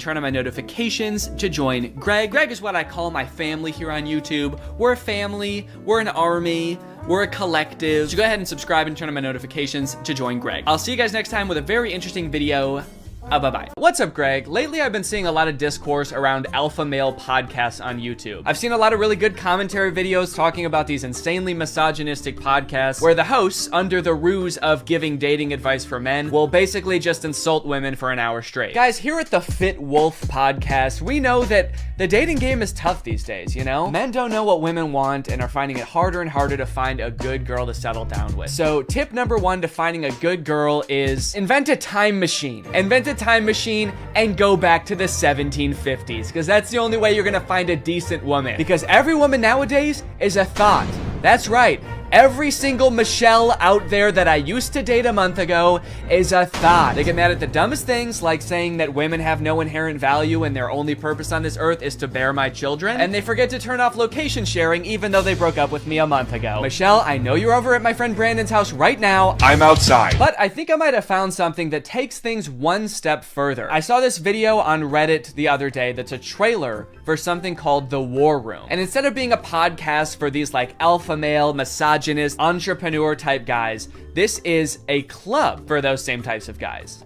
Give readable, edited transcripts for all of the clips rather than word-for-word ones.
turn on my notifications to join Greg. Greg is what I call my family here on YouTube. We're a family, we're an army, we're a collective. So go ahead and subscribe and turn on my notifications to join Greg. I'll see you guys next time with a very interesting video. Bye-bye. What's up, Greg? Lately, I've been seeing a lot of discourse around alpha male podcasts on YouTube. I've seen a lot of really good commentary videos talking about these insanely misogynistic podcasts where the hosts, under the ruse of giving dating advice for men, will basically just insult women for an hour straight. Guys, here at the Fit Wolf podcast, we know that the dating game is tough these days, you know? Men don't know what women want and are finding it harder and harder to find a good girl to settle down with. So tip number one to finding a good girl is invent a time machine. Invent a time machine and go back to the 1750s, because that's the only way you're gonna find a decent woman, because every woman nowadays is a thought. That's right. Every single Michelle out there that I used to date a month ago is a thought. They get mad at the dumbest things, like saying that women have no inherent value and their only purpose on this earth is to bear my children. And they forget to turn off location sharing even though they broke up with me a month ago. Michelle, I know you're over at my friend Brandon's house right now. I'm outside. But I think I might have found something that takes things one step further. I saw this video on Reddit the other day that's a trailer for something called The War Room. And instead of being a podcast for these like alpha male, misogynist, entrepreneur type guys, this is a club for those same types of guys.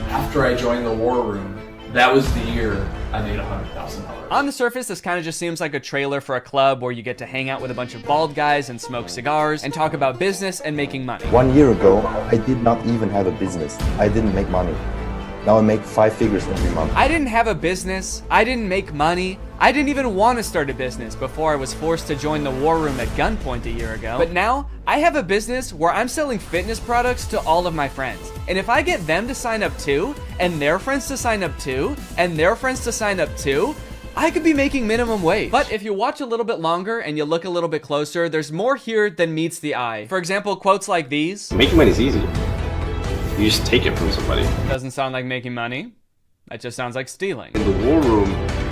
After I joined the War Room, that was the year I made $100,000. On the surface, this kind of just seems like a trailer for a club where you get to hang out with a bunch of bald guys and smoke cigars and talk about business and making money. 1 year ago, I did not even have a business. I didn't make money. Now I make 5 figures every month. I didn't have a business. I didn't make money. I didn't even want to start a business before I was forced to join the War Room at gunpoint a year ago. But now, I have a business where I'm selling fitness products to all of my friends. And if I get them to sign up too, and their friends to sign up too, and their friends to sign up too, I could be making minimum wage. But if you watch a little bit longer and you look a little bit closer, there's more here than meets the eye. For example, quotes like these. Making money is easy. You just take it from somebody. Doesn't sound like making money. That just sounds like stealing. In the War Room,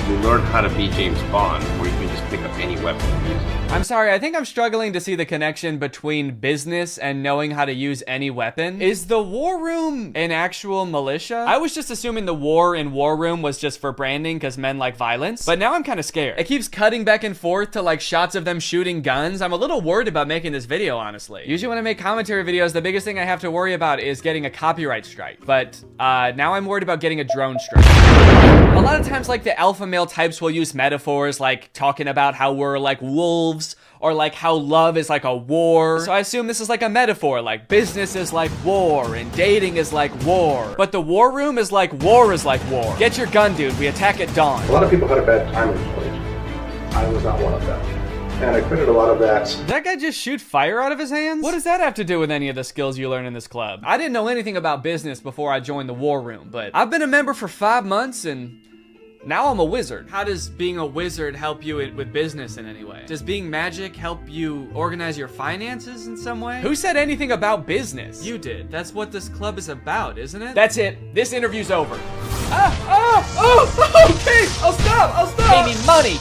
you learn how to be James Bond, where you can just pick up any weapon and use it. I'm sorry, I think I'm struggling to see the connection between business and knowing how to use any weapon. Is the War Room an actual militia? I was just assuming the war in War Room was just for branding because men like violence, but now I'm kind of scared. It keeps cutting back and forth to like shots of them shooting guns. I'm a little worried about making this video, honestly. Usually when I make commentary videos, the biggest thing I have to worry about is getting a copyright strike, but now I'm worried about getting a drone strike. A lot of times, like, the alpha male types will use metaphors like talking about how we're like wolves, or like how love is like a war. So I assume this is like a metaphor, like business is like war and dating is like war. But the War Room is like war is like war. Get your gun, dude, we attack at dawn. A lot of people had a bad time in college. I was not one of them. And I quitted a lot of that. Did that guy just shoot fire out of his hands? What does that have to do with any of the skills you learn in this club? I didn't know anything about business before I joined the War Room, but I've been a member for 5 months and now I'm a wizard. How does being a wizard help you with business in any way? Does being magic help you organize your finances in some way? Who said anything about business? You did. That's what this club is about, isn't it? That's it. This interview's over. Okay, I'll stop.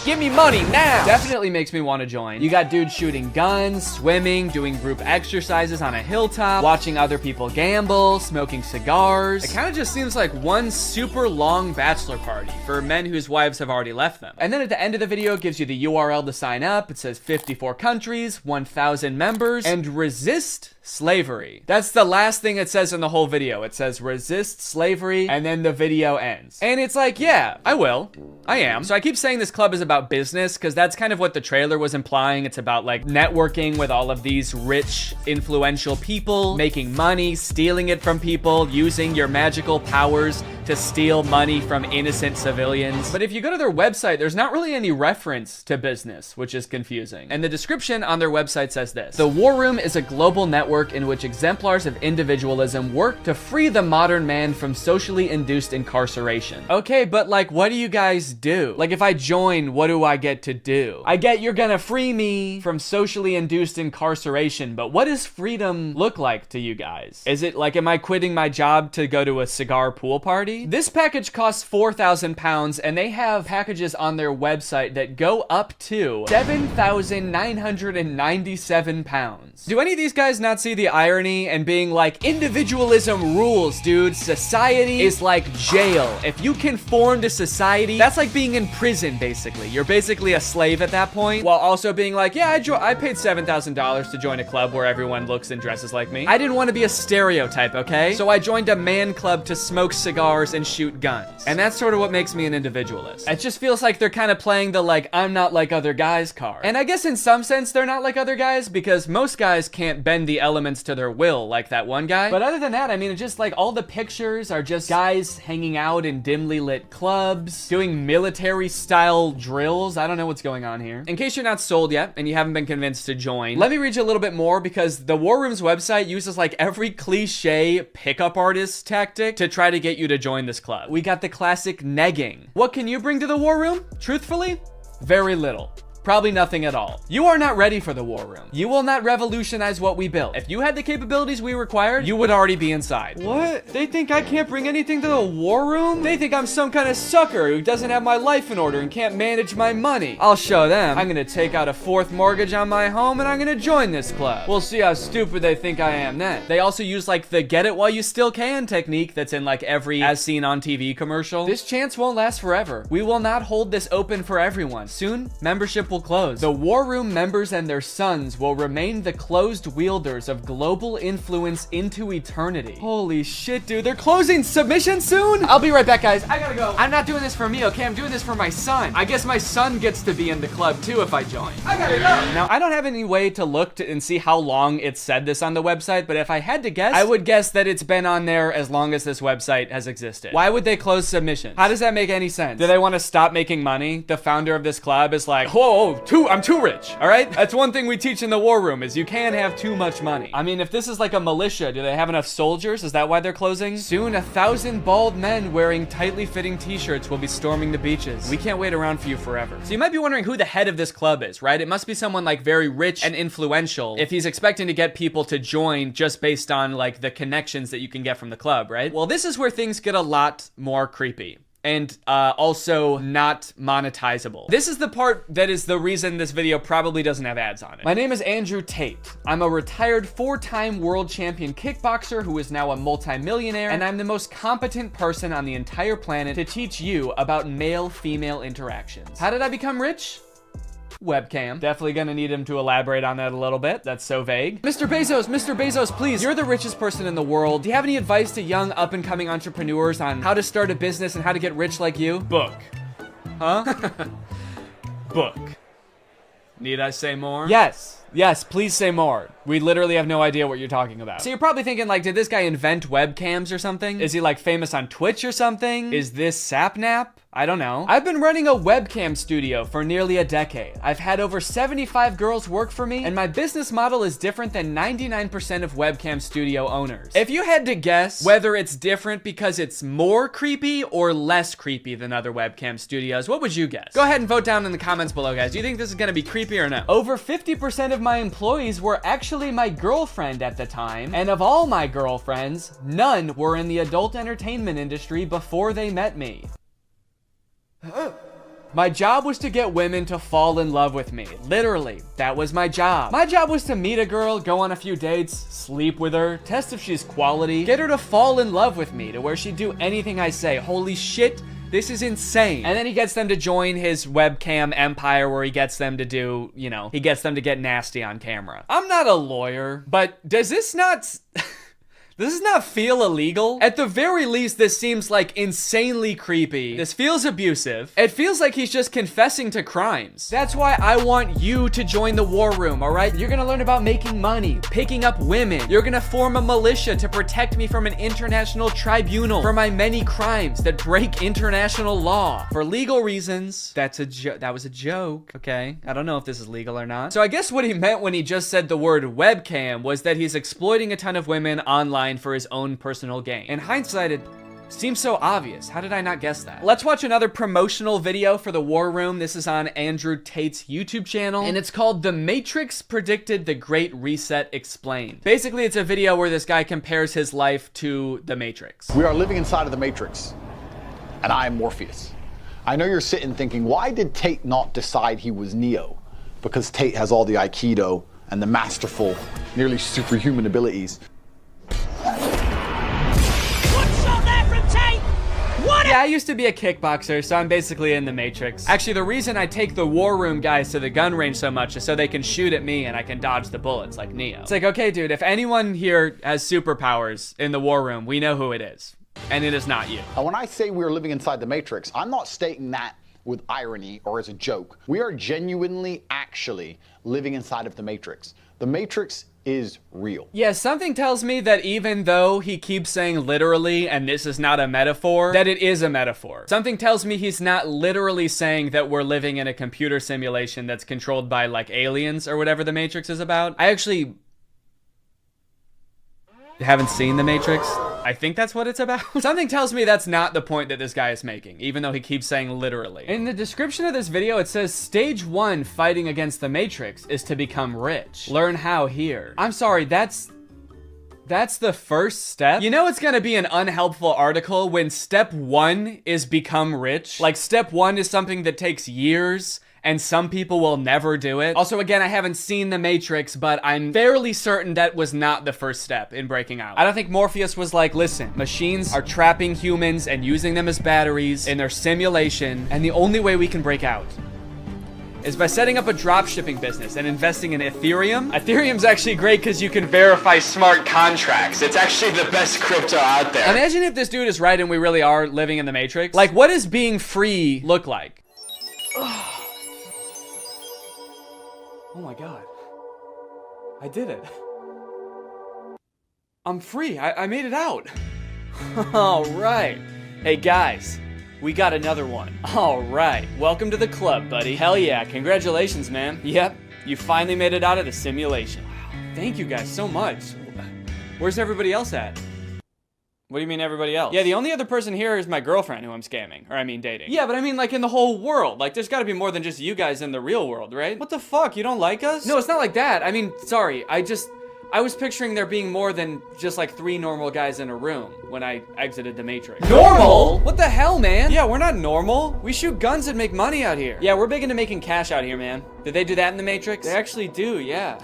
Give me money now. Definitely makes me want to join. You got dudes shooting guns, swimming, doing group exercises on a hilltop, watching other people gamble, smoking cigars. It kind of just seems like one super long bachelor party for men whose wives have already left them. And then at the end of the video, it gives you the URL to sign up. It says 54 countries, 1,000 members, and resist slavery. That's the last thing it says in the whole video. It says resist slavery, and then the video ends. And it's like, yeah, I will. I am. So I keep saying this club is about business because that's kind of what the trailer was implying. It's about like networking with all of these rich, influential people, making money, stealing it from people, using your magical powers to steal money from innocent civilians. But if you go to their website, there's not really any reference to business, which is confusing. And the description on their website says this: the War Room is a global network in which exemplars of individualism work to free the modern man from socially induced incarceration. Okay, but like, what do you guys do? Like, if I join, what do I get to do? I get you're gonna free me from socially induced incarceration, but what does freedom look like to you guys? Is it like, am I quitting my job to go to a cigar pool party? salary. This package costs 4,000 pounds, and they have packages on their website that go up to 7,997 pounds. Do any of these guys not see the irony and being like, individualism rules, dude. Society is like jail. If you conform to society, that's like being in prison, basically. You're basically a slave at that point, while also being like, yeah, I paid $7,000 to join a club where everyone looks and dresses like me. I didn't want to be a stereotype, okay? So I joined a man club to smoke cigars and shoot guns. And that's sort of what makes me an individualist. It just feels like they're kind of playing the like, I'm not like other guys card. And I guess in some sense they're not like other guys, because most guys can't bend the elements to their will like that one guy. But other than that, I mean, it's just like all the pictures are just guys hanging out in dimly lit clubs, doing military style drills. I don't know what's going on here. In case you're not sold yet and you haven't been convinced to join, let me read you a little bit more, because the War Room's website uses like every cliche pickup artist tactic to try to get you to join this club. We got the classic negging. What can you bring to the War Room? Truthfully, very little. Probably nothing at all. You are not ready for the War Room. You will not revolutionize what we built. If you had the capabilities we required, you would already be inside. What? They think I can't bring anything to the War Room? They think I'm some kind of sucker who doesn't have my life in order and can't manage my money. I'll show them. I'm gonna take out a 4th mortgage on my home and I'm gonna join this club. We'll see how stupid they think I am then. They also use like the get it while you still can technique that's in like every as seen on TV commercial. This chance won't last forever. We will not hold this open for everyone. Soon, membership will close. The War Room members and their sons will remain the closed wielders of global influence into eternity. Holy shit, dude. They're closing submission soon? I'll be right back, guys. I gotta go. I'm not doing this for me, okay? I'm doing this for my son. I guess my son gets to be in the club too if I join. I gotta go. Now, I don't have any way to look and see how long it said this on the website, but if I had to guess, I would guess that it's been on there as long as this website has existed. Why would they close submissions? How does that make any sense? Do they want to stop making money? The founder of this club is like, whoa, I'm too rich, all right? That's one thing we teach in the War Room is you can't have too much money. I mean, if this is like a militia, do they have enough soldiers? Is that why they're closing? Soon, 1,000 bald men wearing tightly fitting t-shirts will be storming the beaches. We can't wait around for you forever. So you might be wondering who the head of this club is, right? It must be someone like very rich and influential if he's expecting to get people to join just based on like the connections that you can get from the club, right? Well, this is where things get a lot more creepy. And also not monetizable. This is the part that is the reason this video probably doesn't have ads on it. My name is Andrew Tate. I'm a retired 4-time world champion kickboxer who is now a multi-millionaire, and I'm the most competent person on the entire planet to teach you about male-female interactions. How did I become rich? Webcam. Definitely gonna need him to elaborate on that a little bit. That's so vague. Mr. Bezos, please. You're the richest person in the world. Do you have any advice to young up-and-coming entrepreneurs on how to start a business and how to get rich like you? Book. Huh? Book. Need I say more? Yes, please say more. We literally have no idea what you're talking about. So you're probably thinking like, did this guy invent webcams or something? Is he like famous on Twitch or something? Is this Sapnap? I don't know. I've been running a webcam studio for nearly a decade. I've had over 75 girls work for me, and my business model is different than 99% of webcam studio owners. If you had to guess whether it's different because it's more creepy or less creepy than other webcam studios, what would you guess? Go ahead and vote down in the comments below, guys. Do you think this is gonna be creepy or no? Over 50% of my employees were actually my girlfriend at the time, and of all my girlfriends, none were in the adult entertainment industry before they met me. My job was to get women to fall in love with me. Literally, that was my job. My job was to meet a girl, go on a few dates, sleep with her, test if she's quality, get her to fall in love with me to where she'd do anything I say. Holy shit, this is insane. And then he gets them to join his webcam empire where he gets them to do, you know, he gets them to get nasty on camera. I'm not a lawyer, but does this not... Does this not feel illegal? At the very least, this seems like insanely creepy. This feels abusive. It feels like he's just confessing to crimes. That's why I want you to join the War Room, all right? You're gonna learn about making money, picking up women. You're gonna form a militia to protect me from an international tribunal for my many crimes that break international law. For legal reasons, that was a joke, okay? I don't know if this is legal or not. So I guess what he meant when he just said the word webcam was that he's exploiting a ton of women online for his own personal gain. In hindsight, it seems so obvious. How did I not guess that? Let's watch another promotional video for the War Room. This is on Andrew Tate's YouTube channel, and it's called The Matrix Predicted the Great Reset Explained. Basically, it's a video where this guy compares his life to the Matrix. We are living inside of the Matrix. and I am Morpheus. I know you're sitting thinking, why did Tate not decide he was Neo? Because Tate has all the Aikido and the masterful, nearly superhuman abilities. Yeah, I used to be a kickboxer, so I'm basically in the Matrix. Actually, the reason I take the war room guys to the gun range so much is so they can shoot at me and I can dodge the bullets like Neo. It's like, okay, dude, if anyone here has superpowers in the war room, we know who it is. And it is not you. Now, when I say we're living inside the Matrix, I'm not stating that with irony or as a joke. We are genuinely, actually living inside of the Matrix. The Matrix is real. Yeah, something tells me that even though he keeps saying literally, and this is not a metaphor, that it is a metaphor. Something tells me he's not literally saying that we're living in a computer simulation that's controlled by, like, aliens or whatever the Matrix is about. I actually haven't seen the Matrix. I think that's what it's about. Something tells me that's not the point that this guy is making, even though he keeps saying literally. In the description of this video, it says stage 1 fighting against the Matrix is to become rich. Learn how here. I'm sorry, that's the first step? You know it's gonna be an unhelpful article when step 1 is become rich? Like step 1 is something that takes years and some people will never do it. Also, again, I haven't seen The Matrix, but I'm fairly certain that was not the first step in breaking out. I don't think Morpheus was like, listen, machines are trapping humans and using them as batteries in their simulation, and the only way we can break out is by setting up a dropshipping business and investing in Ethereum. Ethereum's actually great because you can verify smart contracts. It's actually the best crypto out there. Imagine if this dude is right and we really are living in the Matrix. Like, what does being free look like? Oh my God. I did it. I'm free. I made it out. All right. Hey guys, we got another one. All right. Welcome to the club, buddy. Hell yeah. Congratulations, man. Yep. You finally made it out of the simulation. Wow. Thank you guys so much. Where's everybody else at? What do you mean everybody else? Yeah, the only other person here is my girlfriend who I'm scamming. Or I mean dating. Yeah, but I mean like in the whole world. Like there's gotta be more than just you guys in the real world, right? What the fuck? You don't like us? No, it's not like that. I mean, sorry. I was picturing there being more than just like 3 normal guys in a room when I exited the Matrix. Normal? What the hell, man? Yeah, we're not normal. We shoot guns and make money out here. Yeah, we're big into making cash out here, man. Did they do that in the Matrix? They actually do, yeah.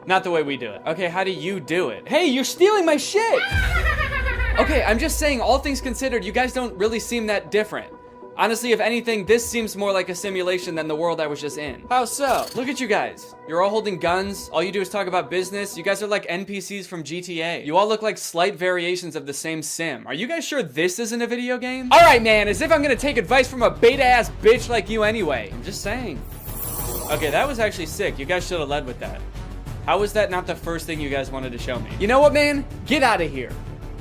Not the way we do it. Okay, how do you do it? Hey, you're stealing my shit! Okay, I'm just saying, all things considered, you guys don't really seem that different. Honestly, if anything, this seems more like a simulation than the world I was just in. How so? Look at you guys. You're all holding guns. All you do is talk about business. You guys are like NPCs from GTA. You all look like slight variations of the same sim. Are you guys sure this isn't a video game? All right, man, as if I'm gonna take advice from a beta-ass bitch like you anyway. I'm just saying. Okay, that was actually sick. You guys should have led with that. How was that not the first thing you guys wanted to show me? You know what, man? Get out of here.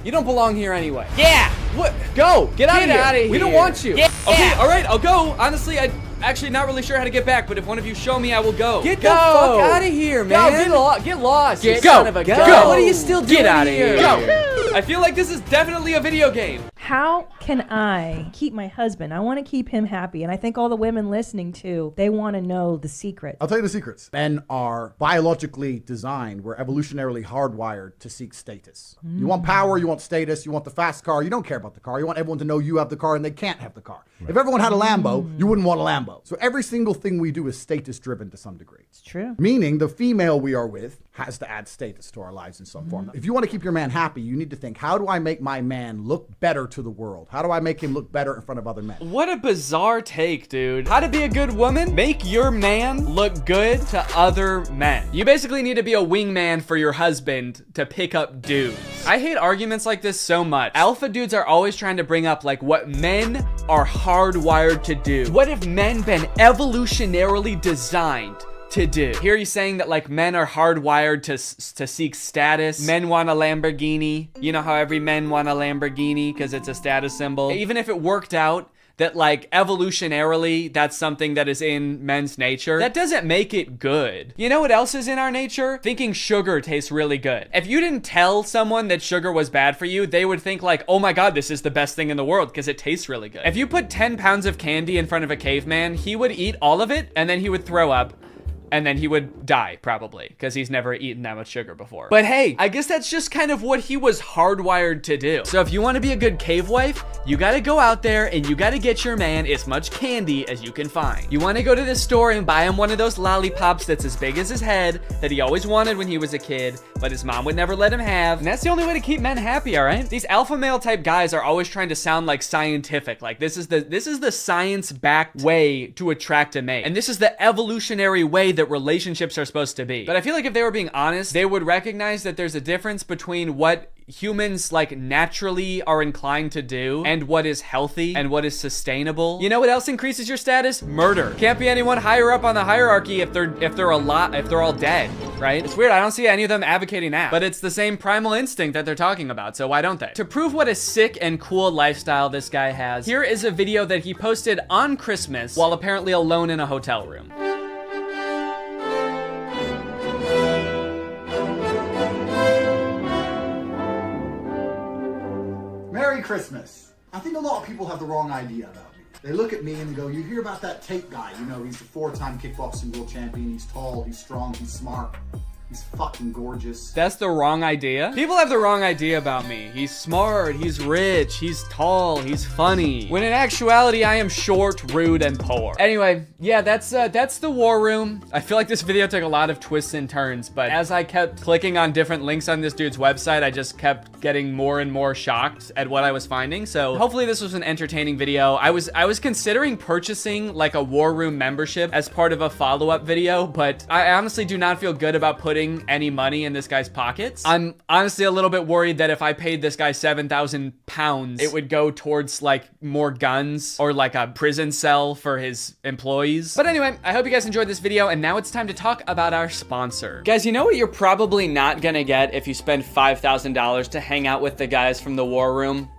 You don't belong here anyway. Yeah! What? Go! Get out of here! We don't want you! Yeah! Okay, alright, I'll go. Honestly, I'm actually not really sure how to get back, but if one of you show me, I will go. Get the fuck out of here, man! Go, get lost! Get son of a gun! Go! What are you still doing? Get out of here! Go! I feel like this is definitely a video game. How can I keep my husband? I want to keep him happy. And I think all the women listening too, they want to know the secret. I'll tell you the secrets. Men are biologically designed. We're evolutionarily hardwired to seek status. You want power, you want status, you want the fast car. You don't care about the car. You want everyone to know you have the car and they can't have the car. Right. If everyone had a Lambo, you wouldn't want a Lambo. So every single thing we do is status driven to some degree. It's true. Meaning the female we are with has to add status to our lives in some form. If you want to keep your man happy, you need to think, how do I make my man look better to the world? How do I make him look better in front of other men? What a bizarre take, dude. How to be a good woman? Make your man look good to other men. You basically need to be a wingman for your husband to pick up dudes. I hate arguments like this so much. Alpha dudes are always trying to bring up like what men are hardwired to do. What have men been evolutionarily designed to do? Here he's saying that like men are hardwired to seek status. Men want a Lamborghini. You know how every men want a Lamborghini because it's a status symbol. Even if it worked out that like evolutionarily that's something that is in men's nature, that doesn't make it good. You know what else is in our nature? Thinking sugar tastes really good. If you didn't tell someone that sugar was bad for you, they would think like, oh my God, this is the best thing in the world because it tastes really good. If you put 10 pounds of candy in front of a caveman, he would eat all of it and then he would throw up. and then he would die probably because he's never eaten that much sugar before. But hey, I guess that's just kind of what he was hardwired to do. So if you want to be a good cave wife, you got to go out there and you got to get your man as much candy as you can find. You want to go to the store and buy him one of those lollipops that's as big as his head that he always wanted when he was a kid, but his mom would never let him have. And that's the only way to keep men happy, all right? These alpha male type guys are always trying to sound like scientific. Like this is the science-backed way to attract a mate. And this is the evolutionary way that relationships are supposed to be. But I feel like if they were being honest, they would recognize that there's a difference between what humans like naturally are inclined to do and what is healthy and what is sustainable. You know what else increases your status? Murder. Can't be anyone higher up on the hierarchy if they're all dead, right? It's weird. I don't see any of them advocating that, but it's the same primal instinct that they're talking about, so why don't they? To prove what a sick and cool lifestyle this guy has, here is a video that he posted on Christmas while apparently alone in a hotel room. Merry Christmas. I think a lot of people have the wrong idea about me. They look at me and they go, you hear about that Tate guy, you know, he's the 4-time kickboxing world champion, he's tall, he's strong, he's smart, he's fucking gorgeous. That's the wrong idea? People have the wrong idea about me. He's smart, he's rich, he's tall, he's funny. When in actuality, I am short, rude, and poor. Anyway, yeah, that's the war room. I feel like this video took a lot of twists and turns, but as I kept clicking on different links on this dude's website, I just kept getting more and more shocked at what I was finding. So hopefully this was an entertaining video. I was considering purchasing like a war room membership as part of a follow-up video, but I honestly do not feel good about putting any money in this guy's pockets. I'm honestly a little bit worried that if I paid this guy 7,000 pounds, it would go towards like more guns or like a prison cell for his employees. But anyway, I hope you guys enjoyed this video, and now it's time to talk about our sponsor. Guys, you know what you're probably not gonna get if you spend $5,000 to hang out with the guys from the war room?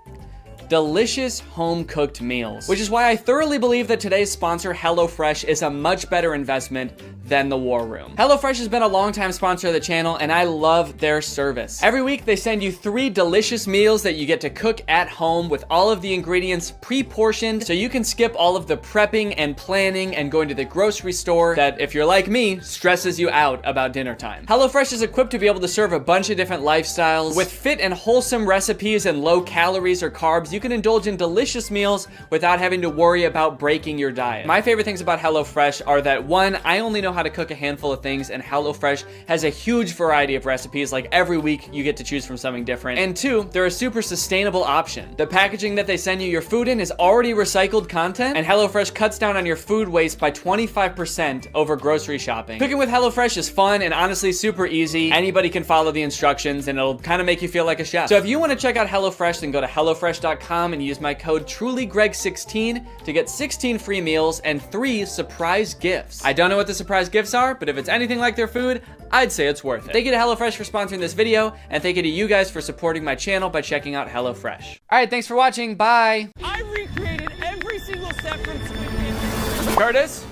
Delicious home-cooked meals, which is why I thoroughly believe that today's sponsor, HelloFresh, is a much better investment than the war room. HelloFresh has been a long-time sponsor of the channel, and I love their service. Every week, they send you 3 delicious meals that you get to cook at home with all of the ingredients pre-portioned, so you can skip all of the prepping and planning and going to the grocery store that, if you're like me, stresses you out about dinner time. HelloFresh is equipped to be able to serve a bunch of different lifestyles. With fit and wholesome recipes and low calories or carbs, you can indulge in delicious meals without having to worry about breaking your diet. My favorite things about HelloFresh are that 1, I only know how to cook a handful of things, and HelloFresh has a huge variety of recipes. Like every week you get to choose from something different. And 2, they're a super sustainable option. The packaging that they send you your food in is already recycled content, and HelloFresh cuts down on your food waste by 25% over grocery shopping. Cooking with HelloFresh is fun and honestly super easy. Anybody can follow the instructions and it'll kind of make you feel like a chef. So if you want to check out HelloFresh, then go to HelloFresh.com and use my code TrulyGreg16 to get 16 free meals and 3 surprise gifts. I don't know what the surprise gifts are, but if it's anything like their food, I'd say it's worth it. Thank you to HelloFresh for sponsoring this video, and thank you to you guys for supporting my channel by checking out HelloFresh. All right, thanks for watching. Bye. I recreated every single step from Squid. Curtis?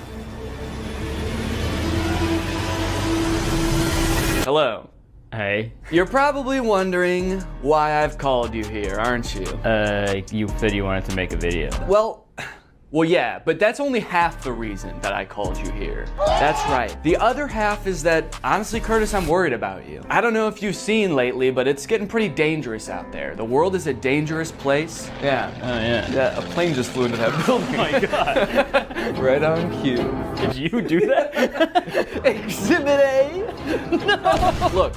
Hello. Hey. You're probably wondering why I've called you here, aren't you? You said you wanted to make a video. Well, yeah, but that's only half the reason that I called you here. That's right. The other half is that, honestly, Curtis, I'm worried about you. I don't know if you've seen lately, but it's getting pretty dangerous out there. The world is a dangerous place. Yeah. Oh, yeah. Yeah, a plane just flew into that building. Oh my God. Right on cue. Did you do that? Exhibit A? No. Look,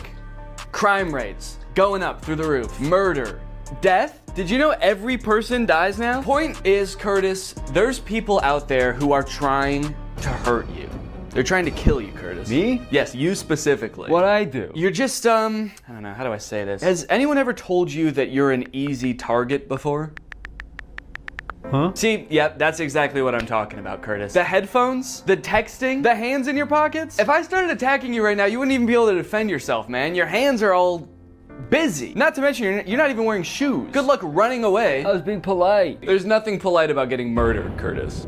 crime rates going up through the roof. Murder. Death? Did you know every person dies now? Point is, Curtis, there's people out there who are trying to hurt you. They're trying to kill you, Curtis. Me? Yes, you specifically. What'd I do? You're just, I don't know, how do I say this? Has anyone ever told you that you're an easy target before? Huh? See, yep, that's exactly what I'm talking about, Curtis. The headphones, the texting, the hands in your pockets. If I started attacking you right now, you wouldn't even be able to defend yourself, man. Your hands are all busy. Not to mention, you're not even wearing shoes. Good luck running away. I was being polite. There's nothing polite about getting murdered, Curtis.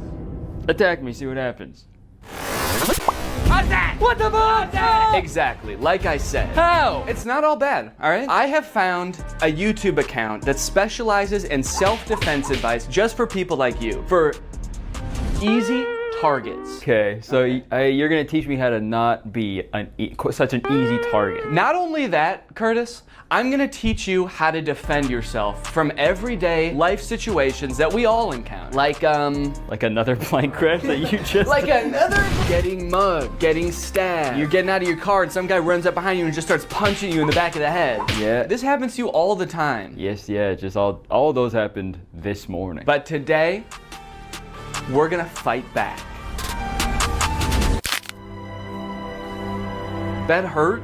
Attack me, see what happens. Attack! What the fuck? Exactly, like I said. How? It's not all bad, all right? I have found a YouTube account that specializes in self-defense advice just for people like you. For easy targets. Okay, so you're gonna teach me how to not be such an easy target. Not only that, Curtis, I'm gonna teach you how to defend yourself from everyday life situations that we all encounter. Like another plane crash that you just like another getting mugged, getting stabbed. You're getting out of your car and some guy runs up behind you and just starts punching you in the back of the head. Yeah. This happens to you all the time. Yes, yeah, just all those happened this morning. But today, we're gonna fight back. That hurt?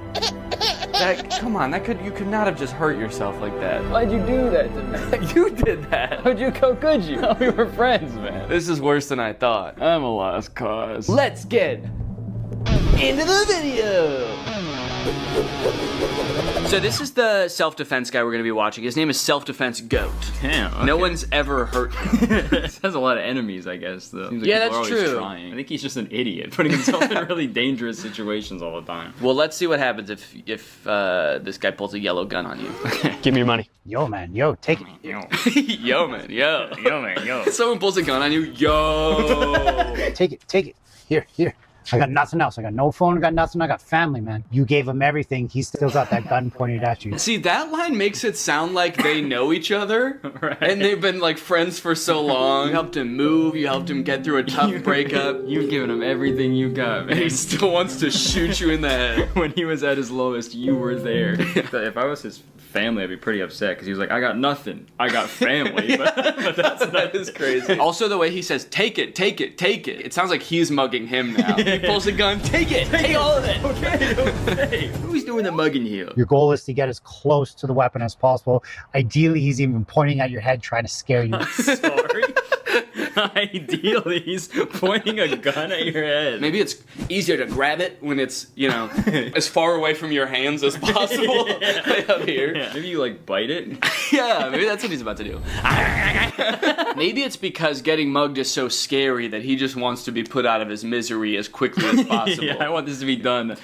Come on, you could not have just hurt yourself like that. Why'd you do that to me? You did that. How could you? We were friends, man. This is worse than I thought. I'm a lost cause. Let's get into the video. So this is the self-defense guy we're gonna be watching. His name is Self-Defense Goat. Damn. Okay. No one's ever hurt him. This has a lot of enemies, I guess, though. Seems like Yeah, people that's are always true. Trying. I think he's just an idiot, putting himself in really dangerous situations all the time. Well, let's see what happens if this guy pulls a yellow gun on you. Give me your money. Yo, man, yo, take it. Yo, man, yo. Yo, man, yo. Someone pulls a gun on you, yo. Take it. Here. I got nothing else. I got no phone, I got nothing. I got family, man. You gave him everything. He still got that gun pointed at you. See, that line makes it sound like they know each other, Right. and they've been like friends for so long. You helped him move, you helped him get through a tough breakup. You've given him everything you got, man. And he still wants to shoot you in the head. When he was at his lowest, you were there. If I was his family, I'd be pretty upset because he was like, I got nothing. I got family. but That is crazy. Also, the way he says, take it. It sounds like he's mugging him now. He pulls a gun, take it, take all of it. Okay. Who's doing the mugging here? Your goal is to get as close to the weapon as possible. Ideally, he's even pointing at your head trying to scare you. Sorry. Ideally, he's pointing a gun at your head. Maybe it's easier to grab it when it's, as far away from your hands as possible. Right up here. Yeah. Maybe you like bite it. Yeah, maybe that's what he's about to do. Maybe it's because getting mugged is so scary that he just wants to be put out of his misery as quickly as possible. Yeah, I want this to be done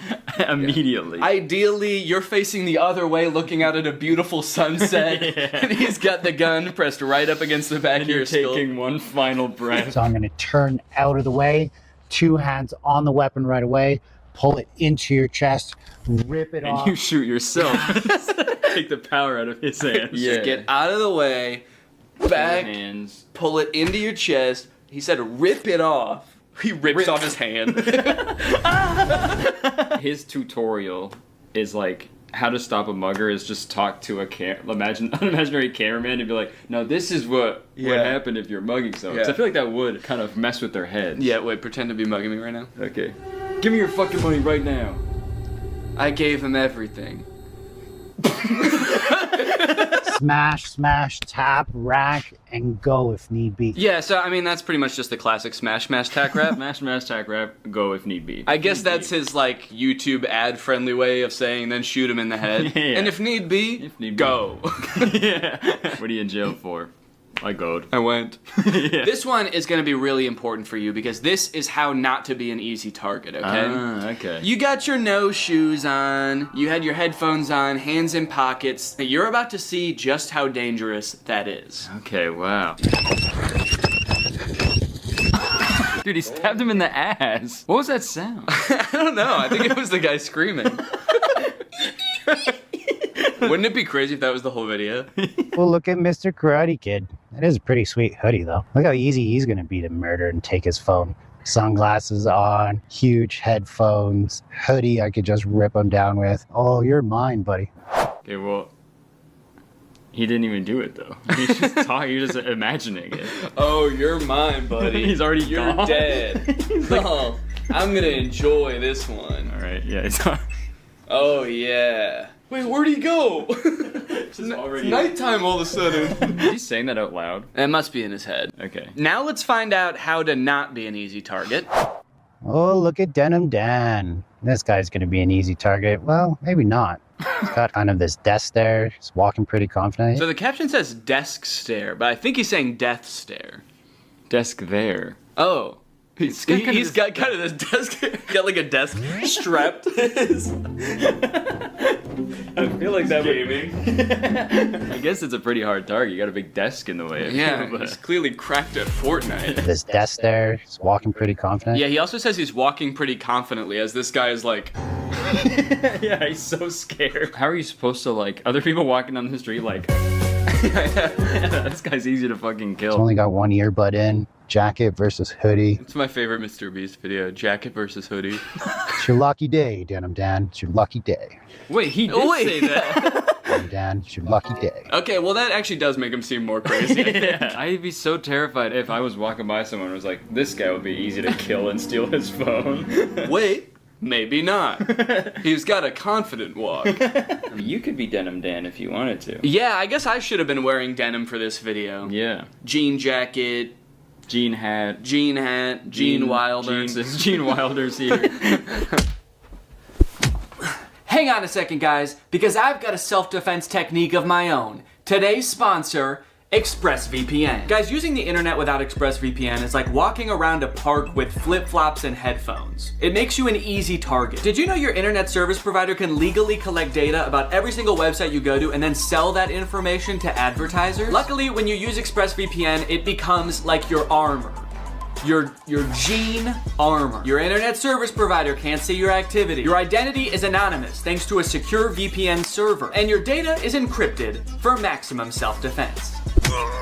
immediately. Ideally, you're facing the other way, looking out at a beautiful sunset, and he's got the gun pressed right up against the back of your skull. Taking one final breath. So I'm going to turn out of the way, 2 hands on the weapon right away, pull it into your chest, rip it off. And you shoot yourself. Take the power out of his hands. Yeah. Get out of the way, back, Hands. pull it into your chest. He said rip it off. He rips off his hand. His tutorial is like, how to stop a mugger is just talk to a imaginary cameraman and be like, no, this is what would happen if you're mugging someone. 'Cause I feel like that would kind of mess with their heads. Yeah, wait, pretend to be mugging me right now. Okay. Give me your fucking money right now. I gave him everything. Smash, tap, rack, and go if need be. Yeah, so I mean that's pretty much just the classic smash tack rap. Smash, tack, rap, go if need be. I guess that's his like YouTube ad friendly way of saying then shoot him in the head. Yeah. And if need be, go. Yeah. What are you in jail for? I goed. I went. Yeah. This one is going to be really important for you because this is how not to be an easy target, okay? Okay. You got your no shoes on, you had your headphones on, hands in pockets. You're about to see just how dangerous that is. Okay, wow. Dude, he stabbed him in the ass. What was that sound? I don't know. I think it was the guy screaming. Wouldn't it be crazy if that was the whole video? Well, look at Mr. Karate Kid. That is a pretty sweet hoodie, though. Look how easy he's going to be to murder and take his phone. Sunglasses on, huge headphones, hoodie I could just rip him down with. Oh, you're mine, buddy. Okay, well, he didn't even do it, though. He's just talking, you're just imagining it. Oh, you're mine, buddy. He's already You're gone. dead. He's like, Oh, I'm going to enjoy this one. all right, yeah, it's not. Oh, yeah. Wait, where'd he go? It's already. Nighttime all of a sudden. He's saying that out loud. It must be in his head. Okay. Now let's find out how to not be an easy target. Oh, look at Denim Dan. This guy's going to be an easy target. Well, maybe not. He's got kind of this desk there. He's walking pretty confident. So the caption says desk stare, but I think he's saying death stare. Desk there. Oh. He's got kind of this desk, got like a desk strapped to his. I feel like that gaming. I guess it's a pretty hard target. You got a big desk in the way. Yeah, he's clearly cracked at Fortnite. This desk there, he's walking pretty confident. Yeah, he also says he's walking pretty confidently, as this guy is like. Yeah, he's so scared. How are you supposed to, like, other people walking down the street, like, this guy's easy to fucking He's kill. only got one earbud in. Jacket versus hoodie. It's my favorite Mr. Beast video, jacket versus hoodie. It's your lucky day, Denim Dan. It's your lucky day. Wait, he did say that. Denim Dan, it's your lucky day. Okay, well that actually does make him seem more crazy. Yeah. I'd be so terrified if I was walking by someone and was like, this guy would be easy to kill and steal his phone. Wait. Maybe not. He's got a confident walk. You could be Denim Dan if you wanted to. Yeah, I guess I should have been wearing denim for this video. Yeah. Jean jacket. Jean hat. Gene Wilder. Gene Wilder's here. Hang on a second, guys, because I've got a self-defense technique of my own. Today's sponsor, ExpressVPN. Guys, using the internet without ExpressVPN is like walking around a park with flip-flops and headphones. It makes you an easy target. Did you know your internet service provider can legally collect data about every single website you go to and then sell that information to advertisers? Luckily, when you use ExpressVPN, it becomes like your armor. Your Gene armor. Your internet service provider can't see your activity. Your identity is anonymous thanks to a secure VPN server. And your data is encrypted for maximum self-defense.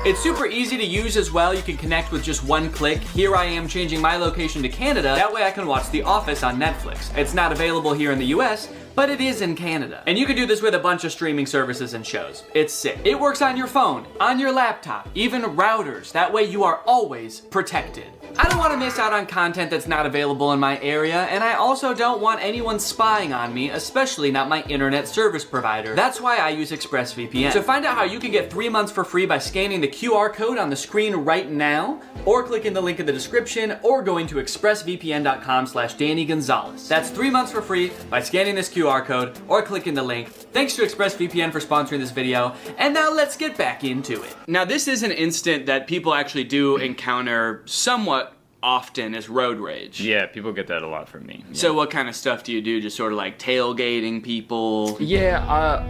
It's super easy to use as well. You can connect with just one click. Here I am changing my location to Canada. That way I can watch The Office on Netflix. It's not available here in the US, but it is in Canada. And you can do this with a bunch of streaming services and shows. It's sick. It works on your phone, on your laptop, even routers. That way you are always protected. I don't want to miss out on content that's not available in my area, and I also don't want anyone spying on me, especially not my internet service provider. That's why I use ExpressVPN. To find out how you can get 3 months for free by scanning the QR code on the screen right now, or clicking the link in the description, or going to expressvpn.com/Danny Gonzalez. That's 3 months for free by scanning this QR code or clicking the link. Thanks to ExpressVPN for sponsoring this video, and now let's get back into it. Now this is an instant that people actually do encounter somewhat often as road rage. Yeah, people get that a lot from me. Yeah. So what kind of stuff do you do? Just sort of like tailgating people? Yeah,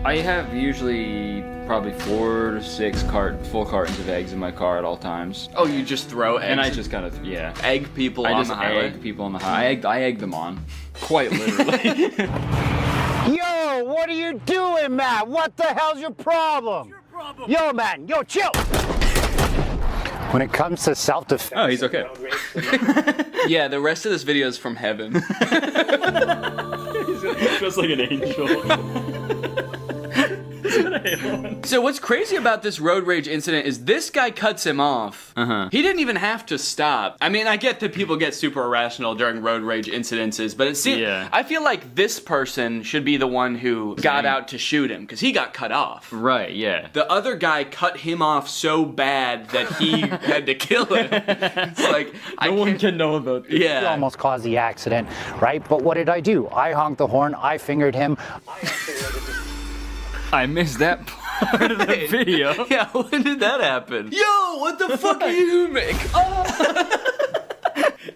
I have usually probably 4 to 6 full cartons of eggs in my car at all times. Oh, you just throw eggs? And I just kind of, yeah. Egg people on the highway? I just egg people on the highway. I egg them on. Quite literally. Yo, what are you doing, Matt? What the hell's your problem? Your problem. Yo, man, yo, chill. When it comes to self-defense... Oh, he's okay. Yeah, the rest of this video is from heaven. He's just like an angel. So what's crazy about this road rage incident is this guy cuts him off. He didn't even have to stop. I mean, I get that people get super irrational during road rage incidences, but it seems, I feel like this person should be the one who got out to shoot him, because he got cut off. Right, yeah. The other guy cut him off so bad that he had to kill him. It's like, no one can know about this. He almost caused the accident, right? But what did I do? I honked the horn, I fingered him. I missed that part of the video. Yeah, when did that happen? Yo, what the fuck are you doing?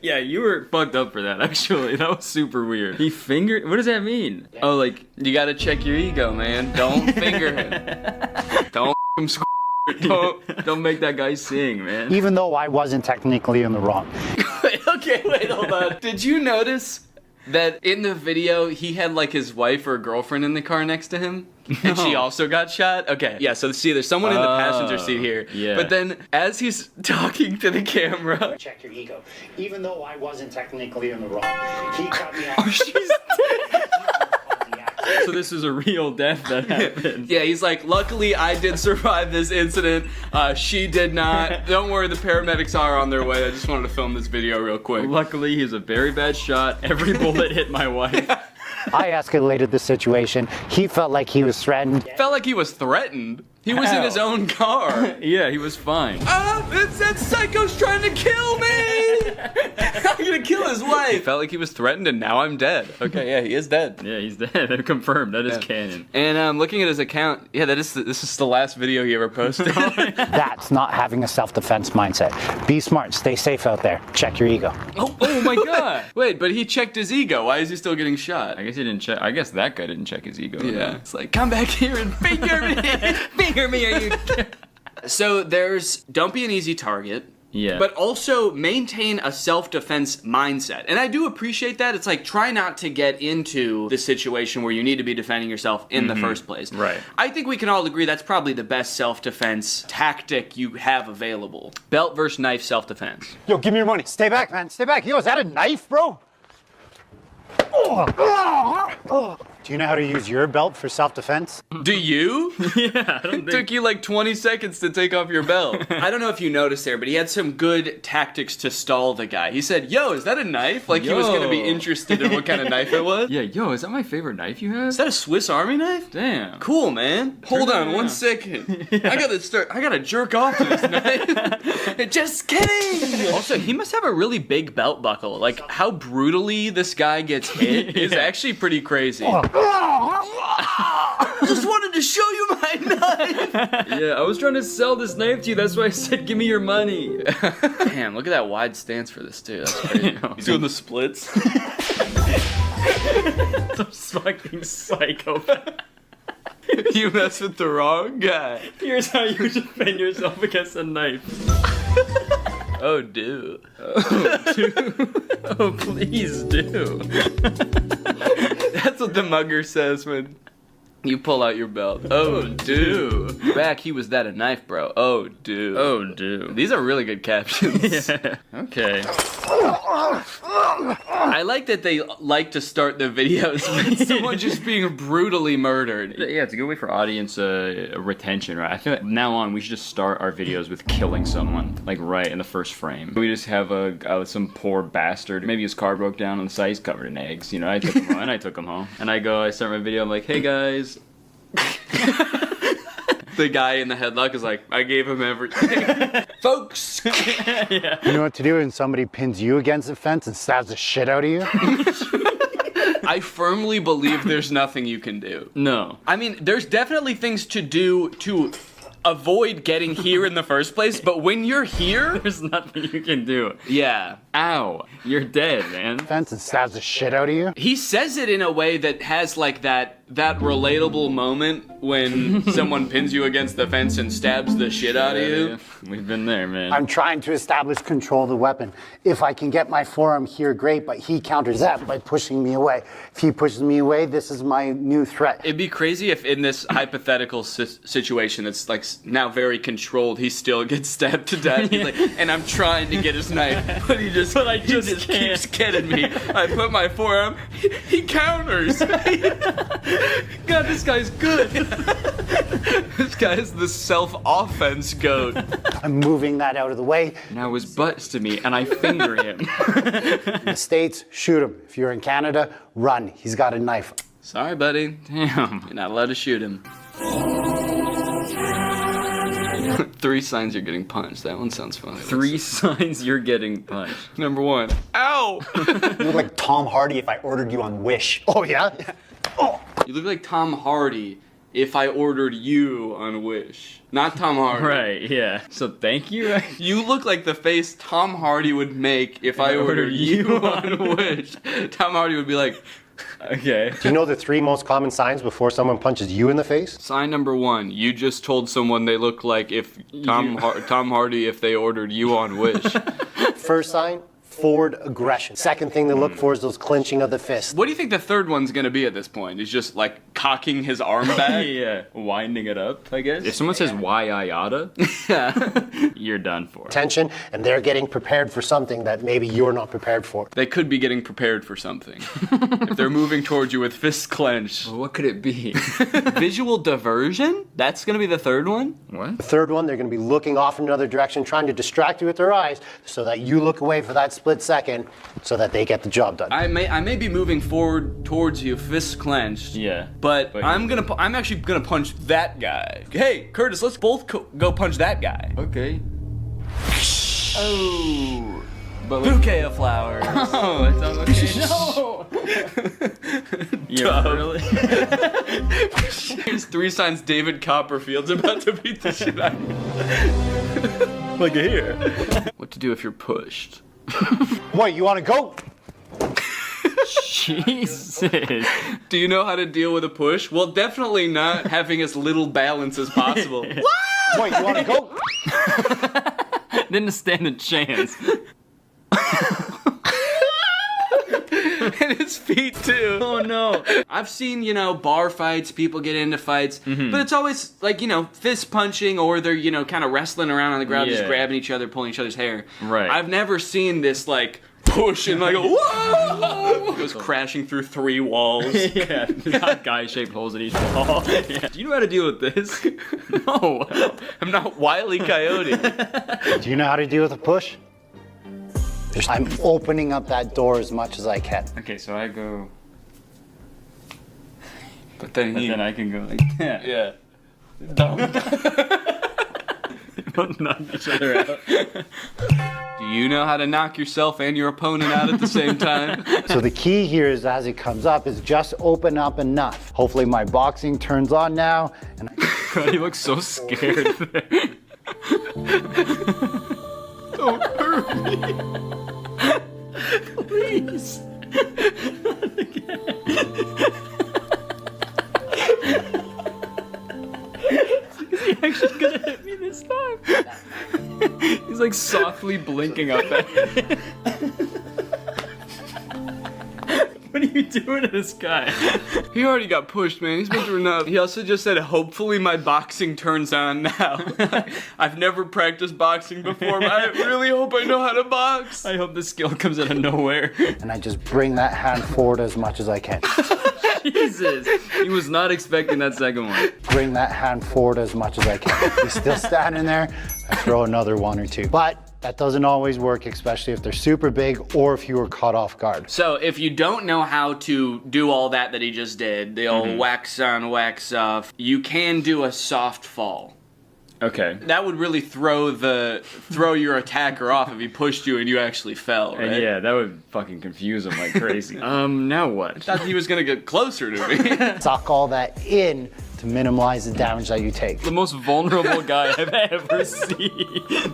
Yeah, you were fucked up for that, actually. That was super weird. He fingered... What does that mean? Oh, like... You gotta check your ego, man. Don't finger him. Don't him Don't make that guy sing, man. Even though I wasn't technically in the wrong. Wait, hold on. Did you notice that in the video, he had like his wife or girlfriend in the car next to him? And she also got shot? Okay, yeah, so see, there's someone in the passenger seat here. Yeah. But then, as he's talking to the camera... Check your ego. Even though I wasn't technically in the wrong, he cut me off. Oh, she's dead. So this is a real death that happened. Yeah, he's like, luckily I did survive this incident. She did not. Don't worry, the paramedics are on their way. I just wanted to film this video real quick. Luckily, he's a very bad shot. Every bullet hit my wife. I escalated the situation. He felt like he was threatened. Felt like he was threatened. He was in his own car. Yeah, he was fine. That psycho's trying to kill me! I gonna kill his wife. He felt like he was threatened, and now I'm dead. Okay, yeah, he is dead. Yeah, he's dead. Confirmed. That is canon. And looking at his account, yeah, this is the last video he ever posted. That's not having a self-defense mindset. Be smart. Stay safe out there. Check your ego. Oh my god. Wait, but he checked his ego. Why is he still getting shot? I guess he didn't check. I guess that guy didn't check his ego. Yeah. It's like, come back here and finger me. Finger me, are you? So there's don't be an easy target. Yeah. But also maintain a self-defense mindset. And I do appreciate that. It's like, try not to get into the situation where you need to be defending yourself in the first place. Right. I think we can all agree that's probably the best self-defense tactic you have available. Belt versus knife self-defense. Yo, give me your money. Stay back, man. Stay back. Yo, is that a knife, bro? Do you know how to use your belt for self-defense? Do you? Yeah, I don't It took you like 20 seconds to take off your belt. I don't know if you noticed there, but he had some good tactics to stall the guy. He said, yo, is that a knife? Like he was going to be interested in what kind of knife it was. Yeah, yo, is that my favorite knife you have? Is that a Swiss Army knife? Damn. Cool, man. Hold on 1 second. I gotta jerk off to this knife. Just kidding. Also, he must have a really big belt buckle. Like, how brutally this guy gets hit is actually pretty crazy. Just wanted to show you my knife. Yeah, I was trying to sell this knife to you. That's why I said, give me your money. Damn, look at that wide stance for this too. That's crazy. He's doing the splits. Some fucking psychopath. You mess with the wrong guy. Here's how you defend yourself against a knife. Oh, do. Oh, do. Oh, please do. That's what the mugger says when you pull out your belt. Oh, do. Back, he was that a knife, bro. Oh, do. Oh, do. These are really good captions. Yeah. Okay. I like that they like to start the videos with someone just being brutally murdered. Yeah, it's a good way for audience retention, right? I feel like now on we should just start our videos with killing someone, like right in the first frame. We just have some poor bastard. Maybe his car broke down on the side. He's covered in eggs. You know, I took him home, and I took him home. And I start my video. I'm like, hey guys. The guy in the headlock is like, I gave him everything. Folks! Yeah. You know what to do when somebody pins you against the fence and stabs the shit out of you? I firmly believe there's nothing you can do. No. I mean, there's definitely things to do to avoid getting here in the first place, but when you're here, There's nothing you can do. yeah. Ow. You're dead, man. Fence and stabs the shit out of you? He says it in a way that has like that relatable moment when someone pins you against the fence and stabs the shit out of you. We've been there, man. I'm trying to establish control of the weapon. If I can get my forearm here, great, but he counters that by pushing me away. If he pushes me away, this is my new threat. It'd be crazy if in this hypothetical situation that's like now very controlled, he still gets stabbed to death. He's like, and I'm trying to get his knife, but he just keeps getting me. I put my forearm, he counters. God, this guy's good. This guy's the self-offense goat. I'm moving that out of the way. Now his butt's to me, and I finger him. In the States, shoot him. If you're in Canada, run. He's got a knife. Sorry, buddy. Damn. You're not allowed to shoot him. 3 signs you're getting punched. That one sounds funny. 3 signs you're getting punched. Number 1. Ow! You look like Tom Hardy if I ordered you on Wish. Oh, yeah? Oh. You look like Tom Hardy if I ordered you on Wish. Not Tom Hardy. Right, yeah. So thank you. You look like the face Tom Hardy would make if I ordered you on Wish. Tom Hardy would be like, Okay. Do you know the 3 most common signs before someone punches you in the face? Sign number 1, you just told someone they look like if Tom Hardy if they ordered you on Wish. First sign, forward aggression. Second thing to look for is those clenching of the fist. What do you think the third one's gonna be at this point? He's just like cocking his arm back? Yeah, winding it up, I guess. If someone says why I oughta, you're done for. Tension, and they're getting prepared for something that maybe you're not prepared for. They could be getting prepared for something. If they're moving towards you with fists clenched. Well, what could it be? Visual diversion? That's gonna be the third one? What? The third one, they're going to be looking off in another direction, trying to distract you with their eyes so that you look away for that split second so that they get the job done. I may be moving forward towards you, fists clenched. Yeah. But I'm actually gonna punch that guy. Hey, Curtis, let's both go punch that guy. Okay. Oh. But Bouquet of flowers. Oh, it's on location. No. Yeah, really? Here's 3 signs David Copperfield's about to beat the shit out of you. Look at here. What to do if you're pushed? What, you want to go? Jesus. Do you know how to deal with a push? Well, definitely not having as little balance as possible. What, you want to go? Didn't stand a chance. And his feet too. Oh no. I've seen, you know, bar fights, people get into fights, but it's always like, you know, fist punching or they're, you know, kind of wrestling around on the ground, just grabbing each other, pulling each other's hair. Right. I've never seen this like push and like whoa! It goes crashing through 3 walls. Yeah, not guy-shaped holes in each wall. Yeah. Do you know how to deal with this? No. I'm not Wile E. Coyote. Do you know how to deal with a push? I'm opening up that door as much as I can. Okay, so I go. But then I can go like that. Yeah. Don't knock each other out. Do you know how to knock yourself and your opponent out at the same time? So the key here is as it comes up is just open up enough. Hopefully my boxing turns on now. And God, he looks so scared there. Don't hurt me. Please. Not again. Is he actually gonna hit me this time? He's like softly blinking up at me. What are you doing to this guy? He already got pushed, man. He's been through enough. He also just said, hopefully my boxing turns on now. I've never practiced boxing before, but I really hope I know how to box. I hope the skill comes out of nowhere. And I just bring that hand forward as much as I can. Jesus. He was not expecting that second one. Bring that hand forward as much as I can. He's still standing there. I throw another 1 or 2. But that doesn't always work, especially if they're super big or if you were caught off guard. So if you don't know how to do all that he just did, the old wax on, wax off, you can do a soft fall. Okay. That would really throw your attacker off if he pushed you and you actually fell, right? And yeah, that would fucking confuse him like crazy. Now what? I thought he was gonna get closer to me. Suck all that in to minimize the damage that you take. The most vulnerable guy I've ever seen.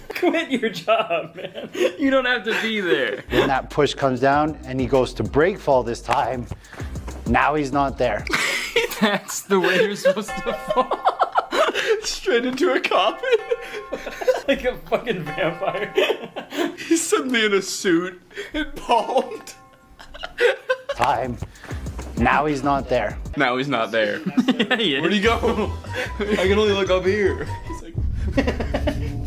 Quit your job, man. You don't have to be there. When that push comes down and he goes to break fall this time, now he's not there. That's the way you're supposed to fall. Straight into a coffin. Like a fucking vampire. He's suddenly in a suit and palmed. Time. Now he's not there. Now he's not there. Yeah, he is. Where'd he go? I can only look up here. He's like,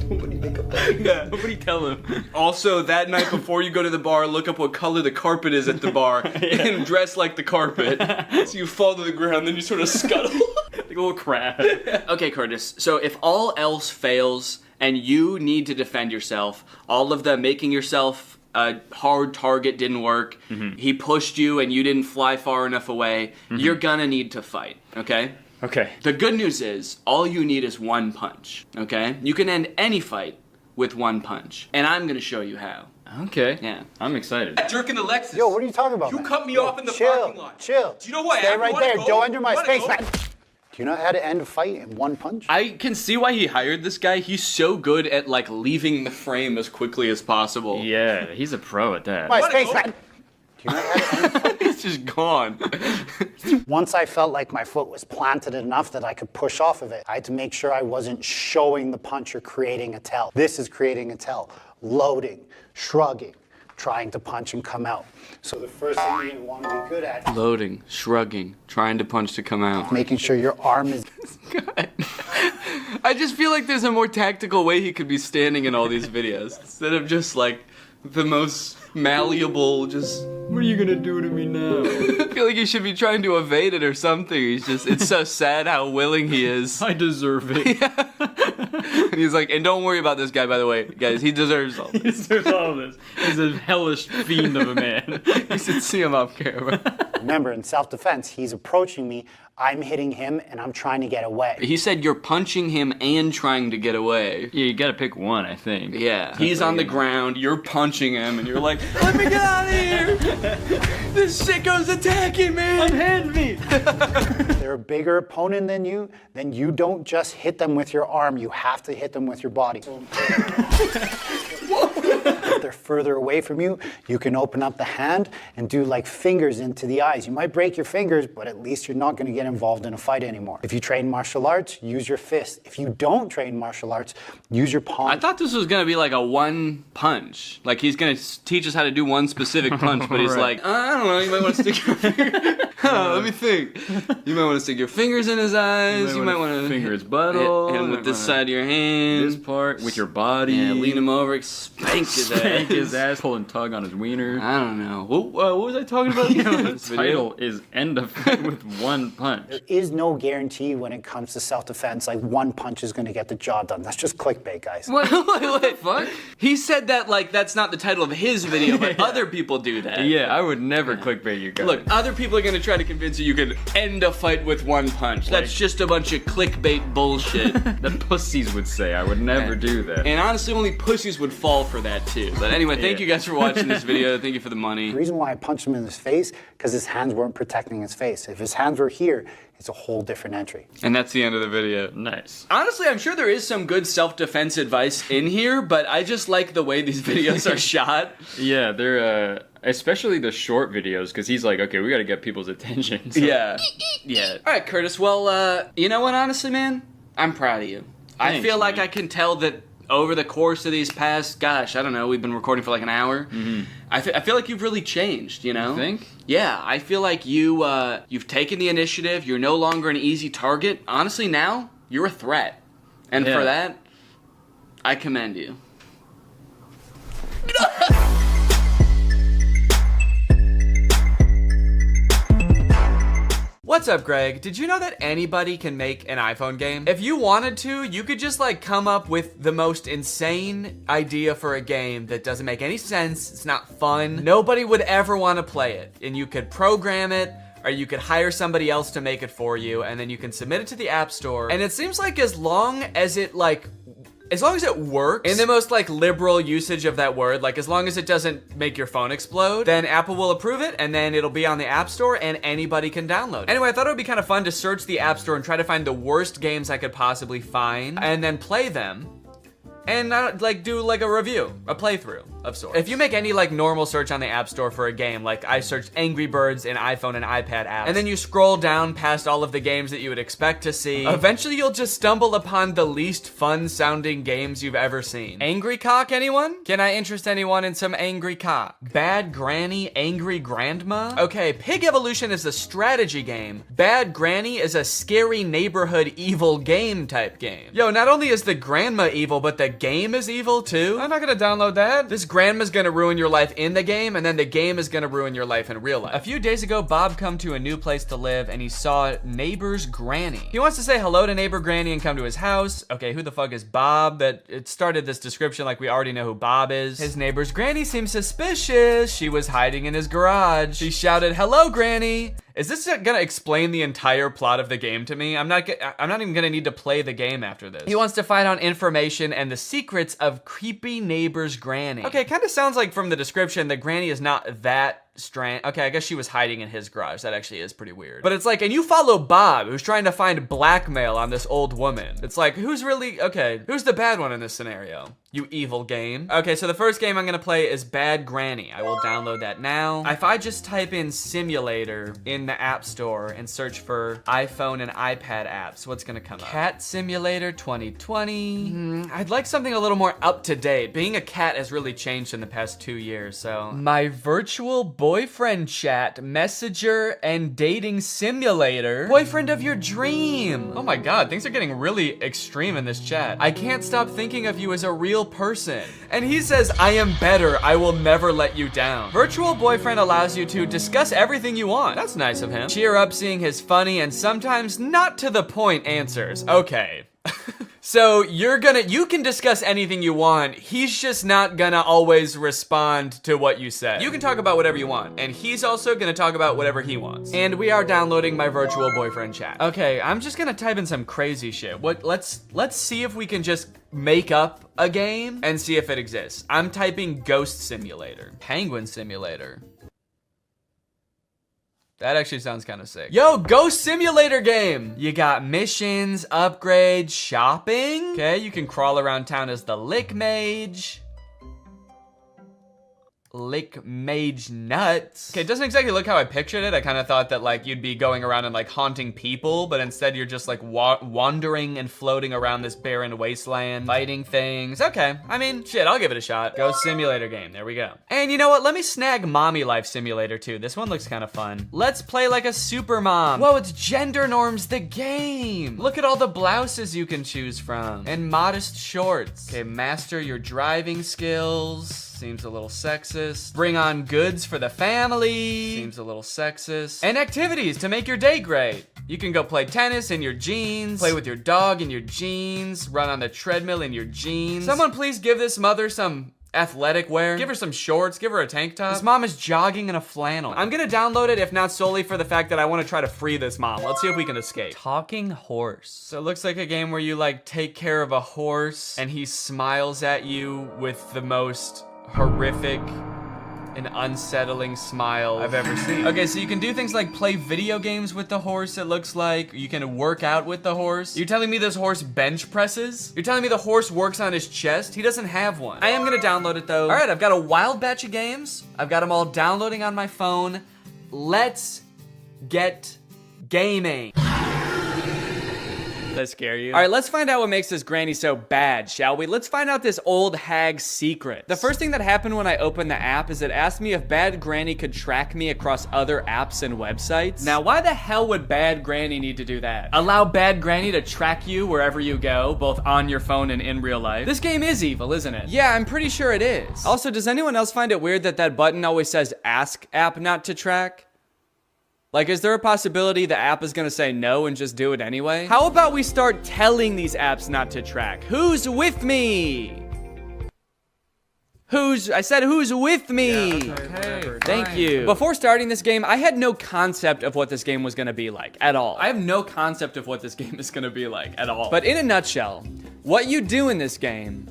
nobody make up that. Yeah, nobody tell him. Also, that night before you go to the bar, look up what color the carpet is at the bar and dress like the carpet. So you fall to the ground, then you sort of scuttle. Like a little crab. Okay, Curtis. So if all else fails and you need to defend yourself, all of the making yourself a hard target didn't work, he pushed you and you didn't fly far enough away, you're gonna need to fight, okay? Okay. The good news is, all you need is 1 punch, okay? You can end any fight with 1 punch, and I'm gonna show you how. Okay. Yeah. I'm excited. Jerk in the Lexus. Yo, what are you talking about, You man? cut me off in the chill, parking lot. Chill. Do you know who I Stay am? right You wanna there. go? Go under my You wanna space, go? man. Do you know how to end a fight in 1 punch? I can see why he hired this guy. He's so good at, like, leaving the frame as quickly as possible. Yeah, he's a pro at that. My space, man. Do you know how to end a fight? He's just gone. Once I felt like my foot was planted enough that I could push off of it, I had to make sure I wasn't showing the punch or creating a tell. This is creating a tell. Loading, shrugging, trying to punch and come out. So the first thing you want to be good at, Loading, shrugging, trying to punch to come out. making sure your arm is... God. I just feel like there's a more tactical way he could be standing in all these videos. Instead of just like the most malleable, just, what are you gonna do to me now? I feel like he should be trying to evade it or something. He's just, it's so sad how willing he is. I deserve it. Yeah. And he's like, and don't worry about this guy, by the way, guys. He deserves all this. He deserves all of this. He's a hellish fiend of a man. You should see him off camera. Remember, in self-defense, he's approaching me, I'm hitting him, and I'm trying to get away. He said you're punching him and trying to get away. Yeah, you gotta pick one, I think. Yeah. He's on the ground, you're punching him, and you're like, let me get out of here! This sicko's attacking me! Unhand me! If they're a bigger opponent than you, then you don't just hit them with your arm, you have to hit them with your body. If they're further away from you, you can open up the hand and do like fingers into the eyes. You might break your fingers, but at least you're not going to get involved in a fight anymore. If you train martial arts, use your fist. If you don't train martial arts, use your palm. I thought this was going to be like a one punch. Like he's going to teach us how to do one specific punch, but he's Right. like, I don't know, you might want to stick your finger. Let me think. You might want to stick your fingers in his eyes. You might want to finger his butthole. hit him with this side of your hand. This part with your body. Yeah, lean him over, spank his ass. Spank his ass, pull and tug on his wiener. I don't know. What was I talking about again? The title is End of Fight with One Punch. There is no guarantee when it comes to self-defense, like one punch is going to get the job done. That's just clickbait, guys. What the fuck? He said that like that's not the title of his video, but other people do that. Yeah, I would never clickbait you guys. Look, other people are gonna try to convince you can end a fight with one punch. That's just a bunch of clickbait bullshit. The pussies would say I would never do that. And honestly, only pussies would fall for that too. But anyway, thank you guys for watching this video. Thank you for the money. The reason why I punched him in his face, because his hands weren't protecting his face. If his hands were here, it's a whole different entry. And that's the end of the video. Nice. Honestly, I'm sure there is some good self-defense advice in here, but I just like the way these videos are shot. Yeah, they're especially the short videos, because he's like, okay, we got to get people's attention. So. Yeah. Yeah. All right, Curtis. Well, you know what? Honestly, man, I'm proud of you. I feel like I can tell that over the course of these past, gosh, I don't know, we've been recording for like an hour. Mm-hmm. I feel like you've really changed, you know? You think? Yeah, I feel like you've taken the initiative. You're no longer an easy target. Honestly, now, you're a threat. And for that, I commend you. What's up, Greg? Did you know that anybody can make an iPhone game? If you wanted to, you could just like come up with the most insane idea for a game that doesn't make any sense, it's not fun, nobody would ever want to play it. And you could program it, or you could hire somebody else to make it for you, and then you can submit it to the App Store. And it seems like as long as it works, in the most like liberal usage of that word, like as long as it doesn't make your phone explode, then Apple will approve it, and then it'll be on the App Store and anybody can download it. Anyway, I thought it would be kind of fun to search the App Store and try to find the worst games I could possibly find, and then play them, and like do like a review, a playthrough of sorts. If you make any like normal search on the App Store for a game, like I searched Angry Birds in iPhone and iPad apps, and then you scroll down past all of the games that you would expect to see, eventually you'll just stumble upon the least fun sounding games you've ever seen. Angry Cock, anyone? Can I interest anyone in some Angry Cock? Bad Granny, Angry Grandma? Okay, Pig Evolution is a strategy game. Bad Granny is a scary neighborhood evil game type game. Yo, not only is the grandma evil, but the game is evil too? I'm not gonna download that. This grandma's gonna ruin your life in the game, and then the game is gonna ruin your life in real life. A few days ago, Bob come to a new place to live, and he saw neighbor's granny. He wants to say hello to neighbor granny and come to his house. Okay, who the fuck is Bob? It started this description like we already know who Bob is. His neighbor's granny seems suspicious. She was hiding in his garage. She shouted, "Hello, granny." Is this gonna explain the entire plot of the game to me? I'm not even gonna need to play the game after this. He wants to find out information and the secrets of creepy neighbor's granny. Okay, it kind of sounds like from the description the granny is not that strange. Okay, I guess she was hiding in his garage. That actually is pretty weird. But it's like, and you follow Bob, who's trying to find blackmail on this old woman. It's like, who's the bad one in this scenario? You evil game. Okay, so the first game I'm gonna play is Bad Granny. I will download that now. If I just type in simulator in the App Store and search for iPhone and iPad apps, what's gonna come up? Cat Simulator 2020. I'd like something a little more up to date. Being a cat has really changed in the past 2 years, so. My virtual boyfriend chat, messenger, and dating simulator. Boyfriend of your dream. Oh my god, things are getting really extreme in this chat. I can't stop thinking of you as a real person. And he says, I am better, I will never let you down. Virtual boyfriend allows you to discuss everything you want. That's nice of him. Cheer up seeing his funny and sometimes not to the point answers. Okay. So you can discuss anything you want. He's just not gonna always respond to what you say. You can talk about whatever you want, and he's also gonna talk about whatever he wants. And we are downloading my virtual boyfriend chat. Okay, I'm just gonna type in some crazy shit. Let's see if we can just make up a game and see if it exists. I'm typing Ghost Simulator. Penguin Simulator. That actually sounds kind of sick. Yo, Ghost Simulator game! You got missions, upgrades, shopping. Okay, you can crawl around town as the Lick Mage. Lick Mage Nuts. Okay, it doesn't exactly look how I pictured it. I kind of thought that like you'd be going around and like haunting people, but instead you're just like wandering and floating around this barren wasteland, fighting things. Okay, I mean, shit, I'll give it a shot. Ghost Simulator game, there we go. And you know what? Let me snag Mommy Life Simulator too. This one looks kind of fun. Let's play like a super mom. Whoa, it's Gender Norms the game. Look at all the blouses you can choose from and modest shorts. Okay, master your driving skills. Seems a little sexist. Bring on goods for the family. Seems a little sexist. And activities to make your day great. You can go play tennis in your jeans, play with your dog in your jeans, run on the treadmill in your jeans. Someone please give this mother some athletic wear. Give her some shorts, give her a tank top. This mom is jogging in a flannel. I'm gonna download it if not solely for the fact that I wanna try to free this mom. Let's see if we can escape. Talking horse. So it looks like a game where you like take care of a horse and he smiles at you with the most horrific and unsettling smile I've ever seen. Okay, so you can do things like play video games with the horse, it looks like. You can work out with the horse. You're telling me this horse bench presses? You're telling me the horse works on his chest? He doesn't have one. I am gonna download it though. All right, I've got a wild batch of games. I've got them all downloading on my phone. Let's get gaming. That scare you? All right, let's find out what makes this granny so bad, shall we? Let's find out this old hag's secret. The first thing that happened when I opened the app is it asked me if Bad Granny could track me across other apps and websites. Now, why the hell would Bad Granny need to do that? Allow Bad Granny to track you wherever you go, both on your phone and in real life. This game is evil, isn't it? Yeah, I'm pretty sure it is. Also, does anyone else find it weird that that button always says ask app not to track? Like, is there a possibility the app is gonna say no and just do it anyway? How about we start telling these apps not to track? Who's with me? I said who's with me? Yeah, okay, thank you. Before starting this game, I had no concept of what this game was gonna be like, at all. I have no concept of what this game is gonna be like, at all. But in a nutshell, what you do in this game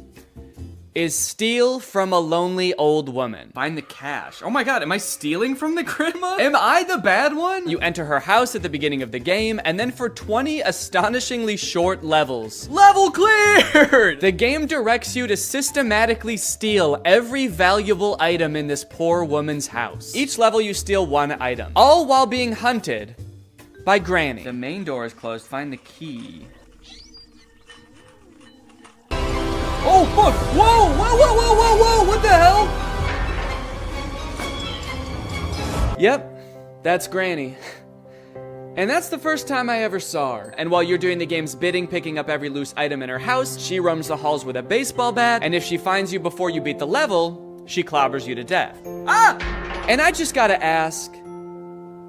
is steal from a lonely old woman. Find the cash. Oh my god, am I stealing from the grandma? Am I the bad one? You enter her house at the beginning of the game, and then for 20 astonishingly short levels. Level cleared! The game directs you to systematically steal every valuable item in this poor woman's house. Each level you steal one item, all while being hunted by Granny. The main door is closed, find the key. Oh, fuck! Whoa! Whoa, whoa, whoa, whoa, whoa! What the hell? Yep, that's Granny. And that's the first time I ever saw her. And while you're doing the game's bidding, picking up every loose item in her house, she roams the halls with a baseball bat, and if she finds you before you beat the level, she clobbers you to death. Ah! And I just gotta ask,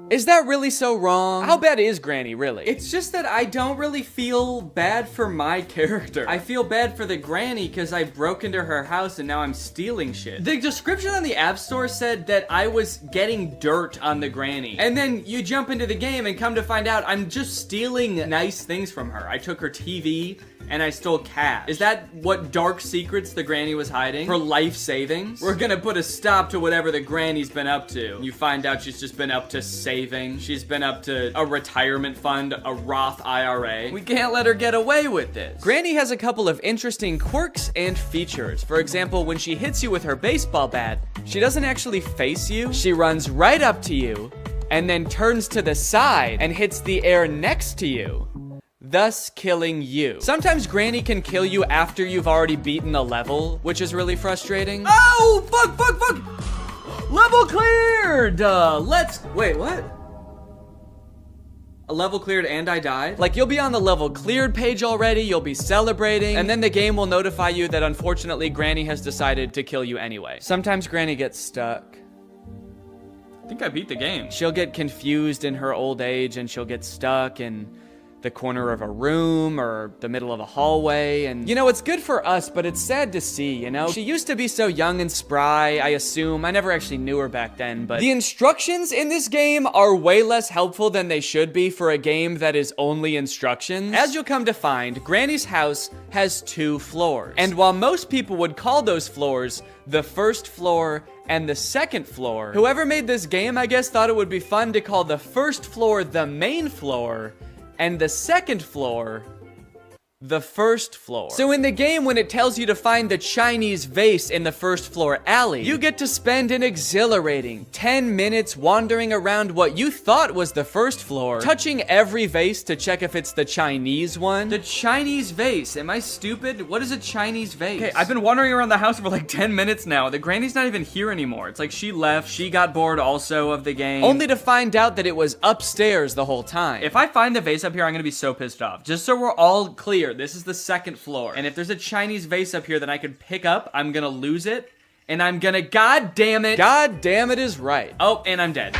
is that really so wrong? How bad is Granny, really? It's just that I don't really feel bad for my character. I feel bad for the granny because I broke into her house and now I'm stealing shit. The description on the App Store said that I was getting dirt on the granny. And then you jump into the game and come to find out I'm just stealing nice things from her. I took her TV and I stole cash. Is that what dark secrets the granny was hiding? Her life savings? We're gonna put a stop to whatever the granny's been up to. You find out she's just been up to saving. She's been up to a retirement fund, a Roth IRA. We can't let her get away with this. Granny has a couple of interesting quirks and features. For example, when she hits you with her baseball bat, she doesn't actually face you. She runs right up to you and then turns to the side and hits the air next to you, thus killing you. Sometimes Granny can kill you after you've already beaten a level, which is really frustrating. Oh, fuck, fuck, fuck! Level cleared! Wait, what? A level cleared and I died? Like, you'll be on the level cleared page already, you'll be celebrating, and then the game will notify you that unfortunately Granny has decided to kill you anyway. Sometimes Granny gets stuck. I think I beat the game. She'll get confused in her old age and she'll get stuck and the corner of a room or the middle of a hallway. And, you know, it's good for us, but it's sad to see, you know? She used to be so young and spry, I assume. I never actually knew her back then, but the instructions in this game are way less helpful than they should be for a game that is only instructions. As you'll come to find, Granny's house has 2 floors. And while most people would call those floors the first floor and the second floor, whoever made this game, I guess, thought it would be fun to call the first floor the main floor and the second floor the first floor. So in the game, when it tells you to find the Chinese vase in the first floor alley, you get to spend an exhilarating 10 minutes wandering around what you thought was the first floor, touching every vase to check if it's the Chinese one. The Chinese vase, am I stupid? What is a Chinese vase? Okay, I've been wandering around the house for like 10 minutes now. The granny's not even here anymore. It's like she left, she got bored also of the game, only to find out that it was upstairs the whole time. If I find the vase up here, I'm gonna be so pissed off. Just so we're all clear, this is the second floor. And if there's a Chinese vase up here that I could pick up, I'm gonna lose it. And I'm gonna, God damn it is right. Oh, and I'm dead.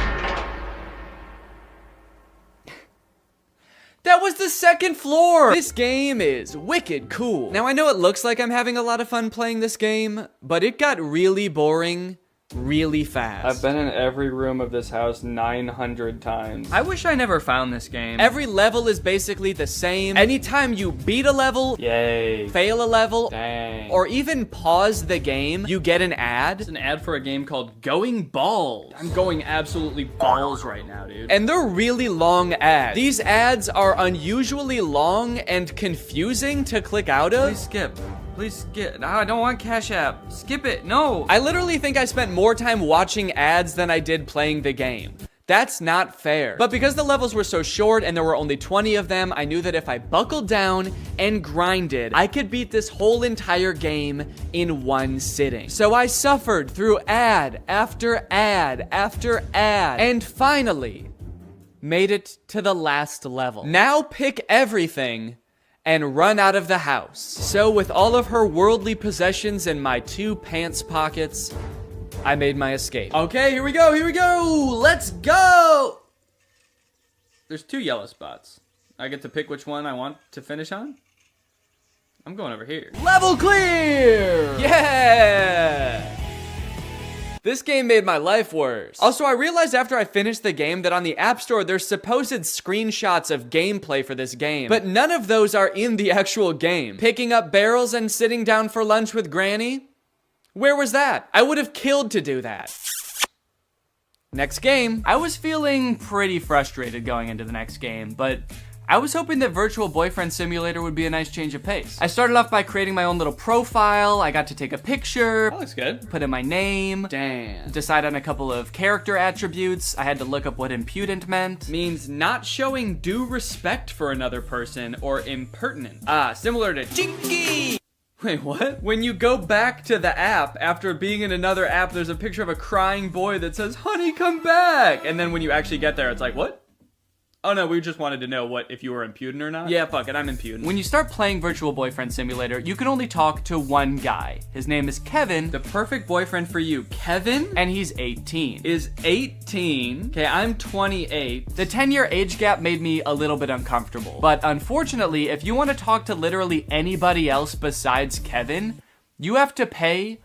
That was the second floor! This game is wicked cool. Now I know it looks like I'm having a lot of fun playing this game, but it got really boring really fast. I've been in every room of this house 900 times. I wish I never found this game. Every level is basically the same. Anytime you beat a level, yay, fail a level, dang, or even pause the game, you get an ad. It's an ad for a game called Going Balls. I'm going absolutely balls right now, dude. And they're really long ads. These ads are unusually long and confusing to click out of. Please skip. Please skip. No, I don't want Cash App. Skip it. No. I literally think I spent more time watching ads than I did playing the game. That's not fair. But because the levels were so short and there were only 20 of them, I knew that if I buckled down and grinded, I could beat this whole entire game in one sitting. So I suffered through ad after ad after ad, and finally made it to the last level. Now pick everything and run out of the house. So with all of her worldly possessions in my 2 pants pockets, I made my escape. Okay, here we go, let's go! There's 2 yellow spots. I get to pick which one I want to finish on? I'm going over here. Level clear! Yeah! This game made my life worse. Also, I realized after I finished the game that on the App Store, there's supposed screenshots of gameplay for this game, but none of those are in the actual game. Picking up barrels and sitting down for lunch with Granny? Where was that? I would have killed to do that. Next game. I was feeling pretty frustrated going into the next game, but I was hoping that Virtual Boyfriend Simulator would be a nice change of pace. I started off by creating my own little profile. I got to take a picture. That looks good. Put in my name. Damn. Decide on a couple of character attributes. I had to look up what impudent meant. Means not showing due respect for another person or impertinent. Similar to Chinky. Wait, what? When you go back to the app, after being in another app, there's a picture of a crying boy that says, "Honey, come back!" And then when you actually get there, it's like, what? Oh no, we just wanted to know if you were impudent or not. Yeah, fuck it, I'm impudent. When you start playing Virtual Boyfriend Simulator, you can only talk to one guy. His name is Kevin, the perfect boyfriend for you. Kevin, and he's 18. Is 18. Okay, I'm 28. The 10-year age gap made me a little bit uncomfortable. But unfortunately, if you want to talk to literally anybody else besides Kevin, you have to pay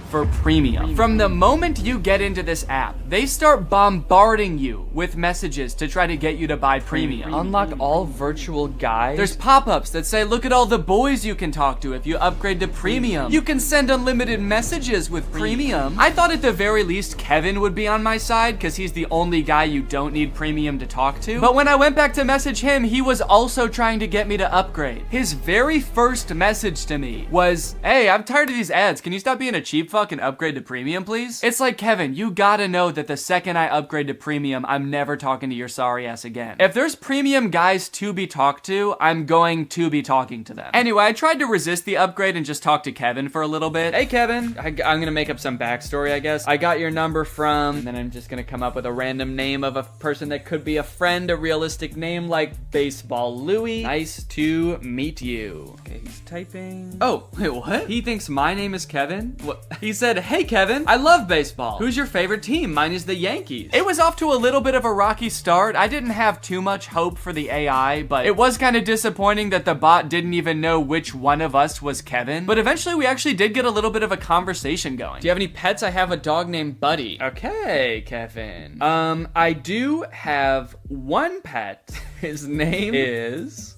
for premium. From the moment you get into this app, they start bombarding you with messages to try to get you to buy premium. Unlock all virtual guys. There's pop-ups that say, look at all the boys you can talk to if you upgrade to premium. You can send unlimited messages with premium. I thought at the very least Kevin would be on my side because he's the only guy you don't need premium to talk to. But when I went back to message him, he was also trying to get me to upgrade. His very first message to me was, hey, I'm tired of these ads. Can you stop being a cheap fuck and upgrade to premium, please? It's like, Kevin, you gotta know that the second I upgrade to premium, I'm never talking to your sorry ass again. If there's premium guys to be talked to, I'm going to be talking to them. Anyway, I tried to resist the upgrade and just talk to Kevin for a little bit. Hey, Kevin. I'm gonna make up some backstory, I guess. I got your number from, and then I'm just gonna come up with a random name of a person that could be a friend, a realistic name like Baseball Louie. Nice to meet you. Okay, he's typing. Oh, wait, what? He thinks my name is Kevin? What? He said, hey Kevin, I love baseball. Who's your favorite team? Mine is the Yankees. It was off to a little bit of a rocky start. I didn't have too much hope for the AI, but it was kind of disappointing that the bot didn't even know which one of us was Kevin. But eventually we actually did get a little bit of a conversation going. Do you have any pets? I have a dog named Buddy. Okay, Kevin. I do have one pet. His name is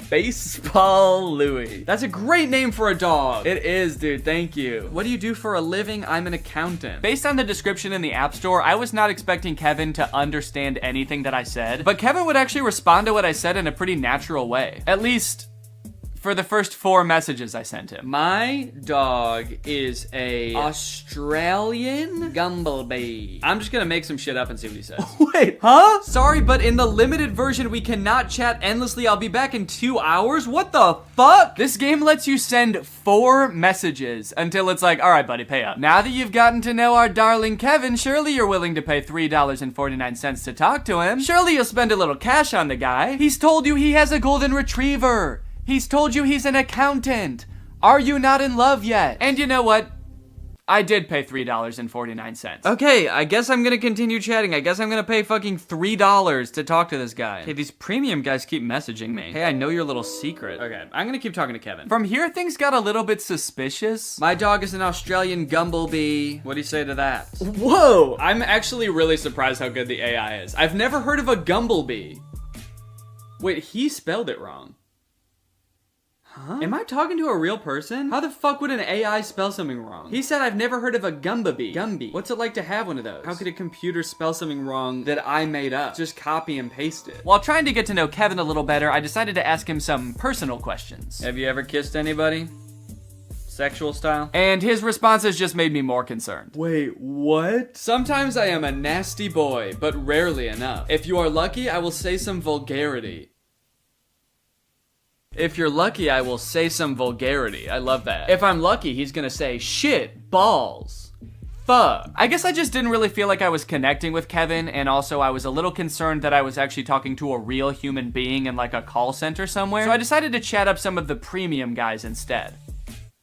Baseball Louie. That's a great name for a dog. It is, dude. Thank you. What do you do for a living? I'm an accountant. Based on the description in the App Store, I was not expecting Kevin to understand anything that I said, but Kevin would actually respond to what I said in a pretty natural way. At least for the first 4 messages I sent him. My dog is a Australian Gumblebee. I'm just gonna make some shit up and see what he says. Wait, huh? Sorry, but in the limited version, we cannot chat endlessly. I'll be back in 2 hours. What the fuck? This game lets you send 4 messages until it's like, all right, buddy, pay up. Now that you've gotten to know our darling Kevin, surely you're willing to pay $3.49 to talk to him. Surely you'll spend a little cash on the guy. He's told you he has a golden retriever. He's told you he's an accountant. Are you not in love yet? And you know what? I did pay $3.49. Okay, I guess I'm gonna continue chatting. I guess I'm gonna pay fucking $3 to talk to this guy. Okay, these premium guys keep messaging me. Hey, I know your little secret. Okay, I'm gonna keep talking to Kevin. From here, things got a little bit suspicious. My dog is an Australian Gumblebee. What do you say to that? Whoa! I'm actually really surprised how good the AI is. I've never heard of a Gumblebee. Wait, he spelled it wrong. Huh? Am I talking to a real person? How the fuck would an AI spell something wrong? He said I've never heard of a Gumblebee. Gumby. What's it like to have one of those? How could a computer spell something wrong that I made up? Just copy and paste it. While trying to get to know Kevin a little better, I decided to ask him some personal questions. Have you ever kissed anybody? Sexual style? And his responses just made me more concerned. Wait, what? Sometimes I am a nasty boy, but rarely enough. If you are lucky, I will say some vulgarity. If you're lucky, I will say some vulgarity. I love that. If I'm lucky, he's gonna say shit, balls, fuck. I guess I just didn't really feel like I was connecting with Kevin, and also I was a little concerned that I was actually talking to a real human being in like a call center somewhere. So I decided to chat up some of the premium guys instead.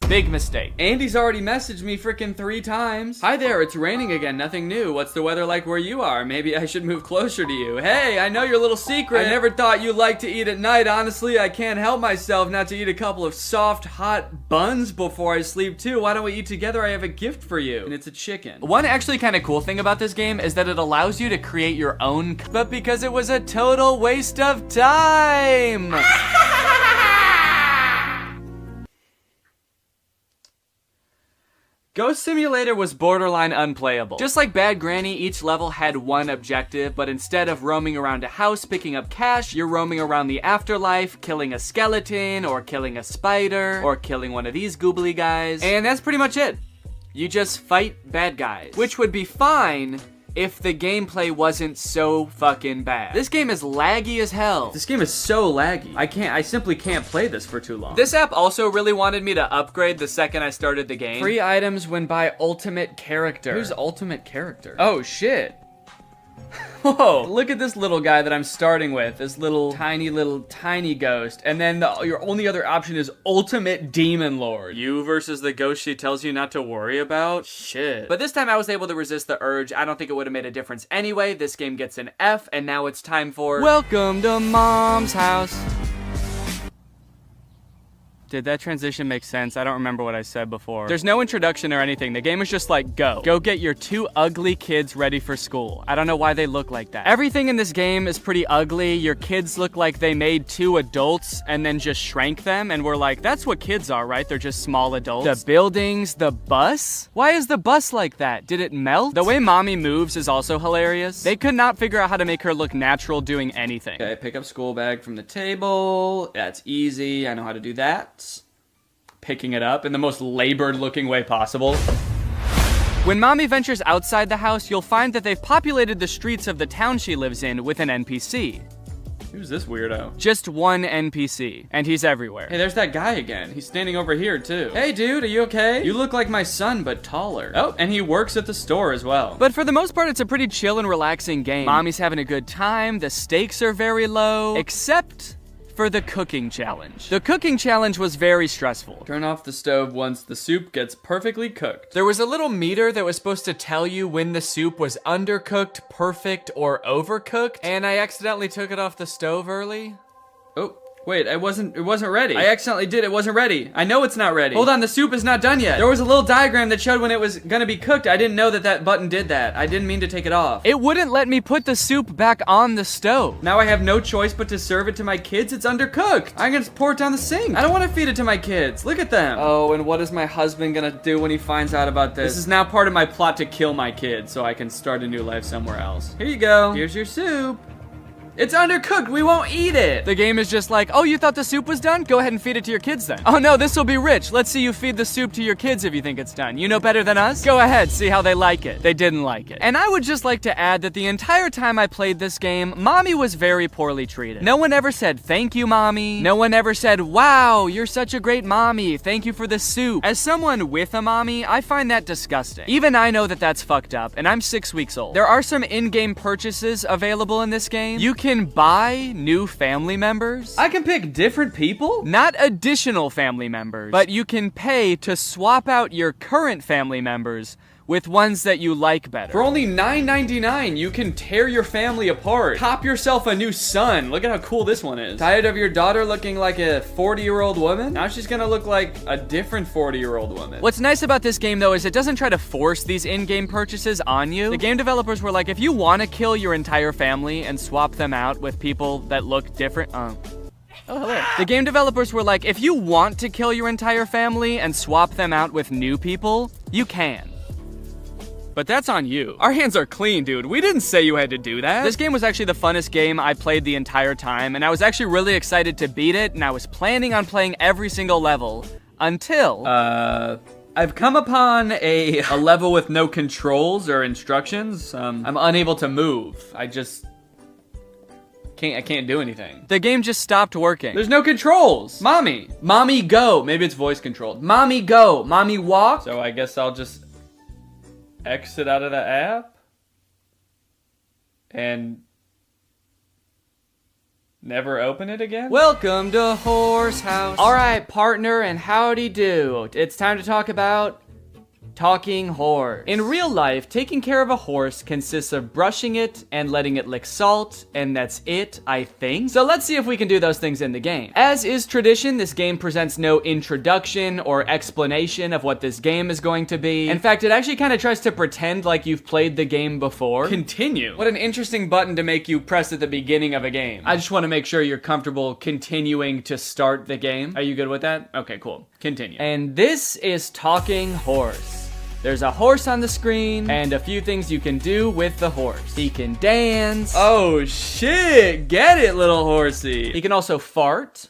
Big mistake. Andy's already messaged me freaking 3 times. Hi there, it's raining again, nothing new. What's the weather like where you are? Maybe I should move closer to you. Hey, I know your little secret. I never thought you liked to eat at night. Honestly, I can't help myself not to eat a couple of soft, hot buns before I sleep too. Why don't we eat together? I have a gift for you. And it's a chicken. One actually kind of cool thing about this game is that it allows you to create your own, but because it was a total waste of time. Ghost Simulator was borderline unplayable. Just like Bad Granny, each level had one objective, but instead of roaming around a house picking up cash, you're roaming around the afterlife, killing a skeleton, or killing a spider, or killing one of these goobly guys. And that's pretty much it. You just fight bad guys, which would be fine if the gameplay wasn't so fucking bad. This game is laggy as hell. This game is so laggy. I simply can't play this for too long. This app also really wanted me to upgrade the second I started the game. Free items when by ultimate character. Who's ultimate character? Oh shit. Whoa, look at this little guy that I'm starting with, this little tiny ghost, and then your only other option is Ultimate Demon Lord. You versus the ghost she tells you not to worry about? Shit. But this time I was able to resist the urge. I don't think it would have made a difference anyway. This game gets an F, and now it's time for Welcome to Mom's House. Did that transition make sense? I don't remember what I said before. There's no introduction or anything. The game is just like, go get your 2 ugly kids ready for school. I don't know why they look like that. Everything in this game is pretty ugly. Your kids look like they made 2 adults and then just shrank them, and we're like, that's what kids are, right? They're just small adults. The buildings, the bus? Why is the bus like that? Did it melt? The way mommy moves is also hilarious. They could not figure out how to make her look natural doing anything. Okay, pick up school bag from the table. That's easy. I know how to do that. Picking it up in the most labored looking way possible. When mommy ventures outside the house, you'll find that they've populated the streets of the town she lives in with an NPC. Who's this weirdo? Just one NPC, and he's everywhere. Hey, there's that guy again. He's standing over here too. Hey dude, are you okay? You look like my son, but taller. Oh, and he works at the store as well. But for the most part, it's a pretty chill and relaxing game. Mommy's having a good time, the stakes are very low, except for the cooking challenge. The cooking challenge was very stressful. Turn off the stove once the soup gets perfectly cooked. There was a little meter that was supposed to tell you when the soup was undercooked, perfect, or overcooked, and I accidentally took it off the stove early. Oh. Wait, it wasn't ready. I accidentally did, it wasn't ready. I know it's not ready. Hold on, the soup is not done yet. There was a little diagram that showed when it was gonna be cooked. I didn't know that that button did that. I didn't mean to take it off. It wouldn't let me put the soup back on the stove. Now I have no choice but to serve it to my kids. It's undercooked. I'm gonna pour it down the sink. I don't wanna feed it to my kids. Look at them. Oh, and what is my husband gonna do when he finds out about this? This is now part of my plot to kill my kids so I can start a new life somewhere else. Here you go. Here's your soup. It's undercooked, we won't eat it. The game is just like, oh, you thought the soup was done? Go ahead and feed it to your kids then. Oh no, this will be rich. Let's see you feed the soup to your kids if you think it's done. You know better than us? Go ahead, see how they like it. They didn't like it. And I would just like to add that the entire time I played this game, Mommy was very poorly treated. No one ever said, thank you, Mommy. No one ever said, wow, you're such a great mommy. Thank you for the soup. As someone with a mommy, I find that disgusting. Even I know that that's fucked up, and I'm 6 weeks old. There are some in-game purchases available in this game. You can buy new family members. I can pick different people? Not additional family members, but you can pay to swap out your current family members with ones that you like better. For only $9.99, you can tear your family apart. Cop yourself a new son. Look at how cool this one is. Tired of your daughter looking like a 40-year-old woman? Now she's gonna look like a different 40-year-old woman. What's nice about this game, though, is it doesn't try to force these in-game purchases on you. The game developers were like, if you want to kill your entire family and swap them out with people that look different, Oh, hello. The game developers were like, if you want to kill your entire family and swap them out with new people, you can. But that's on you. Our hands are clean, dude. We didn't say you had to do that. This game was actually the funnest game I played the entire time, and I was actually really excited to beat it, and I was planning on playing every single level until... I've come upon a level with no controls or instructions. I'm unable to move. I can't do anything. The game just stopped working. There's no controls. Mommy. Mommy, go. Maybe it's voice controlled. Mommy, go. Mommy, walk. So I guess I'll just exit out of the app and never open it again? Welcome to Horse House. All right, partner, and howdy do. It's time to talk about talking horse. In real life, taking care of a horse consists of brushing it and letting it lick salt, and that's it, I think. So let's see if we can do those things in the game. As is tradition, this game presents no introduction or explanation of what this game is going to be. In fact, it actually kind of tries to pretend like you've played the game before. Continue. What an interesting button to make you press at the beginning of a game. I just want to make sure you're comfortable continuing to start the game. Are you good with that? Okay, cool. Continue. And this is Talking Horse. There's a horse on the screen, and a few things you can do with the horse. He can dance. Oh shit, get it, little horsey. He can also fart.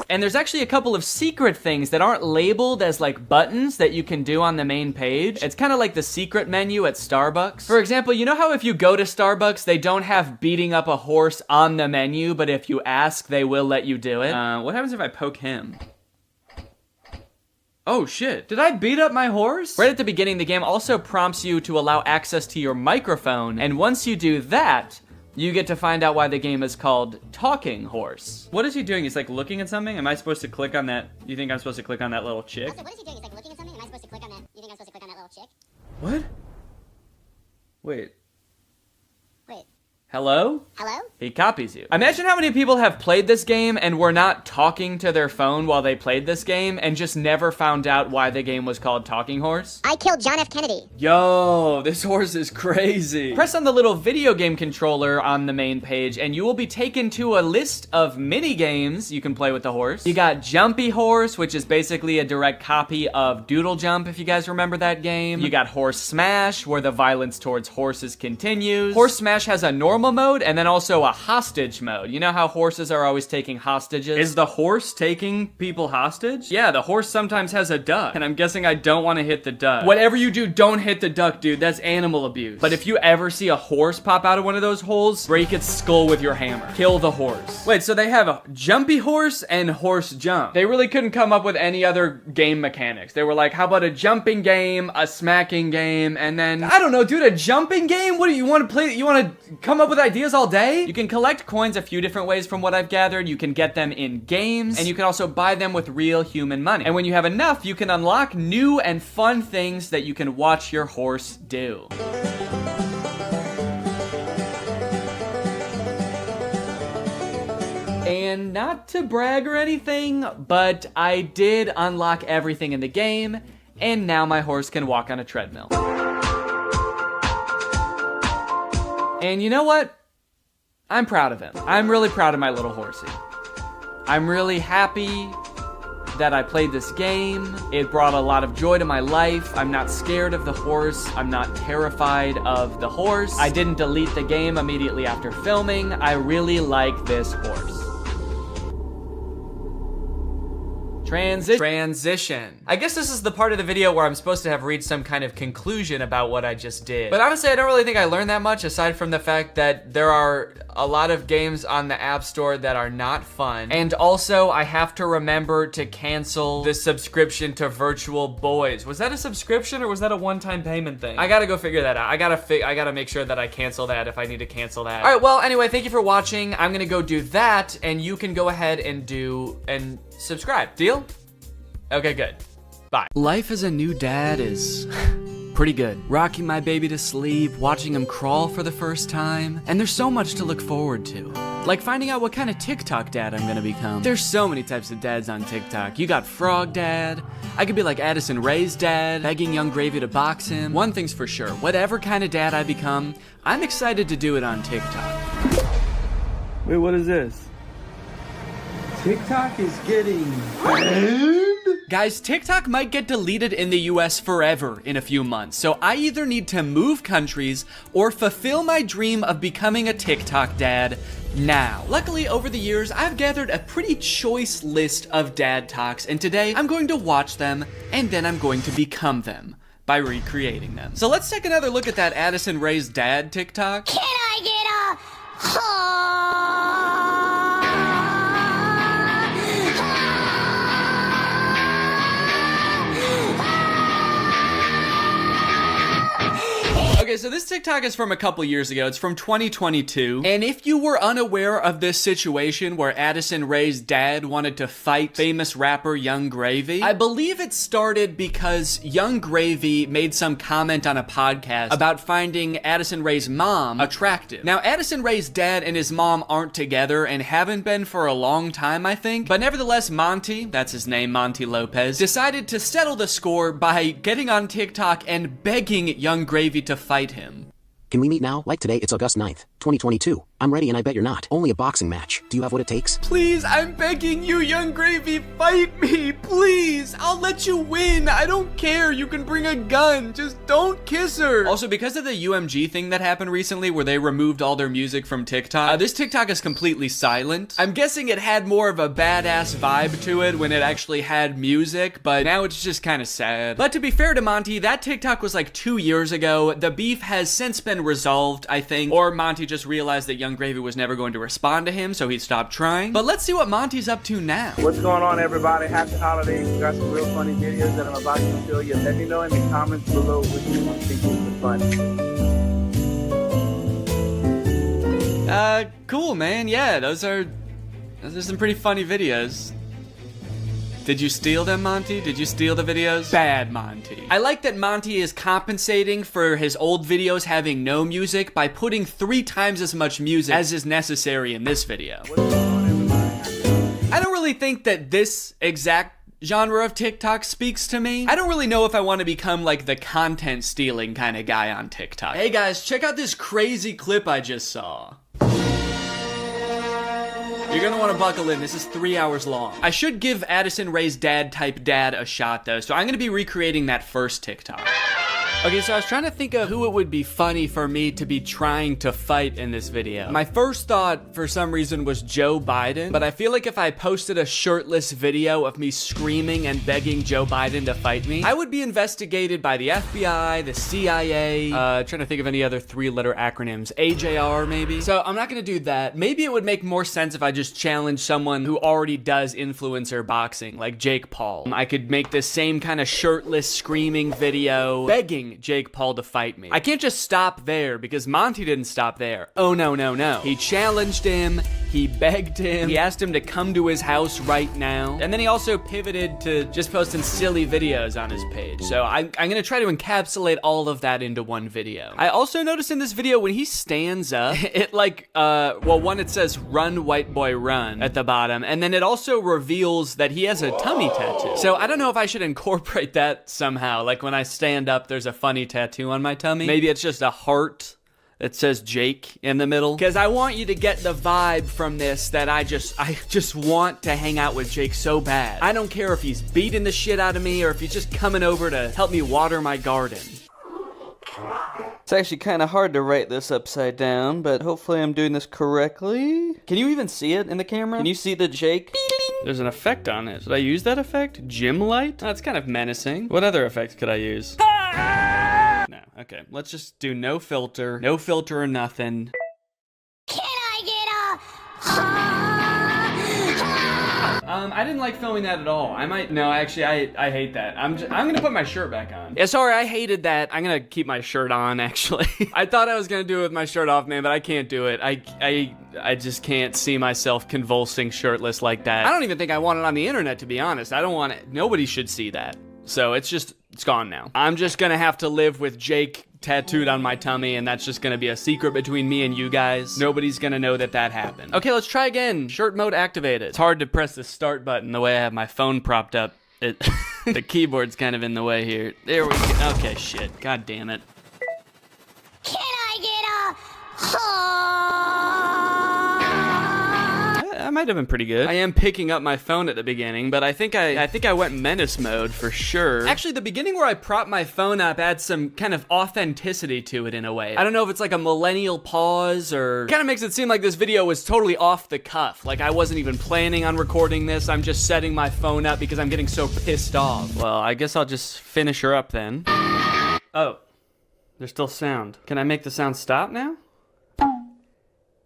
And there's actually a couple of secret things that aren't labeled as like buttons that you can do on the main page. It's kind of like the secret menu at Starbucks. For example, you know how if you go to Starbucks, they don't have beating up a horse on the menu, but if you ask, they will let you do it? What happens if I poke him? Oh shit, did I beat up my horse? Right at the beginning, the game also prompts you to allow access to your microphone, and once you do that, you get to find out why the game is called Talking Horse. What is he doing? He's like looking at something? Am I supposed to click on that? You think I'm supposed to click on that little chick? Also, what is he doing? He's like looking at something? Am I supposed to click on that? You think I'm supposed to click on that little chick? What? Wait. Wait. Hello? Hello? He copies you. Imagine how many people have played this game and were not talking to their phone while they played this game and just never found out why the game was called Talking Horse. I killed John F. Kennedy. Yo, this horse is crazy. Press on the little video game controller on the main page and you will be taken to a list of mini games you can play with the horse. You got Jumpy Horse, which is basically a direct copy of Doodle Jump, if you guys remember that game. You got Horse Smash, where the violence towards horses continues. Horse Smash has a normal mode and then also a hostage mode. You know how horses are always taking hostages? Is the horse taking people hostage? Yeah, the horse sometimes has a duck, and I'm guessing I don't want to hit the duck. Whatever you do, don't hit the duck, dude. That's animal abuse. But if you ever see a horse pop out of one of those holes, break its skull with your hammer. Kill the horse. Wait, so they have a Jumpy Horse and Horse Jump. They really couldn't come up with any other game mechanics. They were like, how about a jumping game, a smacking game, and then, I don't know, dude, a jumping game? What do you want to play? You want to come up up with ideas all day? You can collect coins a few different ways from what I've gathered. You can get them in games, and you can also buy them with real human money. And when you have enough, you can unlock new and fun things that you can watch your horse do. And not to brag or anything, but I did unlock everything in the game, and now my horse can walk on a treadmill. And you know what? I'm proud of him. I'm really proud of my little horsey. I'm really happy that I played this game. It brought a lot of joy to my life. I'm not scared of the horse. I'm not terrified of the horse. I didn't delete the game immediately after filming. I really like this horse. Transition. I guess this is the part of the video where I'm supposed to have reached some kind of conclusion about what I just did. But honestly, I don't really think I learned that much, aside from the fact that there are a lot of games on the App Store that are not fun. And also, I have to remember to cancel the subscription to Virtual Boys. Was that a subscription or was that a one-time payment thing? I gotta go figure that out. I gotta make sure that I cancel that if I need to cancel that. All right, well, anyway, thank you for watching. I'm gonna go do that, and you can go ahead and subscribe. Deal? Okay, good. Bye. Life as a new dad is pretty good. Rocking my baby to sleep, watching him crawl for the first time, and there's so much to look forward to. Like finding out what kind of TikTok dad I'm gonna become. There's so many types of dads on TikTok. You got Frog Dad. I could be like Addison Rae's dad, begging Young Gravy to box him. One thing's for sure, whatever kind of dad I become, I'm excited to do it on TikTok. Wait, what is this? TikTok is getting banned? Guys, TikTok might get deleted in the US forever in a few months, so I either need to move countries or fulfill my dream of becoming a TikTok dad now. Luckily, over the years, I've gathered a pretty choice list of dad talks, and today I'm going to watch them, and then I'm going to become them by recreating them. So let's take another look at that Addison Rae's dad TikTok. Can I get a Okay, so this TikTok is from a couple years ago. It's from 2022. And if you were unaware of this situation where Addison Rae's dad wanted to fight famous rapper Young Gravy, I believe it started because Young Gravy made some comment on a podcast about finding Addison Rae's mom attractive. Now, Addison Rae's dad and his mom aren't together and haven't been for a long time, I think. But nevertheless, Monty, that's his name, Monty Lopez, decided to settle the score by getting on TikTok and begging Young Gravy to fight him. Can we meet now? Like today, it's August 9th, 2022. I'm ready and I bet you're not. Only a boxing match. Do you have what it takes? Please, I'm begging you, Young Gravy, fight me, please. I'll let you win. I don't care. You can bring a gun. Just don't kiss her. Also, because of the UMG thing that happened recently where they removed all their music from TikTok, this TikTok is completely silent. I'm guessing it had more of a badass vibe to it when it actually had music, but now it's just kind of sad. But to be fair to Monty, that TikTok was like 2 years ago. The beef has since been resolved, I think, or Monty just realized that Young Gravy was never going to respond to him, so he stopped trying. But let's see what Monty's up to now. What's going on, everybody? Happy holidays. We got some real funny videos that I'm about to show you. Let me know in the comments below what you think is fun. Cool, man. Yeah, those are some pretty funny videos. Did you steal them, Monty? Did you steal the videos? Bad, Monty. I like that Monty is compensating for his old videos having no music by putting 3 times as much music as is necessary in this video. I don't really think that this exact genre of TikTok speaks to me. I don't really know if I want to become like the content stealing kind of guy on TikTok. Hey guys, check out this crazy clip I just saw. You're gonna want to buckle in. This is 3 hours long. I should give Addison Rae's dad type dad a shot though, so I'm gonna be recreating that first TikTok. Okay, so I was trying to think of who it would be funny for me to be trying to fight in this video. My first thought, for some reason, was Joe Biden, but I feel like if I posted a shirtless video of me screaming and begging Joe Biden to fight me, I would be investigated by the FBI, the CIA, trying to think of any other 3-letter acronyms, AJR maybe. So I'm not gonna do that. Maybe it would make more sense if I just challenge someone who already does influencer boxing, like Jake Paul. I could make the same kind of shirtless screaming video, begging begging Jake Paul to fight me. I can't just stop there because Monty didn't stop there. Oh no, no, no. He challenged him, he begged him, he asked him to come to his house right now, and then he also pivoted to just posting silly videos on his page. So I'm gonna try to encapsulate all of that into one video. I also noticed in this video when he stands up, it like, well, one, it says run white boy run at the bottom, and then it also reveals that he has a tummy tattoo. So I don't know if I should incorporate that somehow. Like when I stand up, there's a funny tattoo on my tummy. Maybe it's just a heart that says Jake in the middle. Because I want you to get the vibe from this that I just want to hang out with Jake so bad. I don't care if he's beating the shit out of me or if he's just coming over to help me water my garden. It's actually kind of hard to write this upside down, but hopefully I'm doing this correctly. Can you even see it in the camera? Can you see the Jake? There's an effect on it. Should I use that effect? Gym light? That's kind of menacing. What other effects could I use? No, okay. Let's just do no filter. No filter or nothing. Can I get I didn't like filming that at all. Actually, I hate that. I'm gonna put my shirt back on. Yeah, sorry, I hated that. I'm gonna keep my shirt on, actually. I thought I was gonna do it with my shirt off, man, but I can't do it. I just can't see myself convulsing shirtless like that. I don't even think I want it on the internet, to be honest. I don't want it. Nobody should see that. So it's gone now. I'm just gonna have to live with Jake tattooed on my tummy, and that's just gonna be a secret between me and you guys. Nobody's gonna know that happened. Okay, let's try again. Shirt mode activated. It's hard to press the start button the way I have my phone propped up. The keyboard's kind of in the way here. There we go. Okay, shit. God damn it. Can I get That might have been pretty good. I am picking up my phone at the beginning, but I think I went menace mode for sure. Actually, the beginning where I prop my phone up adds some kind of authenticity to it in a way. I don't know if it's like a millennial pause or kind of makes it seem like this video was totally off the cuff. Like I wasn't even planning on recording this. I'm just setting my phone up because I'm getting so pissed off. Well, I guess I'll just finish her up then. Oh, there's still sound. Can I make the sound stop now?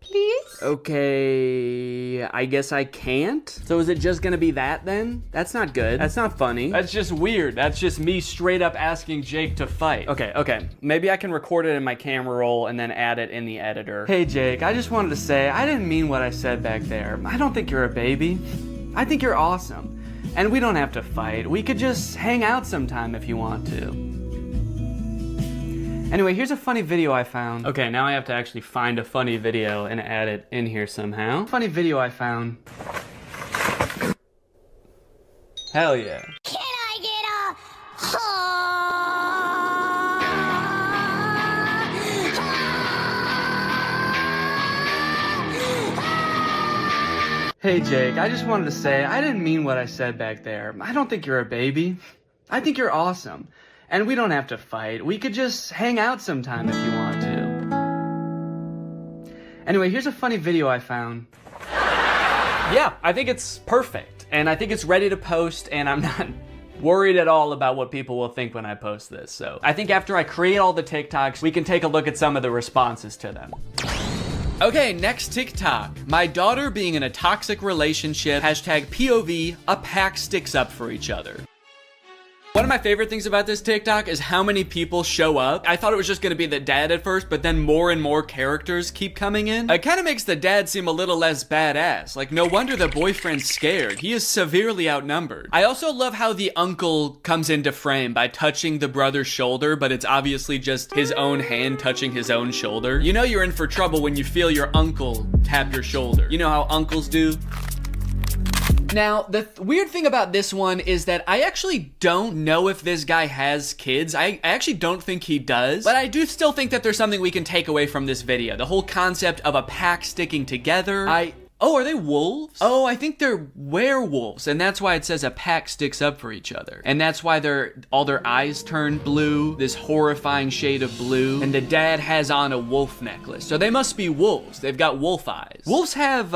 Please? Okay, I guess I can't. So is it just gonna be that then? That's not good. That's not funny. That's just weird. That's just me straight up asking Jake to fight. Okay. Maybe I can record it in my camera roll and then add it in the editor. Hey Jake, I just wanted to say, I didn't mean what I said back there. I don't think you're a baby. I think you're awesome. And we don't have to fight. We could just hang out sometime if you want to. Anyway, here's a funny video I found. Okay, now I have to actually find a funny video and add it in here somehow. Funny video I found. Hell yeah. Can I get Hey Jake, I just wanted to say, I didn't mean what I said back there. I don't think you're a baby. I think you're awesome. And we don't have to fight. We could just hang out sometime if you want to. Anyway, here's a funny video I found. Yeah, I think it's perfect. And I think it's ready to post, and I'm not worried at all about what people will think when I post this. So I think after I create all the TikToks, we can take a look at some of the responses to them. Okay, next TikTok. My daughter being in a toxic relationship. Hashtag POV, a pack sticks up for each other. One of my favorite things about this TikTok is how many people show up. I thought it was just gonna be the dad at first, but then more and more characters keep coming in. It kind of makes the dad seem a little less badass. Like, no wonder the boyfriend's scared. He is severely outnumbered. I also love how the uncle comes into frame by touching the brother's shoulder, but it's obviously just his own hand touching his own shoulder. You know you're in for trouble when you feel your uncle tap your shoulder. You know how uncles do? Now, the weird thing about this one is that I actually don't know if this guy has kids. I actually don't think he does, but I do still think that there's something we can take away from this video. The whole concept of a pack sticking together. Oh, are they wolves? Oh, I think they're werewolves, and that's why it says a pack sticks up for each other. And that's why all their eyes turn blue, this horrifying shade of blue, and the dad has on a wolf necklace. So they must be wolves. They've got wolf eyes. Wolves have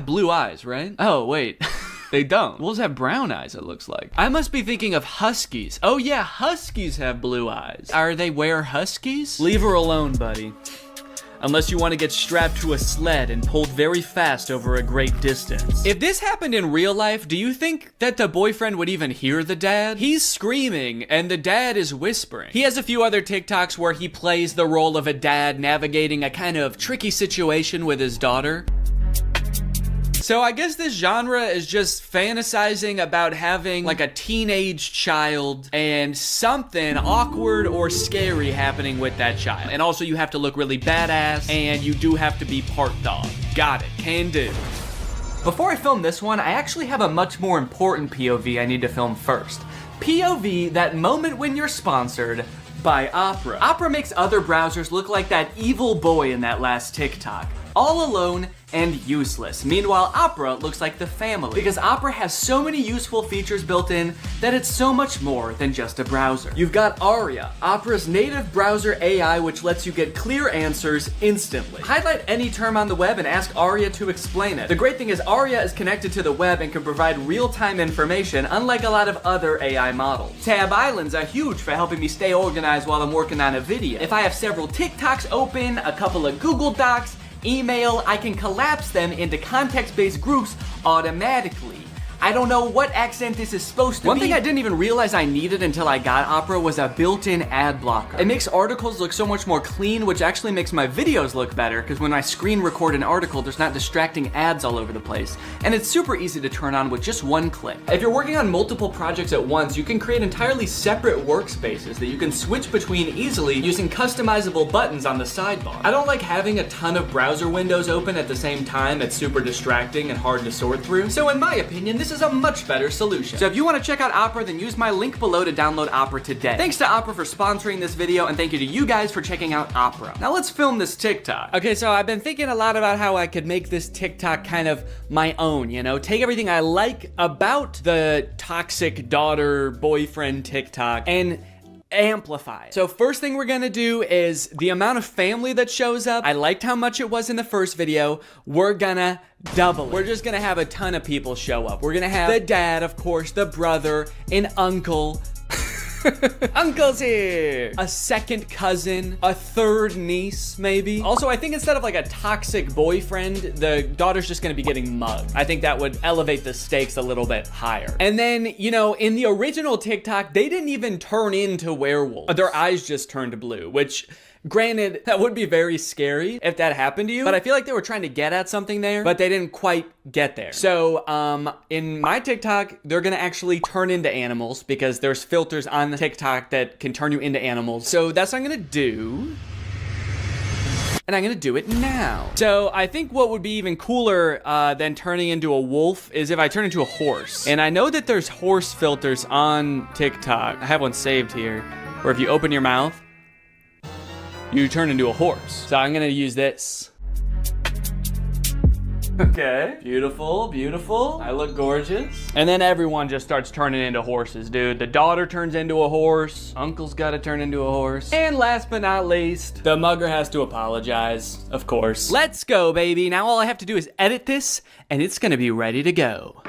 blue eyes, right? Oh, wait. They don't. Wolves have brown eyes, it looks like. I must be thinking of huskies. Oh yeah, huskies have blue eyes. Are they huskies? Leave her alone, buddy. unless you want to get strapped to a sled and pulled very fast over a great distance. If this happened in real life, do you think that the boyfriend would even hear the dad? He's screaming and the dad is whispering. He has a few other TikToks where he plays the role of a dad navigating a kind of tricky situation with his daughter. So I guess this genre is just fantasizing about having like a teenage child and something awkward or scary happening with that child. And also you have to look really badass and you do have to be part dog. Got it, can do. Before I film this one, I actually have a much more important POV I need to film first. POV, that moment when you're sponsored by Opera. Opera makes other browsers look like that evil boy in that last TikTok. All alone and useless. Meanwhile, Opera looks like the family because Opera has so many useful features built in that it's so much more than just a browser. You've got Aria, Opera's native browser AI, which lets you get clear answers instantly. Highlight any term on the web and ask Aria to explain it. The great thing is Aria is connected to the web and can provide real-time information, unlike a lot of other AI models. Tab islands are huge for helping me stay organized while I'm working on a video. If I have several TikToks open, a couple of Google Docs, email, I can collapse them into context-based groups automatically. I don't know what accent this is supposed to be. One thing I didn't even realize I needed until I got Opera was a built-in ad blocker. It makes articles look so much more clean, which actually makes my videos look better, because when I screen record an article, there's not distracting ads all over the place. And it's super easy to turn on with just one click. If you're working on multiple projects at once, you can create entirely separate workspaces that you can switch between easily using customizable buttons on the sidebar. I don't like having a ton of browser windows open at the same time. It's super distracting and hard to sort through. So in my opinion, this is a much better solution. So if you want to check out Opera, then use my link below to download Opera today. Thanks to Opera for sponsoring this video, and thank you to you guys for checking out Opera. Now let's film this TikTok. Okay, so I've been thinking a lot about how I could make this TikTok kind of my own, you know? Take everything I like about the toxic daughter boyfriend TikTok and amplify it. So first thing we're gonna do is the amount of family that shows up. I liked how much it was in the first video. We're gonna double it. We're just gonna have a ton of people show up. We're gonna have the dad, of course, the brother, an uncle. Uncle's here! A second cousin, a third niece, maybe. Also, I think instead of like a toxic boyfriend, the daughter's just gonna be getting mugged. I think that would elevate the stakes a little bit higher. And then, you know, in the original TikTok, they didn't even turn into werewolves. Their eyes just turned blue, which, granted, that would be very scary if that happened to you, but I feel like they were trying to get at something there, but they didn't quite get there. So, in my TikTok, they're gonna actually turn into animals because there's filters on the TikTok that can turn you into animals. So that's what I'm gonna do. And I'm gonna do it now. So I think what would be even cooler than turning into a wolf is if I turn into a horse. And I know that there's horse filters on TikTok. I have one saved here, where if you open your mouth, you turn into a horse. So I'm gonna use this. Okay, beautiful, beautiful. I look gorgeous. And then everyone just starts turning into horses, dude. The daughter turns into a horse. Uncle's gotta turn into a horse. And last but not least, the mugger has to apologize, of course. Let's go, baby. Now all I have to do is edit this, and it's gonna be ready to go.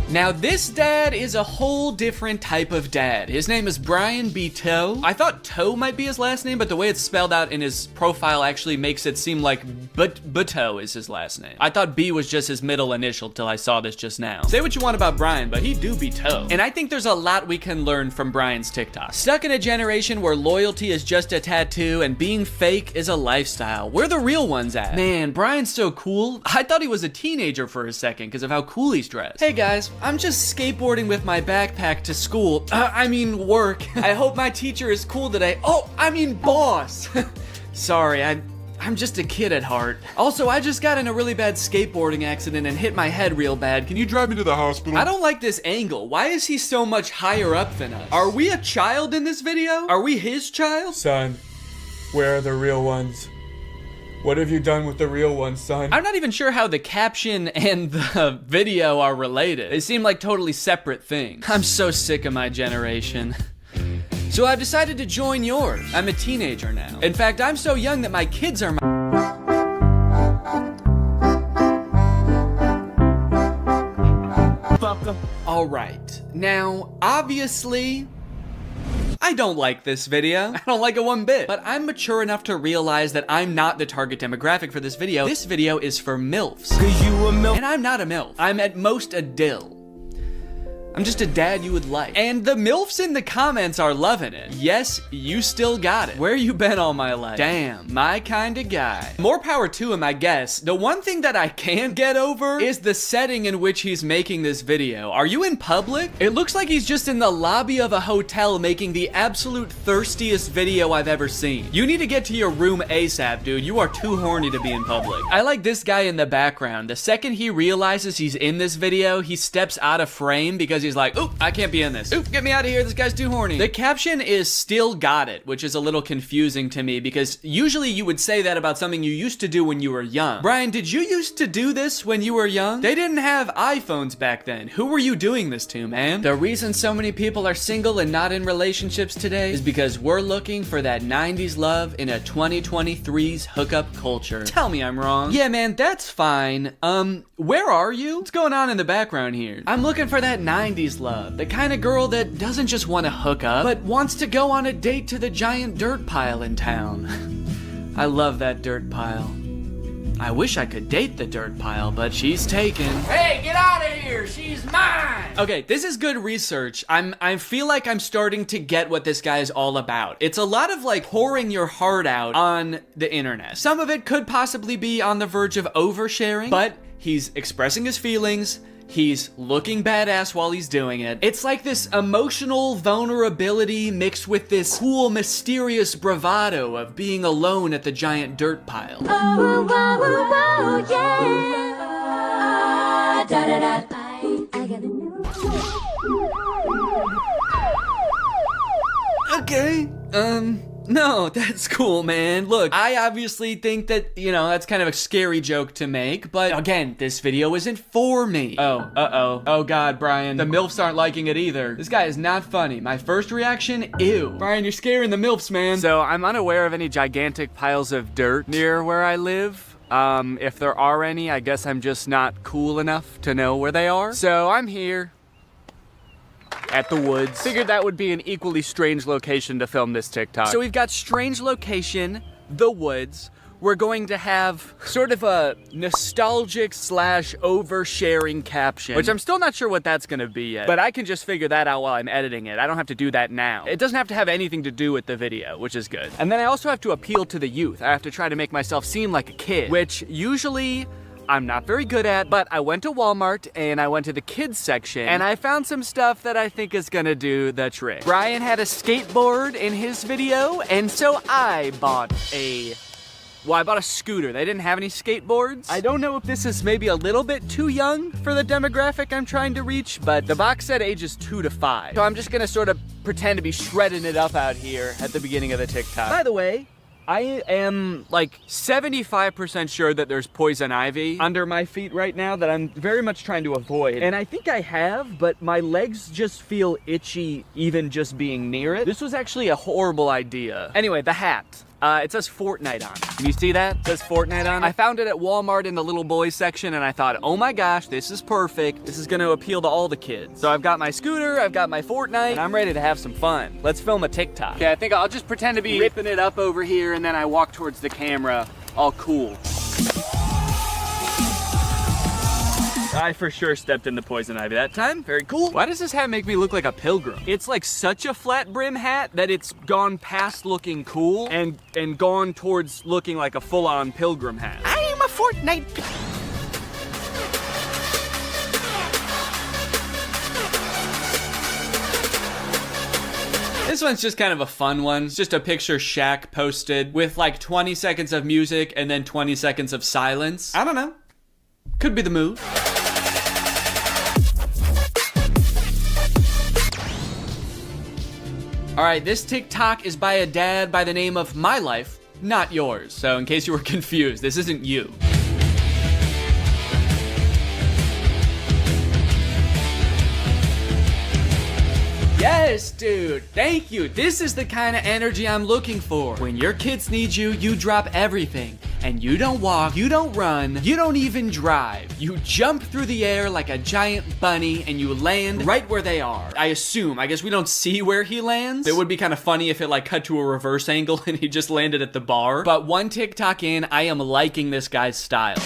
Now this dad is a whole different type of dad. His name is Brian B. Toe. I thought Toe might be his last name, but the way it's spelled out in his profile actually makes it seem like Buteau is his last name. I thought B was just his middle initial till I saw this just now. Say what you want about Brian, but he do be Toe. And I think there's a lot we can learn from Brian's TikTok. Stuck in a generation where loyalty is just a tattoo and being fake is a lifestyle. Where the real ones at? Man, Brian's so cool. I thought he was a teenager for a second because of how cool he's dressed. Hey guys, I'm just skateboarding with my backpack to school. I mean work. I hope my teacher is cool today. Oh, I mean boss. Sorry, I'm just a kid at heart. Also, I just got in a really bad skateboarding accident and hit my head real bad. Can you drive me to the hospital? I don't like this angle. Why is he so much higher up than us? Are we a child in this video? Are we his child? Son, where are the real ones? What have you done with the real ones, son? I'm not even sure how the caption and the video are related. They seem like totally separate things. I'm so sick of my generation. So I've decided to join yours. I'm a teenager now. In fact, I'm so young that my kids are my... All right. Now, obviously, I don't like this video. I don't like it one bit. But I'm mature enough to realize that I'm not the target demographic for this video. This video is for MILFs. Cause you a MILF. And I'm not a MILF. I'm at most a dill. I'm just a dad you would like. And the MILFs in the comments are loving it. Yes, you still got it. Where you been all my life? Damn, my kind of guy. More power to him, I guess. The one thing that I can't get over is the setting in which he's making this video. Are you in public? It looks like he's just in the lobby of a hotel making the absolute thirstiest video I've ever seen. You need to get to your room ASAP, dude. You are too horny to be in public. I like this guy in the background. The second he realizes he's in this video, he steps out of frame because he's like, oop, I can't be in this. Oop, get me out of here. This guy's too horny. The caption is still got it, which is a little confusing to me because usually you would say that about something you used to do when you were young. Brian, did you used to do this when you were young? They didn't have iPhones back then. Who were you doing this to, man? The reason so many people are single and not in relationships today is because we're looking for that 90s love in a 2023's hookup culture. Tell me I'm wrong. Yeah, man, that's fine. Where are you? What's going on in the background here? I'm looking for that 90s love. The kind of girl that doesn't just want to hook up, but wants to go on a date to the giant dirt pile in town. I love that dirt pile. I wish I could date the dirt pile, but she's taken. Hey, get out of here! She's mine! Okay, this is good research. I feel like I'm starting to get what this guy is all about. It's a lot of like pouring your heart out on the internet. Some of it could possibly be on the verge of oversharing, but he's expressing his feelings. He's looking badass while he's doing it. It's like this emotional vulnerability mixed with this cool, mysterious bravado of being alone at the giant dirt pile. Oh, oh, oh, yeah. Da, da, da. I gotta know. Okay, no, that's cool, man. Look, I obviously think that, you know, that's kind of a scary joke to make, but again, this video isn't for me. Oh, uh-oh. Oh God, Brian, the MILFs aren't liking it either. This guy is not funny. My first reaction, ew. Brian, you're scaring the MILFs, man. So I'm unaware of any gigantic piles of dirt near where I live. If there are any, I guess I'm just not cool enough to know where they are. So I'm here at the woods. Figured that would be an equally strange location to film this TikTok. So we've got strange location, the woods. We're going to have sort of a nostalgic / oversharing caption, which I'm still not sure what that's gonna be yet, but I can just figure that out while I'm editing it. I don't have to do that now. It doesn't have to have anything to do with the video, which is good. And then I also have to appeal to the youth. I have to try to make myself seem like a kid, which usually I'm not very good at, but I went to Walmart and I went to the kids section and I found some stuff that I think is gonna do the trick. Brian had a skateboard in his video, and so I bought a scooter. They didn't have any skateboards. I don't know if this is maybe a little bit too young for the demographic I'm trying to reach, but the box said ages 2 to 5. So I'm just gonna sort of pretend to be shredding it up out here at the beginning of the TikTok. By the way, I am like 75% sure that there's poison ivy under my feet right now that I'm very much trying to avoid. And I think I have, but my legs just feel itchy even just being near it. This was actually a horrible idea. Anyway, the hat. It says Fortnite on it. Can you see that? It says Fortnite on it. I found it at Walmart in the little boys section and I thought, oh my gosh, this is perfect. This is gonna appeal to all the kids. So I've got my scooter, I've got my Fortnite, and I'm ready to have some fun. Let's film a TikTok. Okay, I think I'll just pretend to be ripping it up over here and then I walk towards the camera, all cool. I for sure stepped in the poison ivy that time. Very cool. Why does this hat make me look like a pilgrim? It's like such a flat brim hat that it's gone past looking cool and gone towards looking like a full-on pilgrim hat. I am a Fortnite. This one's just kind of a fun one. It's just a picture Shaq posted with like 20 seconds of music and then 20 seconds of silence. I don't know. Could be the mood. All right, this TikTok is by a dad by the name of My Life, not yours. So in case you were confused, this isn't you. Yes, dude, thank you. This is the kind of energy I'm looking for. When your kids need you, you drop everything and you don't walk, you don't run, you don't even drive. You jump through the air like a giant bunny and you land right where they are. I guess we don't see where he lands. It would be kind of funny if it like cut to a reverse angle and he just landed at the bar. But one TikTok in, I am liking this guy's style.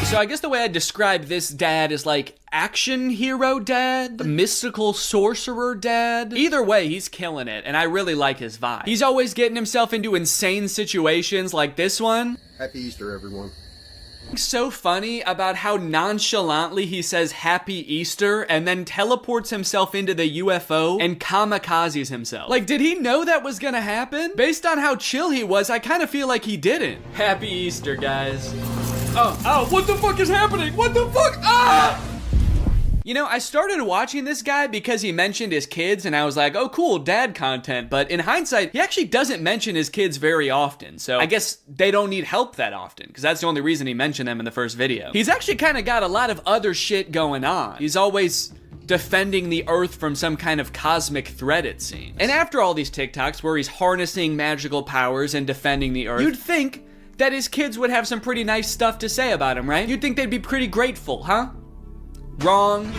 So I guess the way I describe this dad is like action hero dad, mystical sorcerer dad. Either way, he's killing it, and I really like his vibe. He's always getting himself into insane situations like this one. Happy Easter, everyone. So funny about how nonchalantly he says Happy Easter and then teleports himself into the UFO and kamikazes himself. Like, did he know that was gonna happen? Based on how chill he was, I kind of feel like he didn't. Happy Easter, guys. Oh, what the fuck is happening? What the fuck? Ah! You know, I started watching this guy because he mentioned his kids, and I was like, oh, cool, dad content. But in hindsight, he actually doesn't mention his kids very often. So I guess they don't need help that often, because that's the only reason he mentioned them in the first video. He's actually kind of got a lot of other shit going on. He's always defending the Earth from some kind of cosmic threat, it seems. And after all these TikToks where he's harnessing magical powers and defending the Earth, you'd think that his kids would have some pretty nice stuff to say about him, right? You'd think they'd be pretty grateful, huh? Wrong.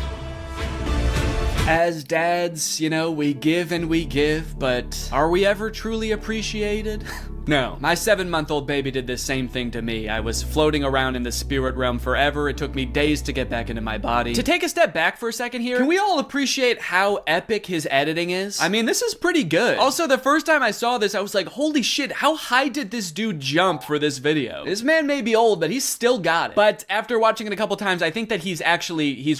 As dads, you know, we give and we give, but are we ever truly appreciated? No. My 7-month-old baby did this same thing to me. I was floating around in the spirit realm forever. It took me days to get back into my body. To take a step back for a second here, can we all appreciate how epic his editing is? I mean, this is pretty good. Also, the first time I saw this, I was like, holy shit, how high did this dude jump for this video? This man may be old, but he's still got it. But after watching it a couple times, I think that he's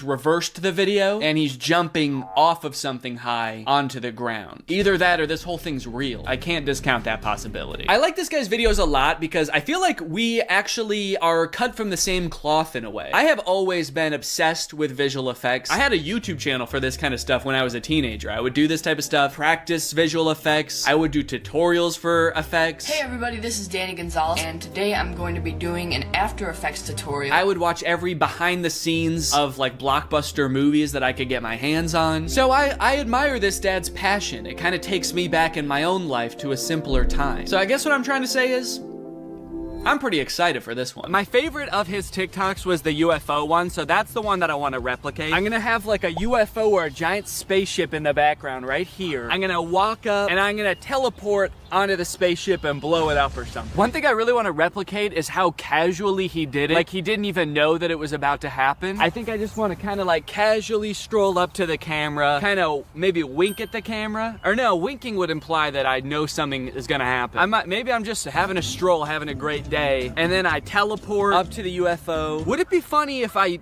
reversed the video and he's jumping off of something high onto the ground. Either that or this whole thing's real. I can't discount that possibility. I like this guy's videos a lot because I feel like we actually are cut from the same cloth in a way. I have always been obsessed with visual effects. I had a YouTube channel for this kind of stuff when I was a teenager. I would do this type of stuff, practice visual effects. I would do tutorials for effects. Hey everybody, this is Danny Gonzalez, and today I'm going to be doing an After Effects tutorial. I would watch every behind the scenes of like blockbuster movies that I could get my hands on. So I admire this dad's passion. It kind of takes me back in my own life to a simpler time. So I guess what I'm trying to say is, I'm pretty excited for this one. My favorite of his TikToks was the UFO one, so that's the one that I want to replicate. I'm gonna have like a UFO or a giant spaceship in the background right here. I'm gonna walk up and I'm gonna teleport onto the spaceship and blow it up or something. One thing I really want to replicate is how casually he did it. Like he didn't even know that it was about to happen. I think I just want to kind of like casually stroll up to the camera, kind of maybe wink at the camera. Or no, winking would imply that I know something is gonna happen. Maybe I'm just having a stroll, having a great day, and then I teleport up to the UFO. Would it be funny if I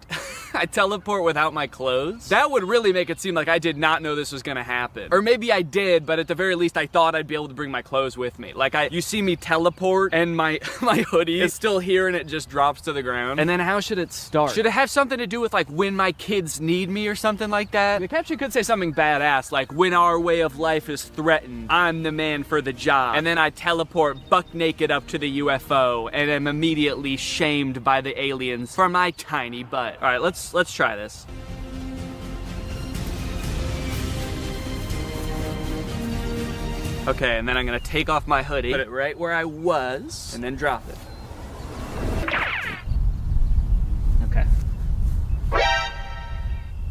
teleport without my clothes? That would really make it seem like I did not know this was gonna happen. Or maybe I did, but at the very least I thought I'd be able to bring my clothes with me. Like you see me teleport and my hoodie is still here and it just drops to the ground. And then how should it start? Should it have something to do with like when my kids need me or something like that? The caption could say something badass like when our way of life is threatened, I'm the man for the job. And then I teleport buck naked up to the UFO and am immediately shamed by the aliens for my tiny butt. All right, let's try this. Okay, and then I'm gonna take off my hoodie, put it right where I was, and then drop it. Okay.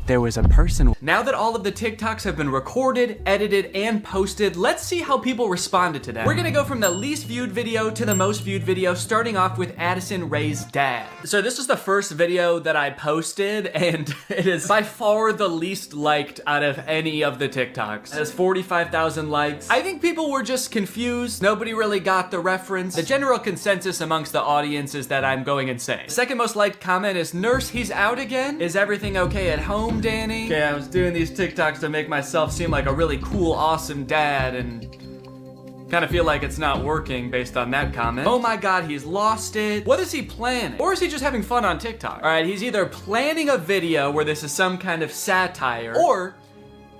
There was a person. Now that all of the TikToks have been recorded, edited, and posted, let's see how people responded to them. We're gonna go from the least viewed video to the most viewed video, starting off with Addison Rae's dad. So this is the first video that I posted, and it is by far the least liked out of any of the TikToks. It has 45,000 likes. I think people were just confused. Nobody really got the reference. The general consensus amongst the audience is that I'm going insane. The second most liked comment is, "Nurse, he's out again? Is everything okay at home, Danny?" Okay, I was doing these TikToks to make myself seem like a really cool, awesome dad, and kind of feel like it's not working based on that comment. Oh my god, he's lost it. What is he planning? Or is he just having fun on TikTok? All right, he's either planning a video where this is some kind of satire, or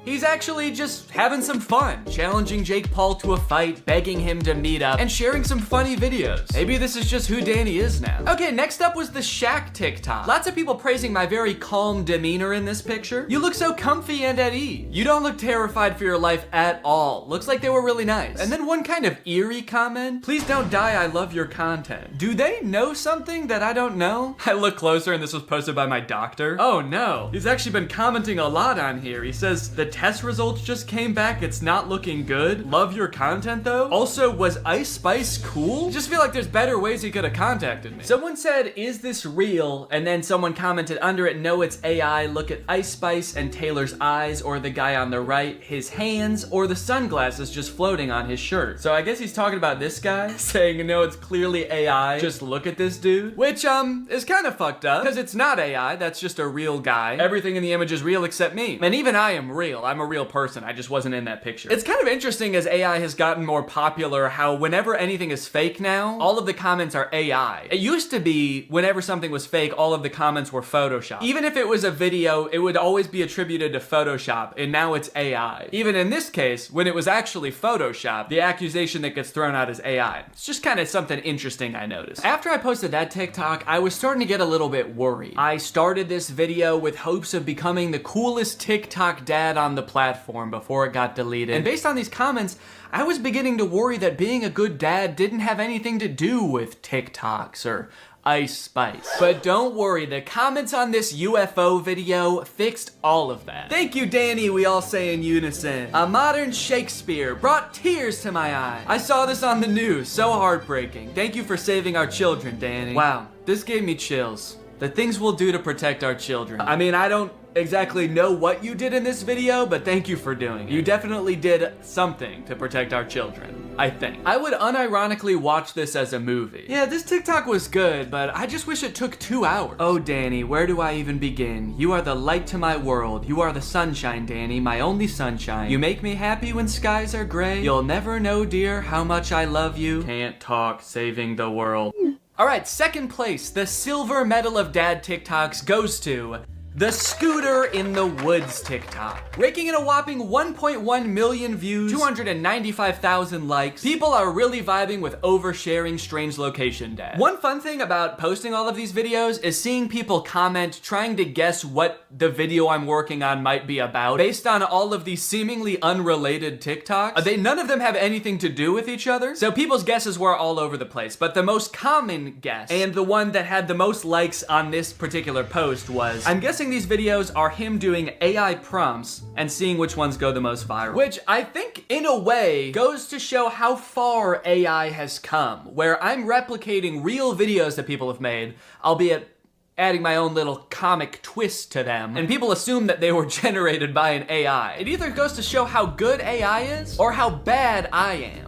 He's actually just having some fun, challenging Jake Paul to a fight, begging him to meet up, and sharing some funny videos. Maybe this is just who Danny is now. Okay, next up was the Shaq TikTok. Lots of people praising my very calm demeanor in this picture. You look so comfy and at ease. You don't look terrified for your life at all. Looks like they were really nice. And then one kind of eerie comment. Please don't die, I love your content. Do they know something that I don't know? I look closer and this was posted by my doctor. Oh no. He's actually been commenting a lot on here. He says, the test results just came back. It's not looking good. Love your content though. Also, was Ice Spice cool? Just feel like there's better ways he could have contacted me. Someone said, is this real? And then someone commented under it, no, it's AI. Look at Ice Spice and Taylor's eyes, or the guy on the right, his hands, or the sunglasses just floating on his shirt. So I guess he's talking about this guy, saying, no, it's clearly AI. Just look at this dude. Which, is kind of fucked up, because it's not AI, that's just a real guy. Everything in the image is real except me. And even I am real. I'm a real person. I just wasn't in that picture. It's kind of interesting as AI has gotten more popular, how whenever anything is fake now, all of the comments are AI. It used to be, whenever something was fake, all of the comments were Photoshop. Even if it was a video, it would always be attributed to Photoshop, and now it's AI. Even in this case, when it was actually Photoshop, the accusation that gets thrown out is AI. It's just kind of something interesting I noticed. After I posted that TikTok, I was starting to get a little bit worried. I started this video with hopes of becoming the coolest TikTok dad on the platform before it got deleted. And based on these comments, I was beginning to worry that being a good dad didn't have anything to do with TikToks or Ice Spice. But don't worry, the comments on this UFO video fixed all of that. Thank you, Danny, we all say in unison. A modern Shakespeare brought tears to my eyes. I saw this on the news, so heartbreaking. Thank you for saving our children, Danny. Wow, this gave me chills. The things we'll do to protect our children. I mean, I don't exactly know what you did in this video, but thank you for doing it. You definitely did something to protect our children, I think. I would unironically watch this as a movie. Yeah, this TikTok was good, but I just wish it took 2 hours. Oh, Danny, where do I even begin? You are the light to my world. You are the sunshine, Danny, my only sunshine. You make me happy when skies are gray. You'll never know, dear, how much I love you. Can't talk, saving the world. All right, second place, the silver medal of dad TikToks goes to the Scooter in the Woods TikTok. Raking in a whopping 1.1 million views, 295,000 likes. People are really vibing with oversharing strange location dad. One fun thing about posting all of these videos is seeing people comment trying to guess what the video I'm working on might be about based on all of these seemingly unrelated TikToks. None of them have anything to do with each other, so people's guesses were all over the place. But the most common guess, and the one that had the most likes on this particular post was, I'm guessing these videos are him doing AI prompts and seeing which ones go the most viral. Which I think, in a way, goes to show how far AI has come, where I'm replicating real videos that people have made, albeit adding my own little comic twist to them, and people assume that they were generated by an AI. It either goes to show how good AI is, or how bad I am.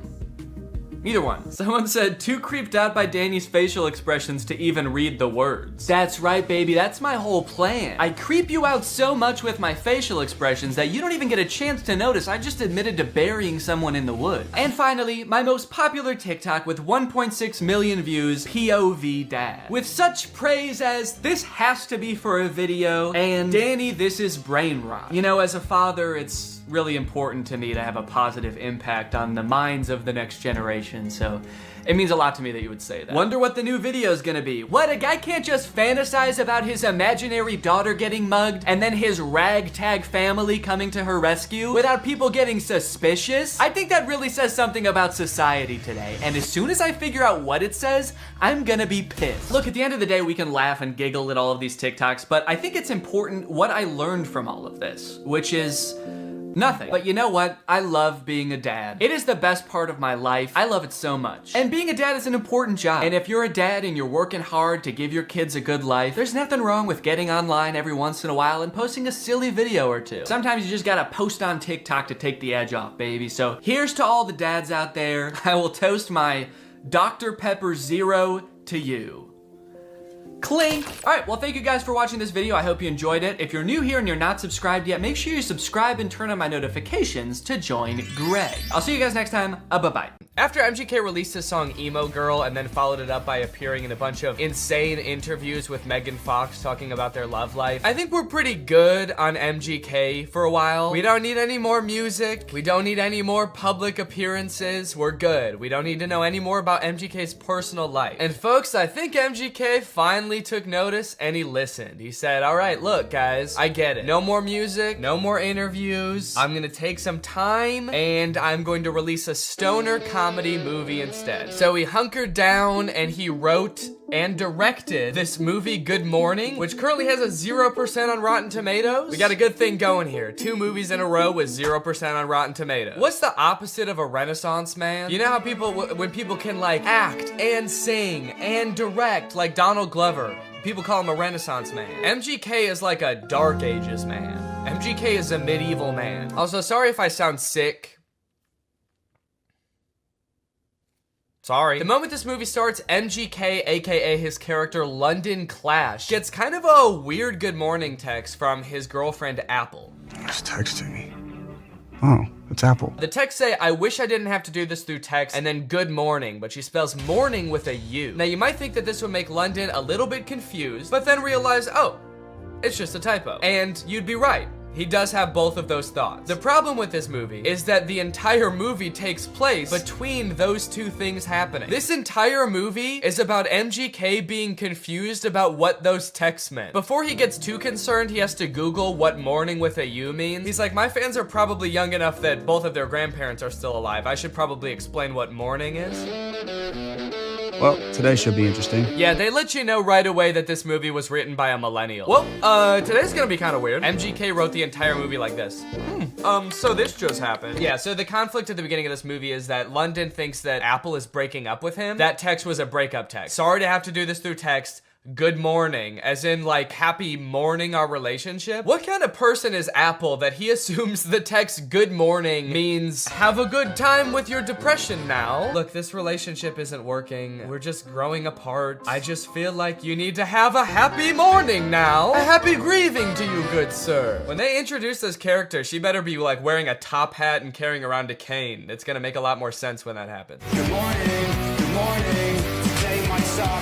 Either one. Someone said, too creeped out by Danny's facial expressions to even read the words. That's right, baby, that's my whole plan. I creep you out so much with my facial expressions that you don't even get a chance to notice I just admitted to burying someone in the woods. And finally, my most popular TikTok with 1.6 million views, POV Dad. With such praise as, this has to be for a video, and Danny, this is brain rot. You know, as a father, it's really important to me to have a positive impact on the minds of the next generation, so it means a lot to me that you would say that. Wonder what the new video is gonna be. What, a guy can't just fantasize about his imaginary daughter getting mugged and then his ragtag family coming to her rescue without people getting suspicious? I think that really says something about society today, and as soon as I figure out what it says, I'm gonna be pissed. Look, at the end of the day, we can laugh and giggle at all of these TikToks, but I think it's important what I learned from all of this, which is nothing. But you know what? I love being a dad. It is the best part of my life. I love it so much. And being a dad is an important job. And if you're a dad and you're working hard to give your kids a good life, there's nothing wrong with getting online every once in a while and posting a silly video or two. Sometimes you just gotta post on TikTok to take the edge off, baby. So here's to all the dads out there. I will toast my Dr. Pepper Zero to you. Clink. All right, well, thank you guys for watching this video. I hope you enjoyed it. If you're new here and you're not subscribed yet, make sure you subscribe and turn on my notifications to join Greg. I'll see you guys next time. Bye-bye. After MGK released his song Emo Girl and then followed it up by appearing in a bunch of insane interviews with Megan Fox talking about their love life, I think we're pretty good on MGK for a while. We don't need any more music. We don't need any more public appearances. We're good. We don't need to know any more about MGK's personal life. And folks, I think MGK finally took notice and he listened. He said, all right, look guys, I get it. No more music, no more interviews. I'm gonna take some time and I'm going to release a stoner comedy movie instead. So he hunkered down and he wrote and directed this movie Good Morning, which currently has a 0% on Rotten Tomatoes. We got a good thing going here. 2 movies in a row with 0% on Rotten Tomatoes. What's the opposite of a Renaissance man? You know how people, when people can like act and sing and direct, like Donald Glover, people call him a Renaissance man. MGK is like a Dark Ages man. MGK is a medieval man. Also, sorry if I sound sick. Sorry. The moment this movie starts, MGK, aka his character London Clash, gets kind of a weird good morning text from his girlfriend Apple. Who's texting me? Oh, it's Apple. The text say, I wish I didn't have to do this through text, and then good morning, but she spells morning with a U. Now you might think that this would make London a little bit confused, but then realize, oh, it's just a typo. And you'd be right. He does have both of those thoughts. The problem with this movie is that the entire movie takes place between those two things happening. This entire movie is about MGK being confused about what those texts meant. Before he gets too concerned, he has to Google what morning with a U means. He's like, my fans are probably young enough that both of their grandparents are still alive. I should probably explain what morning is. Well, today should be interesting. Yeah, they let you know right away that this movie was written by a millennial. Well, today's gonna be kind of weird. MGK wrote the entire movie like this. So this just happened. Yeah, so the conflict at the beginning of this movie is that London thinks that Apple is breaking up with him. That text was a breakup text. Sorry to have to do this through text. Good morning, as in like happy morning our relationship. What kind of person is Apple that he assumes the text good morning means have a good time with your depression now? Look, this relationship isn't working. We're just growing apart. I just feel like you need to have a happy morning now. A happy grieving to you, good sir. When they introduce this character, she better be like wearing a top hat and carrying around a cane. It's gonna make a lot more sense when that happens. Good morning, good morning.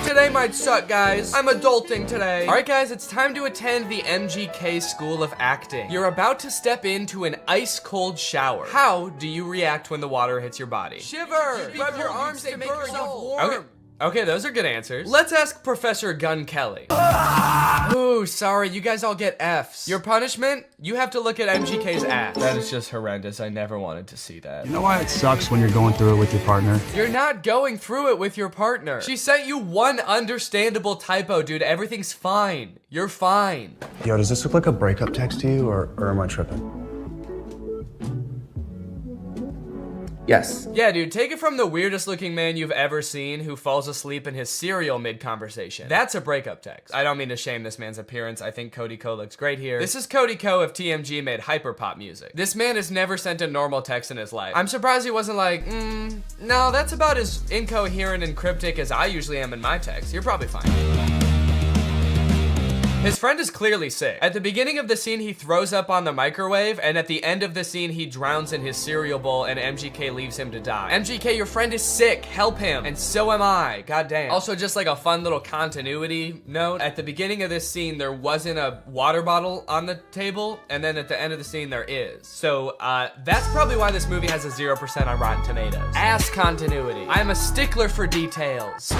Today might suck, guys. I'm adulting today. All right, guys, it's time to attend the MGK School of Acting. You're about to step into an ice-cold shower. How do you react when the water hits your body? Shiver! Rub your arms to make yourself warm. Okay, those are good answers. Let's ask Professor Gun Kelly. Ooh, sorry, you guys all get Fs. Your punishment? You have to look at MGK's ass. That is just horrendous. I never wanted to see that. You know why it sucks when you're going through it with your partner? You're not going through it with your partner. She sent you one understandable typo, dude. Everything's fine. You're fine. Yo, does this look like a breakup text to you, or am I tripping? Yes. Yeah, dude, take it from the weirdest looking man you've ever seen who falls asleep in his cereal mid-conversation. That's a breakup text. I don't mean to shame this man's appearance. I think Cody Ko looks great here. This is Cody Ko if TMG made hyperpop music. This man has never sent a normal text in his life. I'm surprised he wasn't like, no, that's about as incoherent and cryptic as I usually am in my text. You're probably fine. His friend is clearly sick. At the beginning of the scene, he throws up on the microwave, and at the end of the scene, he drowns in his cereal bowl, and MGK leaves him to die. MGK, your friend is sick. Help him. And so am I. Goddamn. Also, just like a fun little continuity note, at the beginning of this scene, there wasn't a water bottle on the table, and then at the end of the scene, there is. So, that's probably why this movie has a 0% on Rotten Tomatoes. Ass continuity. I am a stickler for details.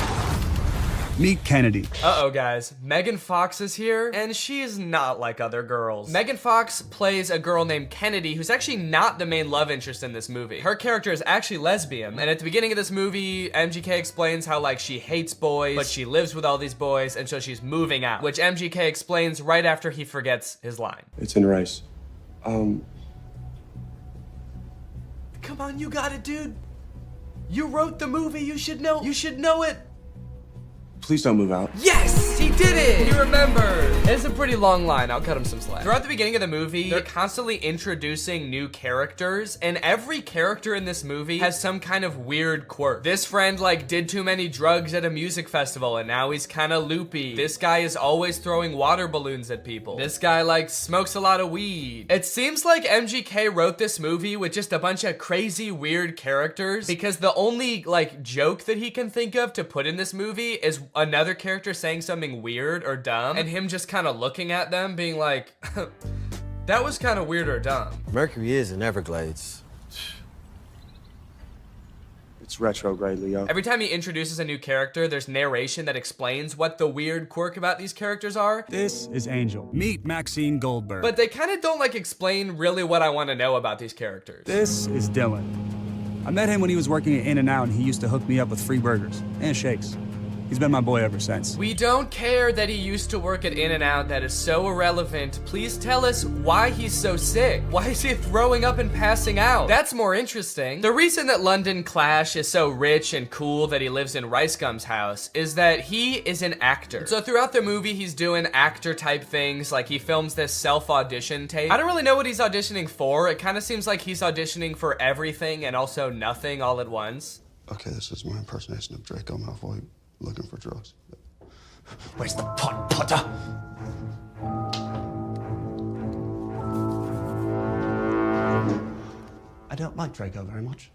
Meet Kennedy. Uh-oh, guys. Megan Fox is here, and she is not like other girls. Megan Fox plays a girl named Kennedy, who's actually not the main love interest in this movie. Her character is actually lesbian, and at the beginning of this movie, MGK explains how, like, she hates boys, but she lives with all these boys, and so she's moving out, which MGK explains right after he forgets his line. It's in rice. Come on, you got it, dude. You wrote the movie, you should know it. Please don't move out. Yes! He did it! He remembered. It's a pretty long line. I'll cut him some slack. Throughout the beginning of the movie, they're constantly introducing new characters, and every character in this movie has some kind of weird quirk. This friend, like, did too many drugs at a music festival, and now he's kind of loopy. This guy is always throwing water balloons at people. This guy, like, smokes a lot of weed. It seems like MGK wrote this movie with just a bunch of crazy, weird characters, because the only, like, joke that he can think of to put in this movie is another character saying something weird or dumb, and him just kind of looking at them being like, that was kind of weird or dumb. Mercury is in Everglades. It's retrograde, Leo. Every time he introduces a new character, there's narration that explains what the weird quirk about these characters are. This is Angel. Meet Maxine Goldberg. But they kind of don't, like, explain really what I want to know about these characters. This is Dylan. I met him when he was working at In-N-Out, and he used to hook me up with free burgers and shakes. He's been my boy ever since. We don't care that he used to work at In-N-Out. That is so irrelevant. Please tell us why he's so sick. Why is he throwing up and passing out? That's more interesting. The reason that London Clash is so rich and cool that he lives in Rice Gum's house is that he is an actor. So throughout the movie, he's doing actor type things. Like, he films this self-audition tape. I don't really know what he's auditioning for. It kind of seems like he's auditioning for everything and also nothing all at once. Okay, this is my impersonation of Draco Malfoy looking for drugs. Where's the pot, Potter? I don't like Draco very much.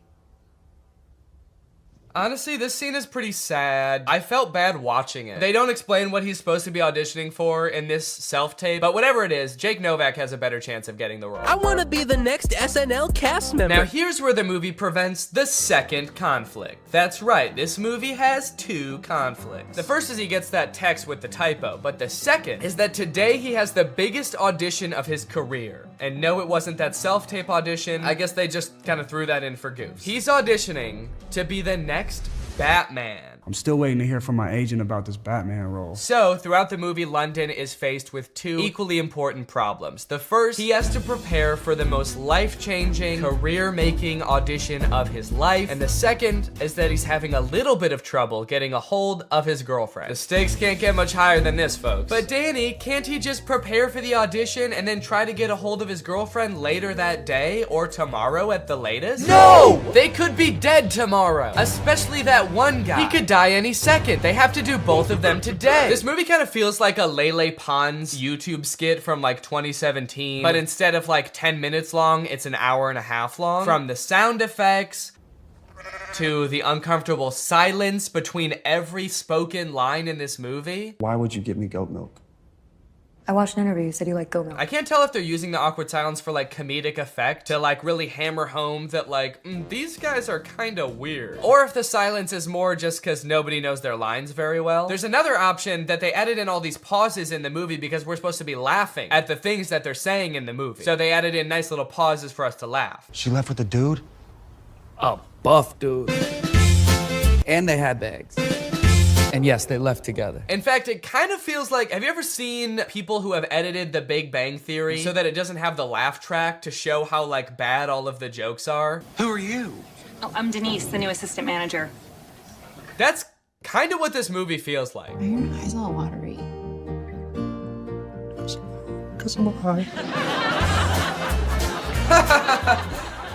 Honestly, this scene is pretty sad. I felt bad watching it. They don't explain what he's supposed to be auditioning for in this self-tape, but whatever it is, Jake Novak has a better chance of getting the role. I want to be the next SNL cast member. Now here's where the movie prevents the second conflict. That's right, this movie has two conflicts. The first is he gets that text with the typo, but the second is that today he has the biggest audition of his career. And no, it wasn't that self-tape audition. I guess they just kind of threw that in for goofs. He's auditioning to be the next Batman. I'm still waiting to hear from my agent about this Batman role. So, throughout the movie, London is faced with two equally important problems. The first, he has to prepare for the most life-changing, career-making audition of his life. And the second is that he's having a little bit of trouble getting a hold of his girlfriend. The stakes can't get much higher than this, folks. But Danny, can't he just prepare for the audition and then try to get a hold of his girlfriend later that day or tomorrow at the latest? No! They could be dead tomorrow, especially that one guy. He could die any second. They have to do both of them today. This movie kind of feels like a Lele Pons YouTube skit from like 2017, but instead of like 10 minutes long, it's an hour and a half long. From the sound effects to the uncomfortable silence between every spoken line in this movie. Why would you give me goat milk? I watched an interview. You said you like goat milk. I can't tell if they're using the awkward silence for like comedic effect to like really hammer home that like, these guys are kind of weird. Or if the silence is more just because nobody knows their lines very well. There's another option that they added in all these pauses in the movie because we're supposed to be laughing at the things that they're saying in the movie. So they added in nice little pauses for us to laugh. She left with the dude? A buff dude. And they had bags. And yes, they left together. In fact, it kind of feels like, have you ever seen people who have edited The Big Bang Theory so that it doesn't have the laugh track to show how like bad all of the jokes are? Who are you? Oh, I'm Denise, the new assistant manager. That's kind of what this movie feels like. Are your eyes all watery? Because I'm high.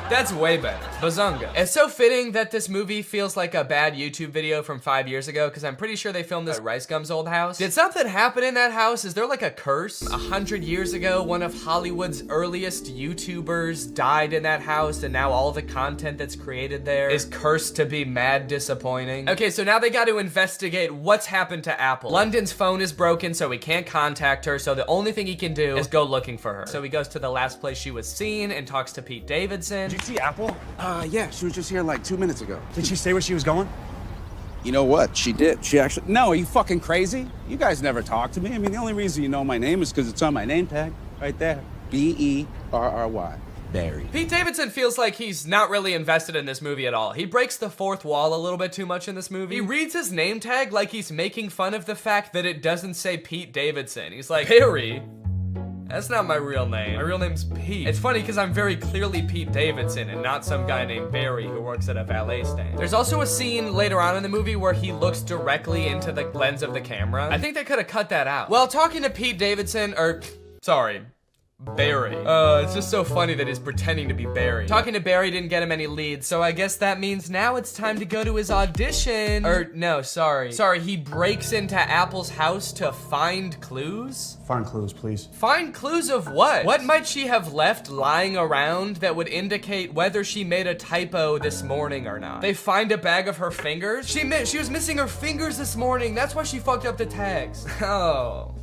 That's way better. Bazunga. It's so fitting that this movie feels like a bad YouTube video from 5 years ago, because I'm pretty sure they filmed this at Rice Gum's old house. Did something happen in that house? Is there like a curse? 100 years ago, one of Hollywood's earliest YouTubers died in that house, and now all the content that's created there is cursed to be mad disappointing. Okay, so now they got to investigate what's happened to Apple. London's phone is broken, so he can't contact her, so the only thing he can do is go looking for her. So he goes to the last place she was seen and talks to Pete Davidson. Did you see Apple? Yeah, she was just here like 2 minutes ago. Did she say where she was going? You know what? She did. She actually... No, are you fucking crazy? You guys never talk to me. I mean, the only reason you know my name is because it's on my name tag. Right there. B-E-R-R-Y. Barry. Pete Davidson feels like he's not really invested in this movie at all. He breaks the fourth wall a little bit too much in this movie. He reads his name tag like he's making fun of the fact that it doesn't say Pete Davidson. He's like, Barry. That's not my real name. My real name's Pete. It's funny because I'm very clearly Pete Davidson and not some guy named Barry who works at a valet stand. There's also a scene later on in the movie where he looks directly into the lens of the camera. I think they could have cut that out. Well, talking to Pete Davidson, sorry, Barry. It's just so funny that he's pretending to be Barry. Talking to Barry didn't get him any leads, so I guess that means now it's time to go to his audition. No, sorry. Sorry, he breaks into Apple's house to find clues? Find clues, please. Find clues of what? What might she have left lying around that would indicate whether she made a typo this morning or not? They find a bag of her fingers? She was missing her fingers this morning. That's why she fucked up the tags. Oh.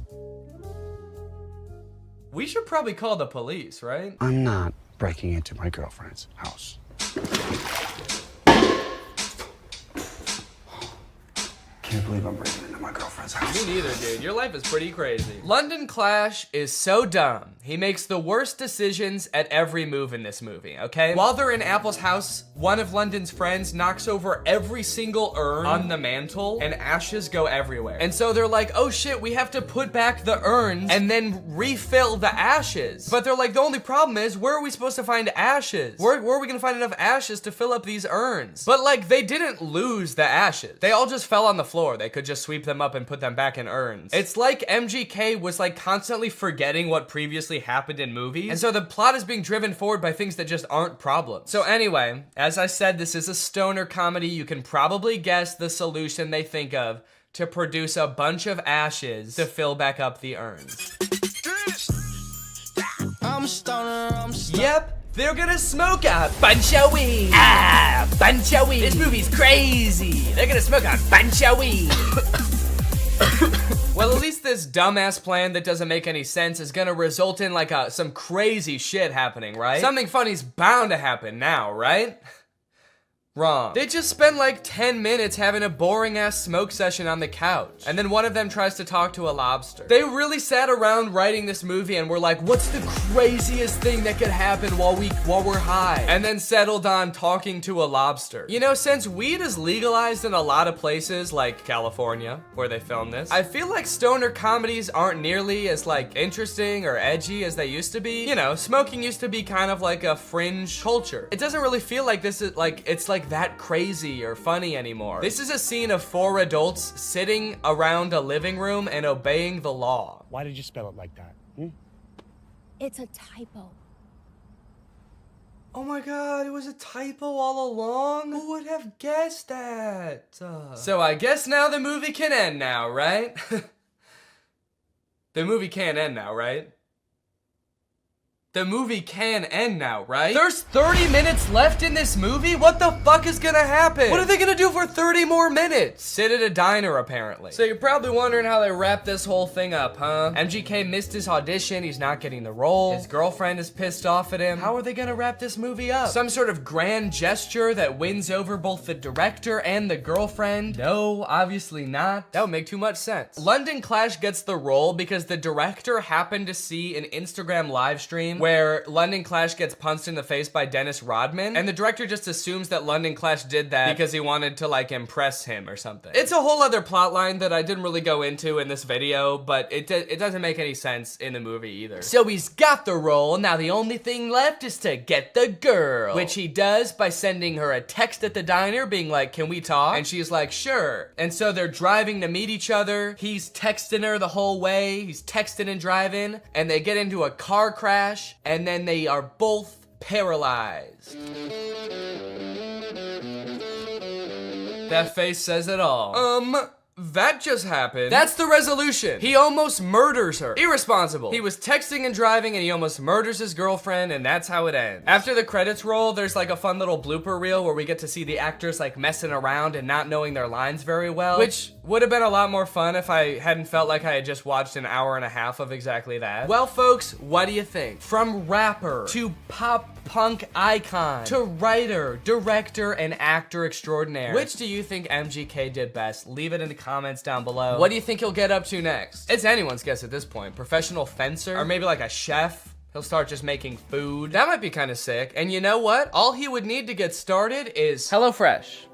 We should probably call the police, right? I'm not breaking into my girlfriend's house. Can't believe I'm breaking into my girlfriend's house. Me neither, dude. Your life is pretty crazy. London Clash is so dumb. He makes the worst decisions at every move in this movie, okay? While they're in Apple's house, one of London's friends knocks over every single urn on the mantle and ashes go everywhere. And so they're like, oh shit, we have to put back the urns and then refill the ashes. But they're like, the only problem is, where are we supposed to find ashes? Where are we gonna find enough ashes to fill up these urns? But like, they didn't lose the ashes. They all just fell on the floor. They could just sweep them up and put them back in urns. It's like MGK was like constantly forgetting what previously happened in movies. And so the plot is being driven forward by things that just aren't problems. So anyway, as I said, this is a stoner comedy. You can probably guess the solution they think of to produce a bunch of ashes to fill back up the urns. Yep. They're gonna smoke a bunch of weed. Bunch of weed. This movie's crazy. They're gonna smoke a bunch of weed. Well, at least this dumbass plan that doesn't make any sense is gonna result in like some crazy shit happening, right? Something funny's bound to happen now, right? Wrong. They just spend like 10 minutes having a boring ass smoke session on the couch. And then one of them tries to talk to a lobster. They really sat around writing this movie and were like, what's the craziest thing that could happen while we're high? And then settled on talking to a lobster. You know, since weed is legalized in a lot of places like California, where they filmed this, I feel like stoner comedies aren't nearly as like interesting or edgy as they used to be. You know, smoking used to be kind of like a fringe culture. It doesn't really feel like this is like, it's like that crazy or funny anymore. This is a scene of 4 adults sitting around a living room and obeying the law. Why did you spell it like that? It's a typo. Oh my god, it was a typo all along? Who would have guessed that? So I guess now the movie can end now, right? The movie can't end now, right? The movie can end now, right? There's 30 minutes left in this movie? What the fuck is gonna happen? What are they gonna do for 30 more minutes? Sit at a diner, apparently. So you're probably wondering how they wrap this whole thing up, huh? MGK missed his audition, he's not getting the role. His girlfriend is pissed off at him. How are they gonna wrap this movie up? Some sort of grand gesture that wins over both the director and the girlfriend? No, obviously not. That would make too much sense. London Clash gets the role because the director happened to see an Instagram live stream where London Clash gets punched in the face by Dennis Rodman, and the director just assumes that London Clash did that because he wanted to like impress him or something. It's a whole other plot line that I didn't really go into in this video, but it doesn't make any sense in the movie either. So he's got the role, now the only thing left is to get the girl, which he does by sending her a text at the diner being like, can we talk? And she's like, sure. And so they're driving to meet each other. He's texting her the whole way. He's texting and driving, and they get into a car crash, and then they are both paralyzed. That face says it all. That just happened. That's the resolution. He almost murders her. Irresponsible. He was texting and driving and he almost murders his girlfriend, and that's how it ends. After the credits roll, there's like a fun little blooper reel where we get to see the actors like messing around and not knowing their lines very well, which would have been a lot more fun if I hadn't felt like I had just watched an hour and a half of exactly that. Well, folks, what do you think? From rapper to pop punk icon to writer, director, and actor extraordinaire, which do you think MGK did best? Leave it in the comments down below. What do you think he'll get up to next? It's anyone's guess at this point. Professional fencer? Or maybe like a chef? He'll start just making food. That might be kind of sick. And you know what? All he would need to get started is HelloFresh.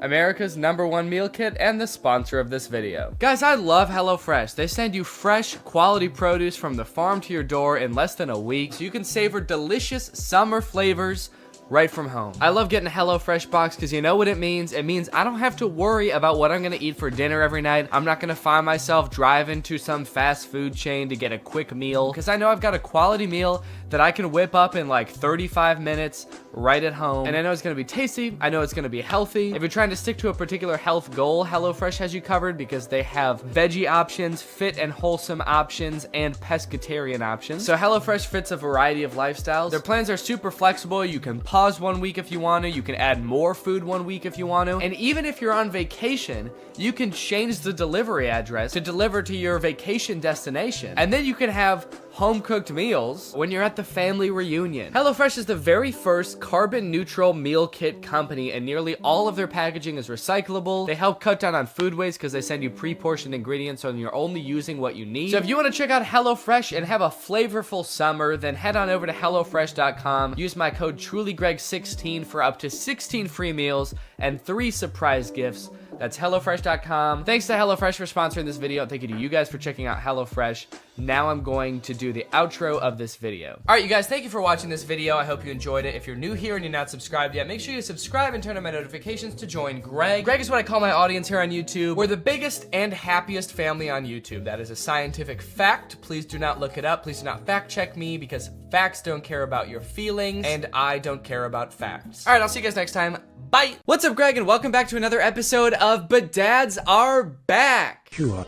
America's #1 meal kit and the sponsor of this video. Guys, I love HelloFresh. They send you fresh, quality produce from the farm to your door in less than a week, so you can savor delicious summer flavors right from home. I love getting a HelloFresh box because you know what it means? It means I don't have to worry about what I'm gonna eat for dinner every night. I'm not gonna find myself driving to some fast food chain to get a quick meal because I know I've got a quality meal that I can whip up in like 35 minutes right at home. And I know it's gonna be tasty. I know it's gonna be healthy. If you're trying to stick to a particular health goal, HelloFresh has you covered because they have veggie options, fit and wholesome options, and pescatarian options. So HelloFresh fits a variety of lifestyles. Their plans are super flexible. You can pause 1 week if you want to. You can add more food 1 week if you want to. And even if you're on vacation, you can change the delivery address to deliver to your vacation destination. And then you can have home-cooked meals when you're at the family reunion. HelloFresh is the very first carbon-neutral meal kit company, and nearly all of their packaging is recyclable. They help cut down on food waste because they send you pre-portioned ingredients so you're only using what you need. So if you want to check out HelloFresh and have a flavorful summer, then head on over to HelloFresh.com. Use my code TrulyGreg16 for up to 16 free meals and 3 surprise gifts. That's HelloFresh.com. Thanks to HelloFresh for sponsoring this video. Thank you to you guys for checking out HelloFresh. Now I'm going to do the outro of this video. All right, you guys, thank you for watching this video. I hope you enjoyed it. If you're new here and you're not subscribed yet, make sure you subscribe and turn on my notifications to join Greg. Greg is what I call my audience here on YouTube. We're the biggest and happiest family on YouTube. That is a scientific fact. Please do not look it up. Please do not fact check me because facts don't care about your feelings and I don't care about facts. All right, I'll see you guys next time. Bye. What's up, Greg, and welcome back to another episode of But Dads Are Back. You are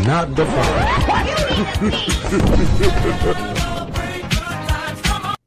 not the father.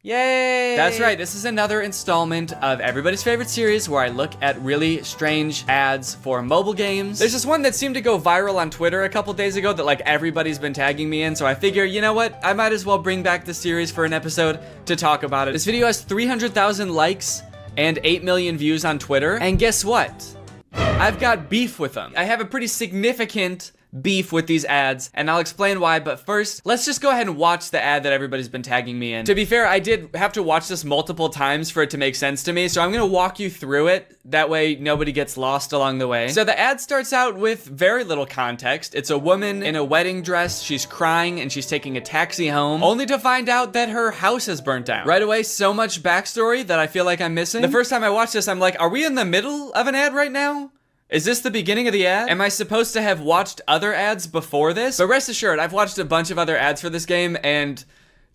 Yay! That's right, this is another installment of everybody's favorite series where I look at really strange ads for mobile games. There's this one that seemed to go viral on Twitter a couple days ago that like everybody's been tagging me in, so I figure, you know what? I might as well bring back the series for an episode to talk about it. This video has 300,000 likes and 8 million views on Twitter, and guess what? I've got beef with them. I have a pretty significant beef with these ads, and I'll explain why, but first, let's just go ahead and watch the ad that everybody's been tagging me in. To be fair, I did have to watch this multiple times for it to make sense to me, so I'm gonna walk you through it. That way, nobody gets lost along the way. So the ad starts out with very little context. It's a woman in a wedding dress, she's crying, and she's taking a taxi home, only to find out that her house has burnt down. Right away, so much backstory that I feel like I'm missing. The first time I watched this, I'm like, are we in the middle of an ad right now? Is this the beginning of the ad? Am I supposed to have watched other ads before this? But rest assured, I've watched a bunch of other ads for this game, and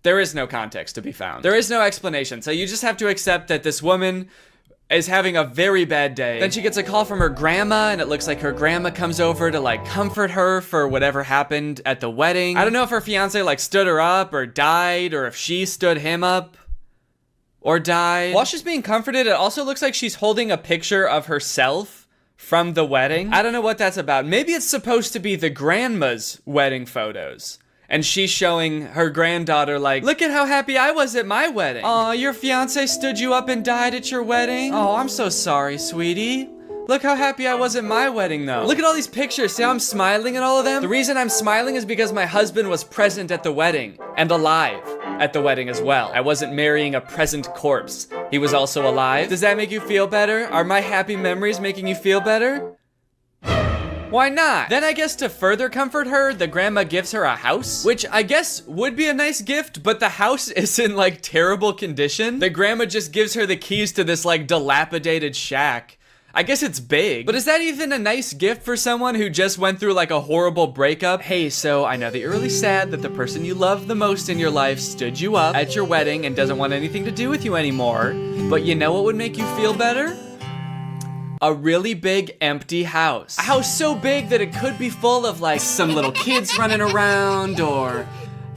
there is no context to be found. There is no explanation, so you just have to accept that this woman is having a very bad day. Then she gets a call from her grandma, and it looks like her grandma comes over to like comfort her for whatever happened at the wedding. I don't know if her fiance like stood her up or died, or if she stood him up or died. While she's being comforted, it also looks like she's holding a picture of herself from the wedding. I don't know what that's about. Maybe it's supposed to be the grandma's wedding photos. And she's showing her granddaughter like, look at how happy I was at my wedding. Aw, your fiance stood you up and died at your wedding? Oh, I'm so sorry, sweetie. Look how happy I was at my wedding though. Look at all these pictures. See how I'm smiling at all of them? The reason I'm smiling is because my husband was present at the wedding and alive at the wedding as well. I wasn't marrying a present corpse. He was also alive. Does that make you feel better? Are my happy memories making you feel better? Why not? Then I guess to further comfort her, the grandma gives her a house, which I guess would be a nice gift, but the house is in like terrible condition. The grandma just gives her the keys to this like dilapidated shack. I guess it's big, but is that even a nice gift for someone who just went through like a horrible breakup? Hey, so I know that you're really sad that the person you love the most in your life stood you up at your wedding and doesn't want anything to do with you anymore, but you know what would make you feel better? A really big empty house. A house so big that it could be full of like some little kids running around or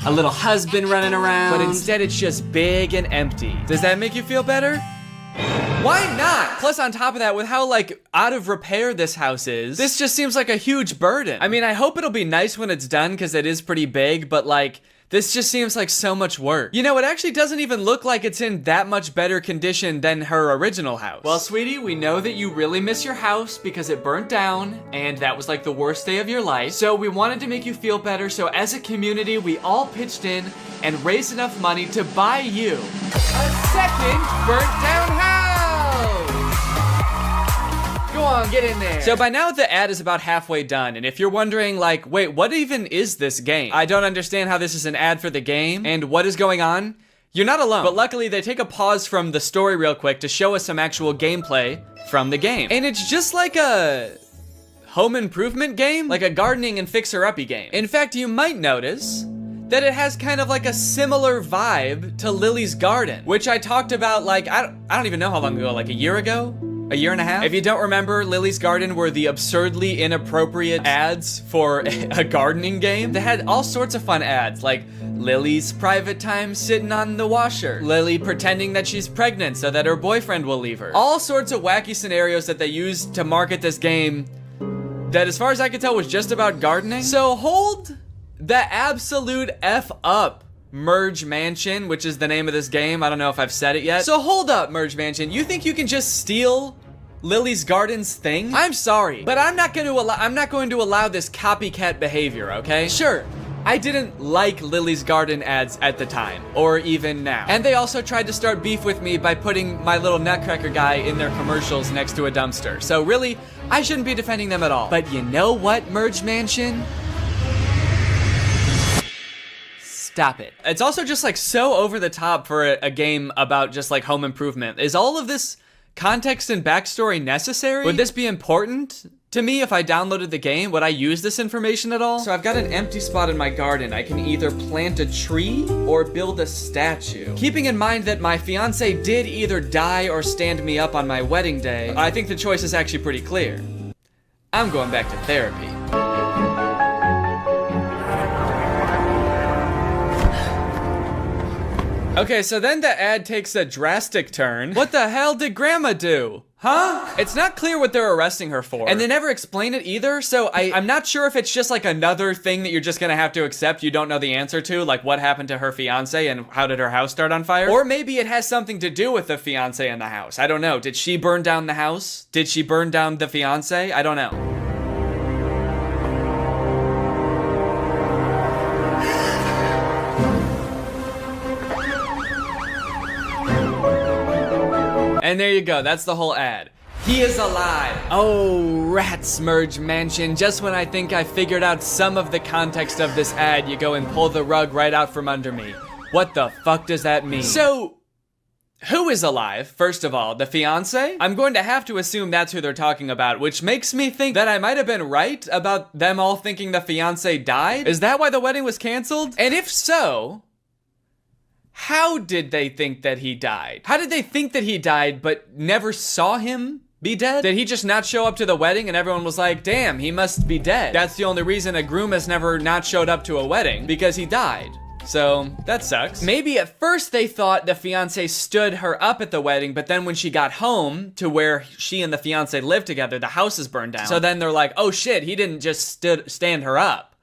a little husband running around, but instead it's just big and empty. Does that make you feel better? Why not? Plus on top of that, with how like out of repair this house is, this just seems like a huge burden. I mean, I hope it'll be nice when it's done because it is pretty big, but like, this just seems like so much work. You know, it actually doesn't even look like it's in that much better condition than her original house. Well, sweetie, we know that you really miss your house because it burnt down and that was like the worst day of your life. So we wanted to make you feel better. So as a community, we all pitched in and raised enough money to buy you a second burnt down house. Go on, get in there. So by now the ad is about halfway done, and if you're wondering like, wait, what even is this game? I don't understand how this is an ad for the game, and what is going on? You're not alone. But luckily they take a pause from the story real quick to show us some actual gameplay from the game. And it's just like a home improvement game, like a gardening and fixer-uppy game. In fact, you might notice that it has kind of like a similar vibe to Lily's Garden, which I talked about like, I don't even know how long ago, like a year ago? A year and a half? If you don't remember, Lily's Garden were the absurdly inappropriate ads for a gardening game. They had all sorts of fun ads, like Lily's private time sitting on the washer, Lily pretending that she's pregnant so that her boyfriend will leave her. All sorts of wacky scenarios that they used to market this game that, as far as I could tell, was just about gardening. So hold the absolute F up, Merge Mansion, which is the name of this game. I don't know if I've said it yet. So hold up, Merge Mansion. You think you can just steal Lily's Garden's thing? I'm sorry, but I'm not going to allow this copycat behavior, okay? Sure, I didn't like Lily's Garden ads at the time, or even now. And they also tried to start beef with me by putting my little nutcracker guy in their commercials next to a dumpster. So really, I shouldn't be defending them at all. But you know what, Merge Mansion? Stop it. It's also just like so over the top for a game about just like home improvement. Is all of this context and backstory necessary? Would this be important to me if I downloaded the game? Would I use this information at all? So I've got an empty spot in my garden. I can either plant a tree or build a statue. Keeping in mind that my fiance did either die or stand me up on my wedding day, I think the choice is actually pretty clear. I'm going back to therapy. Okay, so then the ad takes a drastic turn. What the hell did Grandma do? Huh? It's not clear what they're arresting her for. And they never explain it either, so I'm not sure if it's just like another thing that you're just gonna have to accept you don't know the answer to, like what happened to her fiance and how did her house start on fire? Or maybe it has something to do with the fiance in the house. I don't know. Did she burn down the house? Did she burn down the fiance? I don't know. And there you go, that's the whole ad. He is alive. Oh, rats, Merge Mansion. Just when I think I figured out some of the context of this ad, you go and pull the rug right out from under me. What the fuck does that mean? So, who is alive, first of all? The fiance? I'm going to have to assume that's who they're talking about, which makes me think that I might have been right about them all thinking the fiance died. Is that why the wedding was canceled? And if so, how did they think that he died? How did they think that he died but never saw him be dead? Did he just not show up to the wedding and everyone was like, damn, he must be dead? That's the only reason a groom has never not showed up to a wedding, because he died. So, that sucks. Maybe at first they thought the fiance stood her up at the wedding, but then when she got home to where she and the fiance lived together, the house is burned down. So then they're like, oh shit, he didn't just stand her up.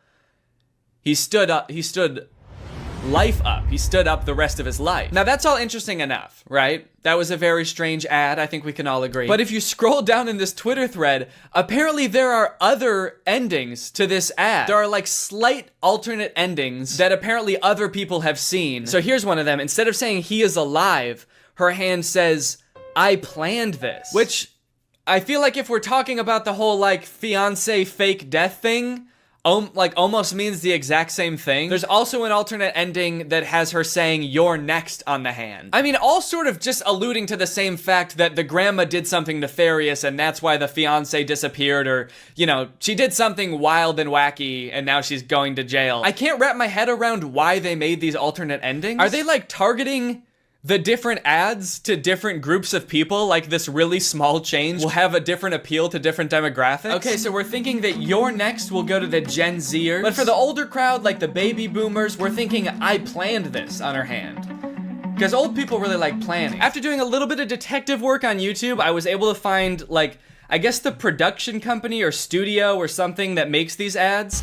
He stood life up. He stood up the rest of his life. Now that's all interesting enough, right? That was a very strange ad, I think we can all agree. But if you scroll down in this Twitter thread, apparently there are other endings to this ad. There are like slight alternate endings that apparently other people have seen. So here's one of them. Instead of saying he is alive, her hand says, I planned this. Which I feel like if we're talking about the whole like fiance fake death thing, like almost means the exact same thing. There's also an alternate ending that has her saying you're next on the hand. I mean, all sort of just alluding to the same fact that the grandma did something nefarious and that's why the fiance disappeared, or, you know, she did something wild and wacky and now she's going to jail. I can't wrap my head around why they made these alternate endings. Are they like targeting the different ads to different groups of people? Like this really small change will have a different appeal to different demographics? Okay, so we're thinking that You're Next will go to the Gen Zers. But for the older crowd, like the baby boomers, we're thinking I planned this on her hand. Because old people really like planning. After doing a little bit of detective work on YouTube, I was able to find like, I guess the production company or studio or something that makes these ads.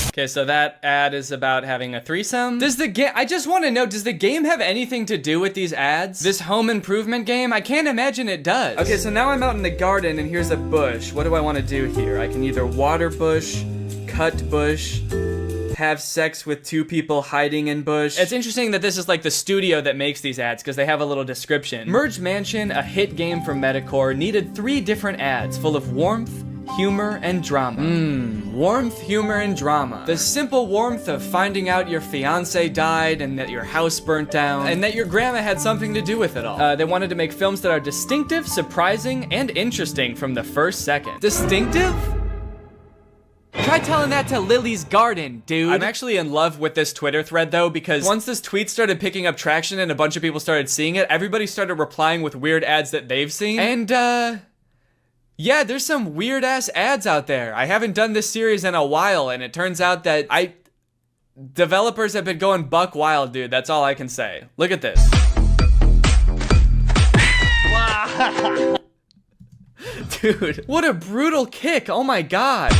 Okay, so that ad is about having a threesome. Does the game, I just want to know, does the game have anything to do with these ads? This home improvement game? I can't imagine it does. Okay, so now I'm out in the garden and here's a bush. What do I want to do here? I can either water bush, cut bush, have sex with 2 people hiding in bush. It's interesting that this is like the studio that makes these ads because they have a little description. Merge Mansion, a hit game from Metacore, needed 3 different ads full of warmth, humor, and drama. Warmth, humor, and drama. The simple warmth of finding out your fiance died and that your house burnt down and that your grandma had something to do with it all. They wanted to make films that are distinctive, surprising, and interesting from the first second. Distinctive? Try telling that to Lily's Garden, dude. I'm actually in love with this Twitter thread though, because once this tweet started picking up traction and a bunch of people started seeing it, everybody started replying with weird ads that they've seen. And yeah, there's some weird ass ads out there. I haven't done this series in a while, and it turns out that developers have been going buck wild, dude. That's all I can say. Look at this. Wow. Dude, what a brutal kick. Oh my god.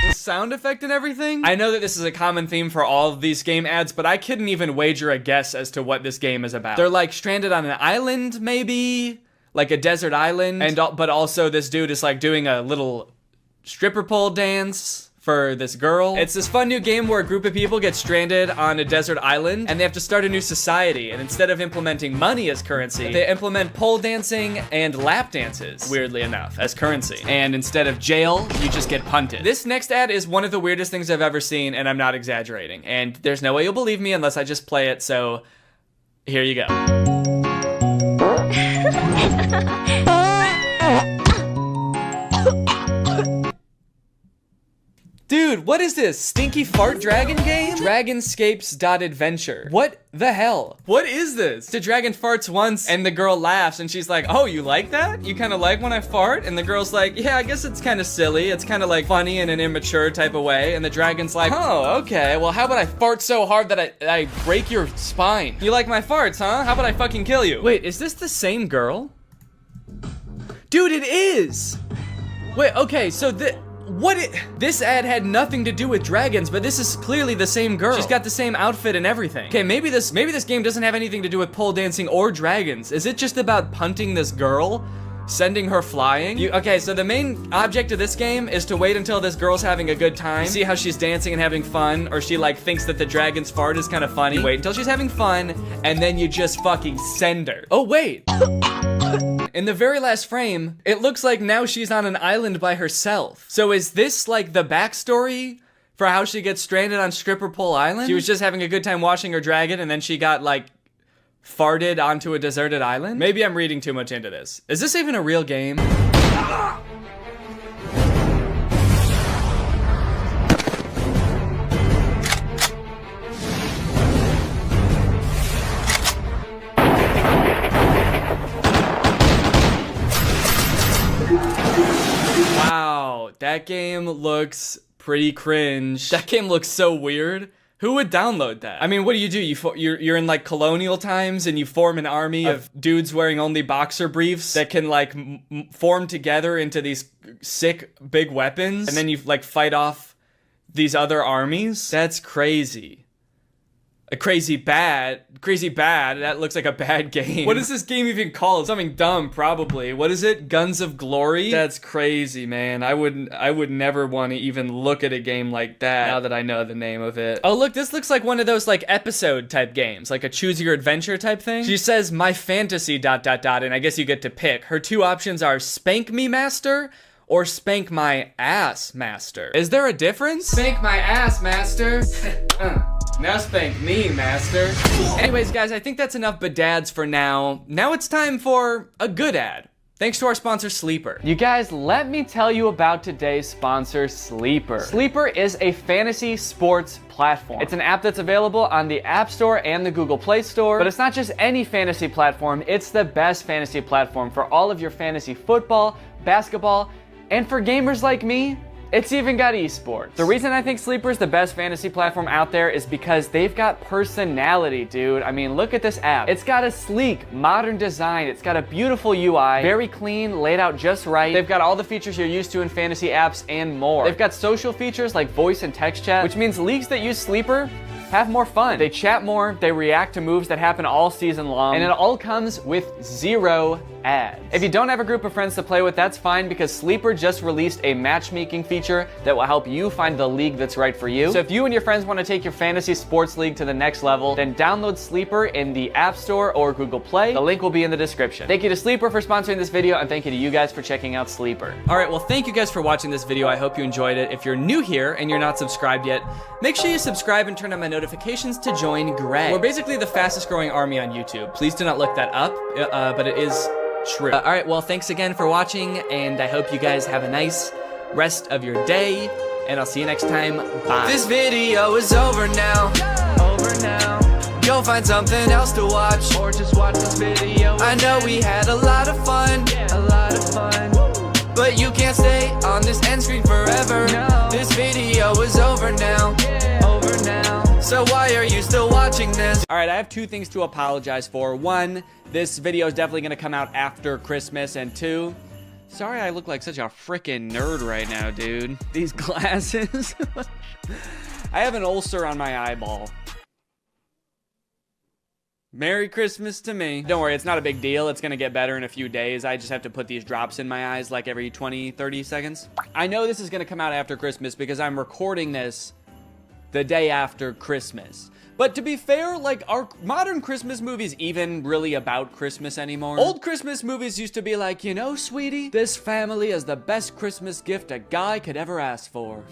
The sound effect and everything. I know that this is a common theme for all of these game ads, but I couldn't even wager a guess as to what this game is about. They're like stranded on an island, maybe? Like a desert island, but also this dude is like doing a little stripper pole dance for this girl. It's this fun new game where a group of people get stranded on a desert island and they have to start a new society, and instead of implementing money as currency, they implement pole dancing and lap dances, weirdly enough, as currency. And instead of jail, you just get punted. This next ad is one of the weirdest things I've ever seen, and I'm not exaggerating. And there's no way you'll believe me unless I just play it, so here you go. Dude, what is this? Stinky fart dragon game? Dragonscapes.adventure. What the hell? What is this? The dragon farts once and the girl laughs and she's like, oh, you like that? You kind of like when I fart? And the girl's like, yeah, I guess it's kind of silly. It's kind of like funny in an immature type of way. And the dragon's like, oh, okay. Well, how about I fart so hard that I break your spine? You like my farts, huh? How about I fucking kill you? Wait, is this the same girl? Dude, it is! Wait, okay, so this ad had nothing to do with dragons, but this is clearly the same girl. She's got the same outfit and everything. Okay, maybe this game doesn't have anything to do with pole dancing or dragons. Is it just about punting this girl? Sending her flying? Okay, so the main object of this game is to wait until this girl's having a good time, see how she's dancing and having fun, or she like thinks that the dragon's fart is kind of funny. Wait until she's having fun, and then you just fucking send her. Oh, wait. In the very last frame, it looks like now she's on an island by herself. So is this like the backstory for how she gets stranded on Stripper Pole Island? She was just having a good time washing her dragon and then she got like farted onto a deserted island? Maybe I'm reading too much into this. Is this even a real game? Wow, that game looks pretty cringe. That game looks so weird. Who would download that? I mean, what do? You're in like colonial times and you form an army of dudes wearing only boxer briefs that can like form together into these sick big weapons, and then you like fight off these other armies? That's crazy. Crazy bad. That looks like a bad game. What is this game even called? Something dumb, probably. What is it? Guns of Glory? That's crazy, man. I would never want to even look at a game like that now that I know the name of it. Oh, look, this looks like one of those like episode type games, like a choose your adventure type thing. She says my fantasy ... and I guess you get to pick. Her 2 options are Spank Me Master or Spank My Ass Master. Is there a difference? Spank my ass, master. Now spank me, master. Anyways, guys, I think that's enough badads for now. Now it's time for a good ad. Thanks to our sponsor, Sleeper. You guys, let me tell you about today's sponsor, Sleeper. Sleeper is a fantasy sports platform. It's an app that's available on the App Store and the Google Play Store, but it's not just any fantasy platform, it's the best fantasy platform for all of your fantasy football, basketball, and for gamers like me, it's even got esports. The reason I think Sleeper is the best fantasy platform out there is because they've got personality, dude. I mean, look at this app. It's got a sleek, modern design. It's got a beautiful UI, very clean, laid out just right. They've got all the features you're used to in fantasy apps and more. They've got social features like voice and text chat, which means leagues that use Sleeper have more fun. They chat more, they react to moves that happen all season long, and it all comes with 0 ads. If you don't have a group of friends to play with, that's fine because Sleeper just released a matchmaking feature that will help you find the league that's right for you. So if you and your friends want to take your fantasy sports league to the next level, then download Sleeper in the App Store or Google Play. The link will be in the description. Thank you to Sleeper for sponsoring this video, and thank you to you guys for checking out Sleeper. All right, well, thank you guys for watching this video. I hope you enjoyed it. If you're new here and you're not subscribed yet, make sure you subscribe and turn on my notifications to join Greg. We're basically the fastest growing army on YouTube. Please do not look that up, but it is true. All right, well, thanks again for watching, and I hope you guys have a nice rest of your day, and I'll see you next time. Bye. This video is over now. Go find something else to watch, or just watch this video. I know we had a lot of fun, but you can't stay on this end screen forever. No. This video is over now. So why are you still watching this? All right, I have two things to apologize for. One, this video is definitely gonna come out after Christmas, and two, sorry I look like such a freaking nerd right now, dude. These glasses. I have an ulcer on my eyeball. Merry Christmas to me. Don't worry, it's not a big deal. It's gonna get better in a few days. I just have to put these drops in my eyes like every 20, 30 seconds. I know this is gonna come out after Christmas because I'm recording this the day after Christmas. But to be fair, like, are modern Christmas movies even really about Christmas anymore? Old Christmas movies used to be like, you know, sweetie, this family is the best Christmas gift a guy could ever ask for.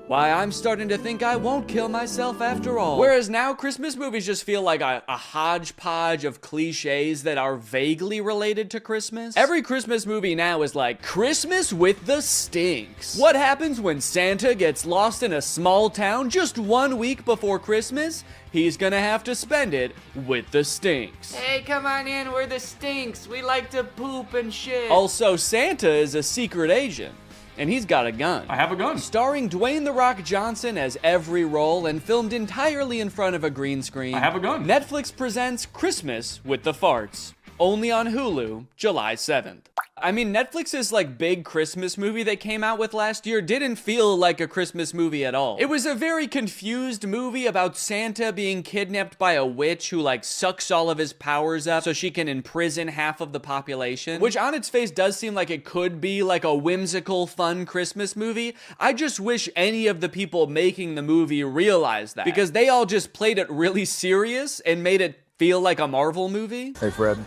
Why, I'm starting to think I won't kill myself after all. Whereas now, Christmas movies just feel like a hodgepodge of cliches that are vaguely related to Christmas. Every Christmas movie now is like, Christmas with the Stinks. What happens when Santa gets lost in a small town just 1 week before Christmas? He's gonna have to spend it with the Stinks. Hey, come on in, we're the Stinks. We like to poop and shit. Also, Santa is a secret agent. And he's got a gun. I have a gun. Starring Dwayne "The Rock" Johnson as every role and filmed entirely in front of a green screen. I have a gun. Netflix presents Christmas with the Farts. Only on Hulu, July 7th. I mean, Netflix's like big Christmas movie they came out with last year didn't feel like a Christmas movie at all. It was a very confused movie about Santa being kidnapped by a witch who like sucks all of his powers up so she can imprison half of the population, which on its face does seem like it could be like a whimsical, fun Christmas movie. I just wish any of the people making the movie realized that, because they all just played it really serious and made it feel like a Marvel movie. Hey, Fred.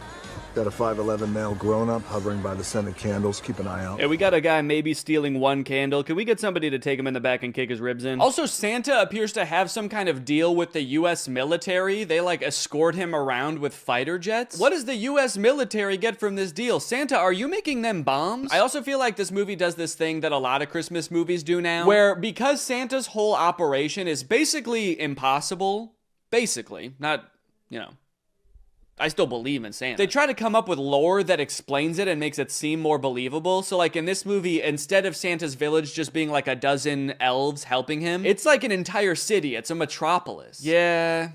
Got a 5'11" male grown-up hovering by the scented candles. Keep an eye out. Yeah, we got a guy maybe stealing one candle. Can we get somebody to take him in the back and kick his ribs in? Also, Santa appears to have some kind of deal with the US military. They like escort him around with fighter jets. What does the US military get from this deal? Santa, are you making them bombs? I also feel like this movie does this thing that a lot of Christmas movies do now, where because Santa's whole operation is basically impossible, not, you know, I still believe in Santa. They try to come up with lore that explains it and makes it seem more believable. So like in this movie, instead of Santa's village just being like a dozen elves helping him, it's like an entire city. It's a metropolis. Yeah.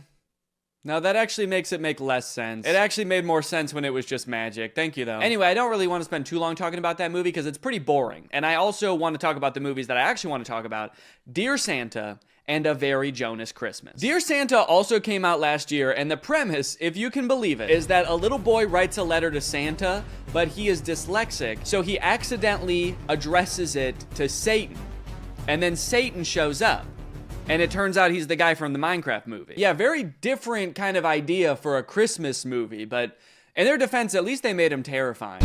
Now that actually makes it make less sense. It actually made more sense when it was just magic. Thank you though. Anyway, I don't really want to spend too long talking about that movie because it's pretty boring. And I also want to talk about the movies that I actually want to talk about. Dear Santa and A Very Jonas Christmas. Dear Santa also came out last year, and the premise, if you can believe it, is that a little boy writes a letter to Santa, but he is dyslexic, so he accidentally addresses it to Satan. And then Satan shows up. And it turns out he's the guy from the Minecraft movie. Yeah, very different kind of idea for a Christmas movie, but in their defense, at least they made him terrifying.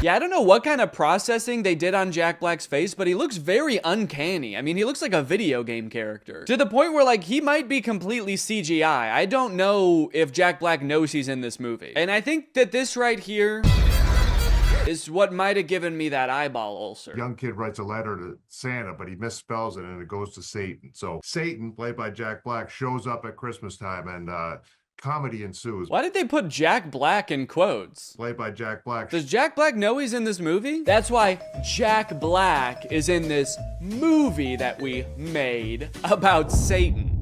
Yeah, I don't know what kind of processing they did on Jack Black's face, but he looks very uncanny. I mean, he looks like a video game character. To the point where, like, he might be completely CGI. I don't know if Jack Black knows he's in this movie. And I think that this right here is what might have given me that eyeball ulcer. Young kid writes a letter to Santa, but he misspells it and it goes to Satan. So Satan, played by Jack Black, shows up at Christmas time and comedy ensues. Why did they put Jack Black in quotes? Played by Jack Black. Does Jack Black know he's in this movie? That's why Jack Black is in this movie that we made about Satan.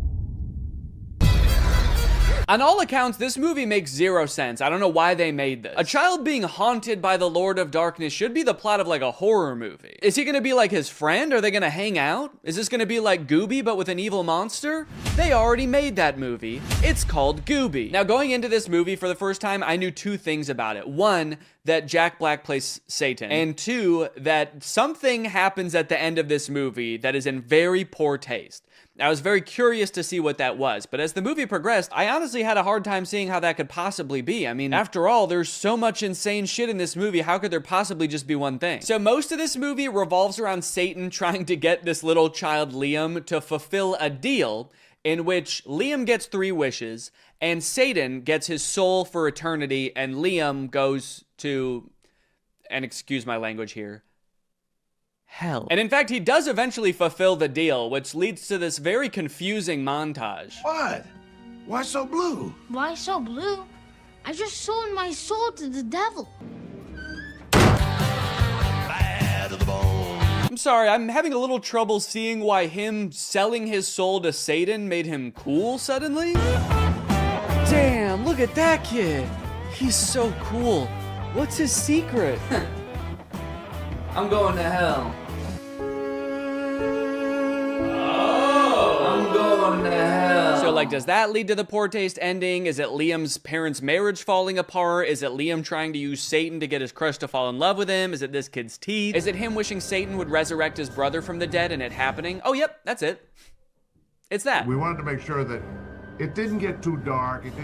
On all accounts, this movie makes zero sense. I don't know why they made this. A child being haunted by the Lord of Darkness should be the plot of like a horror movie. Is he gonna be like his friend? Are they gonna hang out? Is this gonna be like Gooby but with an evil monster? They already made that movie. It's called Gooby. Now, going into this movie for the first time, I knew two things about it. One, that Jack Black plays Satan. And two, that something happens at the end of this movie that is in very poor taste. I was very curious to see what that was, but as the movie progressed, I honestly had a hard time seeing how that could possibly be. I mean, after all, there's so much insane shit in this movie, how could there possibly just be one thing? So most of this movie revolves around Satan trying to get this little child Liam to fulfill a deal in which Liam gets 3 wishes, and Satan gets his soul for eternity, and Liam goes to, and excuse my language here, hell. And in fact, he does eventually fulfill the deal, which leads to this very confusing montage. What? Why so blue? Why so blue? I just sold my soul to the devil. I'm sorry, I'm having a little trouble seeing why him selling his soul to Satan made him cool suddenly. Damn, look at that kid. He's so cool. What's his secret? I'm going to hell. I'm going to hell. So, like, does that lead to the poor taste ending? Is it Liam's parents' marriage falling apart? Is it Liam trying to use Satan to get his crush to fall in love with him? Is it this kid's teeth? Is it him wishing Satan would resurrect his brother from the dead and it happening? Oh, yep, that's it. It's that. We wanted to make sure that it didn't get too dark. It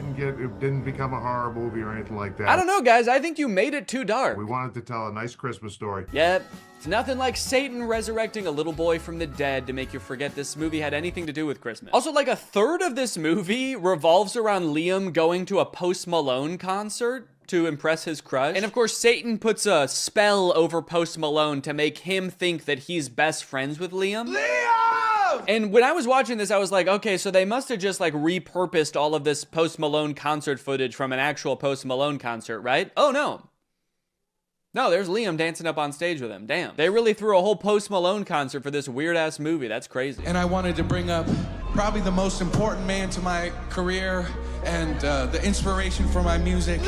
didn't become a horror movie or anything like that. I don't know, guys. I think you made it too dark. We wanted to tell a nice Christmas story. Yep. It's nothing like Satan resurrecting a little boy from the dead to make you forget this movie had anything to do with Christmas. Also, like, a third of this movie revolves around Liam going to a Post Malone concert to impress his crush. And of course, Satan puts a spell over Post Malone to make him think that he's best friends with Liam. And when I was watching this, I was like, okay, so they must have just like repurposed all of this Post Malone concert footage from an actual Post Malone concert, right? Oh no. No, there's Liam dancing up on stage with him. Damn. They really threw a whole Post Malone concert for this weird ass movie. That's crazy. And I wanted to bring up probably the most important man to my career and the inspiration for my music.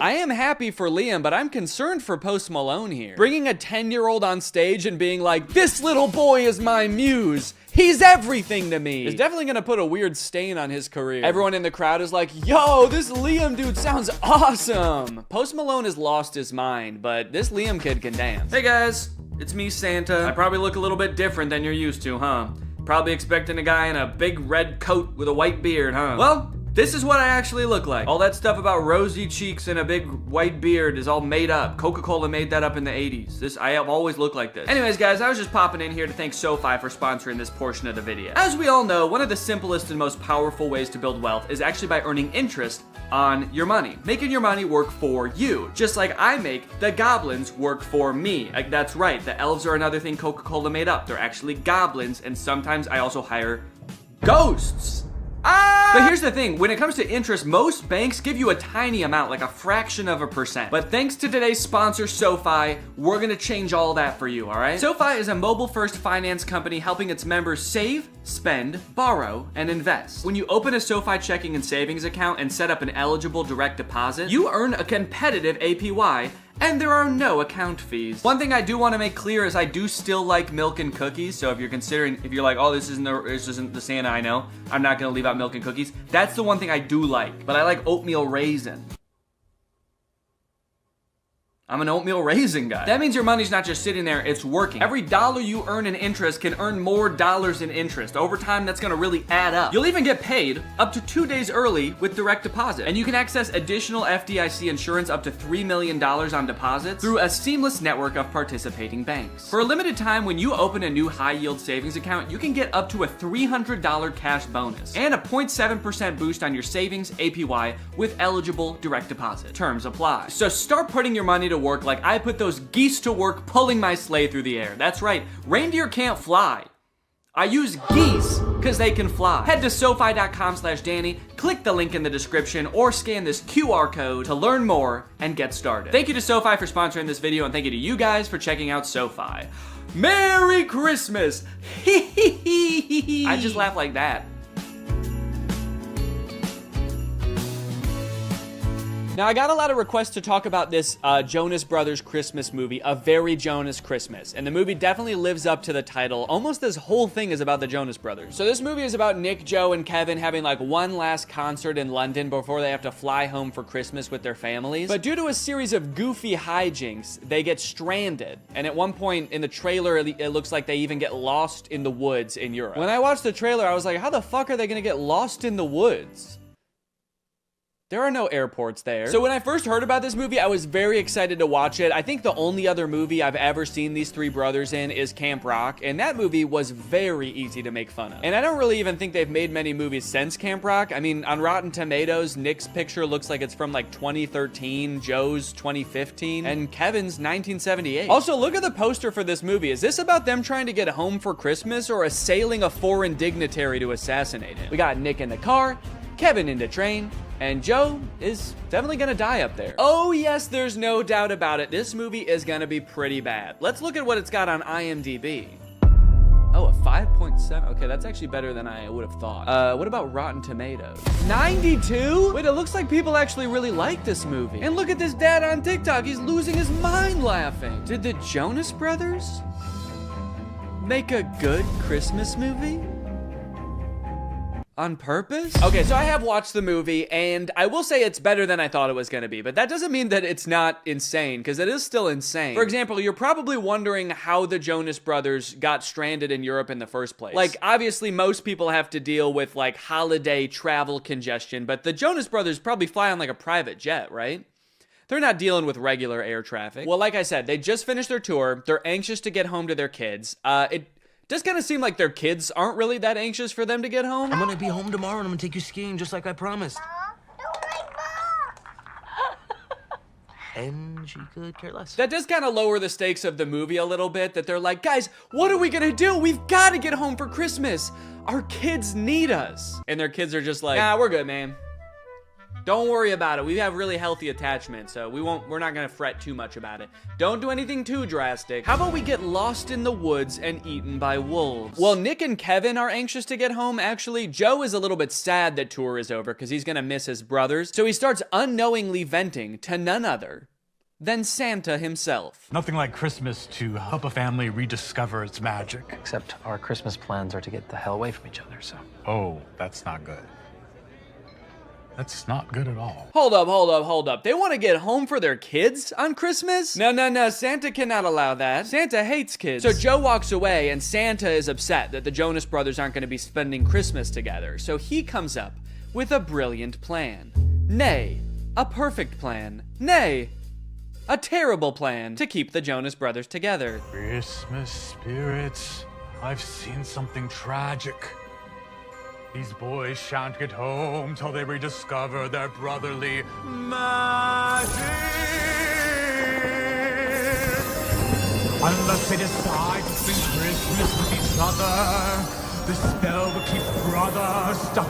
I am happy for Liam, but I'm concerned for Post Malone here. Bringing a 10-year-old on stage and being like, this little boy is my muse. He's everything to me. It's definitely gonna put a weird stain on his career. Everyone in the crowd is like, yo, this Liam dude sounds awesome. Post Malone has lost his mind, but this Liam kid can dance. Hey guys, it's me, Santa. I probably look a little bit different than you're used to, huh? Probably expecting a guy in a big red coat with a white beard, huh? Well, this is what I actually look like. All that stuff about rosy cheeks and a big white beard is all made up. Coca-Cola made that up in the 80s. I have always looked like this. Anyways, guys, I was just popping in here to thank SoFi for sponsoring this portion of the video. As we all know, one of the simplest and most powerful ways to build wealth is actually by earning interest on your money. Making your money work for you. Just like I make the goblins work for me. Like, that's right, the elves are another thing Coca-Cola made up. They're actually goblins, and sometimes I also hire ghosts. But here's the thing, when it comes to interest, most banks give you a tiny amount, like a fraction of a percent. But thanks to today's sponsor, SoFi, we're gonna change all that for you, all right? SoFi is a mobile-first finance company helping its members save, spend, borrow, and invest. When you open a SoFi checking and savings account and set up an eligible direct deposit, you earn a competitive APY, and there are no account fees. One thing I do want to make clear is I do still like milk and cookies. So if you're like, oh, this isn't the Santa I know, I'm not gonna leave out milk and cookies. That's the one thing I do like. But I like oatmeal raisin. I'm an oatmeal raisin guy. That means your money's not just sitting there, it's working. Every dollar you earn in interest can earn more dollars in interest. Over time, that's gonna really add up. You'll even get paid up to 2 days early with direct deposit. And you can access additional FDIC insurance up to $3 million on deposits through a seamless network of participating banks. For a limited time, when you open a new high-yield savings account, you can get up to a $300 cash bonus and a 0.7% boost on your savings APY with eligible direct deposit. Terms apply. So start putting your money to work like I put those geese to work pulling my sleigh through the air. That's right, reindeer can't fly. I use geese because they can fly. Head to SoFi.com/Danny, click the link in the description, or scan this QR code to learn more and get started. Thank you to SoFi for sponsoring this video, and thank you to you guys for checking out SoFi. Merry Christmas! I just laugh like that. Now, I got a lot of requests to talk about this Jonas Brothers Christmas movie, A Very Jonas Christmas. And the movie definitely lives up to the title. Almost this whole thing is about the Jonas Brothers. So this movie is about Nick, Joe, and Kevin having like one last concert in London before they have to fly home for Christmas with their families. But due to a series of goofy hijinks, they get stranded. And at one point in the trailer, it looks like they even get lost in the woods in Europe. When I watched the trailer, I was like, how the fuck are they gonna get lost in the woods? There are no airports there. So when I first heard about this movie, I was very excited to watch it. I think the only other movie I've ever seen these three brothers in is Camp Rock, and that movie was very easy to make fun of. And I don't really even think they've made many movies since Camp Rock. I mean, on Rotten Tomatoes, Nick's picture looks like it's from like 2013, Joe's 2015, and Kevin's 1978. Also, look at the poster for this movie. Is this about them trying to get home for Christmas or assailing a foreign dignitary to assassinate him? We got Nick in the car, Kevin in the train, and Joe is definitely gonna die up there. Oh yes, there's no doubt about it. This movie is gonna be pretty bad. Let's look at what it's got on IMDb. Oh, a 5.7. Okay, that's actually better than I would have thought. What about Rotten Tomatoes? 92? Wait, it looks like people actually really like this movie. And look at this dad on TikTok. He's losing his mind laughing. Did the Jonas Brothers make a good Christmas movie? On purpose? Okay, so I have watched the movie, and I will say it's better than I thought it was gonna be, but that doesn't mean that it's not insane, because it is still insane. For example, you're probably wondering how the Jonas Brothers got stranded in Europe in the first place. Like, obviously, most people have to deal with, like, holiday travel congestion, but the Jonas Brothers probably fly on, like, a private jet, right? They're not dealing with regular air traffic. Well, like I said, they just finished their tour. They're anxious to get home to their kids. It does kind of seem like their kids aren't really that anxious for them to get home. I'm gonna be home tomorrow and I'm gonna take you skiing just like I promised. And she could care less. That does kind of lower the stakes of the movie a little bit, that they're like, guys, what are we gonna do? We've gotta get home for Christmas. Our kids need us. And their kids are just like, nah, we're good, man. Don't worry about it. We have really healthy attachment, so we're not gonna fret too much about it. Don't do anything too drastic. How about we get lost in the woods and eaten by wolves? Well, Nick and Kevin are anxious to get home, actually. Joe is a little bit sad that tour is over because he's gonna miss his brothers, so he starts unknowingly venting to none other than Santa himself. Nothing like Christmas to help a family rediscover its magic. Except our Christmas plans are to get the hell away from each other, so. Oh, that's not good. That's not good at all. Hold up. They want to get home for their kids on Christmas? No. Santa cannot allow that. Santa hates kids. So Joe walks away, and Santa is upset that the Jonas Brothers aren't going to be spending Christmas together. So he comes up with a brilliant plan. Nay, a perfect plan. Nay, a terrible plan to keep the Jonas Brothers together. Christmas spirits, I've seen something tragic. These boys shan't get home till they rediscover their brotherly magic. Unless they decide to spend Christmas with each other, the spell will keep brother stuck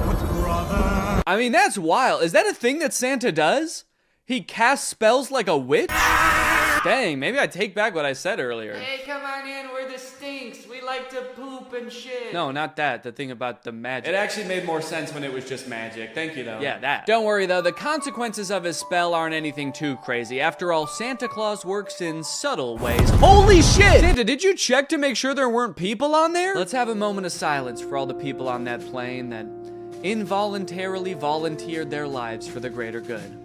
with brother. I mean, that's wild. Is that a thing that Santa does? He casts spells like a witch? Dang, maybe I take back what I said earlier. Hey, come on in, we're the Stinks. We like to poop and shit. No, not that. The thing about the magic. It actually made more sense when it was just magic. Thank you, though. Yeah, that. Don't worry, though. The consequences of his spell aren't anything too crazy. After all, Santa Claus works in subtle ways. Holy shit! Santa, did you check to make sure there weren't people on there? Let's have a moment of silence for all the people on that plane that involuntarily volunteered their lives for the greater good,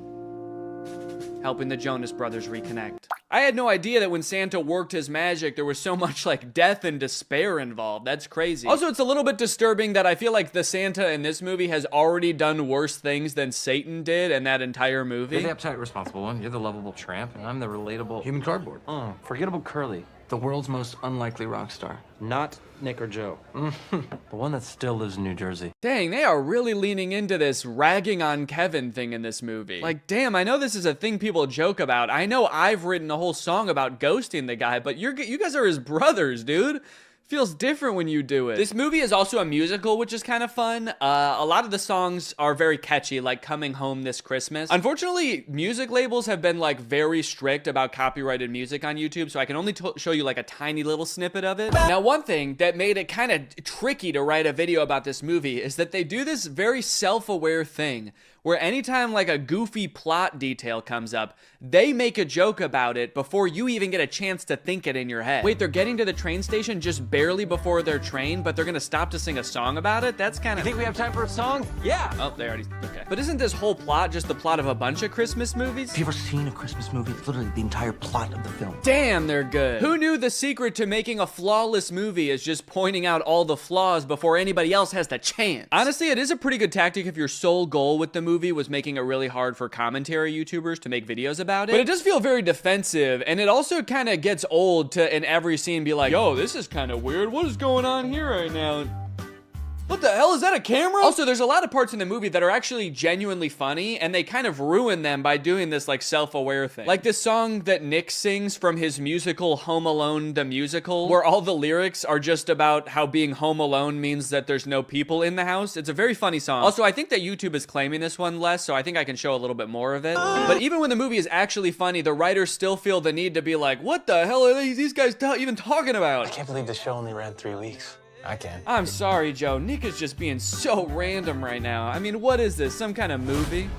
helping the Jonas Brothers reconnect. I had no idea that when Santa worked his magic, there was so much like death and despair involved. That's crazy. Also, it's a little bit disturbing that I feel like the Santa in this movie has already done worse things than Satan did in that entire movie. You're the uptight, responsible one. You're the lovable tramp, and I'm the relatable human cardboard. Forgettable Curly, the world's most unlikely rock star. Not Nick or Joe. The one that still lives in New Jersey. Dang, they are really leaning into this ragging on Kevin thing in this movie. Like, damn, I know this is a thing people joke about. I know I've written a whole song about ghosting the guy, but you guys are his brothers, dude. Feels different when you do it. This movie is also a musical, which is kind of fun. A lot of the songs are very catchy, like Coming Home This Christmas. Unfortunately, music labels have been like very strict about copyrighted music on YouTube, so I can only show you like a tiny little snippet of it. Now, one thing that made it kind of tricky to write a video about this movie is that they do this very self-aware thing where anytime like a goofy plot detail comes up, they make a joke about it before you even get a chance to think it in your head. Wait, they're getting to the train station just barely before their train, but they're gonna stop to sing a song about it? That's kind of... You think we have time for a song? Yeah. Oh, they already... Okay. But isn't this whole plot just the plot of a bunch of Christmas movies? Have you ever seen a Christmas movie? It's literally the entire plot of the film. Damn, they're good. Who knew the secret to making a flawless movie is just pointing out all the flaws before anybody else has the chance? Honestly, it is a pretty good tactic if your sole goal with the movie was making it really hard for commentary YouTubers to make videos about it. But it does feel very defensive, and it also kind of gets old to in every scene be like, yo, this is kind of weird. What is going on here right now? What the hell, is that a camera? Also, there's a lot of parts in the movie that are actually genuinely funny, and they kind of ruin them by doing this like self-aware thing. Like this song that Nick sings from his musical Home Alone the Musical, where all the lyrics are just about how being home alone means that there's no people in the house. It's a very funny song. Also, I think that YouTube is claiming this one less, so I think I can show a little bit more of it. But even when the movie is actually funny, the writers still feel the need to be like, what the hell are these guys even talking about? I can't believe the show only ran 3 weeks. I can. I'm sorry, Joe. Nick is just being so random right now. I mean, what is this? Some kind of movie?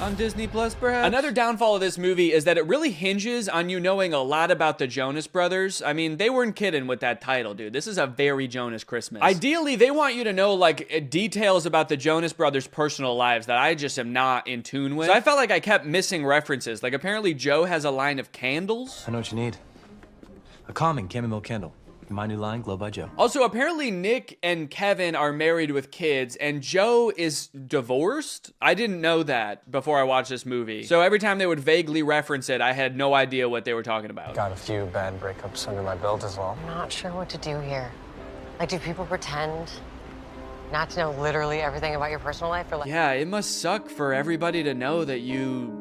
On Disney Plus, perhaps? Another downfall of this movie is that it really hinges on you knowing a lot about the Jonas Brothers. I mean, they weren't kidding with that title, dude. This is a very Jonas Christmas. Ideally, they want you to know, like, details about the Jonas Brothers' personal lives that I just am not in tune with. So I felt like I kept missing references. Like, apparently Joe has a line of candles. I know what you need. A calming chamomile candle. My new line, Glow by Joe. Also, apparently Nick and Kevin are married with kids, and Joe is divorced? I didn't know that before I watched this movie. So every time they would vaguely reference it, I had no idea what they were talking about. Got a few bad breakups under my belt as well. I'm not sure what to do here. Like, do people pretend not to know literally everything about your personal life? Or like... Yeah, it must suck for everybody to know that you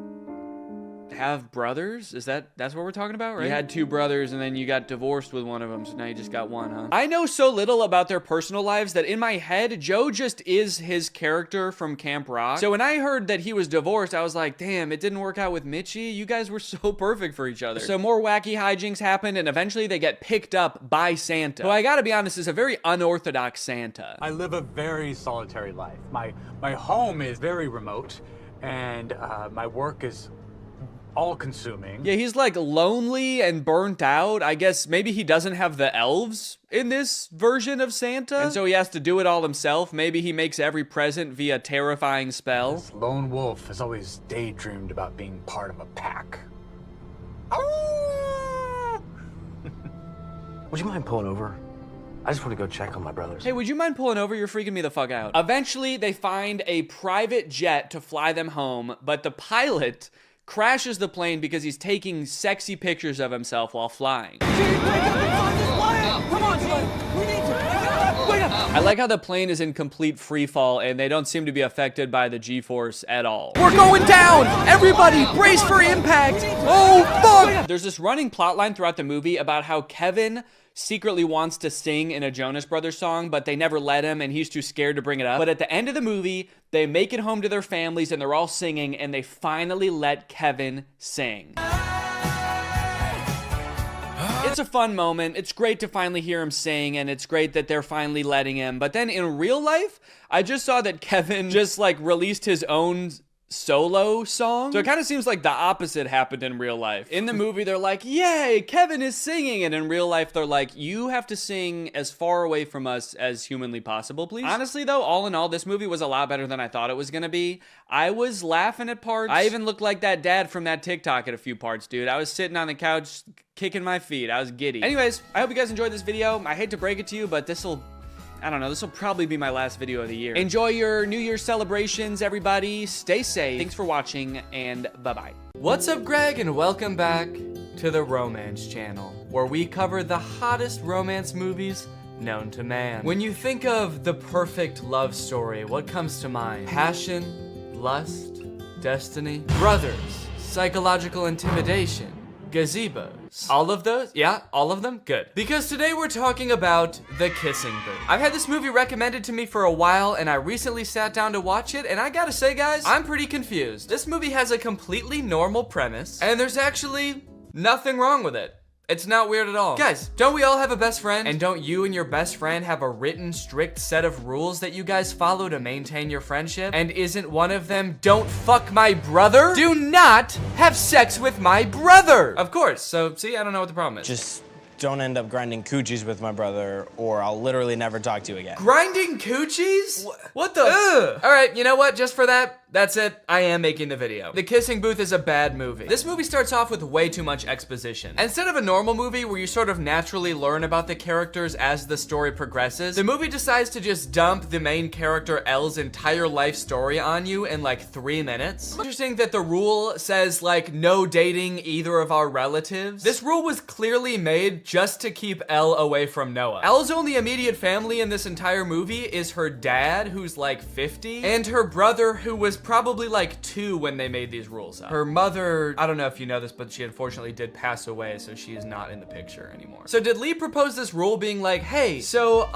have brothers? That's what we're talking about, right? You had 2 brothers and then you got divorced with one of them, so now you just got one, huh? I know so little about their personal lives that in my head, Joe just is his character from Camp Rock. So when I heard that he was divorced, I was like, damn, it didn't work out with Mitchie. You guys were so perfect for each other. So more wacky hijinks happen, and eventually they get picked up by Santa, who I gotta be honest is a very unorthodox Santa. I live a very solitary life. My home is very remote, and my work is all-consuming. Yeah, he's like lonely and burnt out. I guess maybe he doesn't have the elves in this version of Santa, and so he has to do it all himself. Maybe he makes every present via terrifying spell. This lone wolf has always daydreamed about being part of a pack. Would you mind pulling over? I just want to go check on my brothers. Hey, would you mind pulling over? You're freaking me the fuck out. Eventually, they find a private jet to fly them home, but the pilot crashes the plane because he's taking sexy pictures of himself while flying. I like how the plane is in complete free fall and they don't seem to be affected by the G-force at all. We're going down! Everybody brace for impact! Oh, fuck! There's this running plot line throughout the movie about how Kevin secretly wants to sing in a Jonas Brothers song, but they never let him and he's too scared to bring it up. But at the end of the movie, they make it home to their families and they're all singing and they finally let Kevin sing. It's a fun moment. It's great to finally hear him sing, and it's great that they're finally letting him. But then in real life, I just saw that Kevin just like released his own solo song. So it kind of seems like the opposite happened in real life. In the movie, they're like, yay, Kevin is singing. And in real life, they're like, you have to sing as far away from us as humanly possible, please. Honestly, though, all in all, this movie was a lot better than I thought it was gonna be. I was laughing at parts. I even looked like that dad from that TikTok at a few parts, dude. I was sitting on the couch kicking my feet. I was giddy. Anyways, I hope you guys enjoyed this video. I hate to break it to you, but I don't know, this will probably be my last video of the year. Enjoy your New Year's celebrations, everybody. Stay safe. Thanks for watching, and bye-bye. What's up, Greg, and welcome back to the Romance Channel, where we cover the hottest romance movies known to man. When you think of the perfect love story, what comes to mind? Passion, lust, destiny, brothers, psychological intimidation, gazebos. All of those? Yeah, all of them? Good. Because today we're talking about The Kissing Booth. I've had this movie recommended to me for a while, and I recently sat down to watch it, and I gotta say, guys, I'm pretty confused. This movie has a completely normal premise, and there's actually nothing wrong with it. It's not weird at all. Guys, don't we all have a best friend? And don't you and your best friend have a written, strict set of rules that you guys follow to maintain your friendship? And isn't one of them, don't fuck my brother? Do not have sex with my brother! Of course, so see, I don't know what the problem is. Just don't end up grinding coochies with my brother, or I'll literally never talk to you again. Grinding coochies? What the? Ugh. All right, you know what? Just for that, that's it. I am making the video. The Kissing Booth is a bad movie. This movie starts off with way too much exposition. Instead of a normal movie where you sort of naturally learn about the characters as the story progresses, the movie decides to just dump the main character Elle's entire life story on you in like 3 minutes. Interesting that the rule says like no dating either of our relatives. This rule was clearly made just to keep Elle away from Noah. Elle's only immediate family in this entire movie is her dad, who's like 50, and her brother, who was probably like 2 when they made these rules up. Her mother, I don't know if you know this, but she unfortunately did pass away, so she is not in the picture anymore. So did Lee propose this rule being like, hey, so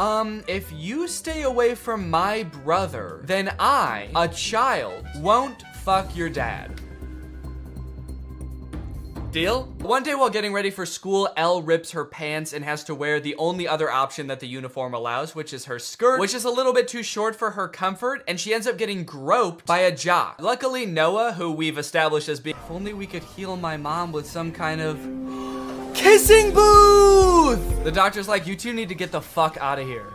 if you stay away from my brother, then I, a child, won't fuck your dad? Deal? One day while getting ready for school, Elle rips her pants and has to wear the only other option that the uniform allows, which is her skirt, which is a little bit too short for her comfort, and she ends up getting groped by a jock. Luckily, Noah, who we've established as being, if only we could heal my mom with some kind of kissing booth! The doctor's like, you two need to get the fuck out of here.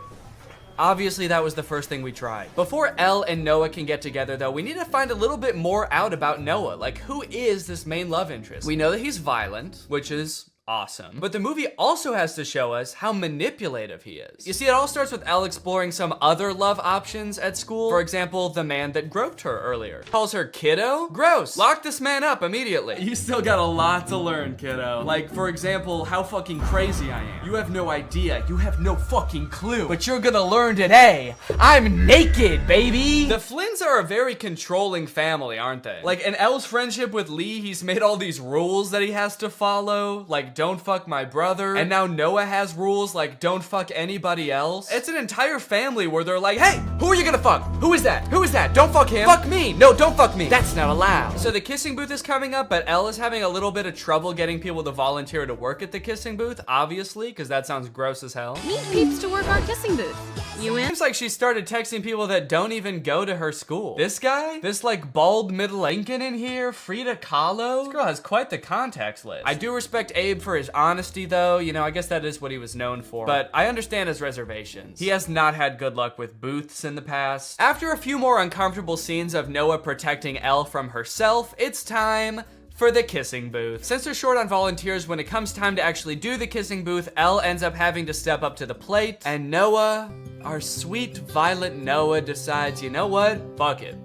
Obviously, that was the first thing we tried. Before Elle and Noah can get together, though, we need to find a little bit more out about Noah. Like, who is this main love interest? We know that he's violent, which is awesome. But the movie also has to show us how manipulative he is. You see, it all starts with Elle exploring some other love options at school. For example, the man that groped her earlier. Calls her kiddo? Gross. Lock this man up immediately. You still got a lot to learn, kiddo. Like, for example, how fucking crazy I am. You have no idea. You have no fucking clue. But you're gonna learn today. I'm naked, baby. The Flynns are a very controlling family, aren't they? Like, in Elle's friendship with Lee, he's made all these rules that he has to follow. Like, don't fuck my brother. And now Noah has rules like don't fuck anybody else. It's an entire family where they're like, hey, who are you gonna fuck? Who is that? Who is that? Don't fuck him. Fuck me. No, don't fuck me. That's not allowed. So the kissing booth is coming up, but Elle is having a little bit of trouble getting people to volunteer to work at the kissing booth, obviously, because that sounds gross as hell. Need peeps to work our kissing booth. You in? Seems like she started texting people that don't even go to her school. This guy? This like bald middle Lincoln in here? Frida Kahlo? This girl has quite the contacts list. I do respect Abe for his honesty though. You know, I guess that is what he was known for. But I understand his reservations. He has not had good luck with booths in the past. After a few more uncomfortable scenes of Noah protecting Elle from herself, it's time for the kissing booth. Since they're short on volunteers, when it comes time to actually do the kissing booth, Elle ends up having to step up to the plate, and Noah, our sweet violent Noah, decides, you know what? Fuck it.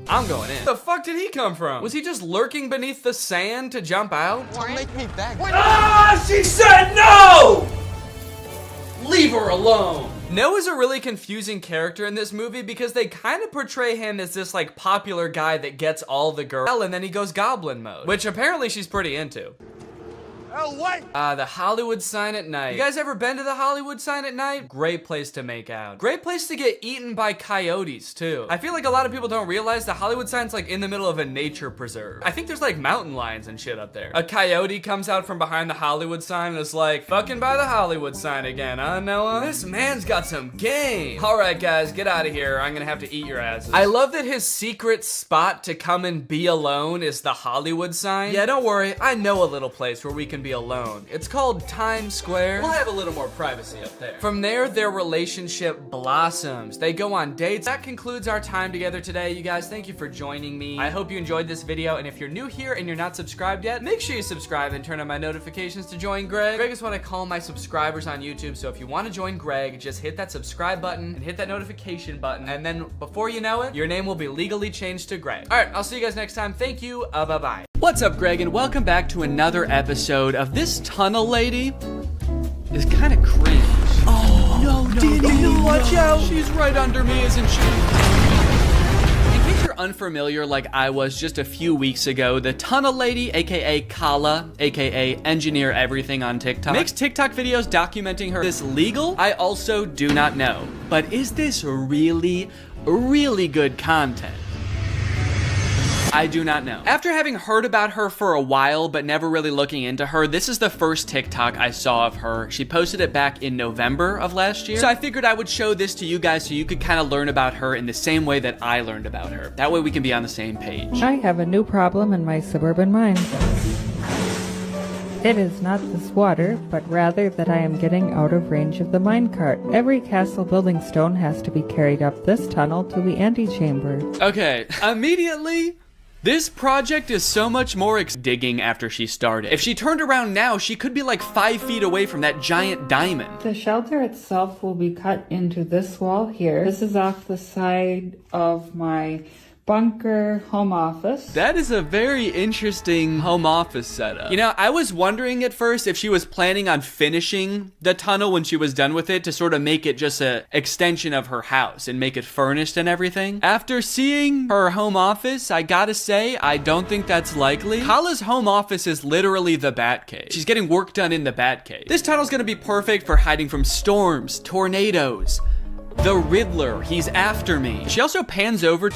I'm going in. The fuck did he come from? Was he just lurking beneath the sand to jump out? Don't make me beg. Ah, she said no! Leave her alone. Noah's a really confusing character in this movie because they kind of portray him as this like popular guy that gets all the girls, and then he goes goblin mode, which apparently she's pretty into. Oh, wait! The Hollywood sign at night. You guys ever been to the Hollywood sign at night? Great place to make out. Great place to get eaten by coyotes, too. I feel like a lot of people don't realize the Hollywood sign's like in the middle of a nature preserve. I think there's like mountain lions and shit up there. A coyote comes out from behind the Hollywood sign and is like, fucking by the Hollywood sign again, huh, Noah? This man's got some game. All right, guys, get out of here. I'm gonna have to eat your asses. I love that his secret spot to come and be alone is the Hollywood sign. Yeah, don't worry. I know a little place where we can be alone. It's called Times Square. We'll have a little more privacy up there. From there, their relationship blossoms. They go on dates. That concludes our time together today. You guys, thank you for joining me. I hope you enjoyed this video, and if you're new here and you're not subscribed yet, make sure you subscribe and turn on my notifications to join Greg. Greg is what I call my subscribers on YouTube, so if you want to join Greg, just hit that subscribe button and hit that notification button, and then before you know it, your name will be legally changed to Greg. All right, I'll see you guys next time. Thank you. Bye-bye. What's up, Greg, and welcome back to another episode of This Tunnel Lady is kind of cringe. Oh, no, Danny, watch out. She's right under me, isn't she? In case you're unfamiliar like I was just a few weeks ago, the Tunnel Lady, aka Kala, aka Engineer Everything on TikTok, makes TikTok videos documenting her. Is this legal? I also do not know. But is this really good content? I do not know. After having heard about her for a while but never really looking into her, this is the first TikTok I saw of her. She posted it back in November of last year. So I figured I would show this to you guys so you could kind of learn about her in the same way that I learned about her. That way we can be on the same page. I have a new problem in my suburban mind. It is not this water, but rather that I am getting out of range of the minecart. Every castle building stone has to be carried up this tunnel to the antechamber. Okay, immediately, this project is so much more digging after she started. If she turned around now, she could be like 5 feet away from that giant diamond. The shelter itself will be cut into this wall here. This is off the side of my bunker home office. That is a very interesting home office setup. You know, I was wondering at first if she was planning on finishing the tunnel when she was done with it to sort of make it just an extension of her house and make it furnished and everything. After seeing her home office, I gotta say, I don't think that's likely. Kala's home office is literally the Batcave. She's getting work done in the Batcave. This tunnel's gonna be perfect for hiding from storms, tornadoes, the Riddler, he's after me. She also pans over.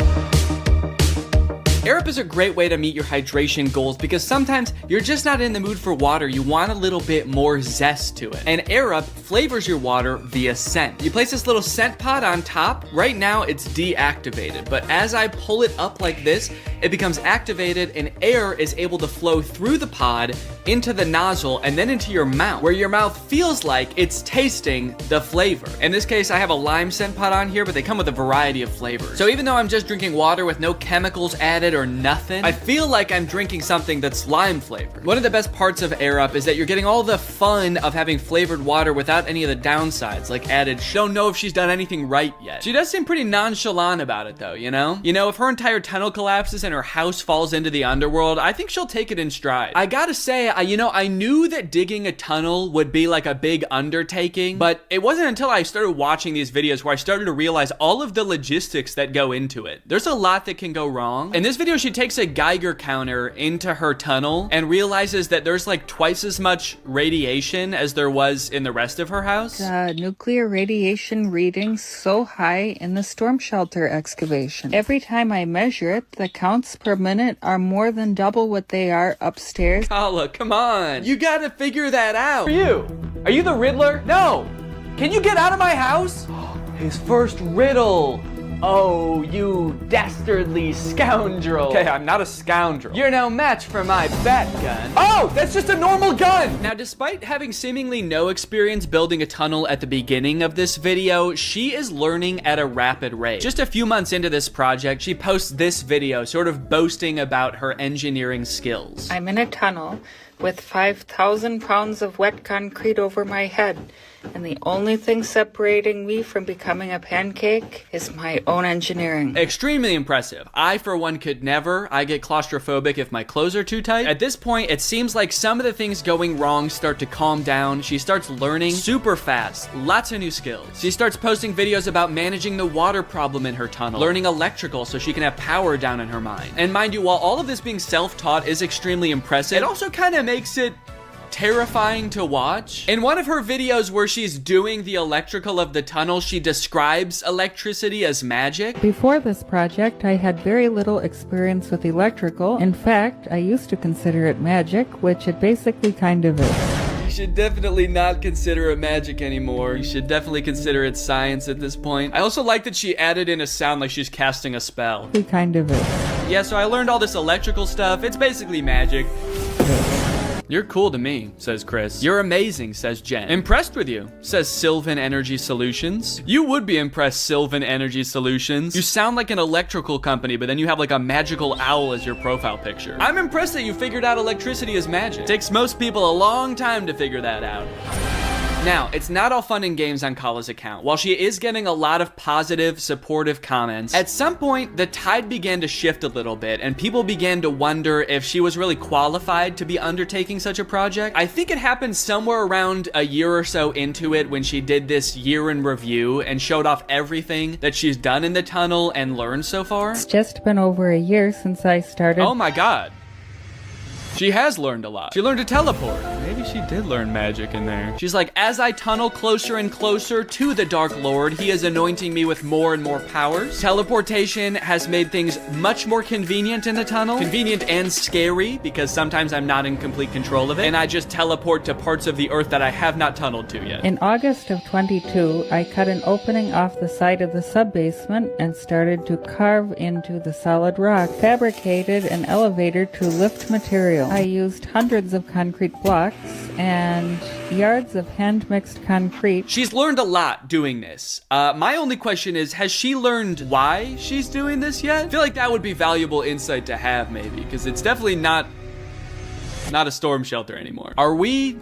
Air up is a great way to meet your hydration goals because sometimes you're just not in the mood for water. You want a little bit more zest to it. And Air Up flavors your water via scent. You place this little scent pod on top. Right now it's deactivated, but as I pull it up like this, it becomes activated and air is able to flow through the pod into the nozzle and then into your mouth, where your mouth feels like it's tasting the flavor. In this case, I have a lime scent pod on here, but they come with a variety of flavors. So even though I'm just drinking water with no chemicals added or nothing, I feel like I'm drinking something that's lime flavored. One of the best parts of Air Up is that you're getting all the fun of having flavored water without any of the downsides, like added, don't know if she's done anything right yet. She does seem pretty nonchalant about it though, you know? You know, if her entire tunnel collapses and her house falls into the underworld, I think she'll take it in stride. I gotta say, I knew that digging a tunnel would be like a big undertaking, but it wasn't until I started watching these videos where I started to realize all of the logistics that go into it. There's a lot that can go wrong. In this video, she takes a Geiger counter into her tunnel and realizes that there's like twice as much radiation as there was in the rest of her house. Nuclear radiation readings so high in the storm shelter excavation. Every time I measure it, the counts per minute are more than double what they are upstairs. Kala, come on. You gotta figure that out. Are you the Riddler? No. Can you get out of my house? His first riddle. Oh, you dastardly scoundrel. Okay, I'm not a scoundrel. You're no match for my bat gun. Oh, that's just a normal gun. Now, despite having seemingly no experience building a tunnel at the beginning of this video, she is learning at a rapid rate. Just a few months into this project, she posts this video, sort of boasting about her engineering skills. I'm in a tunnel with 5,000 pounds of wet concrete over my head, and the only thing separating me from becoming a pancake is my own engineering. Extremely impressive. I, for one, could never. I get claustrophobic if my clothes are too tight. At this point, it seems like some of the things going wrong start to calm down. She starts learning super fast. Lots of new skills. She starts posting videos about managing the water problem in her tunnel, learning electrical so she can have power down in her mine. And mind you, while all of this being self-taught is extremely impressive, it also kind of makes it terrifying to watch. In one of her videos where she's doing the electrical of the tunnel, she describes electricity as magic. Before this project, I had very little experience with electrical. In fact, I used to consider it magic, which it basically kind of is. You should definitely not consider it magic anymore. You should definitely consider it science at this point. I also like that she added in a sound like she's casting a spell. It kind of is. Yeah, so I learned all this electrical stuff. It's basically magic. You're cool to me, says Chris. You're amazing, says Jen. Impressed with you, says Sylvan Energy Solutions. You would be impressed, Sylvan Energy Solutions. You sound like an electrical company, but then you have like a magical owl as your profile picture. I'm impressed that you figured out electricity is magic. Takes most people a long time to figure that out. Now, it's not all fun and games on Kala's account. While she is getting a lot of positive, supportive comments, at some point, the tide began to shift a little bit, and people began to wonder if she was really qualified to be undertaking such a project. I think it happened somewhere around a year or so into it when she did this year in review and showed off everything that she's done in the tunnel and learned so far. It's just been over a year since I started. Oh my god. She has learned a lot. She learned to teleport. Maybe she did learn magic in there. She's like, as I tunnel closer and closer to the Dark Lord, he is anointing me with more and more powers. Teleportation has made things much more convenient in the tunnel. Convenient and scary, because sometimes I'm not in complete control of it, and I just teleport to parts of the earth that I have not tunneled to yet. In August of 22, I cut an opening off the side of the sub-basement and started to carve into the solid rock, fabricated an elevator to lift material. I used hundreds of concrete blocks and yards of hand-mixed concrete. She's learned a lot doing this. My only question is, has she learned why she's doing this yet? I feel like that would be valuable insight to have, maybe, because it's definitely not a storm shelter anymore. Are we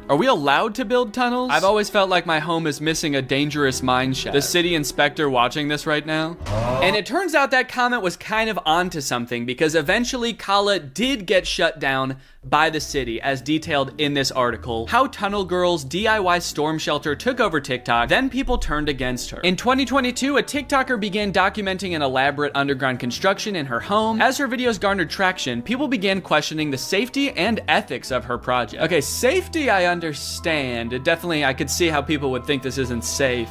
allowed to build tunnels? I've always felt like my home is missing a dangerous mine shaft. The city inspector watching this right now. And it turns out that comment was kind of onto something, because eventually Kala did get shut down by the city, as detailed in this article. How Tunnel Girl's DIY storm shelter took over TikTok, then people turned against her. In 2022, a TikToker began documenting an elaborate underground construction in her home. As her videos garnered traction, people began questioning the safety and ethics of her project. Okay, safety I understand. I could see how people would think this isn't safe.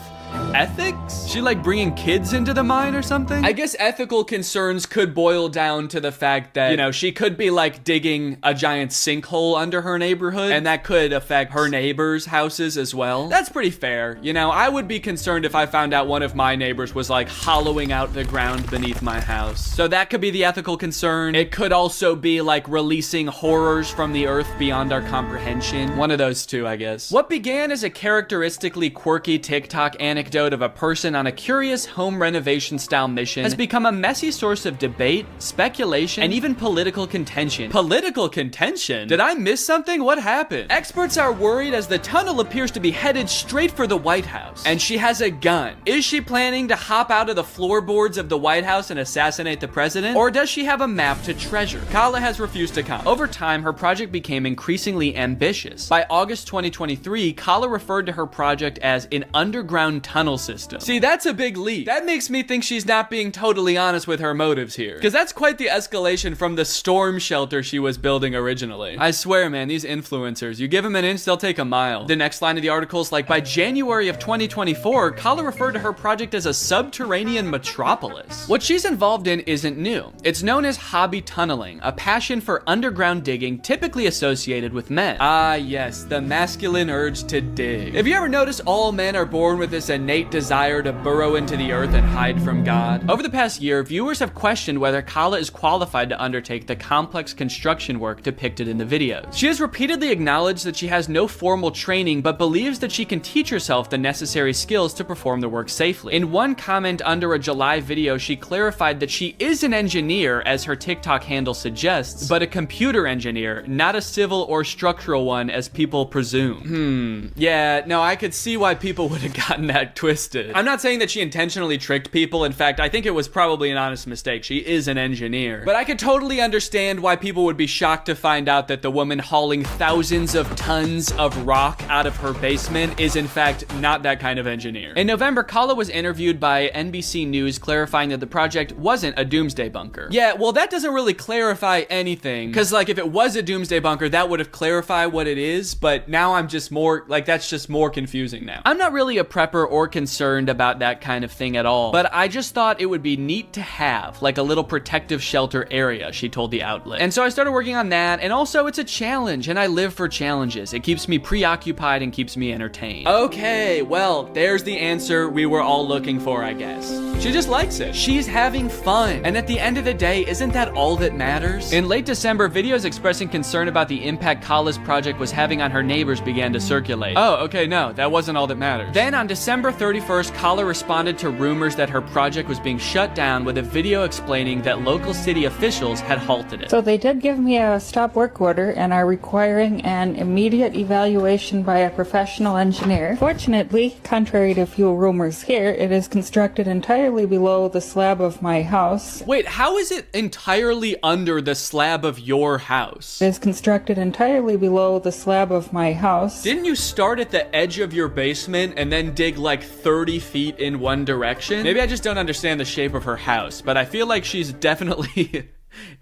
Ethics? She like bringing kids into the mine or something? I guess ethical concerns could boil down to the fact that, you know, she could be like digging a giant sinkhole under her neighborhood, and that could affect her neighbors' houses as well. That's pretty fair. You know, I would be concerned if I found out one of my neighbors was like hollowing out the ground beneath my house. So that could be the ethical concern. It could also be like releasing horrors from the earth beyond our comprehension. One of those two, I guess. What began as a characteristically quirky TikTok anecdote of a person on a curious home renovation style mission has become a messy source of debate, speculation, and even political contention. Political contention? Did I miss something? What happened? Experts are worried as the tunnel appears to be headed straight for the White House. And she has a gun. Is she planning to hop out of the floorboards of the White House and assassinate the president? Or does she have a map to treasure? Kala has refused to comment. Over time, her project became increasingly ambitious. By August 2023, Kala referred to her project as an underground tunnel system. See, that's a big leap. That makes me think she's not being totally honest with her motives here, because that's quite the escalation from the storm shelter she was building originally. I swear, man, these influencers, you give them an inch, they'll take a mile. The next line of the article is like, by January of 2024, Kala referred to her project as a subterranean metropolis. What she's involved in isn't new. It's known as hobby tunneling, a passion for underground digging typically associated with men. Ah, yes, the masculine urge to dig. Have you ever noticed all men are born with this innate desire to burrow into the earth and hide from God? Over the past year, viewers have questioned whether Kala is qualified to undertake the complex construction work depicted in the videos. She has repeatedly acknowledged that she has no formal training, but believes that she can teach herself the necessary skills to perform the work safely. In one comment under a July video, she clarified that she is an engineer, as her TikTok handle suggests, but a computer engineer, not a civil or structural one, as people presume. Yeah, no, I could see why people would have gotten that twisted. I'm not saying that she intentionally tricked people. In fact, I think it was probably an honest mistake. She is an engineer. But I could totally understand why people would be shocked to find out that the woman hauling thousands of tons of rock out of her basement is in fact not that kind of engineer. In November, Kala was interviewed by NBC News clarifying that the project wasn't a doomsday bunker. Yeah, well, that doesn't really clarify anything, because like if it was a doomsday bunker, that would have clarified what it is, but now I'm just more, like that's just more confusing now. I'm not really a prepper or concerned about that kind of thing at all, but I just thought it would be neat to have like a little protective shelter area, she told the outlet. And so I started working on that, and also it's a challenge, and I live for challenges. It keeps me preoccupied and keeps me entertained. Okay, well, there's the answer we were all looking for, I guess. She just likes it. She's having fun. And at the end of the day, isn't that all that matters? In late December, videos expressing concern about the impact Kala's project was having on her neighbors began to circulate. Oh, okay, no, that wasn't all that mattered. Then on December December 31st, Kala responded to rumors that her project was being shut down with a video explaining that local city officials had halted it. So they did give me a stop work order and are requiring an immediate evaluation by a professional engineer. Fortunately, contrary to few rumors here, it is constructed entirely below the slab of my house. Wait, how is it entirely under the slab of your house? It is constructed entirely below the slab of my house. Didn't you start at the edge of your basement and then dig like 30 feet in one direction? Maybe I just don't understand the shape of her house, but I feel like she's definitely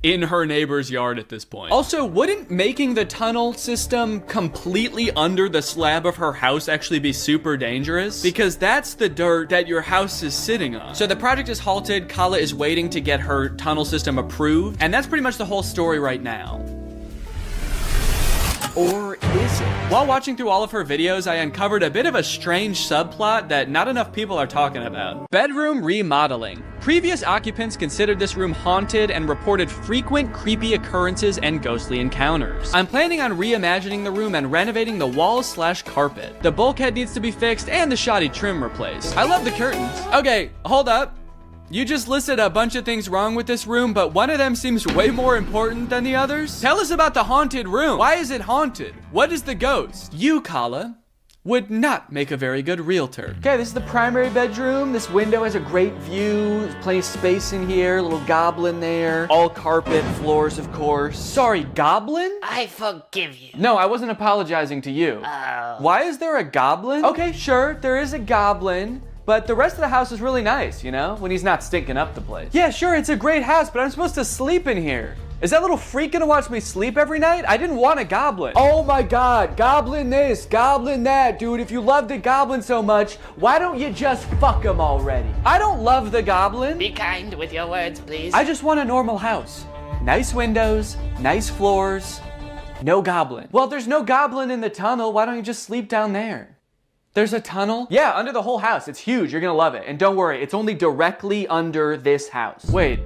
in her neighbor's yard at this point. Also, wouldn't making the tunnel system completely under the slab of her house actually be super dangerous? Because that's the dirt that your house is sitting on. So the project is halted, Kala is waiting to get her tunnel system approved, and that's pretty much the whole story right now. Or is it? While watching through all of her videos, I uncovered a bit of a strange subplot that not enough people are talking about. Bedroom remodeling. Previous occupants considered this room haunted and reported frequent creepy occurrences and ghostly encounters. I'm planning on reimagining the room and renovating the walls/carpet. The bulkhead needs to be fixed and the shoddy trim replaced. I love the curtains. Okay, hold up. You just listed a bunch of things wrong with this room, but one of them seems way more important than the others. Tell us about the haunted room. Why is it haunted? What is the ghost? You, Kala, would not make a very good realtor. Okay, this is the primary bedroom. This window has a great view. There's plenty of space in here. Little goblin there. All carpet, floors, of course. Sorry, goblin? I forgive you. No, I wasn't apologizing to you. Oh. Why is there a goblin? Okay, sure, there is a goblin. But the rest of the house is really nice, you know? When he's not stinking up the place. Yeah, sure, it's a great house, but I'm supposed to sleep in here. Is that little freak gonna watch me sleep every night? I didn't want a goblin. Oh my god, goblin this, goblin that. Dude, if you love the goblin so much, why don't you just fuck him already? I don't love the goblin. Be kind with your words, please. I just want a normal house. Nice windows, nice floors, no goblin. Well, if there's no goblin in the tunnel, why don't you just sleep down there? There's a tunnel? Yeah, under the whole house. It's huge. You're gonna love it. And don't worry, it's only directly under this house. Wait,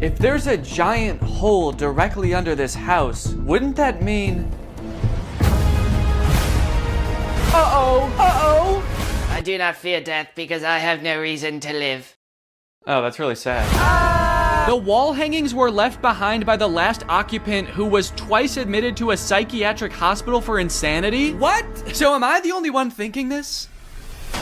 if there's a giant hole directly under this house, wouldn't that mean... Uh-oh! I do not fear death because I have no reason to live. Oh, that's really sad. The wall hangings were left behind by the last occupant who was twice admitted to a psychiatric hospital for insanity? What? So am I the only one thinking this?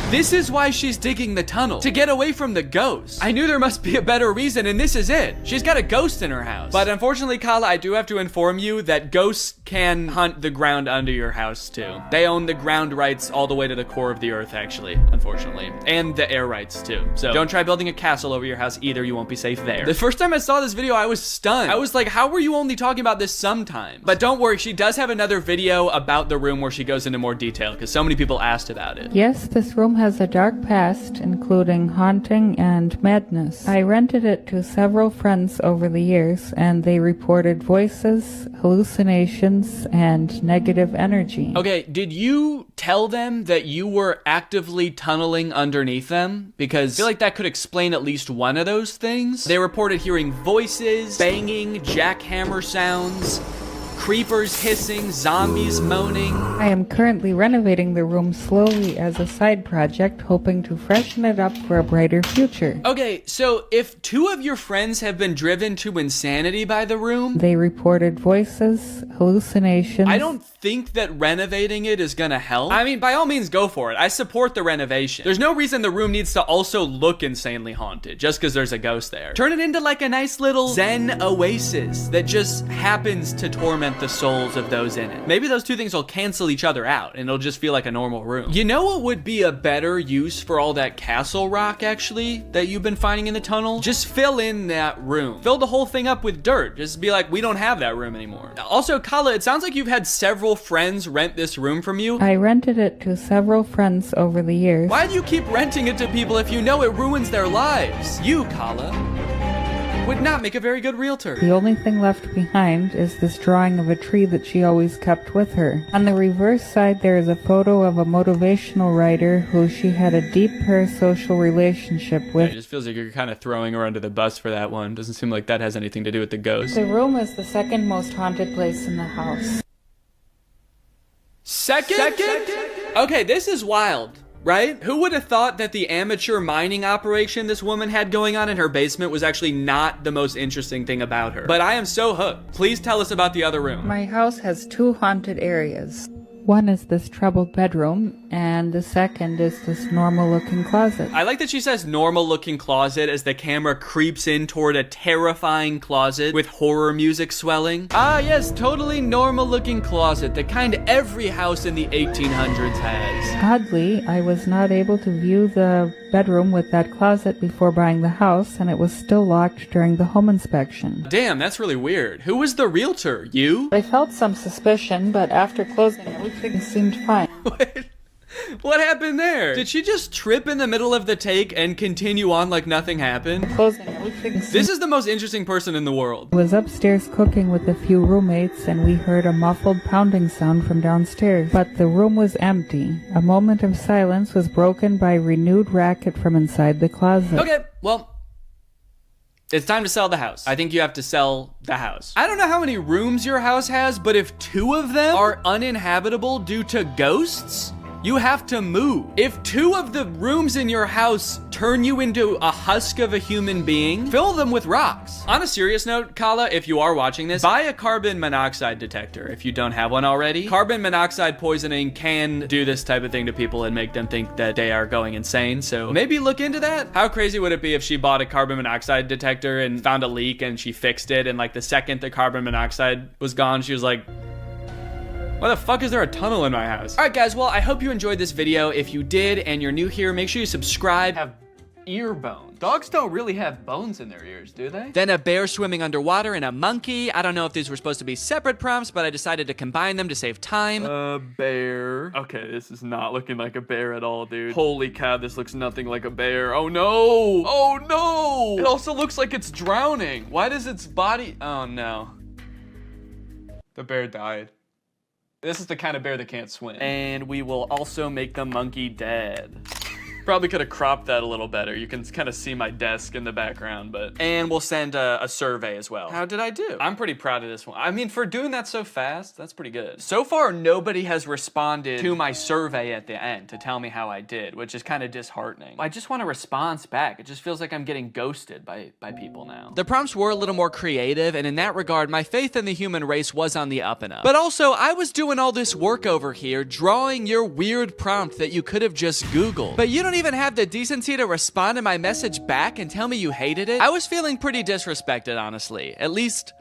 This is why she's digging the tunnel, to get away from the ghost. I knew there must be a better reason, and this is it. She's got a ghost in her house. But unfortunately, Kala, I do have to inform you that ghosts can hunt the ground under your house too. They own the ground rights all the way to the core of the earth, actually, unfortunately. And the air rights too. So don't try building a castle over your house either, you won't be safe there. The first time I saw this video, I was stunned. I was like, how were you only talking about this sometimes? But don't worry, she does have another video about the room where she goes into more detail, because so many people asked about it. Yes, this room has a dark past, including haunting and madness. I rented it to several friends over the years, and they reported voices, hallucinations, and negative energy. Okay, did you tell them that you were actively tunneling underneath them? Because I feel like that could explain at least one of those things. They reported hearing voices, banging, jackhammer sounds, creepers hissing, zombies moaning. I am currently renovating the room slowly as a side project, hoping to freshen it up for a brighter future. Okay, so if two of your friends have been driven to insanity by the room... They reported voices, hallucinations... I don't think that renovating it is gonna help. I mean, by all means, go for it. I support the renovation. There's no reason the room needs to also look insanely haunted, just because there's a ghost there. Turn it into like a nice little zen oasis that just happens to torment the souls of those in it. Maybe those two things will cancel each other out and it'll just feel like a normal room. You know what would be a better use for all that castle rock, actually, that you've been finding in the tunnel? Just fill in that room. Fill the whole thing up with dirt. Just be like, we don't have that room anymore. Also, Kala, it sounds like you've had several friends rent this room from you. I rented it to several friends over the years. Why do you keep renting it to people if you know it ruins their lives? You, Kala, would not make a very good realtor. The only thing left behind is this drawing of a tree that she always kept with her. On the reverse side, there is a photo of a motivational writer who she had a deep parasocial relationship with. It just feels like you're kind of throwing her under the bus for that one. Doesn't seem like that has anything to do with the ghost. The room is the second most haunted place in the house. Second? Okay, this is wild. right? Who would have thought that the amateur mining operation this woman had going on in her basement was actually not the most interesting thing about her? But I am so hooked. Please tell us about the other room. My house has 2 haunted areas. One is this troubled bedroom, and the second is this normal-looking closet. I like that she says normal-looking closet as the camera creeps in toward a terrifying closet with horror music swelling. Ah, yes, totally normal-looking closet, the kind every house in the 1800s has. Oddly, I was not able to view the bedroom with that closet before buying the house, and it was still locked during the home inspection. Damn, that's really weird. Who was the realtor? You? I felt some suspicion, but after closing, everything seemed fine. What happened there? Did she just trip in the middle of the take and continue on like nothing happened? Closing, everything seemed... This is the most interesting person in the world. I was upstairs cooking with a few roommates, and we heard a muffled pounding sound from downstairs, but the room was empty. A moment of silence was broken by renewed racket from inside the closet. Okay, well, it's time to sell the house. I think you have to sell the house. I don't know how many rooms your house has, but if 2 of them are uninhabitable due to ghosts, you have to move. If 2 of the rooms in your house turn you into a husk of a human being, fill them with rocks. On a serious note, Kala, if you are watching this, buy a carbon monoxide detector if you don't have one already. Carbon monoxide poisoning can do this type of thing to people and make them think that they are going insane, so maybe look into that. How crazy would it be if she bought a carbon monoxide detector and found a leak and she fixed it, and like the second the carbon monoxide was gone, she was like, why the fuck is there a tunnel in my house? All right, guys, well, I hope you enjoyed this video. If you did and you're new here, make sure you subscribe. Have ear bones. Dogs don't really have bones in their ears, do they? Then a bear swimming underwater and a monkey. I don't know if these were supposed to be separate prompts, but I decided to combine them to save time. A bear. Okay, this is not looking like a bear at all, dude. Holy cow, this looks nothing like a bear. Oh no! Oh no! It also looks like it's drowning. Why does its body... Oh no. The bear died. This is the kind of bear that can't swim. And we will also make the monkey dead. Probably could have cropped that a little better. You can kind of see my desk in the background, but... And we'll send a survey as well. How did I do? I'm pretty proud of this one. I mean, for doing that so fast, that's pretty good. So far, nobody has responded to my survey at the end to tell me how I did, which is kind of disheartening. I just want a response back. It just feels like I'm getting ghosted by people now. The prompts were a little more creative, and in that regard, my faith in the human race was on the up and up. But also, I was doing all this work over here, drawing your weird prompt that you could have just Googled. But you don't even have the decency to respond to my message back and tell me you hated it. I was feeling pretty disrespected, honestly. At least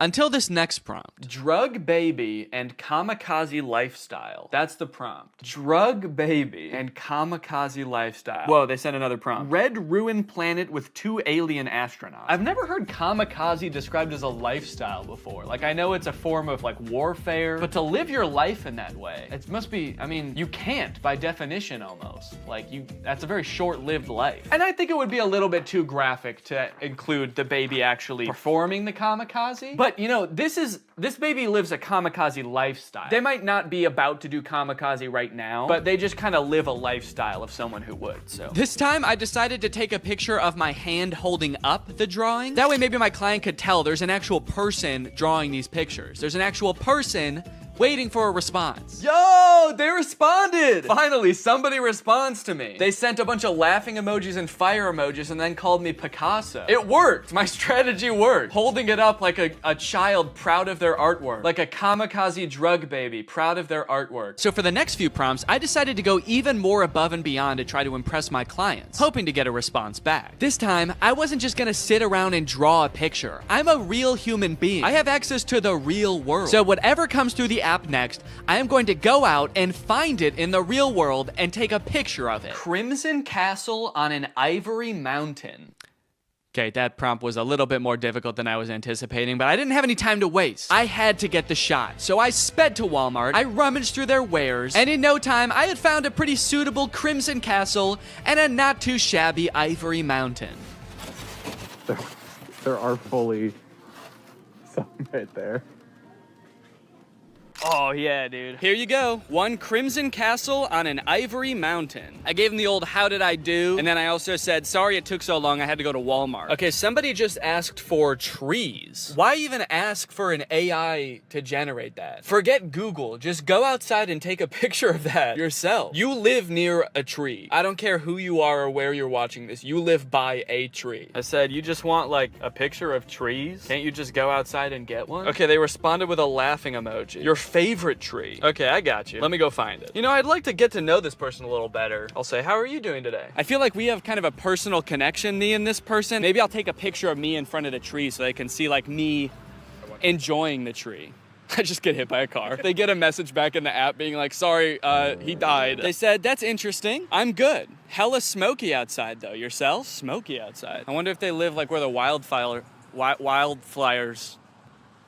until this next prompt. Drug baby and kamikaze lifestyle. That's the prompt. Drug baby and kamikaze lifestyle. Whoa, they sent another prompt. Red ruined planet with 2 alien astronauts. I've never heard kamikaze described as a lifestyle before. Like, I know it's a form of like warfare, but to live your life in that way, it must be, I mean, you can't by definition almost. Like, that's a very short-lived life. And I think it would be a little bit too graphic to include the baby actually performing the kamikaze. But you know, this baby lives a kamikaze lifestyle. They might not be about to do kamikaze right now, but they just kind of live a lifestyle of someone who would, so. This time I decided to take a picture of my hand holding up the drawing. That way maybe my client could tell there's an actual person drawing these pictures. There's an actual person waiting for a response. Yo, they responded! Finally, somebody responds to me. They sent a bunch of laughing emojis and fire emojis and then called me Picasso. It worked. My strategy worked. Holding it up like a child proud of their artwork. Like a kamikaze drug baby proud of their artwork. So for the next few prompts, I decided to go even more above and beyond to try to impress my clients, hoping to get a response back. This time, I wasn't just gonna sit around and draw a picture. I'm a real human being. I have access to the real world. So whatever comes through the app next, I am going to go out and find it in the real world and take a picture of it. Crimson Castle on an Ivory Mountain. Okay, that prompt was a little bit more difficult than I was anticipating, but I didn't have any time to waste. I had to get the shot, so I sped to Walmart, I rummaged through their wares, and in no time, I had found a pretty suitable Crimson Castle and a not too shabby Ivory Mountain. There are fully some right there. Oh yeah, dude. Here you go. One crimson castle on an ivory mountain. I gave him the old how did I do? And then I also said, sorry it took so long, I had to go to Walmart. Okay, somebody just asked for trees. Why even ask for an AI to generate that? Forget Google, just go outside and take a picture of that yourself. You live near a tree. I don't care who you are or where you're watching this, you live by a tree. I said, you just want like a picture of trees? Can't you just go outside and get one? Okay, they responded with a laughing emoji. Your favorite tree. Okay, I got you. Let me go find it. You know, I'd like to get to know this person a little better. I'll say, how are you doing today? I feel like we have kind of a personal connection, me and this person. Maybe I'll take a picture of me in front of the tree so they can see like me enjoying the tree. I just get hit by a car. They get a message back in the app being like, sorry, he died. They said, that's interesting. I'm good. Hella smoky outside though. Yourself? Smoky outside. I wonder if they live like where the wildfires.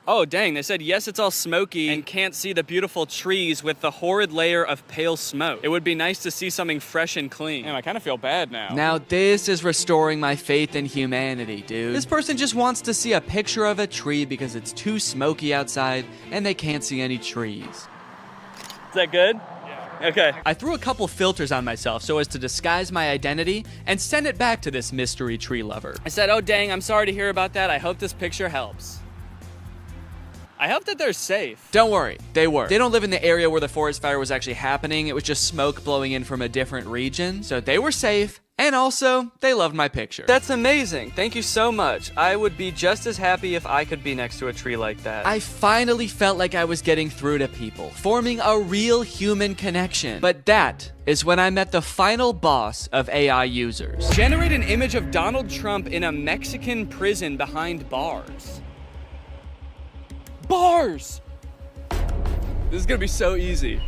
Oh, dang, they said, yes, it's all smoky and can't see the beautiful trees with the horrid layer of pale smoke. It would be nice to see something fresh and clean. Damn, I kind of feel bad now. Now this is restoring my faith in humanity, dude. This person just wants to see a picture of a tree because it's too smoky outside and they can't see any trees. Is that good? Yeah. Okay. I threw a couple filters on myself so as to disguise my identity and send it back to this mystery tree lover. I said, oh, dang, I'm sorry to hear about that. I hope this picture helps. I hope that they're safe. Don't worry, they were. They don't live in the area where the forest fire was actually happening. It was just smoke blowing in from a different region. So they were safe. And also, they loved my picture. That's amazing. Thank you so much. I would be just as happy if I could be next to a tree like that. I finally felt like I was getting through to people, forming a real human connection. But that is when I met the final boss of AI users. Generate an image of Donald Trump in a Mexican prison behind bars. Bars! This is gonna be so easy.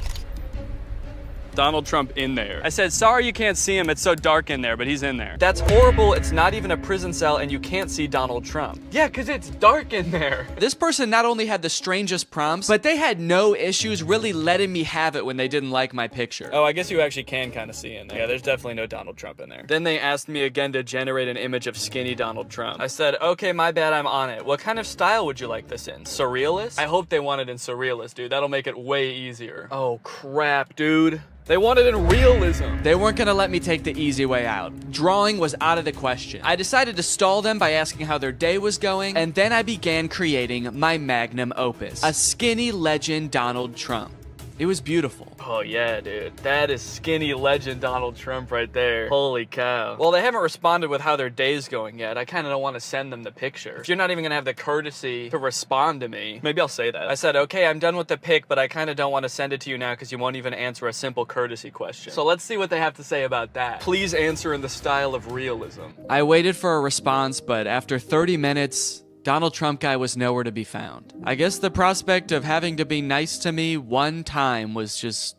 Donald Trump in there. I said, sorry you can't see him, it's so dark in there, but he's in there. That's horrible, it's not even a prison cell and you can't see Donald Trump. Yeah, cause it's dark in there. This person not only had the strangest prompts, but they had no issues really letting me have it when they didn't like my picture. Oh, I guess you actually can kind of see in there. Yeah, there's definitely no Donald Trump in there. Then they asked me again to generate an image of skinny Donald Trump. I said, okay, my bad, I'm on it. What kind of style would you like this in? Surrealist? I hope they want it in surrealist, dude. That'll make it way easier. Oh, crap, dude. They wanted in realism. They weren't gonna let me take the easy way out. Drawing was out of the question. I decided to stall them by asking how their day was going, and then I began creating my magnum opus, a skinny legend Donald Trump. It was beautiful. Oh yeah, dude. That is skinny legend Donald Trump right there. Holy cow. Well, they haven't responded with how their day's going yet. I kind of don't want to send them the picture. If you're not even gonna have the courtesy to respond to me, maybe I'll say that. I said, okay, I'm done with the pic, but I kind of don't want to send it to you now because you won't even answer a simple courtesy question. So let's see what they have to say about that. Please answer in the style of realism. I waited for a response, but after 30 minutes, Donald Trump guy was nowhere to be found. I guess the prospect of having to be nice to me one time was just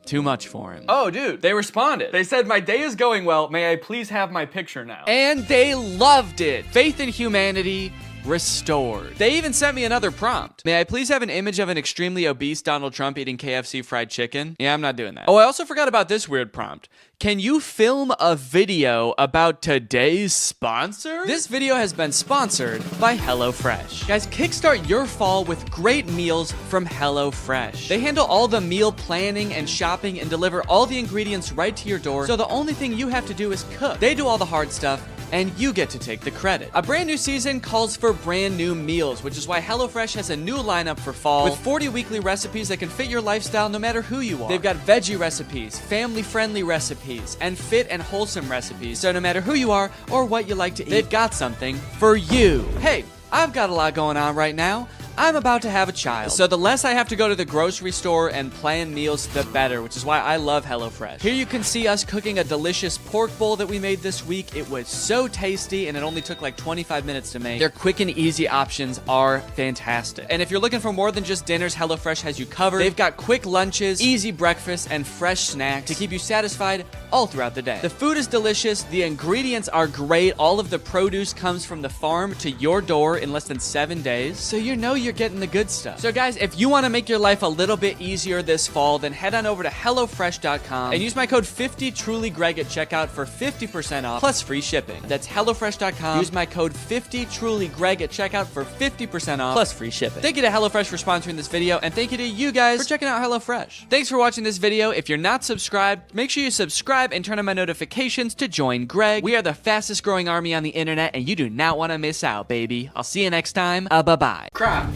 too much for him. Oh, dude, they responded. They said, my day is going well. May I please have my picture now? And they loved it. Faith in humanity restored. They even sent me another prompt. May I please have an image of an extremely obese Donald Trump eating KFC fried chicken? Yeah, I'm not doing that. Oh, I also forgot about this weird prompt. Can you film a video about today's sponsor? This video has been sponsored by HelloFresh. Guys, kickstart your fall with great meals from HelloFresh. They handle all the meal planning and shopping and deliver all the ingredients right to your door, so the only thing you have to do is cook. They do all the hard stuff, and you get to take the credit. A brand new season calls for brand new meals, which is why HelloFresh has a new lineup for fall with 40 weekly recipes that can fit your lifestyle no matter who you are. They've got veggie recipes, family-friendly recipes, and fit and wholesome recipes, so no matter who you are or what you like to eat, they've got something for you. Hey, I've got a lot going on right now. I'm about to have a child, so the less I have to go to the grocery store and plan meals, the better, which is why I love HelloFresh. Here you can see us cooking a delicious pork bowl that we made this week. It was so tasty, and it only took like 25 minutes to make. Their quick and easy options are fantastic. And if you're looking for more than just dinners, HelloFresh has you covered. They've got quick lunches, easy breakfast, and fresh snacks to keep you satisfied all throughout the day. The food is delicious, the ingredients are great, all of the produce comes from the farm to your door in less than 7 days, so you know you're getting the good stuff. So guys, if you want to make your life a little bit easier this fall, then head on over to HelloFresh.com and use my code 50TrulyGreg at checkout for 50% off plus free shipping. That's HelloFresh.com. Use my code 50TrulyGreg at checkout for 50% off plus free shipping. Thank you to HelloFresh for sponsoring this video, and thank you to you guys for checking out HelloFresh. Thanks for watching this video. If you're not subscribed, make sure you subscribe and turn on my notifications to join Greg. We are the fastest growing army on the internet, and you do not want to miss out, baby. I'll see you next time. Bye-bye. Croc,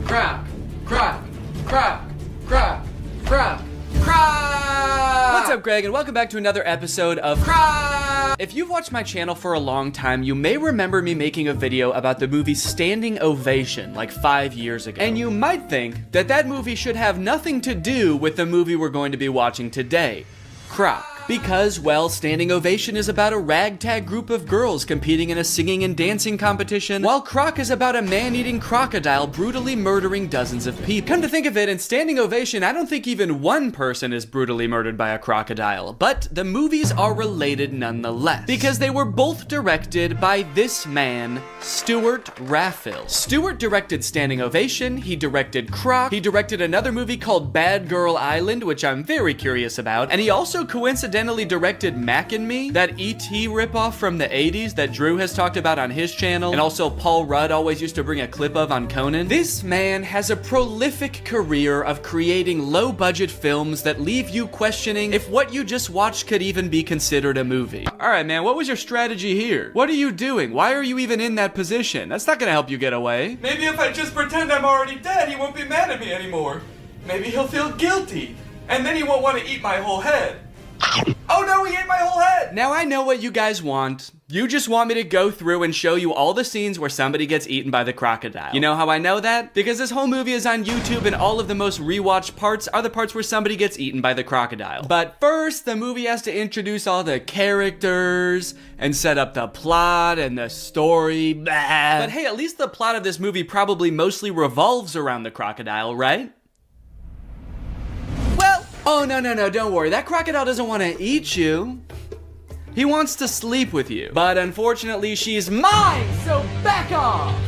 croc, croc, croc, croc, croc, croc. What's up, Greg, and welcome back to another episode of Croc. If you've watched my channel for a long time, you may remember me making a video about the movie Standing Ovation like 5 years ago. And you might think that that movie should have nothing to do with the movie we're going to be watching today, Croc. Because, well, Standing Ovation is about a ragtag group of girls competing in a singing and dancing competition, while Croc is about a man-eating crocodile brutally murdering dozens of people. Come to think of it, in Standing Ovation, I don't think even one person is brutally murdered by a crocodile, but the movies are related nonetheless, because they were both directed by this man, Stuart Raffill. Stuart directed Standing Ovation, he directed Croc, he directed another movie called Bad Girl Island, which I'm very curious about, and he also coincidentally directed Mac and Me, that E.T. ripoff from the 80s that Drew has talked about on his channel, and also Paul Rudd always used to bring a clip of on Conan. This man has a prolific career of creating low-budget films that leave you questioning if what you just watched could even be considered a movie. Alright man, what was your strategy here? What are you doing? Why are you even in that position? That's not gonna help you get away. Maybe if I just pretend I'm already dead, he won't be mad at me anymore. Maybe he'll feel guilty, and then he won't want to eat my whole head. Oh no, he ate my whole head! Now I know what you guys want. You just want me to go through and show you all the scenes where somebody gets eaten by the crocodile. You know how I know that? Because this whole movie is on YouTube and all of the most rewatched parts are the parts where somebody gets eaten by the crocodile. But first, the movie has to introduce all the characters and set up the plot and the story. Blah. But hey, at least the plot of this movie probably mostly revolves around the crocodile, right? Oh, no, don't worry. That crocodile doesn't want to eat you. He wants to sleep with you. But unfortunately, she's mine, so back off!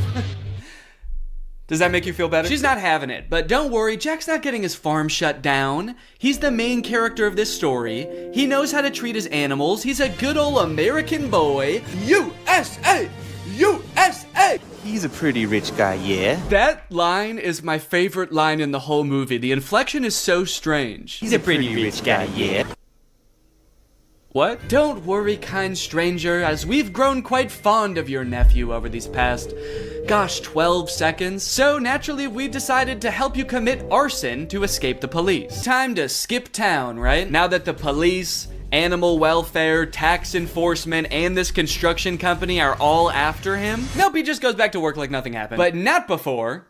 Does that make you feel better? She's not having it, but don't worry, Jack's not getting his farm shut down. He's the main character of this story. He knows how to treat his animals. He's a good old American boy. USA! USA! He's a pretty rich guy, yeah? That line is my favorite line in the whole movie. The inflection is so strange. He's a pretty rich guy, yeah? What? Don't worry, kind stranger, as we've grown quite fond of your nephew over these past, 12 seconds. So naturally, we've decided to help you commit arson to escape the police. Time to skip town, right? Now that the police, animal welfare, tax enforcement, and this construction company are all after him, nope, he just goes back to work like nothing happened. But not before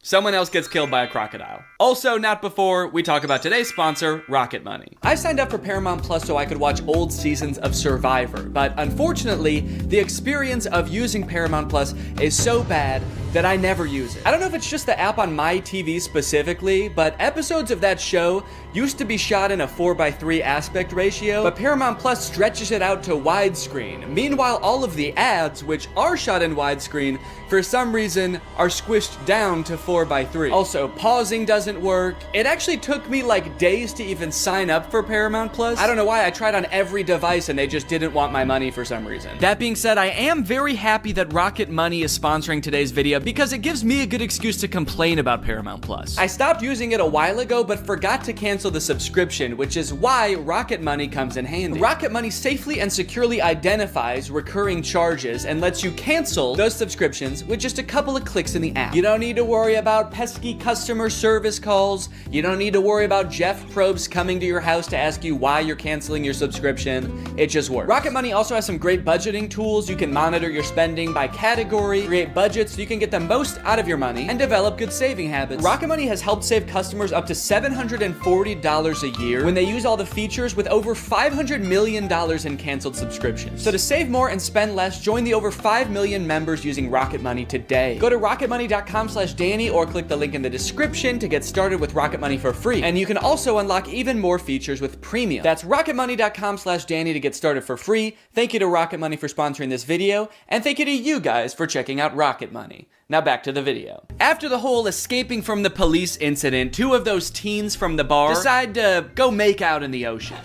someone else gets killed by a crocodile. Also not before we talk about today's sponsor, Rocket Money. I signed up for Paramount Plus so I could watch old seasons of Survivor, but unfortunately, the experience of using Paramount Plus is so bad that I never use it. I don't know if it's just the app on my TV specifically, but episodes of that show used to be shot in a 4:3 aspect ratio, but Paramount Plus stretches it out to widescreen. Meanwhile, all of the ads, which are shot in widescreen, for some reason are squished down to 4:3. Also, pausing doesn't work. It actually took me like days to even sign up for Paramount Plus. I don't know why, I tried on every device and they just didn't want my money for some reason. That being said, I am very happy that Rocket Money is sponsoring today's video because it gives me a good excuse to complain about Paramount Plus. I stopped using it a while ago, but forgot to cancel the subscription, which is why Rocket Money comes in handy. Rocket Money safely and securely identifies recurring charges and lets you cancel those subscriptions with just a couple of clicks in the app. You don't need to worry about pesky customer service calls. You don't need to worry about Jeff Probst coming to your house to ask you why you're canceling your subscription. It just works. Rocket Money also has some great budgeting tools. You can monitor your spending by category, create budgets so you can get the most out of your money, and develop good saving habits. Rocket Money has helped save customers up to $740 a year when they use all the features, with over $500 million in canceled subscriptions. So to save more and spend less, join the over 5 million members using Rocket Money today. Go to rocketmoney.com/Danny or click the link in the description to get started with Rocket Money for free. And you can also unlock even more features with premium. That's rocketmoney.com/Danny to get started for free. Thank you to Rocket Money for sponsoring this video, and thank you to you guys for checking out Rocket Money. Now back to the video. After the whole escaping from the police incident, 2 of those teens from the bar decide to go make out in the ocean.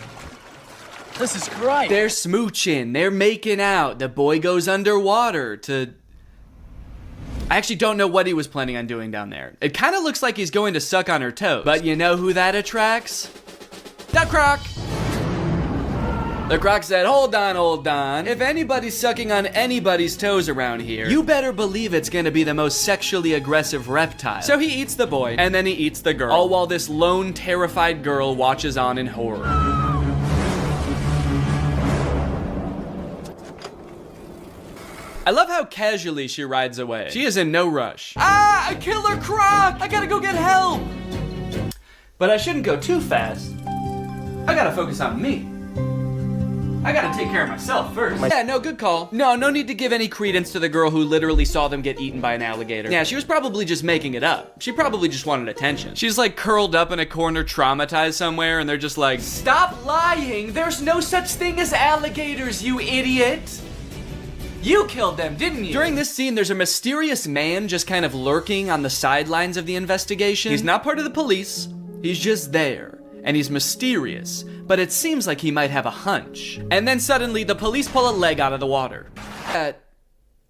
This is great. They're smooching, they're making out. The boy goes underwater to... I actually don't know what he was planning on doing down there. It kind of looks like he's going to suck on her toes. But you know who that attracts? The Croc! The Croc said, hold on. If anybody's sucking on anybody's toes around here, you better believe it's gonna be the most sexually aggressive reptile. So he eats the boy, and then he eats the girl, all while this lone, terrified girl watches on in horror. I love how casually she rides away. She is in no rush. Ah, a killer croc! I gotta go get help! But I shouldn't go too fast. I gotta focus on me. I gotta take care of myself first. Yeah, no, good call. No need to give any credence to the girl who literally saw them get eaten by an alligator. Yeah, she was probably just making it up. She probably just wanted attention. She's like curled up in a corner, traumatized somewhere, and they're just like, stop lying! There's no such thing as alligators, you idiot! You killed them, didn't you? During this scene, there's a mysterious man just kind of lurking on the sidelines of the investigation. He's not part of the police. He's just there. And he's mysterious, but it seems like he might have a hunch. And then suddenly, the police pull a leg out of the water.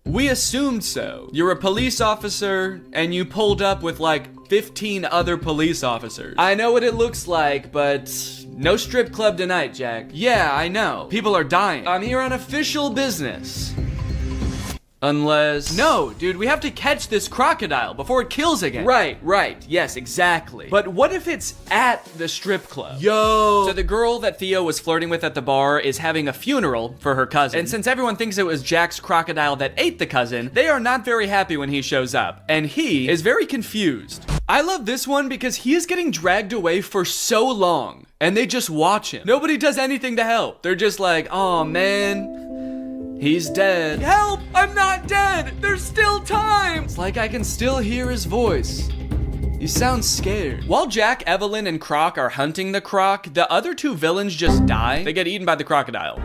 We assumed so. You're a police officer, and you pulled up with like 15 other police officers. I know what it looks like, but no strip club tonight, Jack. Yeah, I know. People are dying. I'm here on official business. Unless... No, dude, we have to catch this crocodile before it kills again. Right. Yes, exactly. But what if it's at the strip club? Yo! So the girl that Theo was flirting with at the bar is having a funeral for her cousin. And since everyone thinks it was Jack's crocodile that ate the cousin, they are not very happy when he shows up. And he is very confused. I love this one because he is getting dragged away for so long. And they just watch him. Nobody does anything to help. They're just like, oh man... He's dead. Help! I'm not dead! There's still time! It's like I can still hear his voice. He sounds scared. While Jack, Evelyn, and Croc are hunting the croc, the other 2 villains just die. They get eaten by the crocodile.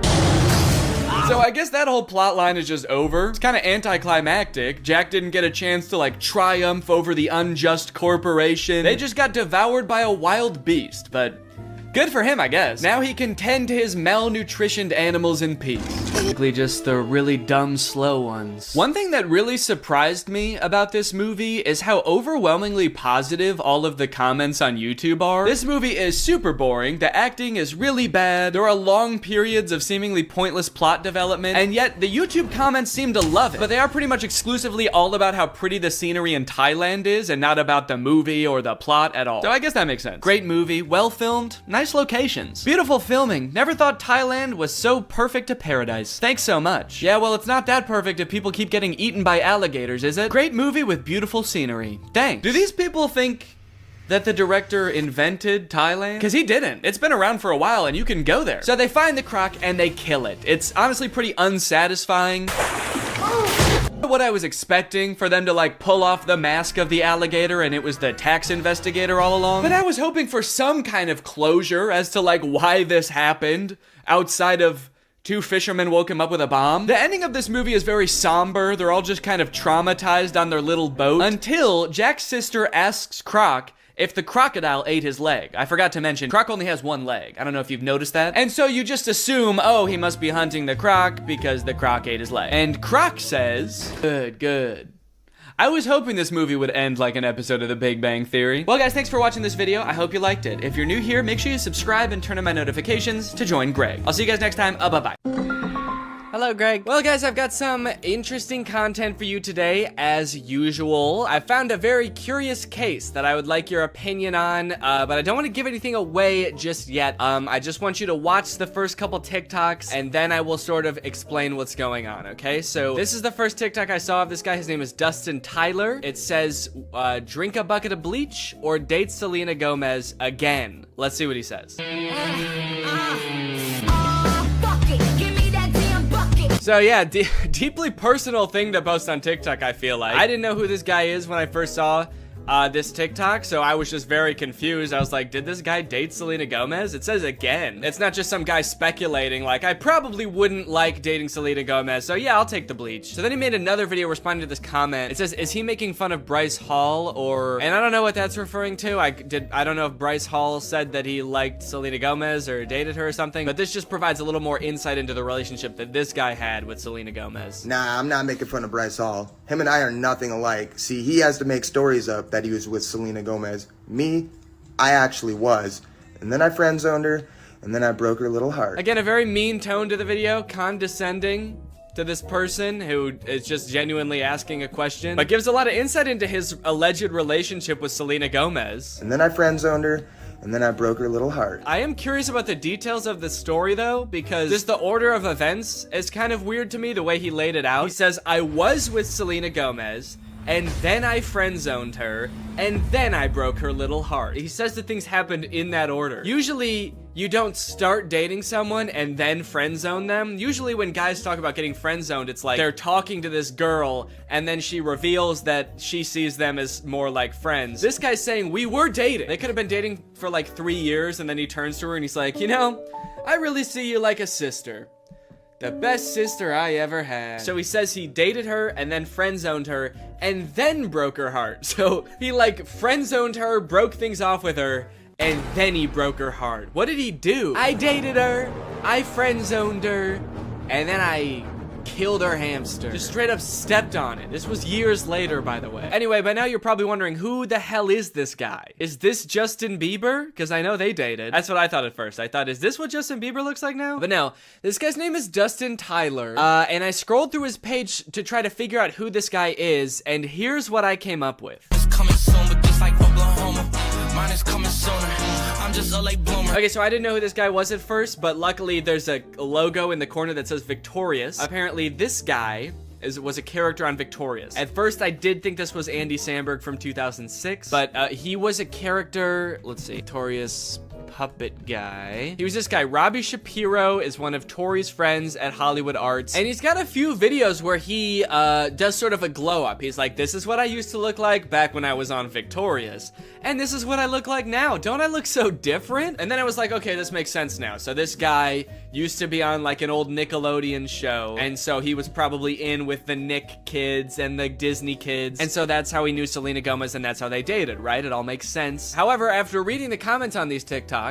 So I guess that whole plot line is just over. It's kind of anticlimactic. Jack didn't get a chance to like triumph over the unjust corporation. They just got devoured by a wild beast, but good for him, I guess. Now he can tend to his malnutritioned animals in peace. Basically just the really dumb, slow ones. One thing that really surprised me about this movie is how overwhelmingly positive all of the comments on YouTube are. This movie is super boring, the acting is really bad, there are long periods of seemingly pointless plot development, and yet the YouTube comments seem to love it. But they are pretty much exclusively all about how pretty the scenery in Thailand is, and not about the movie or the plot at all. So I guess that makes sense. Great movie, well filmed, nice locations, beautiful filming. Never thought Thailand was so perfect a paradise. Thanks so much. Yeah, well, it's not that perfect if people keep getting eaten by alligators, is it? Great movie with beautiful scenery. Thanks. Do these people think that the director invented Thailand? Because he didn't. It's been around for a while and you can go there. So they find the croc and they kill it. It's honestly pretty unsatisfying. What I was expecting for them to like pull off the mask of the alligator and it was the tax investigator all along. But I was hoping for some kind of closure as to like why this happened outside of 2 fishermen woke him up with a bomb. The ending of this movie is very somber. They're all just kind of traumatized on their little boat until Jack's sister asks Croc if the crocodile ate his leg. I forgot to mention, Croc only has 1 leg. I don't know if you've noticed that. And so you just assume, oh, he must be hunting the croc because the croc ate his leg. And Croc says, good. I was hoping this movie would end like an episode of The Big Bang Theory. Well guys, thanks for watching this video. I hope you liked it. If you're new here, make sure you subscribe and turn on my notifications to join Greg. I'll see you guys next time. Bye-bye. Hello, Greg. Well, guys, I've got some interesting content for you today, as usual. I found a very curious case that I would like your opinion on, but I don't want to give anything away just yet. I just want you to watch the first couple TikToks, and then I will sort of explain what's going on, okay? So this is the first TikTok I saw of this guy. His name is Dustin Tyler. It says, drink a bucket of bleach or date Selena Gomez again. Let's see what he says. So yeah, deeply personal thing to post on TikTok, I feel like. I didn't know who this guy is when I first saw this TikTok, so I was just very confused. I was like, did this guy date Selena Gomez? It says again. It's not just some guy speculating, like, I probably wouldn't like dating Selena Gomez, so yeah, I'll take the bleach. So then he made another video responding to this comment. It says, is he making fun of Bryce Hall, or, and I don't know what that's referring to. I don't know if Bryce Hall said that he liked Selena Gomez or dated her or something, but this just provides a little more insight into the relationship that this guy had with Selena Gomez. Nah, I'm not making fun of Bryce Hall. Him and I are nothing alike. See, he has to make stories up that he was with Selena Gomez. Me, I actually was. And then I friend-zoned her, and then I broke her little heart. Again, a very mean tone to the video, condescending to this person who is just genuinely asking a question, but gives a lot of insight into his alleged relationship with Selena Gomez. And then I friend-zoned her, and then I broke her little heart. I am curious about the details of the story though, because just the order of events is kind of weird to me, the way he laid it out. He says, I was with Selena Gomez, and then I friend-zoned her, and then I broke her little heart. He says that things happened in that order. Usually, you don't start dating someone and then friend-zone them. Usually when guys talk about getting friend-zoned, it's like they're talking to this girl, and then she reveals that she sees them as more like friends. This guy's saying, we were dating. They could have been dating for like 3 years, and then he turns to her and he's like, you know, I really see you like a sister. The best sister I ever had. So he says he dated her and then friend-zoned her and then broke her heart. So he like friend-zoned her, broke things off with her, and then he broke her heart. What did he do? I dated her, I friend-zoned her, and then I killed her hamster. Just straight up stepped on it. This was years later, by the way. Anyway, by now you're probably wondering, who the hell is this guy? Is this Justin Bieber? Because I know they dated. That's what I thought at first. I thought, is this what Justin Bieber looks like now? But no, this guy's name is Dustin Tyler. And I scrolled through his page to try to figure out who this guy is, and here's what I came up with. It's coming soon, but just like Oklahoma, mine is coming sooner. I'm just a late bloomer. Okay, so I didn't know who this guy was at first, but luckily there's a logo in the corner that says Victorious. Apparently this guy was a character on Victorious. At first I did think this was Andy Samberg from 2006, but he was a character, let's see, Victorious puppet guy. He was this guy. Robbie Shapiro is one of Tori's friends at Hollywood Arts, and he's got a few videos where he does sort of a glow up. He's like, this is what I used to look like back when I was on Victorious, and this is what I look like now. Don't I look so different? And then I was like, okay, this makes sense now. So this guy used to be on like an old Nickelodeon show, and so he was probably in with the Nick kids and the Disney kids, and so that's how he knew Selena Gomez, and that's how they dated, right? It all makes sense. However, after reading the comments on these TikToks,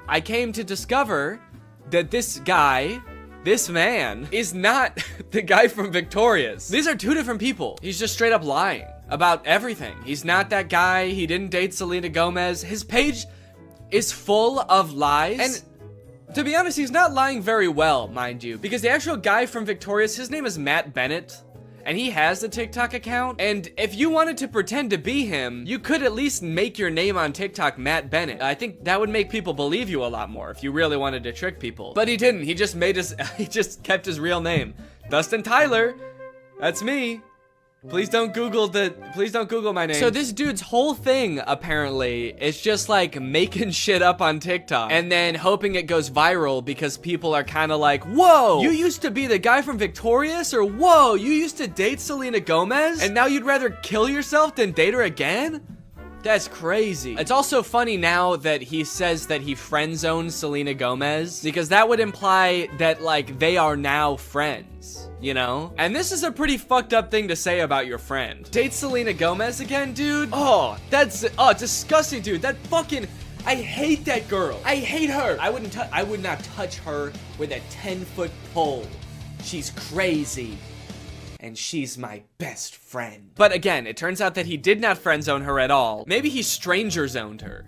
I came to discover that this guy, this man, is not the guy from Victorious. These are two different people. He's just straight up lying about everything. He's not that guy. He didn't date Selena Gomez. His page is full of lies. And to be honest, he's not lying very well, mind you, because the actual guy from Victorious, his name is Matt Bennett, and he has a TikTok account. And if you wanted to pretend to be him, you could at least make your name on TikTok Matt Bennett. I think that would make people believe you a lot more if you really wanted to trick people. But he didn't. He just he just kept his real name. Dustin Tyler. That's me. Please don't Google my name. So this dude's whole thing, apparently, is just like making shit up on TikTok and then hoping it goes viral because people are kind of like, whoa, you used to be the guy from Victorious? Or whoa, you used to date Selena Gomez? And now you'd rather kill yourself than date her again? That's crazy. It's also funny now that he says that he friend-zoned Selena Gomez, because that would imply that, like, they are now friends, you know? And this is a pretty fucked up thing to say about your friend. Date Selena Gomez again, dude? Oh, that's, disgusting, dude. That fucking, I hate that girl. I hate her. I would not touch her with a 10-foot pole. She's crazy. And she's my best friend. But again, it turns out that he did not friend-zone her at all. Maybe he stranger-zoned her.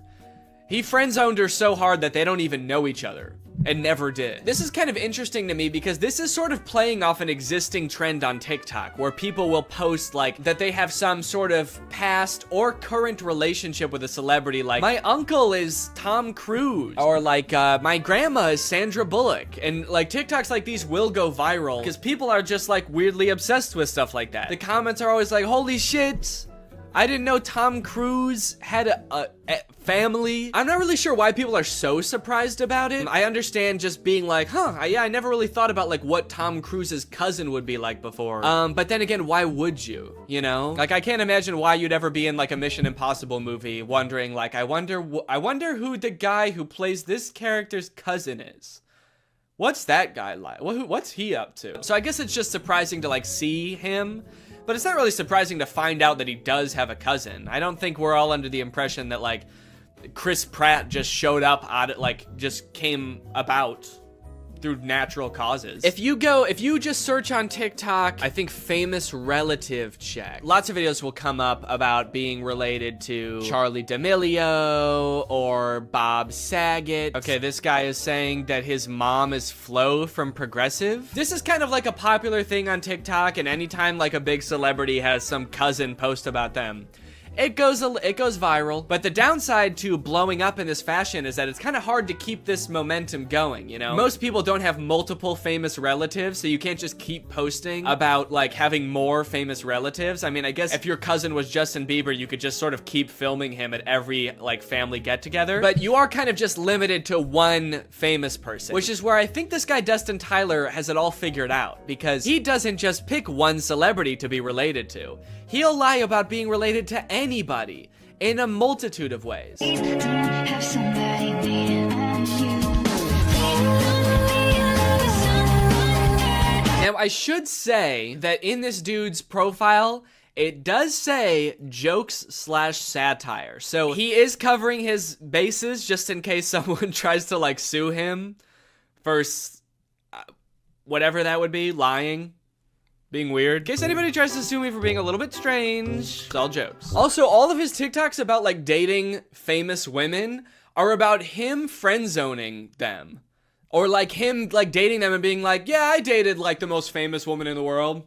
He friend-zoned her so hard that they don't even know each other. And never did. This is kind of interesting to me because this is sort of playing off an existing trend on TikTok where people will post like that they have some sort of past or current relationship with a celebrity, like my uncle is Tom Cruise, or like my grandma is Sandra Bullock. And like TikToks like these will go viral because people are just like weirdly obsessed with stuff like that. The comments are always like, holy shit, I didn't know Tom Cruise had a family. I'm not really sure why people are so surprised about it. I understand just being like, huh, yeah, I never really thought about like what Tom Cruise's cousin would be like before. But then again, why would you, you know? Like, I can't imagine why you'd ever be in like a Mission Impossible movie wondering like, I wonder who the guy who plays this character's cousin is. What's that guy like? What's he up to? So I guess it's just surprising to like see him. But it's not really surprising to find out that he does have a cousin. I don't think we're all under the impression that, like, Chris Pratt just showed up out of, like, just came about through natural causes. If you just search on TikTok, I think famous relative check, lots of videos will come up about being related to Charli D'Amelio or Bob Saget. Okay, this guy is saying that his mom is Flo from Progressive. This is kind of like a popular thing on TikTok, and anytime like a big celebrity has some cousin post about them, it goes viral. But the downside to blowing up in this fashion is that it's kind of hard to keep this momentum going, you know? Most people don't have multiple famous relatives, so you can't just keep posting about like having more famous relatives. I mean, I guess if your cousin was Justin Bieber, you could just sort of keep filming him at every like family get together. But you are kind of just limited to one famous person, which is where I think this guy Dustin Tyler has it all figured out, because he doesn't just pick one celebrity to be related to. He'll lie about being related to anybody in a multitude of ways. Now, I should say that in this dude's profile, it does say jokes/satire. So he is covering his bases just in case someone tries to like sue him for whatever that would be, lying. Being weird. In case anybody tries to sue me for being a little bit strange, it's all jokes. Also, all of his TikToks about like dating famous women are about him friend zoning them. Or like him like dating them and being like, yeah, I dated like the most famous woman in the world.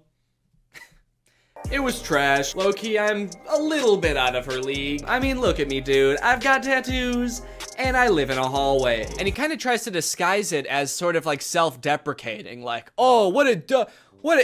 It was trash. Low-key, I'm a little bit out of her league. I mean, look at me, dude. I've got tattoos, and I live in a hallway. And he kind of tries to disguise it as sort of like self-deprecating, like, oh, what an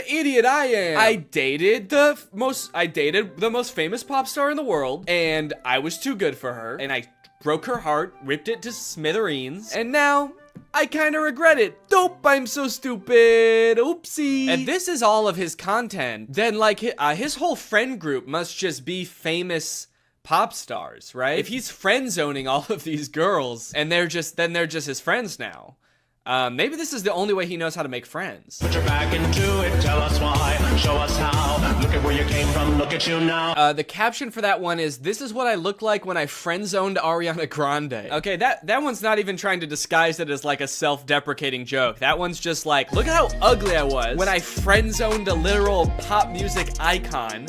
idiot I am. I dated the most famous pop star in the world, and I was too good for her, and I broke her heart, ripped it to smithereens, and now I kind of regret it. Dope, I'm so stupid. Oopsie. And this is all of his content. Then like his whole friend group must just be famous pop stars, right? If he's friend zoning all of these girls and they're just his friends now. Maybe this is the only way he knows how to make friends. Put your back into it, tell us why, show us how. Look at where you came from, look at you now. The caption for that one is, this is what I looked like when I friend-zoned Ariana Grande. Okay, that one's not even trying to disguise it as like a self-deprecating joke. That one's just like, look at how ugly I was when I friend-zoned a literal pop music icon.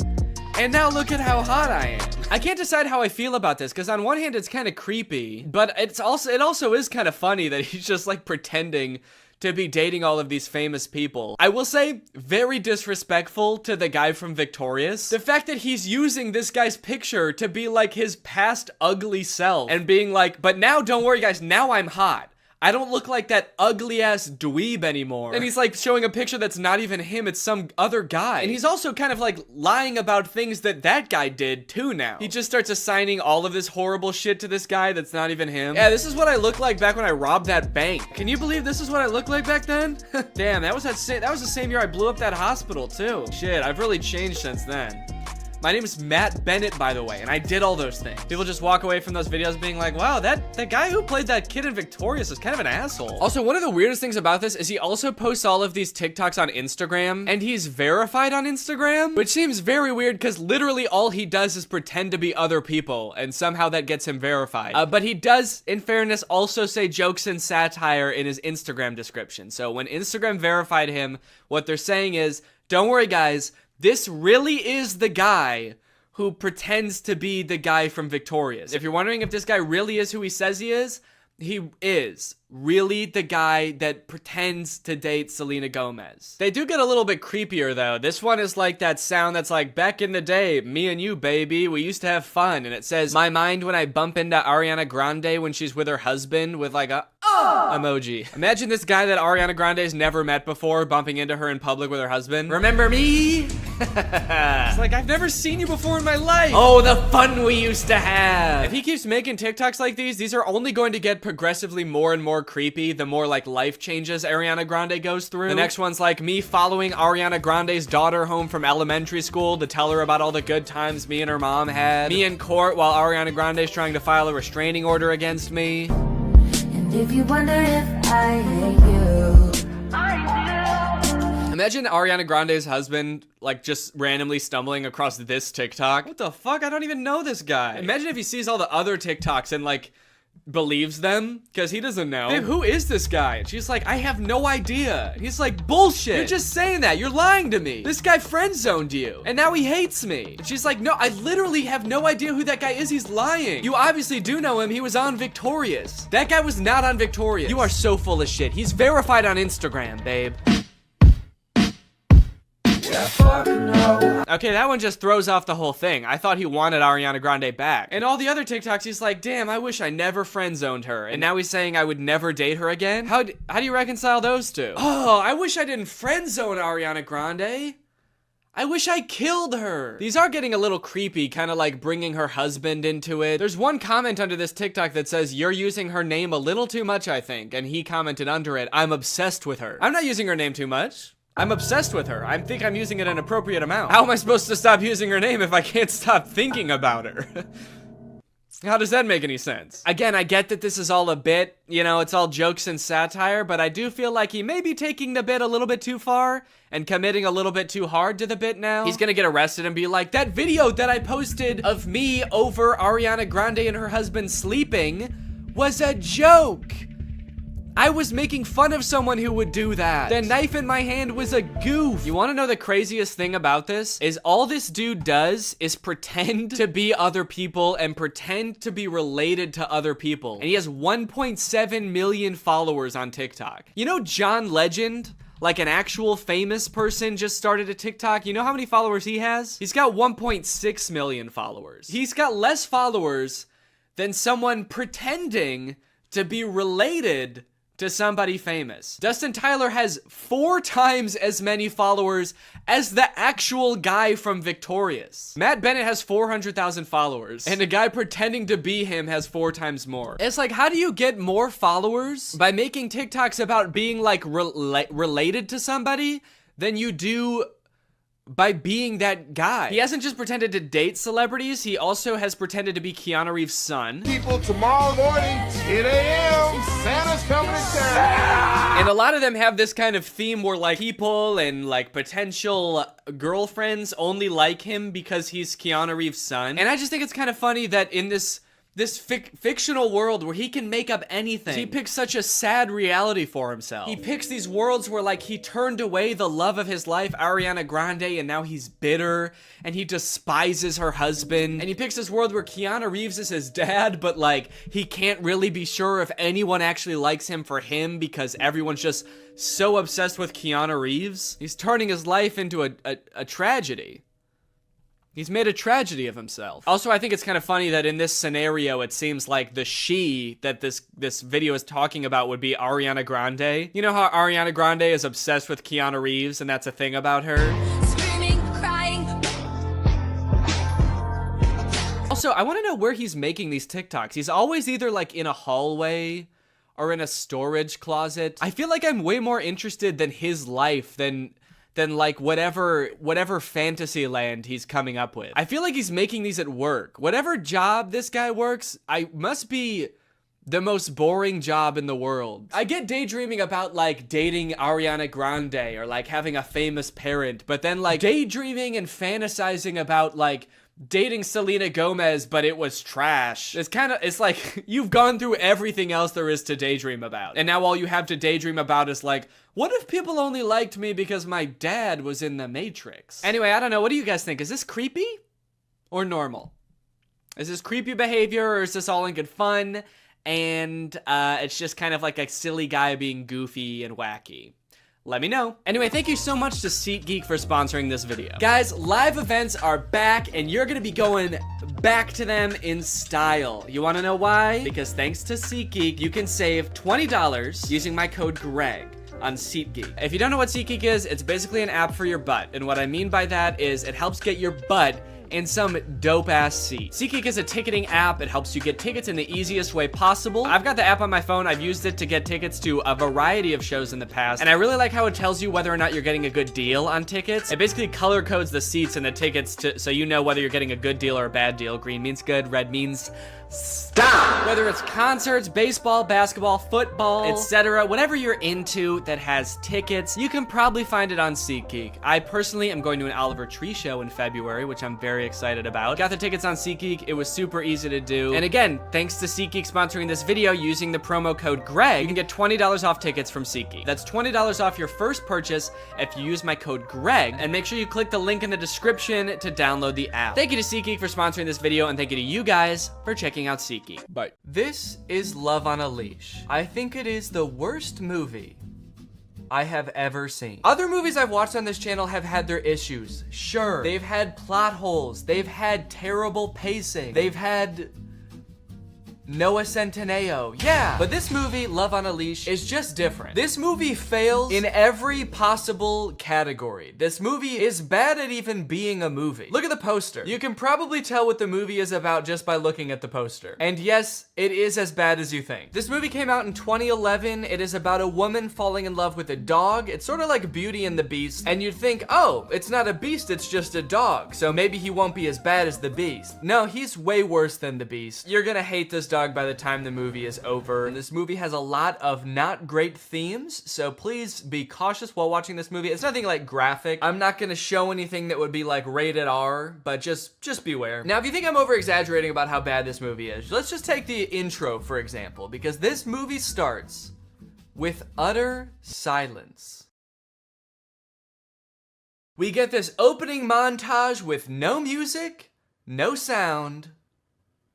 And now look at how hot I am. I can't decide how I feel about this, because on one hand it's kind of creepy, but it also is kind of funny that he's just like pretending to be dating all of these famous people. I will say, very disrespectful to the guy from Victorious. The fact that he's using this guy's picture to be like his past ugly self and being like, but now don't worry guys, now I'm hot. I don't look like that ugly ass dweeb anymore. And he's like showing a picture that's not even him, it's some other guy. And he's also kind of like lying about things that guy did too now. He just starts assigning all of this horrible shit to this guy that's not even him. Yeah, this is what I looked like back when I robbed that bank. Can you believe this is what I looked like back then? Damn, that was the same year I blew up that hospital too. Shit, I've really changed since then. My name is Matt Bennett, by the way, and I did all those things. People just walk away from those videos being like, wow, that guy who played that kid in Victorious is kind of an asshole. Also, one of the weirdest things about this is he also posts all of these TikToks on Instagram, and he's verified on Instagram, which seems very weird because literally all he does is pretend to be other people, and somehow that gets him verified. But he does, in fairness, also say jokes and satire in his Instagram description. So when Instagram verified him, what they're saying is, don't worry guys, this really is the guy who pretends to be the guy from Victorious. If you're wondering if this guy really is who he says he is really the guy that pretends to date Selena Gomez. They do get a little bit creepier though. This one is like that sound that's like, back in the day, me and you, baby, we used to have fun. And it says, my mind when I bump into Ariana Grande when she's with her husband with like a emoji. Imagine this guy that Ariana Grande's never met before bumping into her in public with her husband. Remember me? It's like, I've never seen you before in my life. Oh, the fun we used to have. If he keeps making TikToks like these are only going to get progressively more and more creepy the more like life changes Ariana Grande goes through. The next one's like me following Ariana Grande's daughter home from elementary school to tell her about all the good times me and her mom had. Me in court while Ariana Grande's trying to file a restraining order against me. And if you wonder if I hate you, Imagine Ariana Grande's husband, like, just randomly stumbling across this TikTok. What the fuck? I don't even know this guy. Imagine if he sees all the other TikToks and, like, believes them, because he doesn't know. Babe, who is this guy? And she's like, I have no idea. He's like, bullshit. You're just saying that. You're lying to me. This guy friend-zoned you, and now he hates me. And she's like, no, I literally have no idea who that guy is. He's lying. You obviously do know him. He was on Victorious. That guy was not on Victorious. You are so full of shit. He's verified on Instagram, babe. Okay, that one just throws off the whole thing. I thought he wanted Ariana Grande back. And all the other TikToks, he's like, damn, I wish I never friend-zoned her. And now he's saying I would never date her again? How do you reconcile those two? Oh, I wish I didn't friend-zone Ariana Grande. I wish I killed her. These are getting a little creepy, kind of like bringing her husband into it. There's one comment under this TikTok that says, you're using her name a little too much, I think. And he commented under it, I'm obsessed with her. I'm not using her name too much. I'm obsessed with her. I think I'm using it an appropriate amount. How am I supposed to stop using her name if I can't stop thinking about her? How does that make any sense? Again, I get that this is all a bit, you know, it's all jokes and satire, but I do feel like he may be taking the bit a little bit too far and committing a little bit too hard to the bit now. He's gonna get arrested and be like, that video that I posted of me over Ariana Grande and her husband sleeping was a joke. I was making fun of someone who would do that. The knife in my hand was a goof. You wanna know the craziest thing about this? Is all this dude does is pretend to be other people and pretend to be related to other people. And he has 1.7 million followers on TikTok. You know John Legend? Like an actual famous person just started a TikTok. You know how many followers he has? He's got 1.6 million followers. He's got less followers than someone pretending to be related to somebody famous. Dustin Tyler has 4 times as many followers as the actual guy from Victorious. Matt Bennett has 400,000 followers, and a guy pretending to be him has 4 times more. It's like, how do you get more followers by making TikToks about being like related to somebody than you do by being that guy? He hasn't just pretended to date celebrities, he also has pretended to be Keanu Reeves' son. People, tomorrow morning, 10 a.m., Santa's coming to town. And a lot of them have this kind of theme where like people and like potential girlfriends only like him because he's Keanu Reeves' son. And I just think it's kind of funny that in this fictional world where he can make up anything, he picks such a sad reality for himself. He picks these worlds where like he turned away the love of his life, Ariana Grande, and now he's bitter and he despises her husband. And he picks this world where Keanu Reeves is his dad, but like he can't really be sure if anyone actually likes him for him because everyone's just so obsessed with Keanu Reeves. He's turning his life into a tragedy. He's made a tragedy of himself. Also, I think it's kind of funny that in this scenario, it seems like the she that this video is talking about would be Ariana Grande. You know how Ariana Grande is obsessed with Keanu Reeves and that's a thing about her? screaming, crying. Also, I want to know where he's making these TikToks. He's always either like in a hallway or in a storage closet. I feel like I'm way more interested than his life than like whatever fantasy land he's coming up with. I feel like he's making these at work. Whatever job this guy works, I must be the most boring job in the world. I get daydreaming about like dating Ariana Grande or like having a famous parent, but then like daydreaming and fantasizing about like dating Selena Gomez, but it was trash. It's like you've gone through everything else there is to daydream about. And now all you have to daydream about is like, what if people only liked me because my dad was in The Matrix? Anyway, I don't know. What do you guys think? Is this creepy or normal? Is this creepy behavior or is this all in good fun? And it's just kind of like a silly guy being goofy and wacky. Let me know. Anyway, thank you so much to SeatGeek for sponsoring this video. Guys, live events are back and you're gonna be going back to them in style. You wanna know why? Because thanks to SeatGeek, you can save $20 using my code GREG. on SeatGeek. If you don't know what SeatGeek is, it's basically an app for your butt. And what I mean by that is it helps get your butt in some dope-ass seat. SeatGeek is a ticketing app. It helps you get tickets in the easiest way possible. I've got the app on my phone. I've used it to get tickets to a variety of shows in the past, and I really like how it tells you whether or not you're getting a good deal on tickets. It basically color codes the seats and the tickets so you know whether you're getting a good deal or a bad deal. Green means good, red means stop. Whether it's concerts, baseball, basketball, football, etc., whatever you're into that has tickets, you can probably find it on SeatGeek. I personally am going to an Oliver Tree show in February, which I'm very excited about. Got the tickets on SeatGeek. It was super easy to do. And again, thanks to SeatGeek sponsoring this video, using the promo code Greg, you can get $20 off tickets from SeatGeek. That's $20 off your first purchase if you use my code Greg, and make sure you click the link in the description to download the app. Thank you to SeatGeek for sponsoring this video, and thank you to you guys for checking out SeatGeek. Bye. This is Love on a Leash. I think it is the worst movie I have ever seen. Other movies I've watched on this channel have had their issues. Sure, they've had plot holes. They've had terrible pacing. They've had Noah Centineo, yeah. But this movie, Love on a Leash, is just different. This movie fails in every possible category. This movie is bad at even being a movie. Look at the poster. You can probably tell what the movie is about just by looking at the poster. And yes, it is as bad as you think. This movie came out in 2011. It is about a woman falling in love with a dog. It's sort of like Beauty and the Beast. And you'd think, oh, it's not a beast, it's just a dog. So maybe he won't be as bad as the Beast. No, he's way worse than the Beast. You're gonna hate this dog by the time the movie is over. And this movie has a lot of not great themes, so please be cautious while watching this movie. It's nothing like graphic. I'm not gonna show anything that would be like rated R, but just beware. Now, if you think I'm over exaggerating about how bad this movie is, let's just take the intro, for example, because this movie starts with utter silence. We get this opening montage with no music, no sound,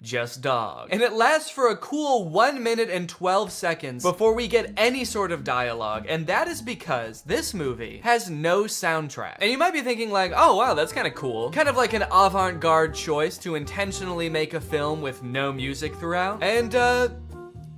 just dog. And it lasts for a cool 1 minute and 12 seconds before we get any sort of dialogue, and that is because this movie has no soundtrack. And you might be thinking like, oh wow, that's kind of cool. Kind of like an avant-garde choice to intentionally make a film with no music throughout. And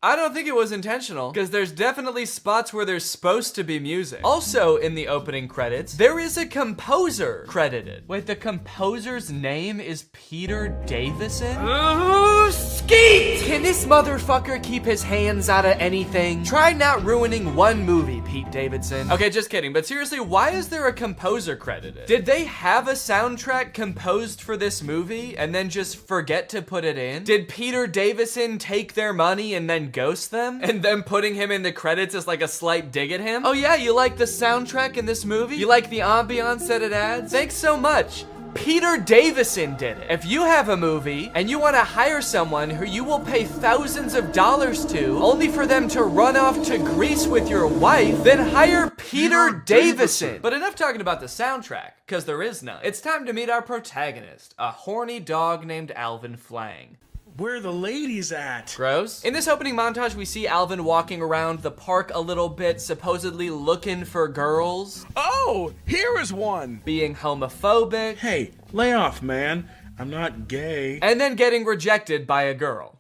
I don't think it was intentional, because there's definitely spots where there's supposed to be music. Also, in the opening credits, there is a composer credited. Wait, the composer's name is Peter Davison? Ooh, skeet! Can this motherfucker keep his hands out of anything? Try not ruining one movie, Pete Davidson. Okay, just kidding, but seriously, why is there a composer credited? Did they have a soundtrack composed for this movie and then just forget to put it in? Did Peter Davison take their money and then ghost them? And then putting him in the credits is like a slight dig at him? Oh yeah, you like the soundtrack in this movie? You like the ambiance that it adds? Thanks so much. Peter Davison did it. If you have a movie and you want to hire someone who you will pay thousands of dollars to only for them to run off to Greece with your wife, then hire Peter Davison. But enough talking about the soundtrack, because there is none. It's time to meet our protagonist, a horny dog named Alvin Flang. Where are the ladies at? Gross. In this opening montage, we see Alvin walking around the park a little bit, supposedly looking for girls. Oh, here is one. Being homophobic. Hey, lay off, man. I'm not gay. And then getting rejected by a girl.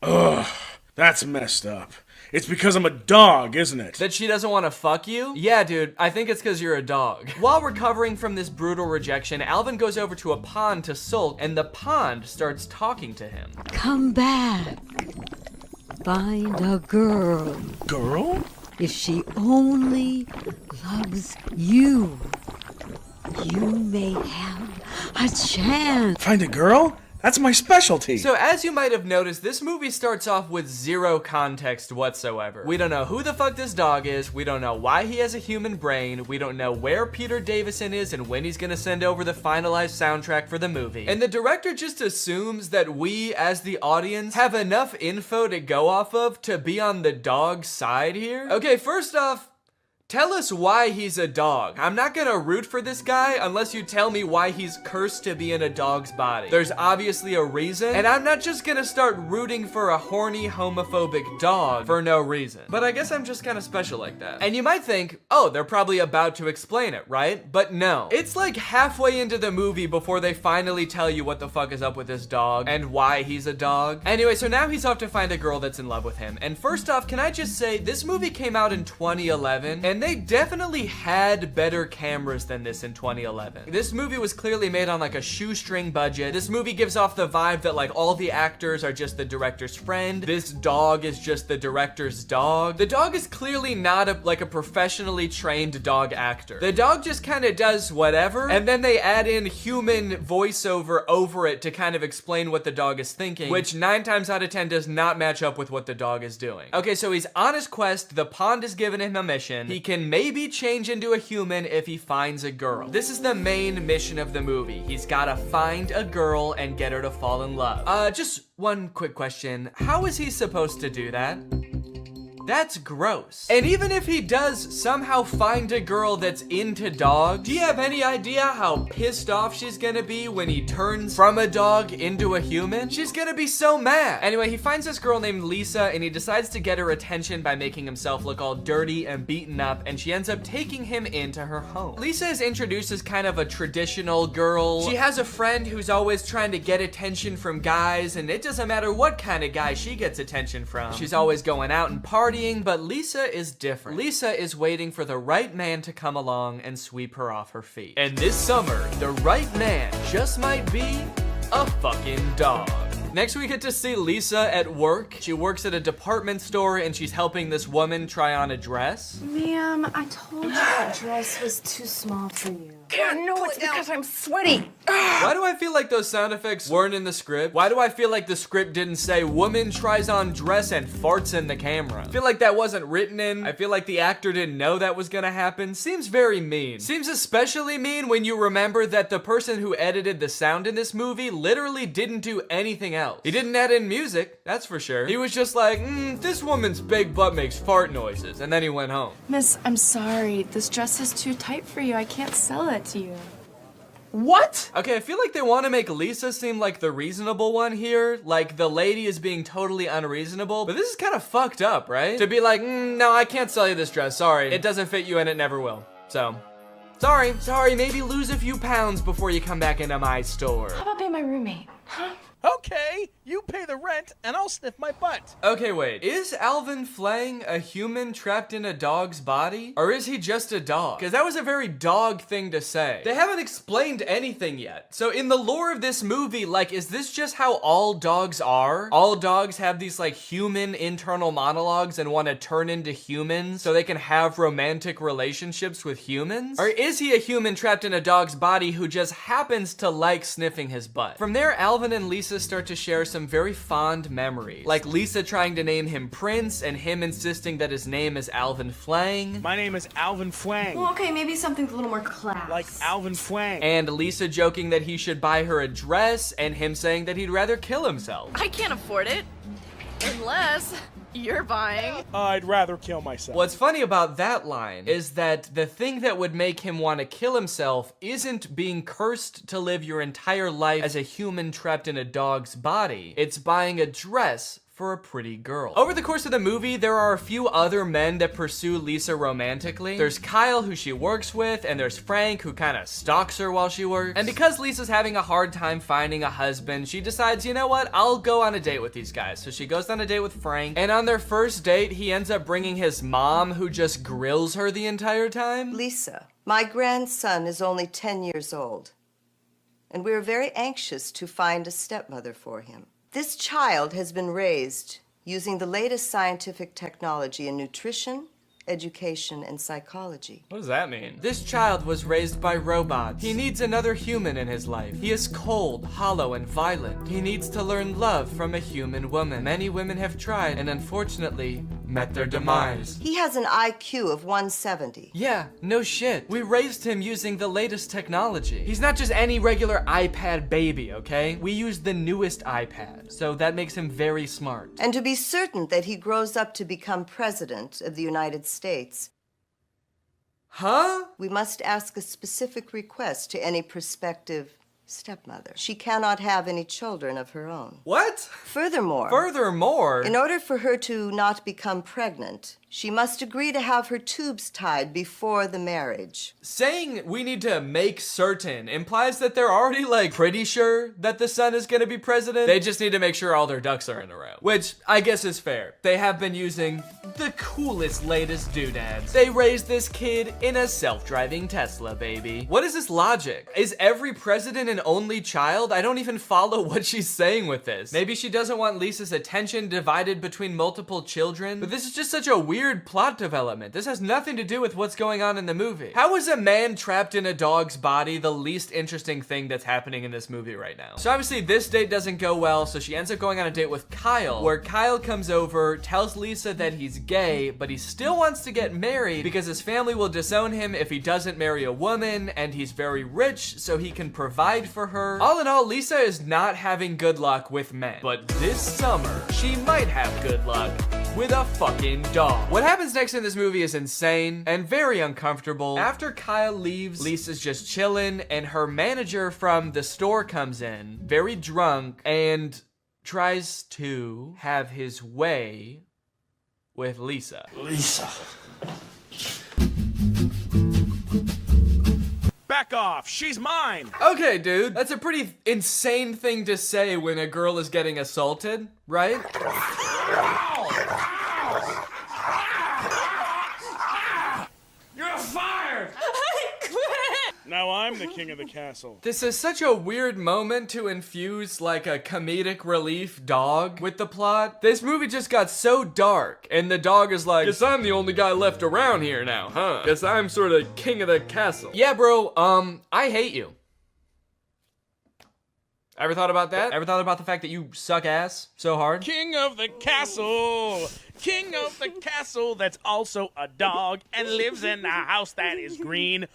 Ugh, that's messed up. It's because I'm a dog, isn't it? That she doesn't want to fuck you? Yeah, dude, I think it's because you're a dog. While recovering from this brutal rejection, Alvin goes over to a pond to sulk, and the pond starts talking to him. Come back. Find a girl. Girl? If she only loves you, you may have a chance. Find a girl? That's my specialty. So as you might have noticed, this movie starts off with zero context whatsoever. We don't know who the fuck this dog is. We don't know why he has a human brain. We don't know where Peter Davison is and when he's gonna send over the finalized soundtrack for the movie. And the director just assumes that we, as the audience, have enough info to go off of to be on the dog's side here. Okay, first off, Tell us why he's a dog. I'm not gonna root for this guy unless you tell me why he's cursed to be in a dog's body. There's obviously a reason, and I'm not just gonna start rooting for a horny, homophobic dog for no reason. But I guess I'm just kind of special like that. And you might think, oh, they're probably about to explain it, right? But no. It's like halfway into the movie before they finally tell you what the fuck is up with this dog and why he's a dog. Anyway, so now he's off to find a girl that's in love with him. And first off, can I just say, this movie came out in 2011, and they definitely had better cameras than this in 2011. This movie was clearly made on like a shoestring budget. This movie gives off the vibe that like all the actors are just the director's friend. This dog is just the director's dog. The dog is clearly not like a professionally trained dog actor. The dog just kind of does whatever, and then they add in human voiceover over it to kind of explain what the dog is thinking, which 9 times out of 10 does not match up with what the dog is doing. Okay, so he's on his quest. The pond has given him a mission. He can maybe change into a human if he finds a girl. This is the main mission of the movie. He's gotta find a girl and get her to fall in love. Just one quick question. How is he supposed to do that? That's gross. And even if he does somehow find a girl that's into dogs, do you have any idea how pissed off she's gonna be when he turns from a dog into a human? She's gonna be so mad. Anyway, he finds this girl named Lisa, and he decides to get her attention by making himself look all dirty and beaten up, and she ends up taking him into her home. Lisa is introduced as kind of a traditional girl. She has a friend who's always trying to get attention from guys, and it doesn't matter what kind of guy she gets attention from. She's always going out and partying, but Lisa is different. Lisa is waiting for the right man to come along and sweep her off her feet. And this summer, the right man just might be a fucking dog. Next, we get to see Lisa at work. She works at a department store, and she's helping this woman try on a dress. Ma'am, I told you that dress was too small for you. No, it's because I'm sweaty. Why do I feel like those sound effects weren't in the script? Why do I feel like the script didn't say woman tries on dress and farts in the camera? I feel like that wasn't written in. I feel like the actor didn't know that was gonna happen. Seems very mean. Seems especially mean when you remember that the person who edited the sound in this movie literally didn't do anything else. He didn't add in music, that's for sure. He was just like, this woman's big butt makes fart noises, and then he went home. Miss, I'm sorry. This dress is too tight for you. I can't sell it to you. What? Okay, I feel like they want to make Lisa seem like the reasonable one here. Like the lady is being totally unreasonable. But this is kind of fucked up, right? To be like, no, I can't sell you this dress. Sorry. It doesn't fit you and it never will. So, sorry, maybe lose a few pounds before you come back into my store. How about being my roommate? Huh? Okay, you pay the rent and I'll sniff my butt. Okay, wait. Is Alvin Flang a human trapped in a dog's body? Or is he just a dog? Because that was a very dog thing to say. They haven't explained anything yet. So in the lore of this movie, like, is this just how all dogs are? All dogs have these like human internal monologues and want to turn into humans so they can have romantic relationships with humans? Or is he a human trapped in a dog's body who just happens to like sniffing his butt? From there, Alvin and Lisa start to share some very fond memories, like Lisa trying to name him Prince and him insisting that his name is Alvin Flang. My name is Alvin Flang. Well, okay, maybe something a little more class. Like Alvin Flang. And Lisa joking that he should buy her a dress, and him saying that he'd rather kill himself. I can't afford it. Unless you're buying. I'd rather kill myself. What's funny about that line is that the thing that would make him want to kill himself isn't being cursed to live your entire life as a human trapped in a dog's body. It's buying a dress for a pretty girl. Over the course of the movie, there are a few other men that pursue Lisa romantically. There's Kyle, who she works with, and there's Frank, who kind of stalks her while she works. And because Lisa's having a hard time finding a husband, she decides, you know what, I'll go on a date with these guys. So she goes on a date with Frank, and on their first date, he ends up bringing his mom, who just grills her the entire time. Lisa, my grandson is only 10 years old, and we're very anxious to find a stepmother for him. This child has been raised using the latest scientific technology in nutrition, education, and psychology. What does that mean? This child was raised by robots. He needs another human in his life. He is cold, hollow, and violent. He needs to learn love from a human woman. Many women have tried and unfortunately met their demise. He has an IQ of 170. Yeah, no shit. We raised him using the latest technology. He's not just any regular iPad baby, okay? We used the newest iPad, so that makes him very smart. And to be certain that he grows up to become president of the United States, Huh? We must ask a specific request to any prospective stepmother. She cannot have any children of her own. What? Furthermore, in order for her to not become pregnant, she must agree to have her tubes tied before the marriage. Saying we need to make certain implies that they're already like pretty sure that the son is gonna be president. They just need to make sure all their ducks are in a row, which I guess is fair. They have been using the coolest, latest doodads. They raised this kid in a self-driving Tesla, baby. What is this logic? Is every president an only child? I don't even follow what she's saying with this. Maybe she doesn't want Lisa's attention divided between multiple children, but this is just such a weird plot development. This has nothing to do with what's going on in the movie. How is a man trapped in a dog's body the least interesting thing that's happening in this movie right now? So obviously this date doesn't go well, so she ends up going on a date with Kyle, where Kyle comes over, tells Lisa that he's gay, but he still wants to get married because his family will disown him if he doesn't marry a woman, and he's very rich, so he can provide for her. All in all, Lisa is not having good luck with men, but this summer, she might have good luck with a fucking dog. What happens next in this movie is insane and very uncomfortable. After Kyle leaves, Lisa's just chilling, and her manager from the store comes in, very drunk, and tries to have his way with Lisa. Lisa. Back off, she's mine. Okay, dude, that's a pretty insane thing to say when a girl is getting assaulted, right? You're fired. I quit. Now I'm the king of the castle. This is such a weird moment to infuse like a comedic relief dog with the plot. This movie just got so dark, and the dog is like, guess I'm the only guy left around here now, huh? Guess I'm sort of king of the castle. Yeah, bro, I hate you. Ever thought about that? Ever thought about the fact that you suck ass so hard? King of the castle. King of the castle that's also a dog and lives in a house that is green.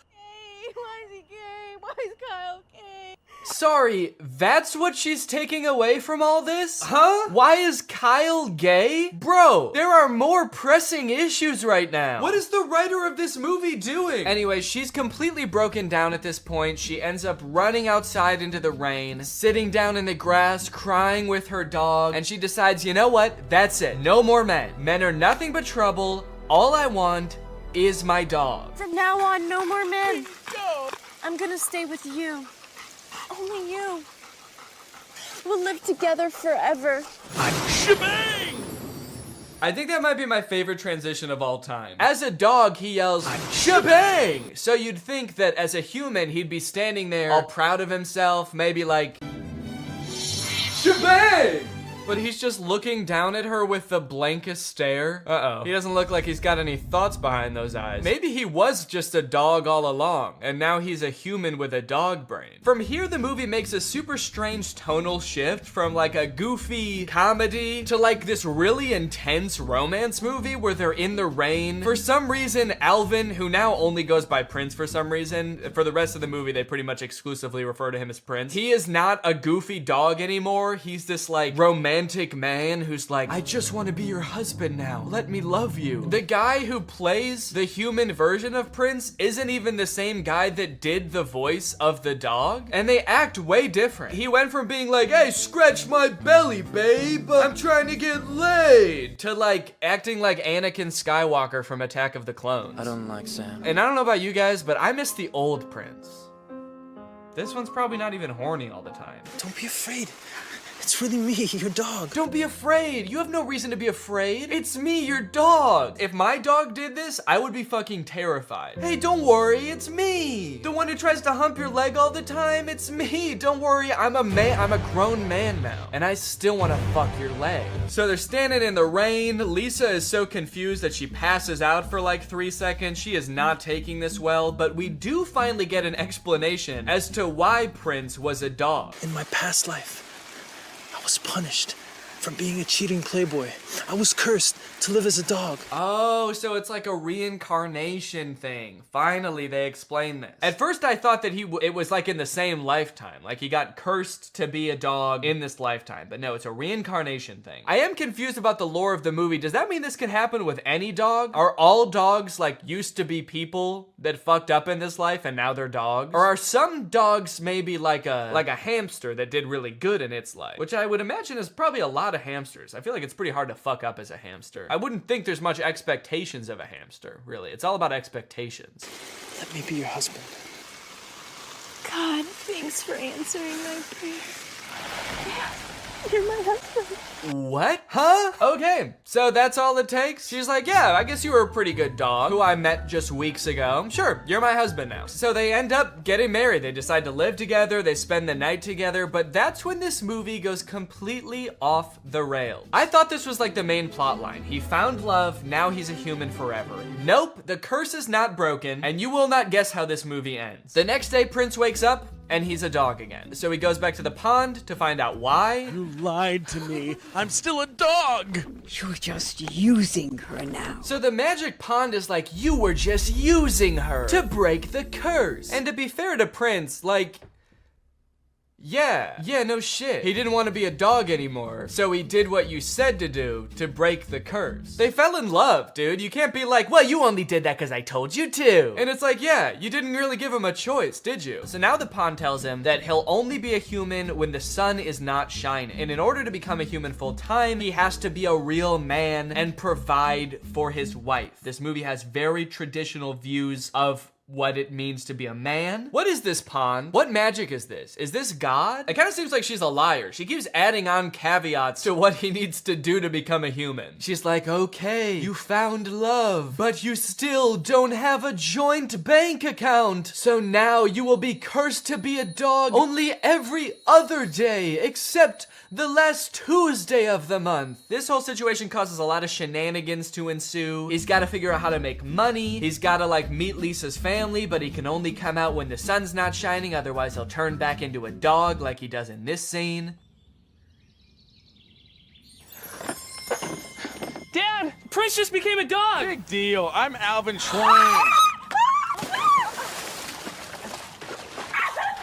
Why is he gay? Why is Kyle gay? Sorry, that's what she's taking away from all this? Huh? Why is Kyle gay? Bro, there are more pressing issues right now. What is the writer of this movie doing? Anyway, she's completely broken down at this point. She ends up running outside into the rain, sitting down in the grass, crying with her dog, and she decides, you know what? That's it. No more men. Men are nothing but trouble. All I want is my dog. From now on, no more men. I'm gonna stay with you. Only you. We'll live together forever. Shebang! I think that might be my favorite transition of all time. As a dog, he yells, shebang! So you'd think that as a human, he'd be standing there all proud of himself, maybe like, shebang! But he's just looking down at her with the blankest stare. Uh-oh. He doesn't look like he's got any thoughts behind those eyes. Maybe he was just a dog all along, and now he's a human with a dog brain. From here, the movie makes a super strange tonal shift from like a goofy comedy to like this really intense romance movie where they're in the rain. For some reason, Alvin, who now only goes by Prince for some reason, for the rest of the movie, they pretty much exclusively refer to him as Prince. He is not a goofy dog anymore. He's this like romantic man who's like, I just want to be your husband now. Let me love you. The guy who plays the human version of Prince isn't even the same guy that did the voice of the dog, and they act way different. He went from being like, hey, scratch my belly, babe, I'm trying to get laid, to like acting like Anakin Skywalker from Attack of the Clones. I don't like Sam. And I don't know about you guys, but I miss the old Prince. This one's probably not even horny all the time. Don't be afraid. It's really me, your dog. Don't be afraid. You have no reason to be afraid. It's me, your dog. If my dog did this, I would be fucking terrified. Hey, don't worry, it's me. The one who tries to hump your leg all the time, it's me. Don't worry, I'm a man, I'm a grown man now. And I still want to fuck your leg. So they're standing in the rain. Lisa is so confused that she passes out for like 3 seconds. She is not taking this well, but we do finally get an explanation as to why Prince was a dog. In my past life, I was punished from being a cheating playboy. I was cursed to live as a dog. Oh, so it's like a reincarnation thing. Finally, they explain this. At first, I thought that it was like in the same lifetime. Like he got cursed to be a dog in this lifetime. But no, it's a reincarnation thing. I am confused about the lore of the movie. Does that mean this could happen with any dog? Are all dogs like used to be people that fucked up in this life and now they're dogs? Or are some dogs maybe like a hamster that did really good in its life? Which I would imagine is probably a lot of hamsters. I feel like it's pretty hard to fuck up as a hamster. I wouldn't think there's much expectations of a hamster, really. It's all about expectations. Let me be your husband. God, thanks for answering my prayer. Yeah, you're my husband. What? Huh? Okay, so that's all it takes? She's like, yeah, I guess you were a pretty good dog who I met just weeks ago. Sure, you're my husband now. So they end up getting married. They decide to live together. They spend the night together. But that's when this movie goes completely off the rails. I thought this was like the main plot line. He found love. Now he's a human forever. Nope, the curse is not broken. And you will not guess how this movie ends. The next day, Prince wakes up and he's a dog again. So he goes back to the pond to find out why. You lied to me. I'm still a dog. You're just using her now. So the magic pond is like, you were just using her to break the curse. And to be fair to Prince, like, yeah, no shit. He didn't want to be a dog anymore, so he did what you said to do to break the curse. They fell in love, dude. You can't be like, well, you only did that because I told you to. And it's like, yeah, you didn't really give him a choice, did you? So now the pond tells him that he'll only be a human when the sun is not shining. And in order to become a human full time, he has to be a real man and provide for his wife. This movie has very traditional views of what it means to be a man. What is this pond? What magic is this? Is this God? It kind of seems like she's a liar. She keeps adding on caveats to what he needs to do to become a human. She's like, okay, you found love, but you still don't have a joint bank account. So now you will be cursed to be a dog only every other day, except the last Tuesday of the month. This whole situation causes a lot of shenanigans to ensue. He's got to figure out how to make money. He's got to like meet Lisa's family, but he can only come out when the sun's not shining, otherwise he'll turn back into a dog like he does in this scene. Dad, Prince just became a dog. Big deal. I'm Alvin Schwein.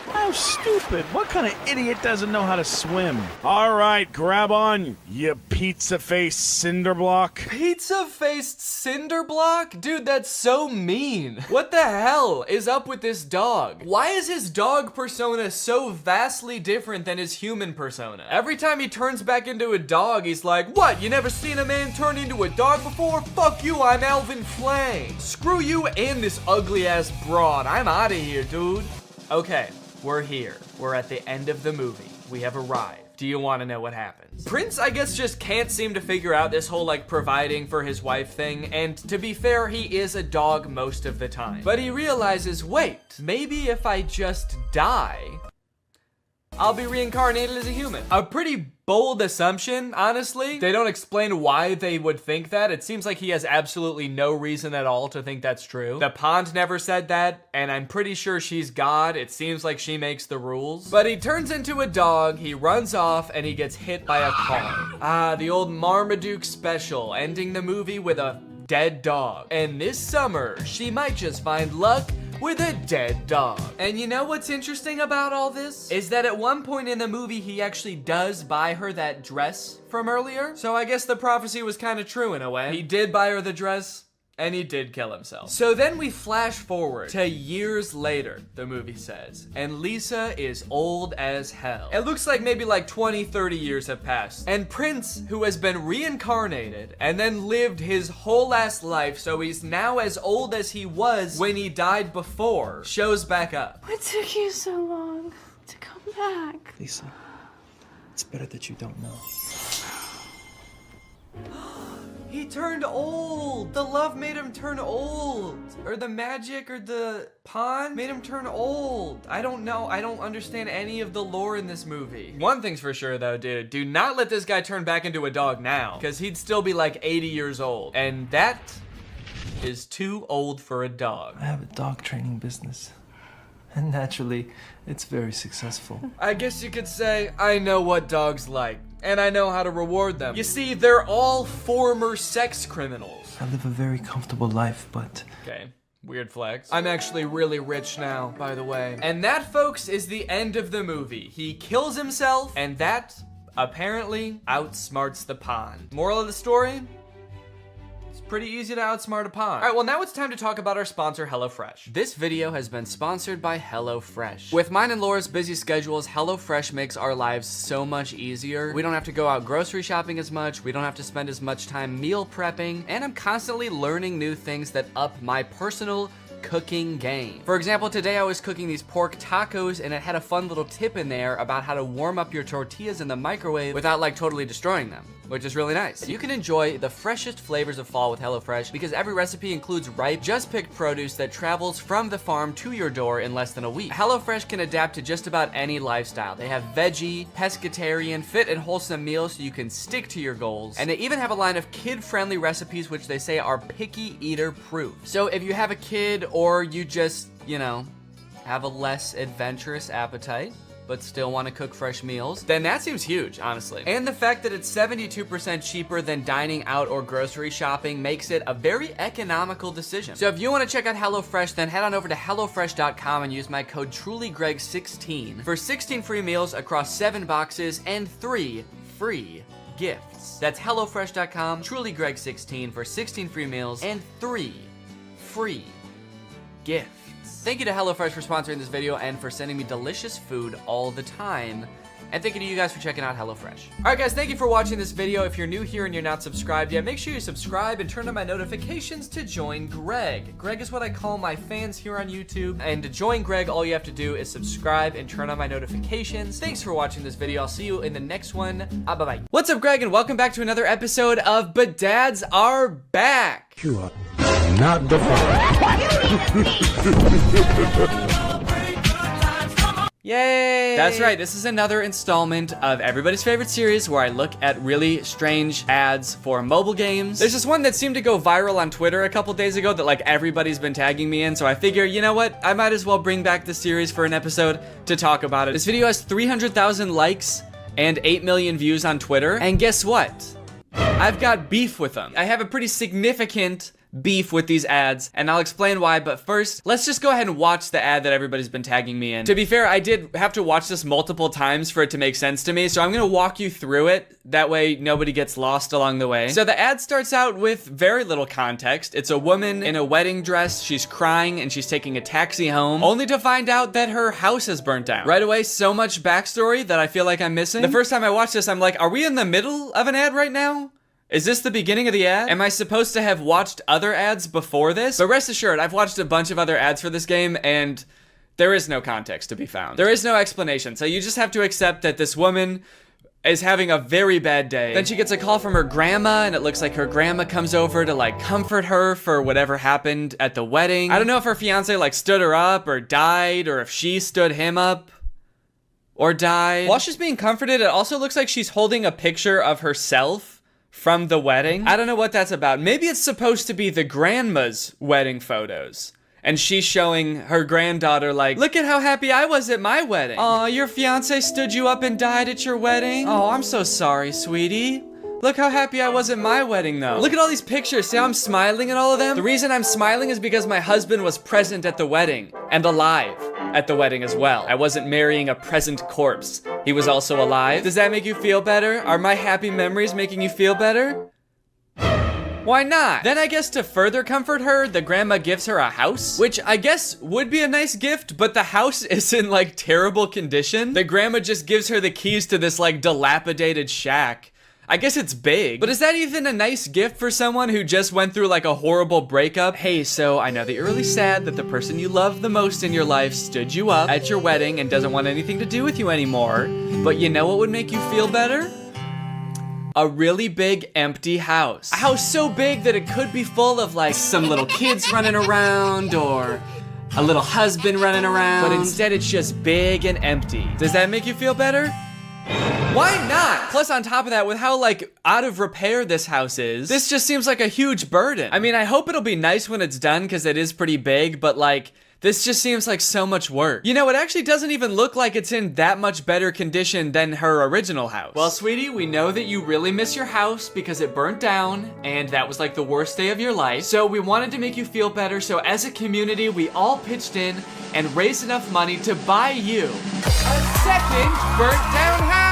How stupid. What kind of idiot doesn't know how to swim? All right, grab on, you pizza-faced cinderblock. Pizza-faced cinderblock? Dude, that's so mean. What the hell is up with this dog? Why is his dog persona so vastly different than his human persona? Every time he turns back into a dog, he's like, what, you never seen a man turn into a dog before? Fuck you, I'm Alvin Flame. Screw you and this ugly-ass broad. I'm out of here, dude. Okay. We're here. We're at the end of the movie. We have arrived. Do you want to know what happens? Prince, I guess, just can't seem to figure out this whole, like, providing for his wife thing. And to be fair, he is a dog most of the time. But he realizes, wait, maybe if I just die, I'll be reincarnated as a human. A pretty bold assumption, honestly. They don't explain why they would think that. It seems like he has absolutely no reason at all to think that's true. The pond never said that, and I'm pretty sure she's God. It seems like she makes the rules. But he turns into a dog, he runs off, and he gets hit by a car. Ah, the old Marmaduke special, ending the movie with a dead dog. And this summer, she might just find luck with a dead dog. And you know what's interesting about all this? Is that at one point in the movie, he actually does buy her that dress from earlier. So I guess the prophecy was kind of true in a way. He did buy her the dress, and he did kill himself. So then we flash forward to years later, the movie says, and Lisa is old as hell. It looks like maybe like 20, 30 years have passed. And Prince, who has been reincarnated and then lived his whole ass life, so he's now as old as he was when he died before, shows back up. What took you so long to come back? Lisa, it's better that you don't know. He turned old. The love made him turn old. Or the magic or the pond made him turn old. I don't know. I don't understand any of the lore in this movie. One thing's for sure though, dude. Do not let this guy turn back into a dog now, because he'd still be like 80 years old. And that is too old for a dog. I have a dog training business. And naturally, it's very successful. I guess you could say I know what dogs like. and I know how to reward them. You see, they're all former sex criminals. I live a very comfortable life, but... Okay. Weird flex. I'm actually really rich now, by the way. And that, folks, is the end of the movie. He kills himself, and that apparently outsmarts the pawn. Moral of the story? It's pretty easy to outsmart a pawn. All right, well, now it's time to talk about our sponsor, HelloFresh. This video has been sponsored by HelloFresh. With mine and Laura's busy schedules, HelloFresh makes our lives so much easier. We don't have to go out grocery shopping as much. We don't have to spend as much time meal prepping. And I'm constantly learning new things that up my personal cooking game. For example, today I was cooking these pork tacos and it had a fun little tip in there about how to warm up your tortillas in the microwave without like totally destroying them, which is really nice. You can enjoy the freshest flavors of fall with HelloFresh because every recipe includes ripe, just picked produce that travels from the farm to your door in less than a week. HelloFresh can adapt to just about any lifestyle. They have veggie, pescatarian, fit and wholesome meals so you can stick to your goals. And they even have a line of kid-friendly recipes which they say are picky eater proof. So if you have a kid or you just, you know, have a less adventurous appetite, but still want to cook fresh meals, then that seems huge, honestly. And the fact that it's 72% cheaper than dining out or grocery shopping makes it a very economical decision. So if you want to check out HelloFresh, then head on over to HelloFresh.com and use my code TrulyGreg16 for 16 free meals across 7 boxes and 3 free gifts. That's HelloFresh.com, TrulyGreg16 for 16 free meals and 3 free gifts. Thank you to HelloFresh for sponsoring this video and for sending me delicious food all the time. And thank you to you guys for checking out HelloFresh. All right, guys, thank you for watching this video. If you're new here and you're not subscribed yet, make sure you subscribe and turn on my notifications to join Greg. Greg is what I call my fans here on YouTube. And to join Greg, all you have to do is subscribe and turn on my notifications. Thanks for watching this video. I'll see you in the next one. Bye-bye. What's up, Greg, and welcome back to another episode of But Dads Are Back. You are not the Yay! That's right, this is another installment of everybody's favorite series where I look at really strange ads for mobile games. There's this one that seemed to go viral on Twitter a couple days ago that like everybody's been tagging me in, so I figure, you know what, I might as well bring back the series for an episode to talk about it. This video has 300,000 likes and 8 million views on Twitter, and guess what? I've got beef with them. I have a pretty significant beef with these ads, and I'll explain why, but first, let's just go ahead and watch the ad that everybody's been tagging me in. To be fair, I did have to watch this multiple times for it to make sense to me, so I'm gonna walk you through it. That way, nobody gets lost along the way. So the ad starts out with very little context. It's a woman in a wedding dress, she's crying, and she's taking a taxi home, only to find out that her house is burnt down. Right away, so much backstory that I feel like I'm missing. The first time I watched this, I'm like, are we in the middle of an ad right now? Is this the beginning of the ad? Am I supposed to have watched other ads before this? But rest assured, I've watched a bunch of other ads for this game, and there is no context to be found. There is no explanation, so you just have to accept that this woman is having a very bad day. Then she gets a call from her grandma, and it looks like her grandma comes over to like comfort her for whatever happened at the wedding. I don't know if her fiance like stood her up or died, or if she stood him up or died. While she's being comforted, it also looks like she's holding a picture of herself from the wedding. I don't know what that's about. Maybe it's supposed to be the grandma's wedding photos. And she's showing her granddaughter like, look at how happy I was at my wedding. Aw, your fiance stood you up and died at your wedding? Oh, I'm so sorry, sweetie. Look how happy I was at my wedding though. Look at all these pictures, see how I'm smiling at all of them? The reason I'm smiling is because my husband was present at the wedding and alive at the wedding as well. I wasn't marrying a present corpse. He was also alive. Does that make you feel better? Are my happy memories making you feel better? Why not? Then I guess to further comfort her, the grandma gives her a house, which I guess would be a nice gift, but the house is in like terrible condition. The grandma just gives her the keys to this like dilapidated shack. I guess it's big, but is that even a nice gift for someone who just went through like a horrible breakup? Hey, so I know that you're really sad that the person you love the most in your life stood you up at your wedding and doesn't want anything to do with you anymore, but you know what would make you feel better? A really big empty house. A house so big that it could be full of like some little kids running around or a little husband running around, but instead it's just big and empty. Does that make you feel better? Why not? Plus on top of that, with how like out of repair this house is, this just seems like a huge burden. I mean, I hope it'll be nice when it's done because it is pretty big, but like This just seems like so much work. You know, it actually doesn't even look like it's in that much better condition than her original house. Well, sweetie, we know that you really miss your house because it burnt down and that was like the worst day of your life. So we wanted to make you feel better. So as a community, we all pitched in and raised enough money to buy you a second burnt down house.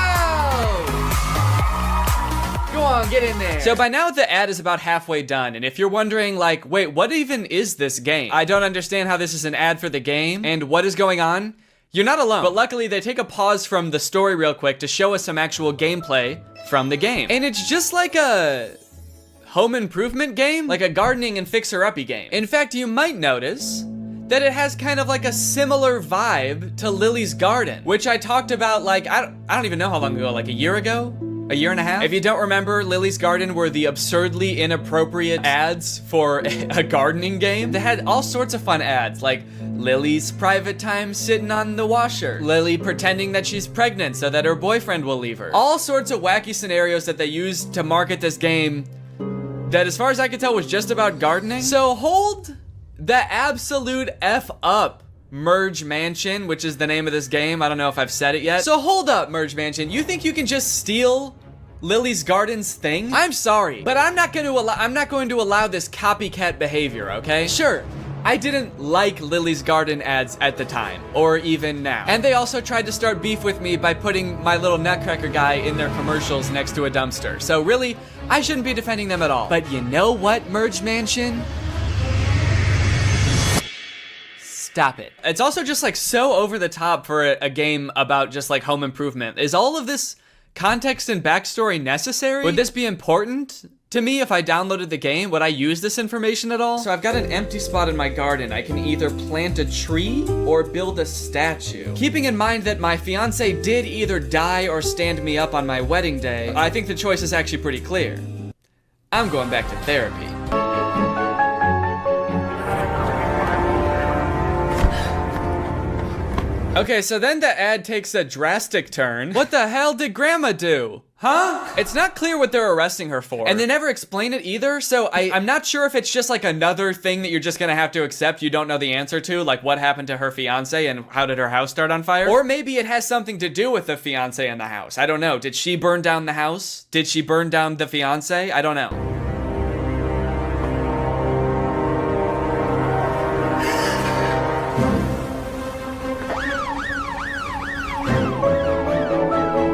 Go on, get in there. So by now the ad is about halfway done, and if you're wondering like, wait, what even is this game? I don't understand how this is an ad for the game, and what is going on? You're not alone. But luckily they take a pause from the story real quick to show us some actual gameplay from the game. And it's just like a home improvement game, like a gardening and fixer-uppy game. In fact, you might notice that it has kind of like a similar vibe to Lily's Garden, which I talked about like, I don't even know how long ago, like a year ago? A year and a half? If you don't remember, Lily's Garden were the absurdly inappropriate ads for a gardening game. They had all sorts of fun ads, like Lily's private time sitting on the washer, Lily pretending that she's pregnant so that her boyfriend will leave her. All sorts of wacky scenarios that they used to market this game that, as far as I could tell, was just about gardening. So hold the absolute F up, Merge Mansion, which is the name of this game. I don't know if I've said it yet. So hold up, Merge Mansion. You think you can just steal Lily's Garden's thing? I'm sorry, but I'm not going to allow this copycat behavior, okay? Sure, I didn't like Lily's Garden ads at the time, or even now. And they also tried to start beef with me by putting my little nutcracker guy in their commercials next to a dumpster. So really, I shouldn't be defending them at all. But you know what, Merge Mansion? Stop it. It's also just like so over the top for a game about just like home improvement. Is all of this context and backstory necessary? Would this be important to me if I downloaded the game? Would I use this information at all? So I've got an empty spot in my garden. I can either plant a tree or build a statue. Keeping in mind that my fiance did either die or stand me up on my wedding day, I think the choice is actually pretty clear. I'm going back to therapy. Okay, so then the ad takes a drastic turn. What the hell did Grandma do? Huh? It's not clear what they're arresting her for. And they never explain it either, so I'm not sure if it's just like another thing that you're just gonna have to accept you don't know the answer to, like what happened to her fiance and how did her house start on fire? Or maybe it has something to do with the fiance and the house. I don't know. Did she burn down the house? Did she burn down the fiance? I don't know.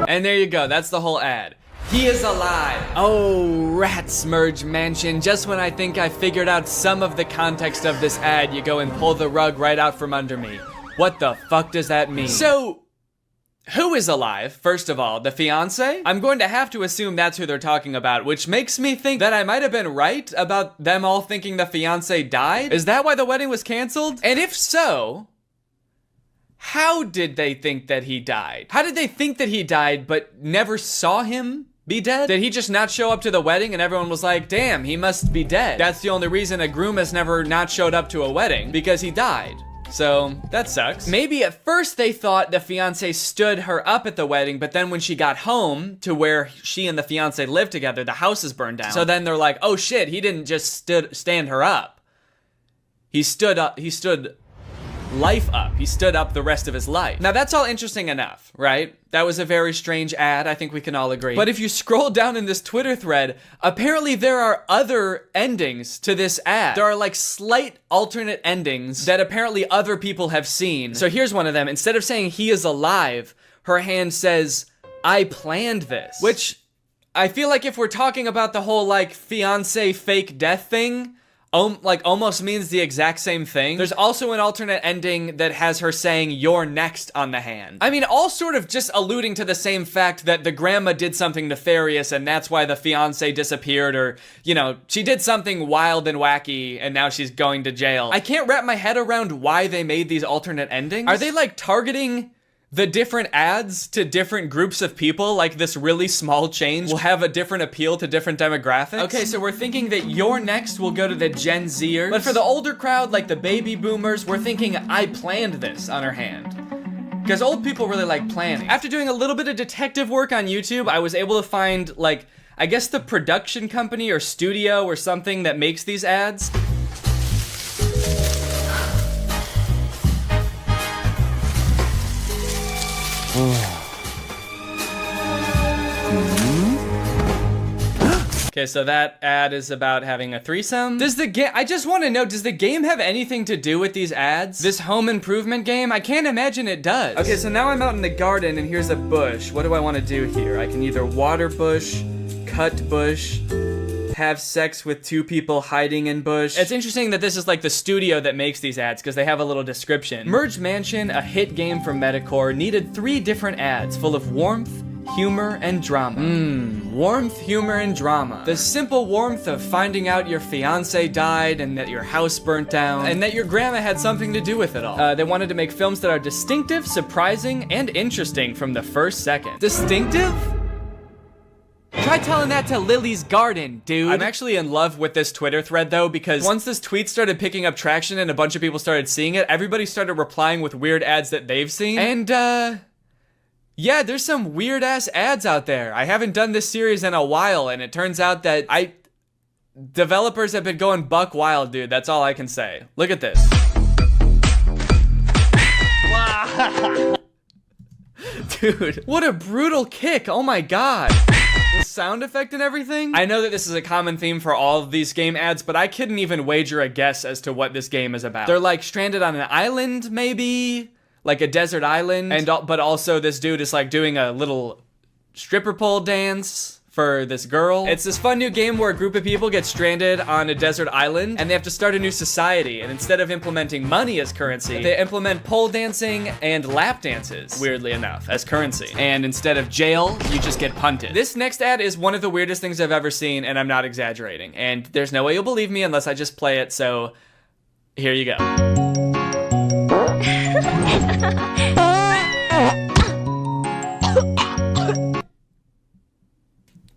And there you go, that's the whole ad. He is alive. Oh, rats, Merge Mansion. Just when I think I figured out some of the context of this ad, you go and pull the rug right out from under me. What the fuck does that mean? So, who is alive, first of all? The fiance? I'm going to have to assume that's who they're talking about, which makes me think that I might have been right about them all thinking the fiance died? Is that why the wedding was canceled? And if so, how did they think that he died? How did they think that he died but never saw him be dead? Did he just not show up to the wedding and everyone was like, damn, he must be dead? That's the only reason a groom has never not showed up to a wedding, because he died. So, that sucks. Maybe at first they thought the fiance stood her up at the wedding, but then when she got home to where she and the fiance lived together, the house is burned down. So then they're like, oh shit, he didn't just stand her up. He stood life up. He stood up the rest of his life. Now that's all interesting enough, right? That was a very strange ad, I think we can all agree. But if you scroll down in this Twitter thread, apparently there are other endings to this ad. There are like slight alternate endings that apparently other people have seen. So here's one of them. Instead of saying he is alive, her hand says, I planned this. Which I feel like if we're talking about the whole like fiance fake death thing, like almost means the exact same thing. There's also an alternate ending that has her saying you're next on the hand. I mean, all sort of just alluding to the same fact that the grandma did something nefarious and that's why the fiance disappeared, or, you know, she did something wild and wacky and now she's going to jail. I can't wrap my head around why they made these alternate endings. Are they like targeting the different ads to different groups of people? Like this really small change will have a different appeal to different demographics? Okay, so we're thinking that You're Next will go to the Gen Zers. But for the older crowd, like the baby boomers, we're thinking I planned this on her hand. Because old people really like planning. After doing a little bit of detective work on YouTube, I was able to find like, I guess the production company or studio or something that makes these ads. Okay, so that ad is about having a threesome. Does the game, I just want to know, does the game have anything to do with these ads? This home improvement game? I can't imagine it does. Okay, so now I'm out in the garden and here's a bush. What do I want to do here? I can either water bush, cut bush, have sex with two people hiding in bush. It's interesting that this is like the studio that makes these ads because they have a little description. Merge Mansion, a hit game from Metacore, needed 3 different ads full of warmth, humor, and drama. Warmth, humor, and drama. The simple warmth of finding out your fiance died and that your house burnt down and that your grandma had something to do with it all. They wanted to make films that are distinctive, surprising, and interesting from the first second. Distinctive? Try telling that to Lily's Garden, dude. I'm actually in love with this Twitter thread though, because once this tweet started picking up traction and a bunch of people started seeing it, everybody started replying with weird ads that they've seen. And yeah, there's some weird ass ads out there. I haven't done this series in a while, and it turns out that developers have been going buck wild, dude. That's all I can say. Look at this. Dude, what a brutal kick. Oh my god. The sound effect and everything. I know that this is a common theme for all of these game ads, but I couldn't even wager a guess as to what this game is about. They're like stranded on an island, maybe? Like a desert island, but also this dude is like doing a little stripper pole dance for this girl. It's this fun new game where a group of people get stranded on a desert island and they have to start a new society, and instead of implementing money as currency, they implement pole dancing and lap dances, weirdly enough, as currency. And instead of jail, you just get punted. This next ad is one of the weirdest things I've ever seen, and I'm not exaggerating. And there's no way you'll believe me unless I just play it, so here you go.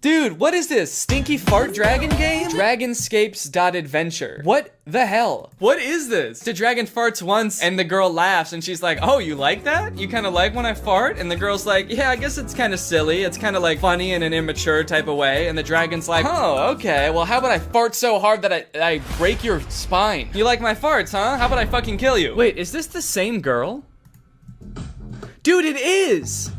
Dude, what is this? Stinky fart dragon game? Dragonscapes.adventure. What the hell? What is this? The dragon farts once and the girl laughs and she's like, oh, you like that? You kind of like when I fart? And the girl's like, yeah, I guess it's kind of silly. It's kind of like funny in an immature type of way. And the dragon's like, oh, okay. Well, how about I fart so hard that I break your spine? You like my farts, huh? How about I fucking kill you? Wait, is this the same girl? Dude, it is!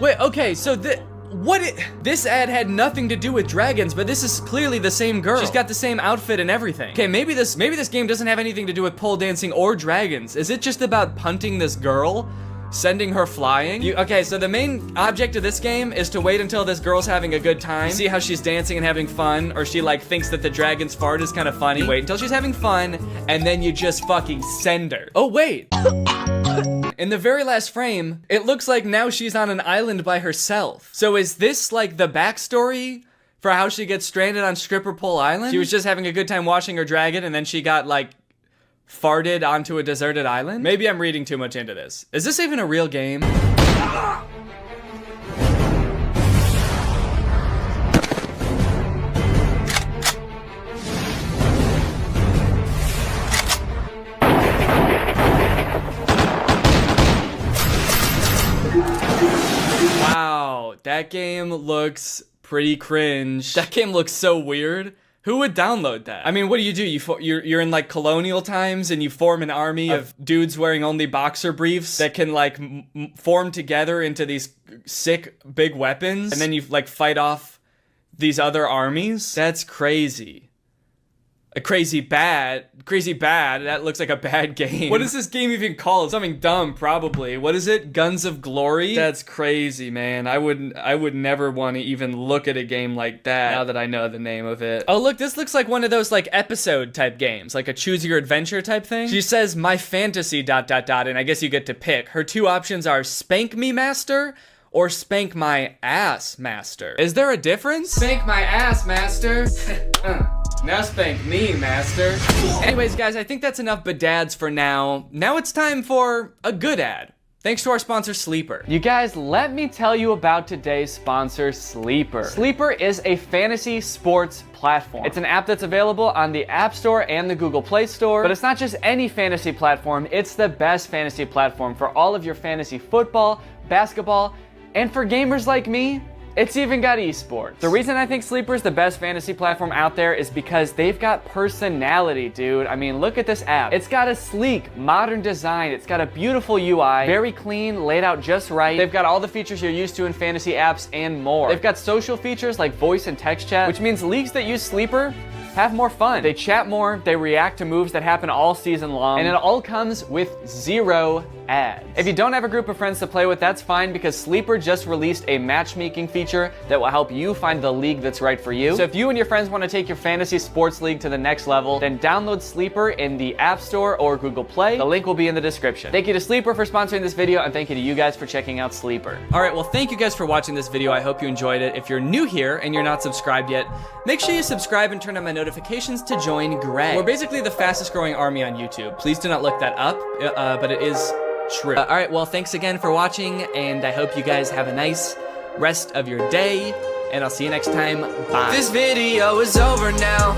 Wait, okay, so this ad had nothing to do with dragons, but this is clearly the same girl. She's got the same outfit and everything. Okay, maybe this game doesn't have anything to do with pole dancing or dragons. Is it just about punting this girl? Sending her flying? Okay, so the main object of this game is to wait until this girl's having a good time, see how she's dancing and having fun, or she like thinks that the dragon's fart is kind of funny. You wait until she's having fun, and then you just fucking send her. Oh, wait. In the very last frame, it looks like now she's on an island by herself. So is this like the backstory for how she gets stranded on Stripper Pole Island? She was just having a good time watching her dragon and then she got like farted onto a deserted island? Maybe I'm reading too much into this. Is this even a real game? Wow, that game looks pretty cringe. That game looks so weird. Who would download that? I mean, what do? You're in like colonial times and you form an army of dudes wearing only boxer briefs that can like form together into these sick big weapons, and then you like fight off these other armies? That's crazy. Crazy bad. That looks like a bad game. What is this game even called? Something dumb, probably. What is it? Guns of Glory? That's crazy, man. I would never want to even look at a game like that now that I know the name of it. Oh, look, this looks like one of those like episode type games, like a choose your adventure type thing. She says my fantasy ... and I guess you get to pick. Her 2 options are Spank Me Master or Spank My Ass Master. Is there a difference? Spank my ass, master. Now spank me, master. Anyways, guys, I think that's enough bedads for now. Now it's time for a good ad. Thanks to our sponsor, Sleeper. You guys, let me tell you about today's sponsor, Sleeper. Sleeper is a fantasy sports platform. It's an app that's available on the App Store and the Google Play Store, but it's not just any fantasy platform, it's the best fantasy platform for all of your fantasy football, basketball, and for gamers like me, It's even got esports. The reason I think Sleeper is the best fantasy platform out there is because they've got personality, dude. I mean, look at this app. It's got a sleek, modern design. It's got a beautiful UI, very clean, laid out just right. They've got all the features you're used to in fantasy apps and more. They've got social features like voice and text chat, which means leagues that use Sleeper have more fun. They chat more, they react to moves that happen all season long, and it all comes with 0 ads. If you don't have a group of friends to play with, that's fine because Sleeper just released a matchmaking feature that will help you find the league that's right for you. So if you and your friends want to take your fantasy sports league to the next level, then download Sleeper in the App Store or Google Play. The link will be in the description. Thank you to Sleeper for sponsoring this video, and thank you to you guys for checking out Sleeper. All right, well, thank you guys for watching this video. I hope you enjoyed it. If you're new here and you're not subscribed yet, make sure you subscribe and turn on my notifications to join Greg. We're basically the fastest growing army on YouTube. Please do not look that up, but it is true. All right, well, thanks again for watching, and I hope you guys have a nice rest of your day, and I'll see you next time. Bye. This video is over now.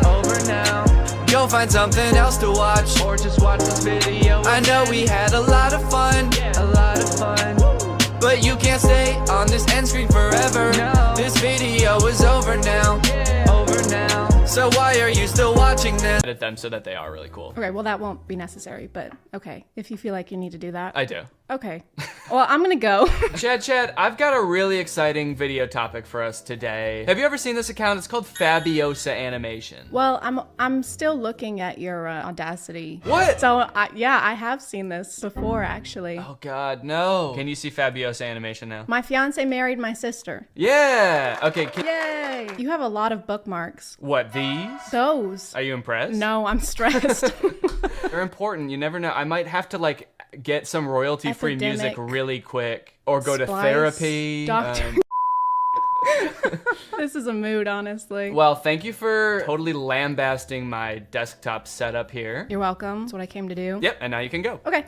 Over now. Go find something else to watch, or just watch this video. I know we had a lot of fun, a lot of fun, but you can't stay on this end screen forever. No. This video is over now. Over now. So why are you still watching them? Edit them so that they are really cool. Okay, well that won't be necessary, but okay. If you feel like you need to do that. I do. Okay. Well, I'm gonna go. Chad, I've got a really exciting video topic for us today. Have you ever seen this account? It's called Fabiosa Animation. Well, I'm still looking at your Audacity. What? So yeah, I have seen this before actually. Oh God, no. Can you see Fabiosa Animation now? My fiance married my sister. Yeah. Okay. Yay! You have a lot of bookmarks. What, these? Those. Are you impressed? No, I'm stressed. They're important. You never know. I might have to like get some royalty-free music really quick, or go to therapy. Doctor. This is a mood, honestly. Well, thank you for totally lambasting my desktop setup here. You're welcome. That's what I came to do. Yep, and now you can go. Okay.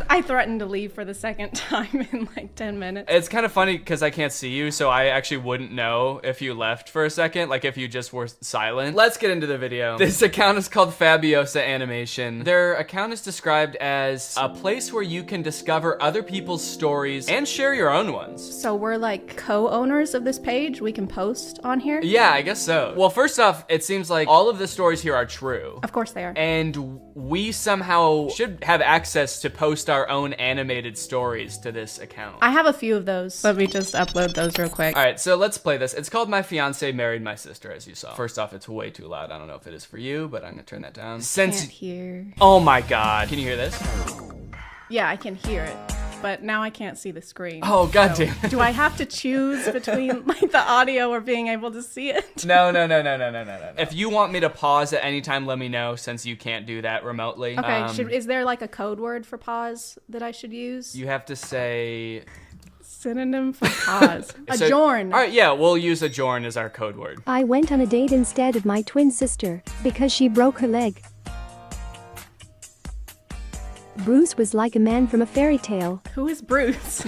I threatened to leave for the second time in like 10 minutes. It's kind of funny because I can't see you, so I actually wouldn't know if you left for a second, like if you just were silent. Let's get into the video. This account is called Fabiosa Animation. Their account is described as a place where you can discover other people's stories and share your own ones. So we're like co-owners of this page? We can post on here? Yeah, I guess so. Well, first off, it seems like all of the stories here are true. Of course they are. And we somehow should have access to post our own animated stories to this account. I have a few of those. Let me just upload those real quick. All right, so let's play this. It's called My Fiance Married My Sister, as you saw. First off, it's way too loud. I don't know if it is for you, but I'm gonna turn that down. Can't hear. Oh my God. Can you hear this? Yeah, I can hear it. But now I can't see the screen. Oh, goddamn. So, do I have to choose between like the audio or being able to see it? No. If you want me to pause at any time, let me know, since you can't do that remotely. Okay, is there like a code word for pause that I should use? You have to say... Synonym for pause. Adjourn. All right, yeah, we'll use adjourn as our code word. I went on a date instead of my twin sister because she broke her leg. Bruce was like a man from a fairy tale. Who is Bruce?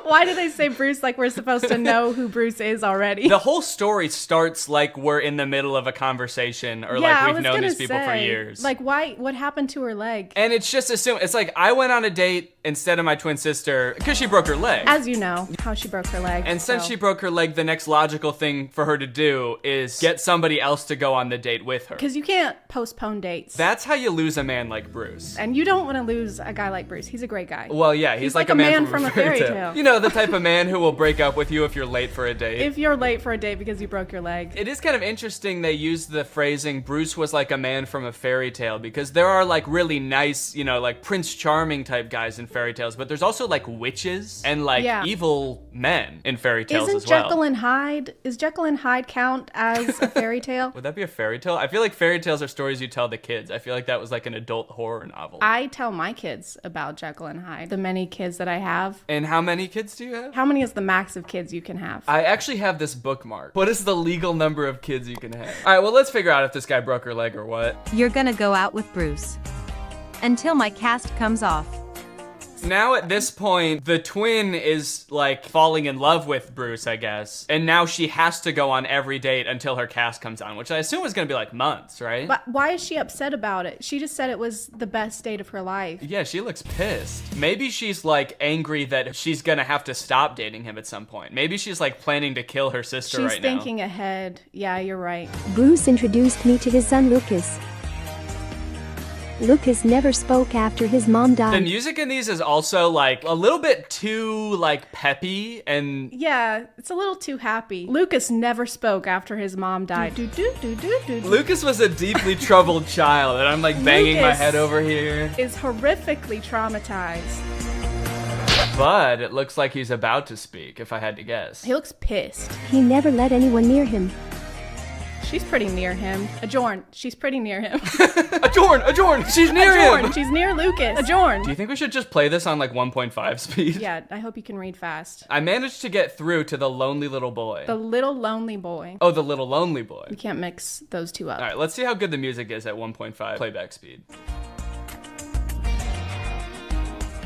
Why do they say Bruce like we're supposed to know who Bruce is already? The whole story starts like we're in the middle of a conversation, or like we've known these people for years. Like, why? What happened to her leg? And it's just assumed. It's like I went on a date instead of my twin sister because she broke her leg. As you know, how she broke her leg. And since she broke her leg, the next logical thing for her to do is get somebody else to go on the date with her. Because you can't postpone dates. That's how you lose a man like Bruce. And you don't want to lose a guy like Bruce. He's a great guy. Well, yeah, he's like a man from a fairy tale. You know, the type of man who will break up with you if you're late for a date. If you're late for a date because you broke your leg. It is kind of interesting they use the phrasing, Bruce was like a man from a fairy tale, because there are like really nice, you know, like Prince Charming type guys in fairy tales, but there's also like witches and like evil men in fairy tales as well. Jekyll and Hyde? Is Jekyll and Hyde count as a fairy tale? Would that be a fairy tale? I feel like fairy tales are stories you tell the kids. I feel like that was like an adult horror novel. I tell my kids about Jekyll and Hyde, the many kids that I have. And how many kids do you have? How many is the max of kids you can have? I actually have this bookmark. What is the legal number of kids you can have? All right, well, let's figure out if this guy broke her leg or what. You're gonna go out with Bruce until my cast comes off. Now at this point, the twin is like falling in love with Bruce, I guess. And now she has to go on every date until her cast comes on, which I assume is gonna be like months, right? But why is she upset about it? She just said it was the best date of her life. Yeah, she looks pissed. Maybe she's like angry that she's gonna have to stop dating him at some point. Maybe she's like planning to kill her sister right now. She's thinking ahead. Yeah, you're right. Bruce introduced me to his son Lucas. Lucas never spoke after his mom died. The music in these is also like a little bit too like peppy and yeah, it's a little too happy. Lucas never spoke after his mom died. Lucas was a deeply troubled child, and I'm like banging my head over here. Is horrifically traumatized. But it looks like he's about to speak, if I had to guess. He looks pissed. He never let anyone near him. She's pretty near him. Ajorn, she's pretty near him. Ajorn, she's near him. She's near Lucas. Ajorn. Do you think we should just play this on like 1.5 speed? Yeah, I hope you can read fast. I managed to get through to the lonely little boy. The little lonely boy. Oh, the little lonely boy. You can't mix those two up. All right, let's see how good the music is at 1.5 playback speed.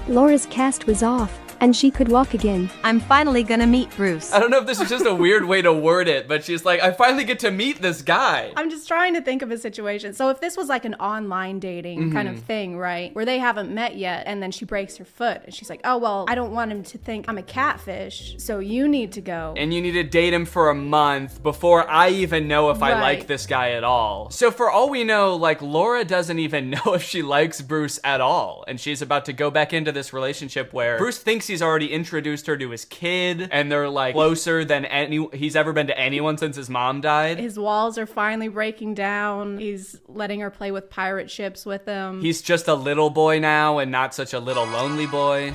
Laura's cast was off, and she could walk again. I'm finally gonna meet Bruce. I don't know if this is just a weird way to word it, but she's like, I finally get to meet this guy. I'm just trying to think of a situation. So if this was like an online dating kind of thing, right? Where they haven't met yet, and then she breaks her foot, and she's like, oh, well, I don't want him to think I'm a catfish, so you need to go. And you need to date him for a month before I even know if I like this guy at all. So for all we know, like, Laura doesn't even know if she likes Bruce at all. And she's about to go back into this relationship where Bruce thinks he's already introduced her to his kid, and they're like closer than he's ever been to anyone since his mom died. His walls are finally breaking down. He's letting her play with pirate ships with him. He's just a little boy now and not such a little lonely boy.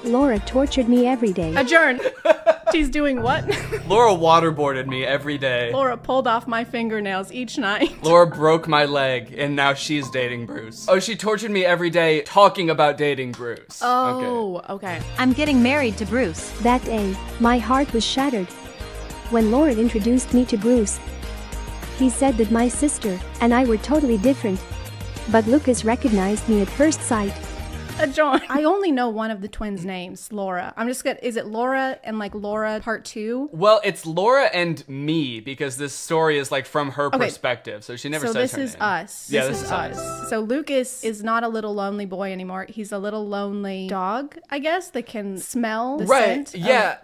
Laura tortured me every day. Adjourn. She's doing what? Laura waterboarded me every day. Laura pulled off my fingernails each night. Laura broke my leg, and now she's dating Bruce. Oh, she tortured me every day talking about dating Bruce. Oh, okay. I'm getting married to Bruce. That day, my heart was shattered. When Laura introduced me to Bruce, he said that my sister and I were totally different. But Lucas recognized me at first sight. John. I only know one of the twins' names, Laura. I'm just gonna, is it Laura and like Laura part 2? Well, it's Laura and me, because this story is like from her perspective, so she never says her name. So this is us. Yeah, this is us. So Lucas is not a little lonely boy anymore. He's a little lonely dog, I guess, that can smell the scent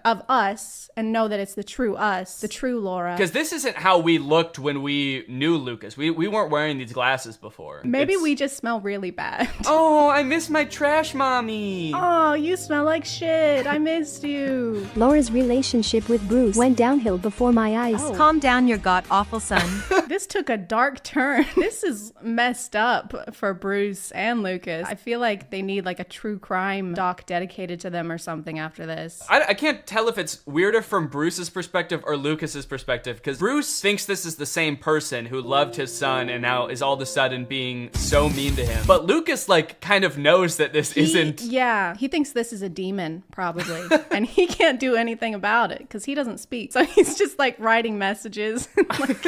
of us and know that it's the true us, the true Laura. Because this isn't how we looked when we knew Lucas. We weren't wearing these glasses before. Maybe we just smell really bad. Oh, I miss my trash mommy. Oh, you smell like shit. I missed you. Laura's relationship with Bruce went downhill before my eyes. Oh. Calm down, your god-awful son. This took a dark turn. This is messed up for Bruce and Lucas. I feel like they need like a true crime doc dedicated to them or something after this. I can't tell if it's weirder from Bruce's perspective or Lucas's perspective, because Bruce thinks this is the same person who loved his son and now is all of a sudden being so mean to him. But Lucas like kind of knows that this isn't. Yeah, he thinks this is a demon probably. And he can't do anything about it because he doesn't speak. So he's just like writing messages like,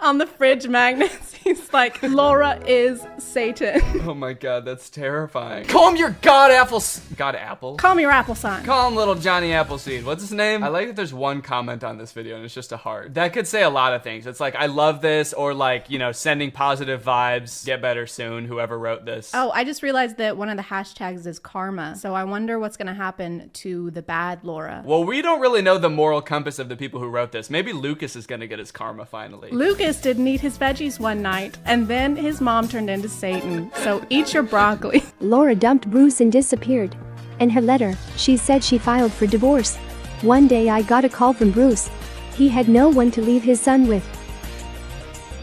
on the fridge magnets. He's like, Laura is Satan. Oh my god, that's terrifying. Call him your god apple. Call me your apple son. Call him little Johnny Appleseed. What's his name? I like that there's one comment on this video and it's just a heart. That could say a lot of things. It's like, I love this, or like, you know, sending positive vibes, get better soon, whoever wrote this. Oh, I just realized that one of the hashtags is karma. So I wonder what's gonna happen to the bad Laura. Well, we don't really know the moral compass of the people who wrote this. Maybe Lucas is gonna get his karma finally. Lucas didn't eat his veggies one night, and then his mom turned into Satan. So eat your broccoli. Laura dumped Bruce and disappeared. In her letter, she said she filed for divorce. One day I got a call from Bruce. He had no one to leave his son with.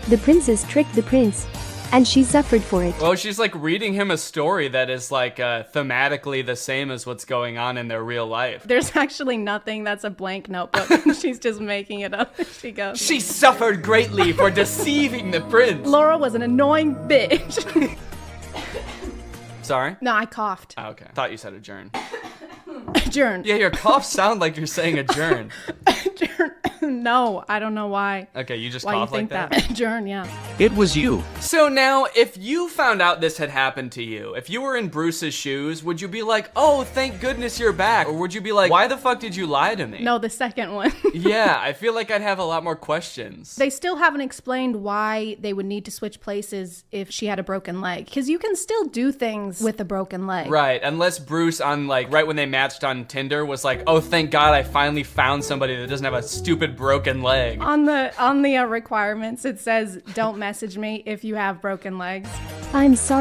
The princess tricked the prince, and she suffered for it. Well, she's like reading him a story that is like thematically the same as what's going on in their real life. There's actually nothing. That's a blank notebook. She's just making it up as she goes. She suffered greatly for deceiving the prince. Laura was an annoying bitch. Sorry? No, I coughed. Oh, okay. Thought you said adjourn. Adjourn. Yeah, your coughs sound like you're saying adjourn. Adjourn. No, I don't know why. Okay, you just Why you cough like think that? Jern, yeah. It was you. So now, if you found out this had happened to you, if you were in Bruce's shoes, would you be like, oh, thank goodness you're back? Or would you be like, why the fuck did you lie to me? No, the second one. Yeah, I feel like I'd have a lot more questions. They still haven't explained why they would need to switch places if she had a broken leg. Because you can still do things with a broken leg. Right, unless Bruce on right when they matched on Tinder was like, oh, thank God I finally found somebody that doesn't have a stupid broken leg. On the requirements, it says, don't message me if you have broken legs. I'm sorry